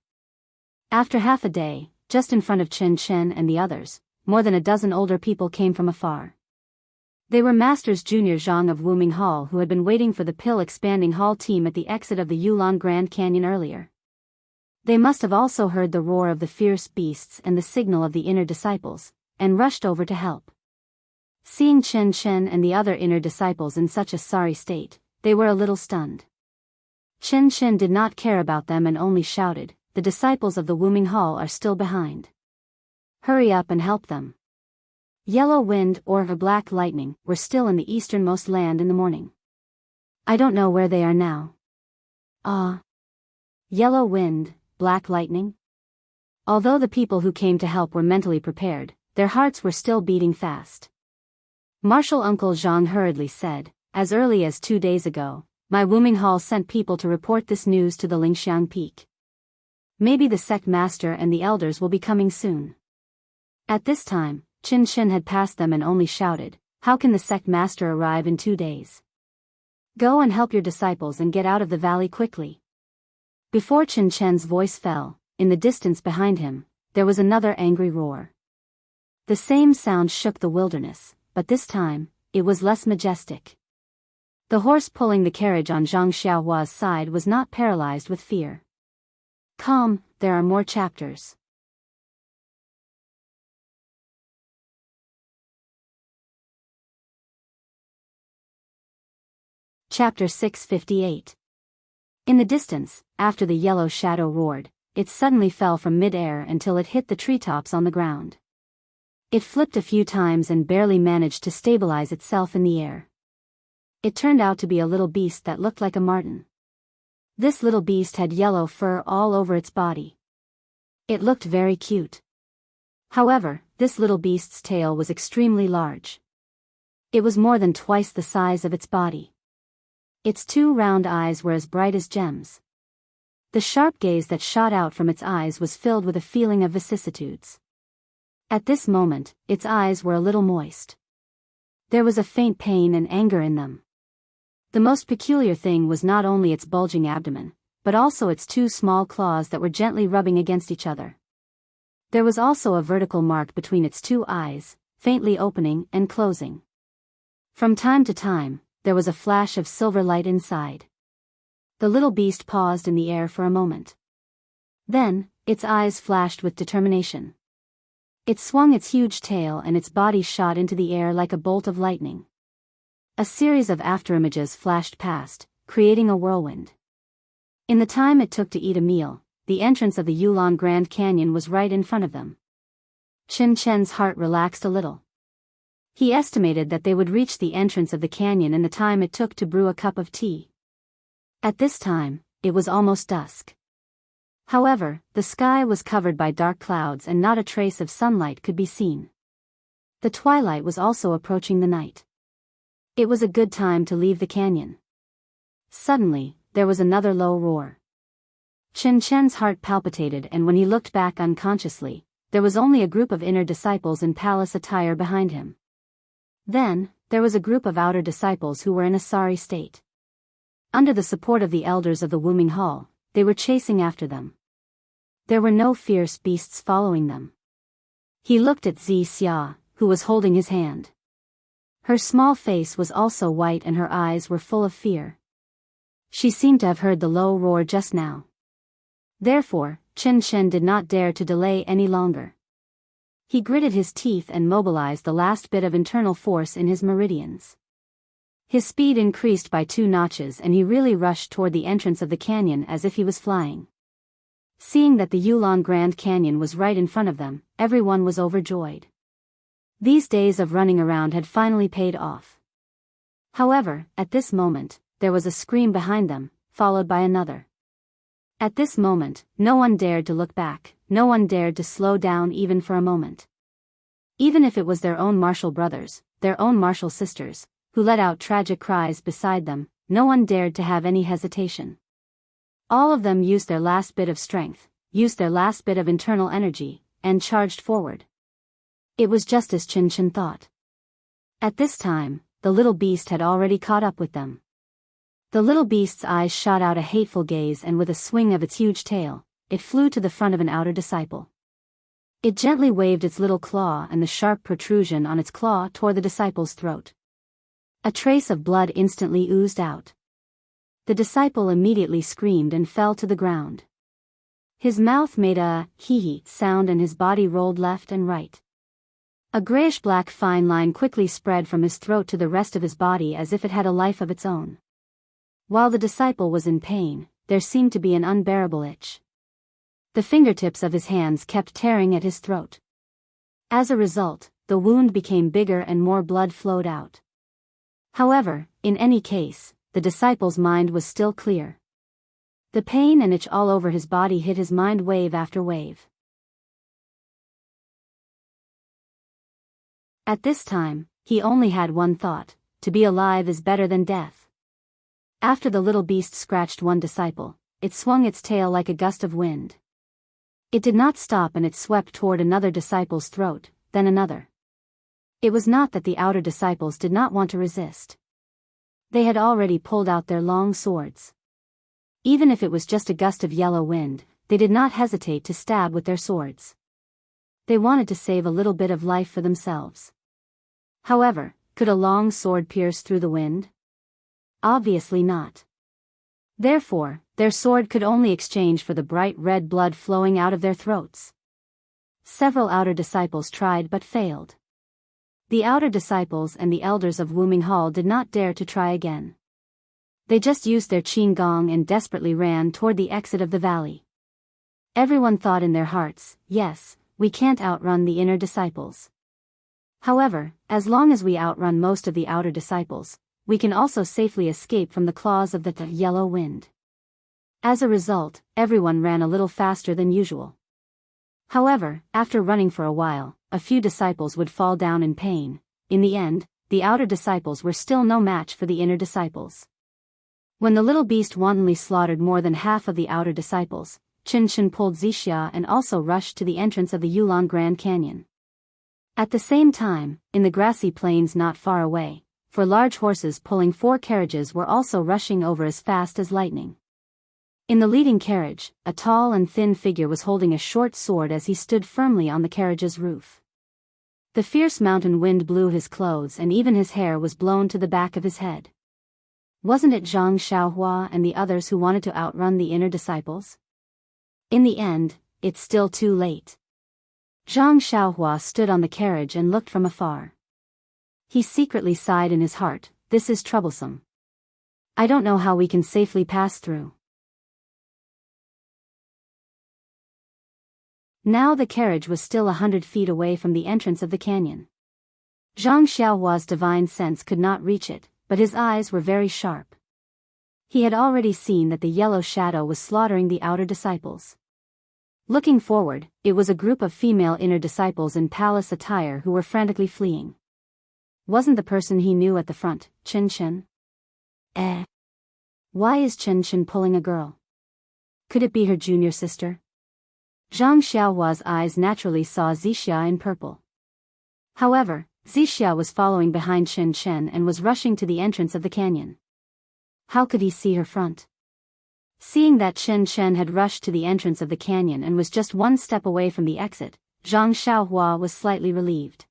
After half a day, just in front of Chen Chen and the others, more than a dozen older people came from afar. They were Masters Junior Zhang of Wuming Hall who had been waiting for the pill-expanding hall team at the exit of the Yulon Grand Canyon earlier. They must have also heard the roar of the fierce beasts and the signal of the inner disciples, and rushed over to help. Seeing Chen Chen and the other inner disciples in such a sorry state, they were a little stunned. Chen Chen did not care about them and only shouted, the disciples of the Wuming Hall are still behind. Hurry up and help them. Yellow wind or the black lightning were still in the easternmost land in the morning. I don't know where they are now. Yellow wind, black lightning? Although the people who came to help were mentally prepared, their hearts were still beating fast. Martial Uncle Zhang hurriedly said, as early as 2 days ago, my Wuming Hall sent people to report this news to the Lingxiang Peak. Maybe the sect master and the elders will be coming soon. At this time, Chen Chen had passed them and only shouted, how can the sect master arrive in 2 days? Go and help your disciples and get out of the valley quickly. Before Chen Chen's voice fell, in the distance behind him, there was another angry roar. The same sound shook the wilderness, but this time, it was less majestic. The horse pulling the carriage on Zhang Xiaohua's side was not paralyzed with fear. Come, there are more chapters. Chapter 658. In the distance, after the yellow shadow roared, it suddenly fell from mid-air until it hit the treetops on the ground. It flipped a few times and barely managed to stabilize itself in the air. It turned out to be a little beast that looked like a marten. This little beast had yellow fur all over its body. It looked very cute. However, this little beast's tail was extremely large. It was more than twice the size of its body. Its 2 round eyes were as bright as gems. The sharp gaze that shot out from its eyes was filled with a feeling of vicissitudes. At this moment, its eyes were a little moist. There was a faint pain and anger in them. The most peculiar thing was not only its bulging abdomen, but also its 2 small claws that were gently rubbing against each other. There was also a vertical mark between its 2 eyes, faintly opening and closing. From time to time, there was a flash of silver light inside. The little beast paused in the air for a moment. Then, its eyes flashed with determination. It swung its huge tail and its body shot into the air like a bolt of lightning. A series of afterimages flashed past, creating a whirlwind. In the time it took to eat a meal, the entrance of the Yulon Grand Canyon was right in front of them. Chen Chen's heart relaxed a little. He estimated that they would reach the entrance of the canyon in the time it took to brew a cup of tea. At this time, it was almost dusk. However, the sky was covered by dark clouds and not a trace of sunlight could be seen. The twilight was also approaching the night. It was a good time to leave the canyon. Suddenly, there was another low roar. Chen Chen's heart palpitated, and when he looked back unconsciously, there was only a group of inner disciples in palace attire behind him. Then, there was a group of outer disciples who were in a sorry state. Under the support of the elders of the Wuming Hall, they were chasing after them. There were no fierce beasts following them. He looked at Zi Xia, who was holding his hand. Her small face was also white and her eyes were full of fear. She seemed to have heard the low roar just now. Therefore, Chen Chen did not dare to delay any longer. He gritted his teeth and mobilized the last bit of internal force in his meridians. His speed increased by 2 notches and he really rushed toward the entrance of the canyon as if he was flying. Seeing that the Yulon Grand Canyon was right in front of them, everyone was overjoyed. These days of running around had finally paid off. However, at this moment, there was a scream behind them, followed by another. At this moment, no one dared to look back, no one dared to slow down even for a moment. Even if it was their own martial brothers, their own martial sisters, who let out tragic cries beside them, no one dared to have any hesitation. All of them used their last bit of strength, used their last bit of internal energy, and charged forward. It was just as Chen Chen thought. At this time, the little beast had already caught up with them. The little beast's eyes shot out a hateful gaze, and with a swing of its huge tail, it flew to the front of an outer disciple. It gently waved its little claw, and the sharp protrusion on its claw tore the disciple's throat. A trace of blood instantly oozed out. The disciple immediately screamed and fell to the ground. His mouth made a hee-hee sound and his body rolled left and right. A grayish-black fine line quickly spread from his throat to the rest of his body as if it had a life of its own. While the disciple was in pain, there seemed to be an unbearable itch. The fingertips of his hands kept tearing at his throat. As a result, the wound became bigger and more blood flowed out. However, in any case, the disciple's mind was still clear. The pain and itch all over his body hit his mind wave after wave. At this time, he only had one thought: to be alive is better than death. After the little beast scratched one disciple, it swung its tail like a gust of wind. It did not stop and it swept toward another disciple's throat, then another. It was not that the outer disciples did not want to resist. They had already pulled out their long swords. Even if it was just a gust of yellow wind, they did not hesitate to stab with their swords. They wanted to save a little bit of life for themselves. However, could a long sword pierce through the wind? Obviously not. Therefore, their sword could only exchange for the bright red blood flowing out of their throats. Several outer disciples tried but failed. The outer disciples and the elders of Wuming Hall did not dare to try again. They just used their qin gong and desperately ran toward the exit of the valley. Everyone thought in their hearts, yes, we can't outrun the inner disciples. However, as long as we outrun most of the outer disciples, we can also safely escape from the claws of the yellow wind. As a result, everyone ran a little faster than usual. However, after running for a while, a few disciples would fall down in pain. In the end, the outer disciples were still no match for the inner disciples. When the little beast wantonly slaughtered more than half of the outer disciples, Chen Chen pulled Zixia and also rushed to the entrance of the Yulon Grand Canyon. At the same time, in the grassy plains not far away, 4 large horses pulling 4 carriages were also rushing over as fast as lightning. In the leading carriage, a tall and thin figure was holding a short sword as he stood firmly on the carriage's roof. The fierce mountain wind blew his clothes and even his hair was blown to the back of his head. Wasn't it Zhang Xiaohua and the others who wanted to outrun the inner disciples? In the end, it's still too late. Zhang Xiaohua stood on the carriage and looked from afar. He secretly sighed in his heart, this is troublesome. I don't know how we can safely pass through. Now the carriage was still 100 feet away from the entrance of the canyon. Zhang Xiaohua's divine sense could not reach it, but his eyes were very sharp. He had already seen that the yellow shadow was slaughtering the outer disciples. Looking forward, it was a group of female inner disciples in palace attire who were frantically fleeing. Wasn't the person he knew at the front, Chen Chen? Why is Chen Chen pulling a girl? Could it be her junior sister? Zhang Xiaohua's eyes naturally saw Zixia in purple. However, Zixia was following behind Chen Chen and was rushing to the entrance of the canyon. How could he see her front? Seeing that Chen Chen had rushed to the entrance of the canyon and was just one step away from the exit, Zhang Xiaohua was slightly relieved.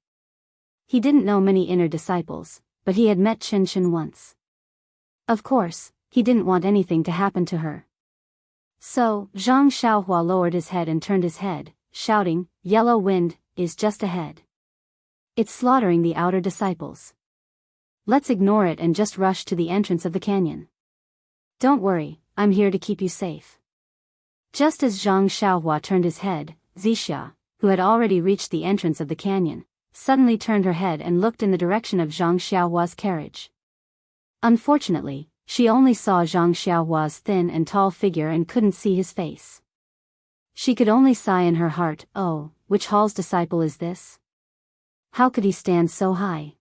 He didn't know many inner disciples, but he had met Chen Chen once. Of course, he didn't want anything to happen to her. So, Zhang Xiaohua lowered his head and turned his head, shouting, "Yellow wind is just ahead. It's slaughtering the outer disciples. Let's ignore it and just rush to the entrance of the canyon. Don't worry, I'm here to keep you safe." Just as Zhang Xiaohua turned his head, Zixia, who had already reached the entrance of the canyon, suddenly turned her head and looked in the direction of Zhang Xiaohua's carriage. Unfortunately, she only saw Zhang Xiaohua's thin and tall figure and couldn't see his face. She could only sigh in her heart, "Oh, which hall's disciple is this? How could he stand so high?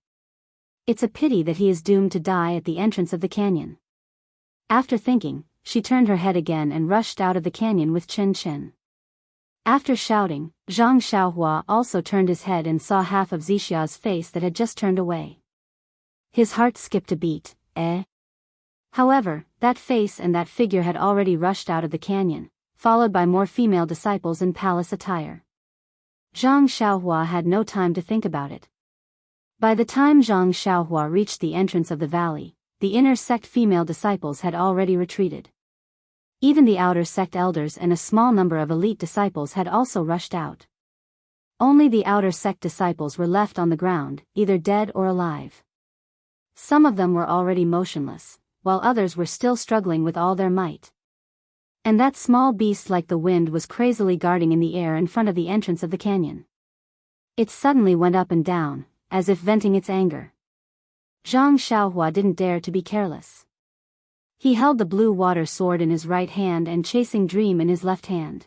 It's a pity that he is doomed to die at the entrance of the canyon." After thinking, she turned her head again and rushed out of the canyon with Chen Chen. After shouting, Zhang Xiaohua also turned his head and saw half of Zixia's face that had just turned away. His heart skipped a beat, However, that face and that figure had already rushed out of the canyon, followed by more female disciples in palace attire. Zhang Xiaohua had no time to think about it. By the time Zhang Xiaohua reached the entrance of the valley, the inner sect female disciples had already retreated. Even the outer sect elders and a small number of elite disciples had also rushed out. Only the outer sect disciples were left on the ground, either dead or alive. Some of them were already motionless, while others were still struggling with all their might. And that small beast like the wind was crazily guarding in the air in front of the entrance of the canyon. It suddenly went up and down, as if venting its anger. Zhang Xiaohua didn't dare to be careless. He held the blue water sword in his right hand and chasing dream in his left hand.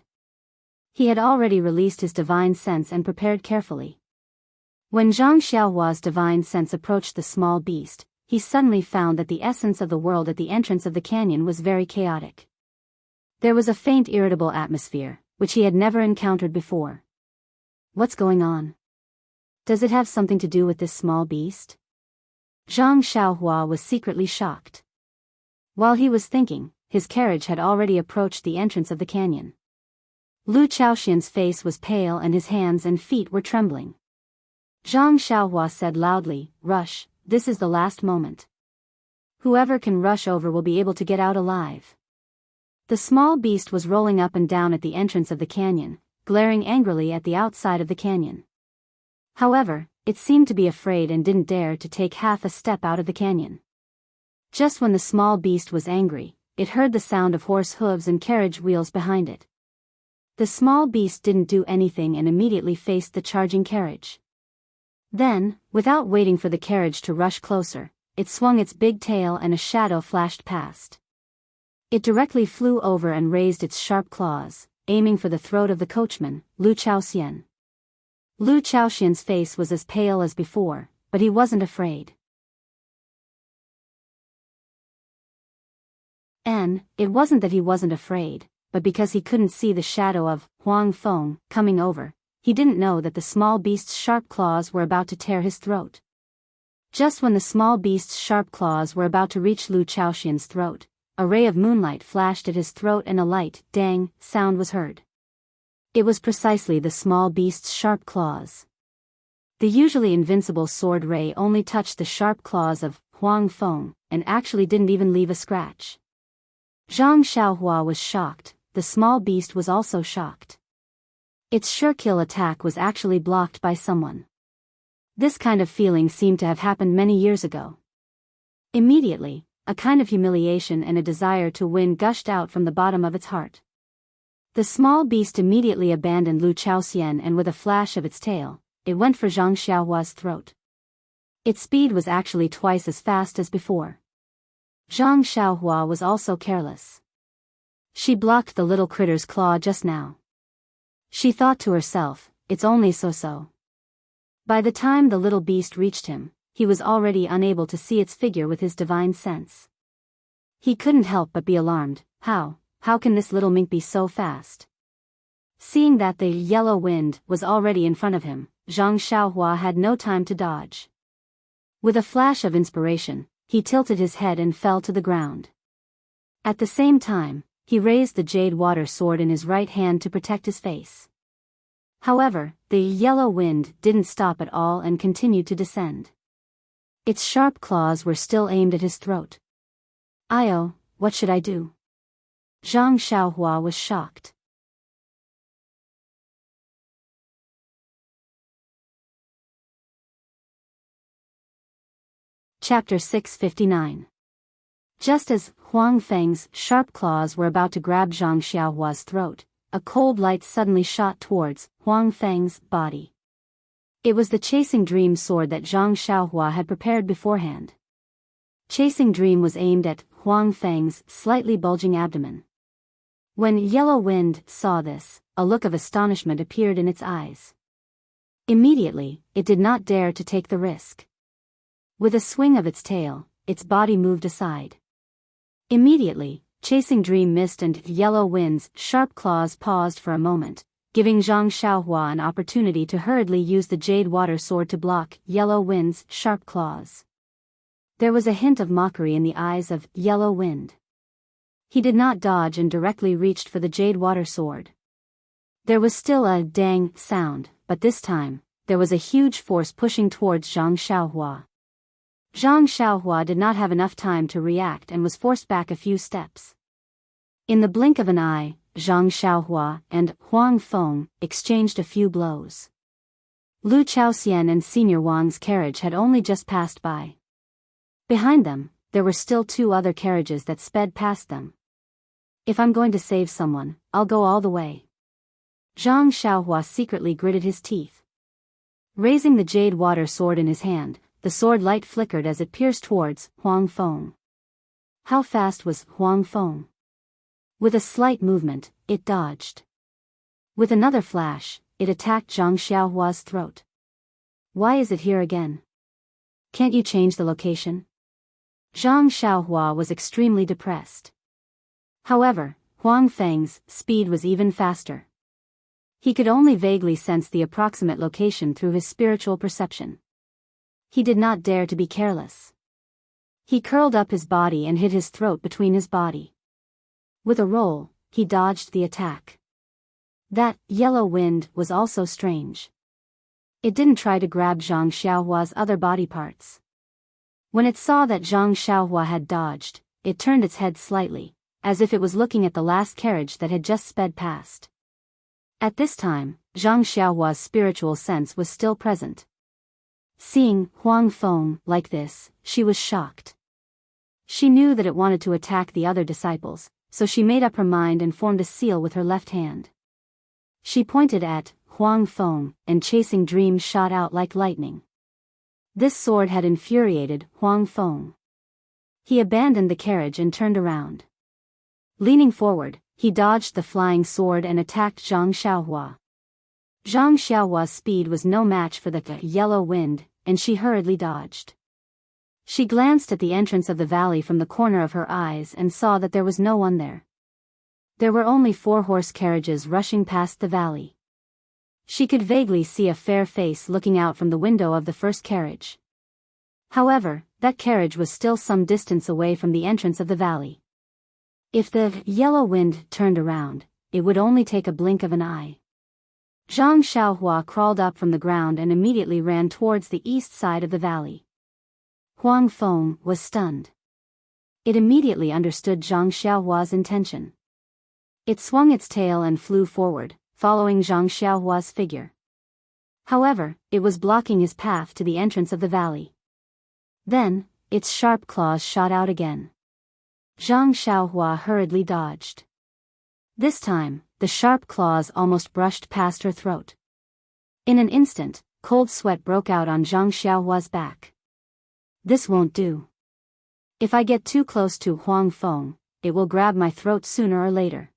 He had already released his divine sense and prepared carefully. When Zhang Xiaohua's divine sense approached the small beast, he suddenly found that the essence of the world at the entrance of the canyon was very chaotic. There was a faint irritable atmosphere, which he had never encountered before. What's going on? Does it have something to do with this small beast? Zhang Xiaohua was secretly shocked. While he was thinking, his carriage had already approached the entrance of the canyon. Lu Chaoxian's face was pale and his hands and feet were trembling. Zhang Xiaohua said loudly, "Rush, this is the last moment. Whoever can rush over will be able to get out alive." The small beast was rolling up and down at the entrance of the canyon, glaring angrily at the outside of the canyon. However, it seemed to be afraid and didn't dare to take half a step out of the canyon. Just when the small beast was angry, it heard the sound of horse hooves and carriage wheels behind it. The small beast didn't do anything and immediately faced the charging carriage. Then, without waiting for the carriage to rush closer, it swung its big tail and a shadow flashed past. It directly flew over and raised its sharp claws, aiming for the throat of the coachman, Lu Chaoxian. Lu Chaoxian's face was as pale as before, but he wasn't afraid. It wasn't that he wasn't afraid, but because he couldn't see the shadow of Huang Feng coming over, he didn't know that the small beast's sharp claws were about to tear his throat. Just when the small beast's sharp claws were about to reach Lu Chaoxian's throat, a ray of moonlight flashed at his throat and a light, dang, sound was heard. It was precisely the small beast's sharp claws. The usually invincible sword ray only touched the sharp claws of Huang Feng, and actually didn't even leave a scratch. Zhang Xiaohua was shocked, the small beast was also shocked. Its sure-kill attack was actually blocked by someone. This kind of feeling seemed to have happened many years ago. Immediately, a kind of humiliation and a desire to win gushed out from the bottom of its heart. The small beast immediately abandoned Lu Chaoxian, and with a flash of its tail, it went for Zhang Xiaohua's throat. Its speed was actually twice as fast as before. Zhang Xiaohua was also careless. She blocked the little critter's claw just now. She thought to herself, it's only so-so. By the time the little beast reached him, he was already unable to see its figure with his divine sense. He couldn't help but be alarmed. How can this little mink be so fast? Seeing that the yellow wind was already in front of him, Zhang Xiaohua had no time to dodge. With a flash of inspiration, he tilted his head and fell to the ground. At the same time, he raised the jade water sword in his right hand to protect his face. However, the yellow wind didn't stop at all and continued to descend. Its sharp claws were still aimed at his throat. "Io, what should I do?" Zhang Xiaohua was shocked. Chapter 659. Just as Huang Feng's sharp claws were about to grab Zhang Xiaohua's throat, a cold light suddenly shot towards Huang Feng's body. It was the Chasing Dream sword that Zhang Xiaohua had prepared beforehand. Chasing Dream was aimed at Huang Feng's slightly bulging abdomen. When Yellow Wind saw this, a look of astonishment appeared in its eyes. Immediately, it did not dare to take the risk. With a swing of its tail, its body moved aside. Immediately, Chasing Dream missed and Yellow Wind's sharp claws paused for a moment, giving Zhang Xiaohua an opportunity to hurriedly use the jade water sword to block Yellow Wind's sharp claws. There was a hint of mockery in the eyes of Yellow Wind. He did not dodge and directly reached for the jade water sword. There was still a dang sound, but this time, there was a huge force pushing towards Zhang Xiaohua. Zhang Xiaohua did not have enough time to react and was forced back a few steps. In the blink of an eye, Zhang Xiaohua and Huang Feng exchanged a few blows. Lu Chaoxian and Senior Wang's carriage had only just passed by. Behind them, there were still two other carriages that sped past them. If I'm going to save someone, I'll go all the way. Zhang Xiaohua secretly gritted his teeth. Raising the jade water sword in his hand, the sword light flickered as it pierced towards Huang Feng. How fast was Huang Feng? With a slight movement, it dodged. With another flash, it attacked Zhang Xiaohua's throat. Why is it here again? Can't you change the location? Zhang Xiaohua was extremely depressed. However, Huang Feng's speed was even faster. He could only vaguely sense the approximate location through his spiritual perception. He did not dare to be careless. He curled up his body and hid his throat between his body. With a roll, he dodged the attack. That yellow wind was also strange. It didn't try to grab Zhang Xiaohua's other body parts. When it saw that Zhang Xiaohua had dodged, it turned its head slightly, as if it was looking at the last carriage that had just sped past. At this time, Zhang Xiaohua's spiritual sense was still present. Seeing Huang Feng like this, she was shocked. She knew that it wanted to attack the other disciples, so she made up her mind and formed a seal with her left hand. She pointed at Huang Feng, and Chasing Dream shot out like lightning. This sword had infuriated Huang Feng. He abandoned the carriage and turned around. Leaning forward, he dodged the flying sword and attacked Zhang Xiaohua. Zhang Xiaohua's speed was no match for the yellow wind, and she hurriedly dodged. She glanced at the entrance of the valley from the corner of her eyes and saw that there was no one there. There were only 4 horse carriages rushing past the valley. She could vaguely see a fair face looking out from the window of the first carriage. However, that carriage was still some distance away from the entrance of the valley. If the yellow wind turned around, it would only take a blink of an eye. Zhang Xiaohua crawled up from the ground and immediately ran towards the east side of the valley. Huang Feng was stunned. It immediately understood Zhang Xiaohua's intention. It swung its tail and flew forward, following Zhang Xiaohua's figure. However, it was blocking his path to the entrance of the valley. Then, its sharp claws shot out again. Zhang Xiaohua hurriedly dodged. This time, the sharp claws almost brushed past her throat. In an instant, cold sweat broke out on Zhang Xiaohua's back. This won't do. If I get too close to Huang Feng, it will grab my throat sooner or later.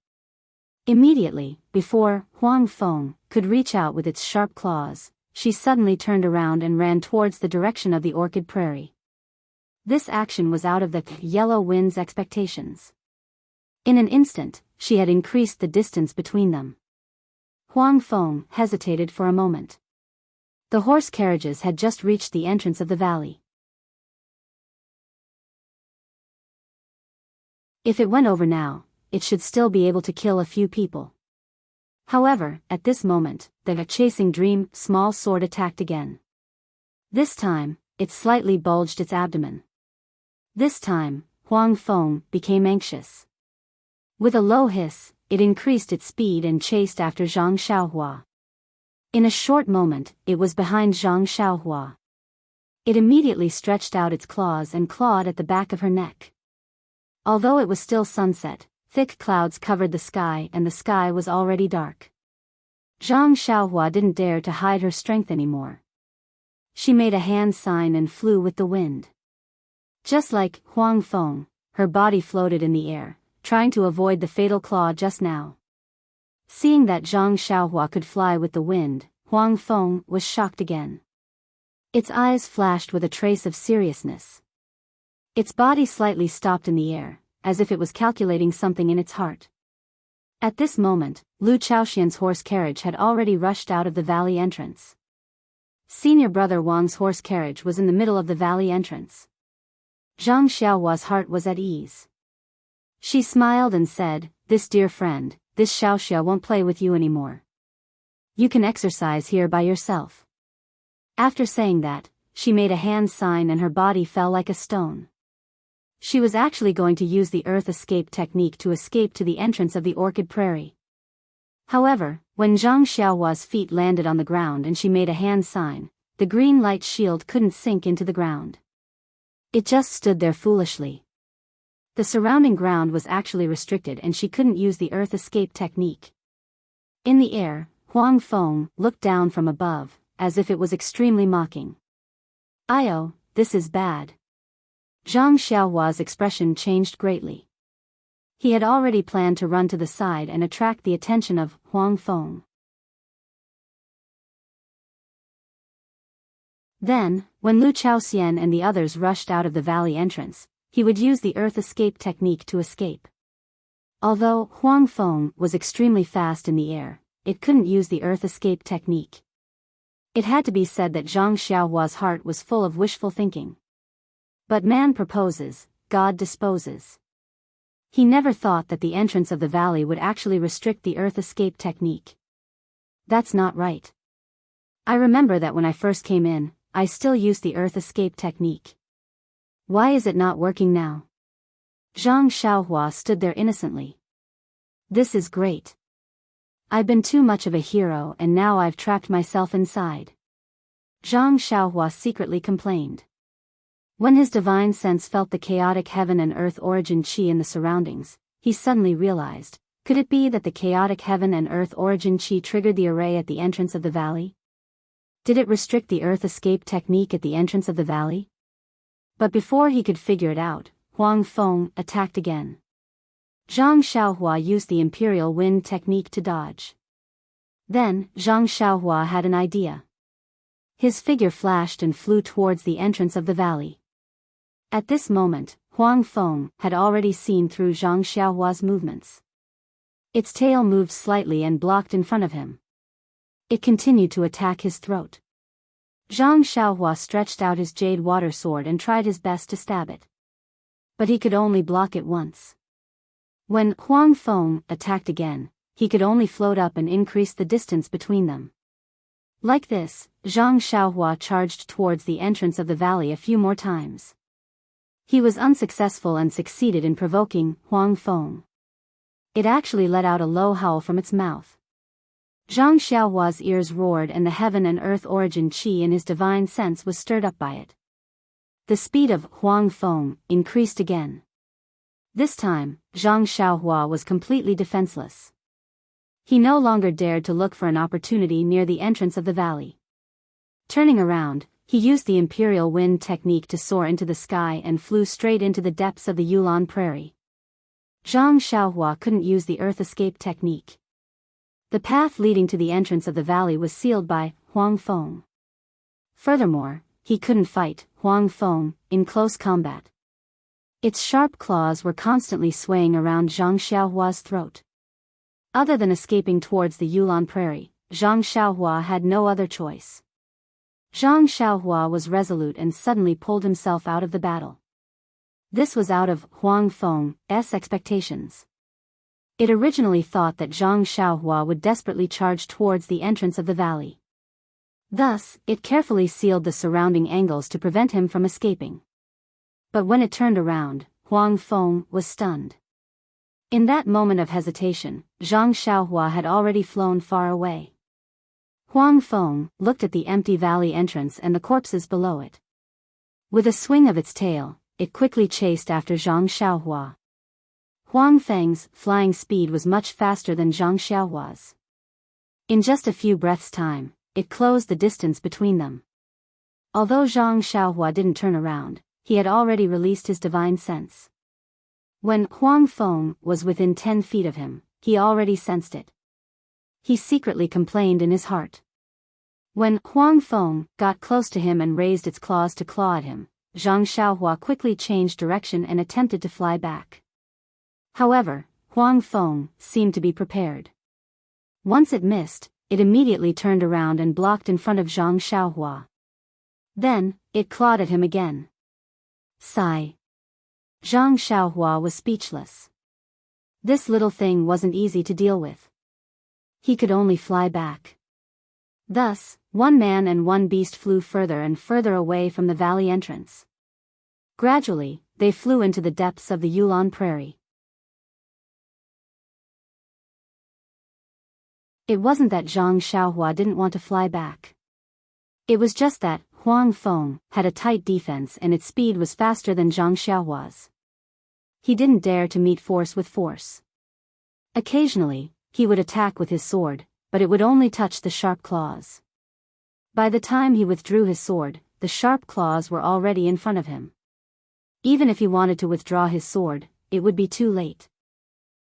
Immediately, before Huang Feng could reach out with its sharp claws, she suddenly turned around and ran towards the direction of the orchid prairie. This action was out of the yellow wind's expectations. In an instant, she had increased the distance between them. Huang Feng hesitated for a moment. The horse carriages had just reached the entrance of the valley. If it went over now, it should still be able to kill a few people. However, at this moment, the chasing dream small sword attacked again. This time, it slightly bulged its abdomen. This time, Huang Feng became anxious. With a low hiss, it increased its speed and chased after Zhang Xiaohua. In a short moment, it was behind Zhang Xiaohua. It immediately stretched out its claws and clawed at the back of her neck. Although it was still sunset, thick clouds covered the sky and the sky was already dark. Zhang Xiaohua didn't dare to hide her strength anymore. She made a hand sign and flew with the wind. Just like Huang Feng, her body floated in the air, trying to avoid the fatal claw just now. Seeing that Zhang Xiaohua could fly with the wind, Huang Feng was shocked again. Its eyes flashed with a trace of seriousness. Its body slightly stopped in the air, as if it was calculating something in its heart. At this moment, Lu Chaoxian's horse carriage had already rushed out of the valley entrance. Senior brother Wang's horse carriage was in the middle of the valley entrance. Zhang Xiaohua's heart was at ease. She smiled and said, "This dear friend, this Xiaoxia won't play with you anymore. You can exercise here by yourself." After saying that, she made a hand sign and her body fell like a stone. She was actually going to use the earth escape technique to escape to the entrance of the orchid prairie. However, when Zhang Xiaohua's feet landed on the ground and she made a hand sign, the green light shield couldn't sink into the ground. It just stood there foolishly. The surrounding ground was actually restricted and she couldn't use the earth escape technique. In the air, Huang Feng looked down from above, as if it was extremely mocking. "Io, this is bad." Zhang Xiaohua's expression changed greatly. He had already planned to run to the side and attract the attention of Huang Feng. Then, when Lu Chaoxian and the others rushed out of the valley entrance, he would use the earth escape technique to escape. Although Huang Feng was extremely fast in the air, it couldn't use the earth escape technique. It had to be said that Zhang Xiaohua's heart was full of wishful thinking. But man proposes, God disposes. He never thought that the entrance of the valley would actually restrict the earth escape technique. That's not right. I remember that when I first came in, I still used the earth escape technique. Why is it not working now? Zhang Xiaohua stood there innocently. This is great. I've been too much of a hero and now I've trapped myself inside. Zhang Xiaohua secretly complained. When his divine sense felt the chaotic heaven and earth origin chi in the surroundings, he suddenly realized, could it be that the chaotic heaven and earth origin chi triggered the array at the entrance of the valley? Did it restrict the earth escape technique at the entrance of the valley? But before he could figure it out, Huang Feng attacked again. Zhang Xiaohua used the imperial wind technique to dodge. Then, Zhang Xiaohua had an idea. His figure flashed and flew towards the entrance of the valley. At this moment, Huang Feng had already seen through Zhang Xiaohua's movements. Its tail moved slightly and blocked in front of him. It continued to attack his throat. Zhang Xiaohua stretched out his jade water sword and tried his best to stab it. But he could only block it once. When Huang Feng attacked again, he could only float up and increase the distance between them. Like this, Zhang Xiaohua charged towards the entrance of the valley a few more times. He was unsuccessful and succeeded in provoking Huang Feng. It actually let out a low howl from its mouth. Zhang Xiaohua's ears roared and the heaven and earth origin qi in his divine sense was stirred up by it. The speed of Huang Feng increased again. This time, Zhang Xiaohua was completely defenseless. He no longer dared to look for an opportunity near the entrance of the valley. Turning around, he used the imperial wind technique to soar into the sky and flew straight into the depths of the Yulon Prairie. Zhang Xiaohua couldn't use the earth escape technique. The path leading to the entrance of the valley was sealed by Huang Feng. Furthermore, he couldn't fight Huang Feng in close combat. Its sharp claws were constantly swaying around Zhang Xiaohua's throat. Other than escaping towards the Yulon Prairie, Zhang Xiaohua had no other choice. Zhang Xiaohua was resolute and suddenly pulled himself out of the battle. This was out of Huang Feng's expectations. It originally thought that Zhang Xiaohua would desperately charge towards the entrance of the valley. Thus, it carefully sealed the surrounding angles to prevent him from escaping. But when it turned around, Huang Feng was stunned. In that moment of hesitation, Zhang Xiaohua had already flown far away. Huang Feng looked at the empty valley entrance and the corpses below it. With a swing of its tail, it quickly chased after Zhang Xiaohua. Huang Feng's flying speed was much faster than Zhang Xiaohua's. In just a few breaths' time, it closed the distance between them. Although Zhang Xiaohua didn't turn around, he had already released his divine sense. When Huang Feng was within 10 feet of him, he already sensed it. He secretly complained in his heart. When Huang Feng got close to him and raised its claws to claw at him, Zhang Xiaohua quickly changed direction and attempted to fly back. However, Huang Feng seemed to be prepared. Once it missed, it immediately turned around and blocked in front of Zhang Xiaohua. Then, it clawed at him again. Sigh. Zhang Xiaohua was speechless. This little thing wasn't easy to deal with. He could only fly back. Thus, one man and one beast flew further and further away from the valley entrance. Gradually, they flew into the depths of the Yulon Prairie. It wasn't that Zhang Xiaohua didn't want to fly back. It was just that Huang Feng had a tight defense and its speed was faster than Zhang Xiaohua's. He didn't dare to meet force with force. Occasionally, he would attack with his sword, but it would only touch the sharp claws. By the time he withdrew his sword, the sharp claws were already in front of him. Even if he wanted to withdraw his sword, it would be too late.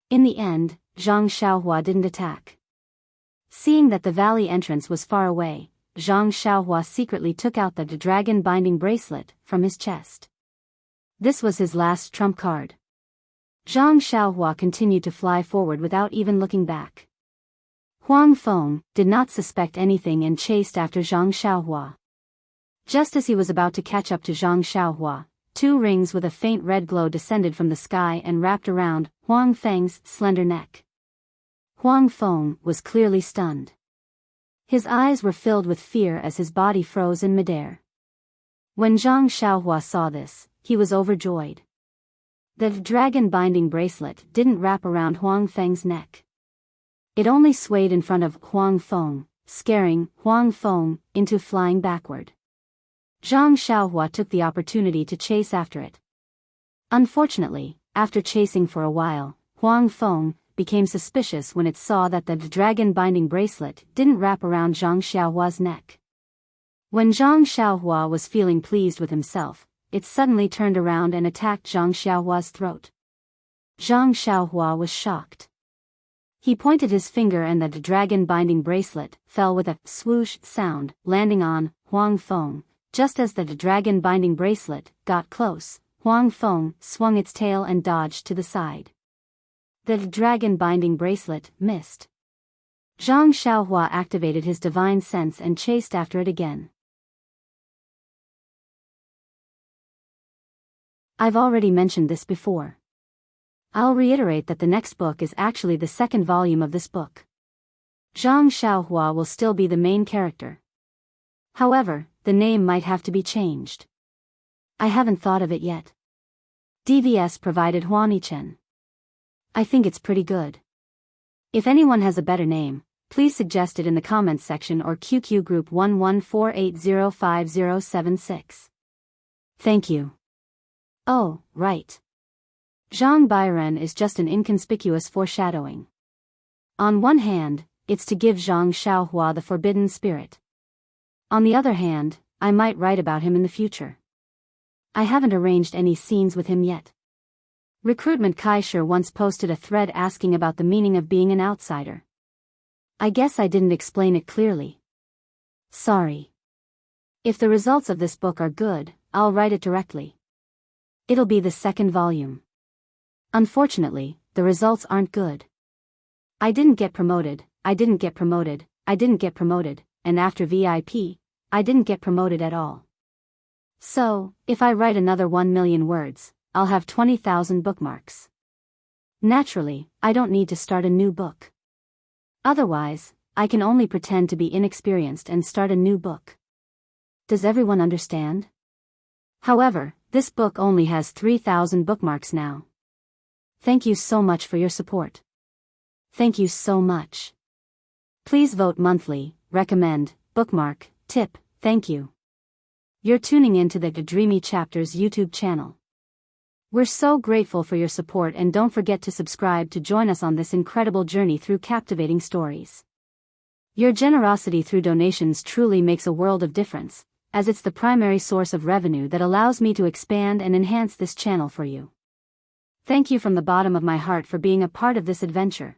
In the end, Zhang Xiaohua didn't attack. Seeing that the valley entrance was far away, Zhang Xiaohua secretly took out the dragon binding bracelet from his chest. This was his last trump card. Zhang Xiaohua continued to fly forward without even looking back. Huang Feng did not suspect anything and chased after Zhang Xiaohua. Just as he was about to catch up to Zhang Xiaohua, 2 rings with a faint red glow descended from the sky and wrapped around Huang Feng's slender neck. Huang Feng was clearly stunned. His eyes were filled with fear as his body froze in midair. When Zhang Xiaohua saw this, he was overjoyed. The dragon binding bracelet didn't wrap around Huang Feng's neck. It only swayed in front of Huang Feng, scaring Huang Feng into flying backward. Zhang Xiaohua took the opportunity to chase after it. Unfortunately, after chasing for a while, Huang Feng became suspicious when it saw that the dragon binding bracelet didn't wrap around Zhang Xiaohua's neck. When Zhang Xiaohua was feeling pleased with himself, it suddenly turned around and attacked Zhang Xiaohua's throat. Zhang Xiaohua was shocked. He pointed his finger and the dragon binding bracelet fell with a swoosh sound, landing on Huang Feng. Just as the dragon binding bracelet got close, Huang Feng swung its tail and dodged to the side. The dragon binding bracelet missed. Zhang Xiaohua activated his divine sense and chased after it again. I've already mentioned this before. I'll reiterate that the next book is actually the second volume of this book. Zhang Xiaohua will still be the main character. However, the name might have to be changed. I haven't thought of it yet. DVS provided Huanichen. I think it's pretty good. If anyone has a better name, Please suggest it in the comments section or QQ group 1148050076. Thank you. Oh, right. Zhang Bairen is just an inconspicuous foreshadowing. On one hand, it's to give Zhang Xiaohua the forbidden spirit. On the other hand, I might write about him in the future. I haven't arranged any scenes with him yet. Recruitment Kaisher once posted a thread asking about the meaning of being an outsider. I guess I didn't explain it clearly. Sorry. If the results of this book are good, I'll write it directly. It'll be the second volume. Unfortunately, the results aren't good. I didn't get promoted, and after VIP, I didn't get promoted at all. So, if I write another 1 million words, I'll have 20,000 bookmarks. Naturally, I don't need to start a new book. Otherwise, I can only pretend to be inexperienced and start a new book. Does everyone understand? However, this book only has 3,000 bookmarks now. Thank you so much for your support. Thank you so much. Please vote monthly, recommend, bookmark, tip, thank you. You're tuning into the Dreamy Chapters YouTube channel. We're so grateful for your support, and don't forget to subscribe to join us on this incredible journey through captivating stories. Your generosity through donations truly makes a world of difference, as it's the primary source of revenue that allows me to expand and enhance this channel for you. Thank you from the bottom of my heart for being a part of this adventure.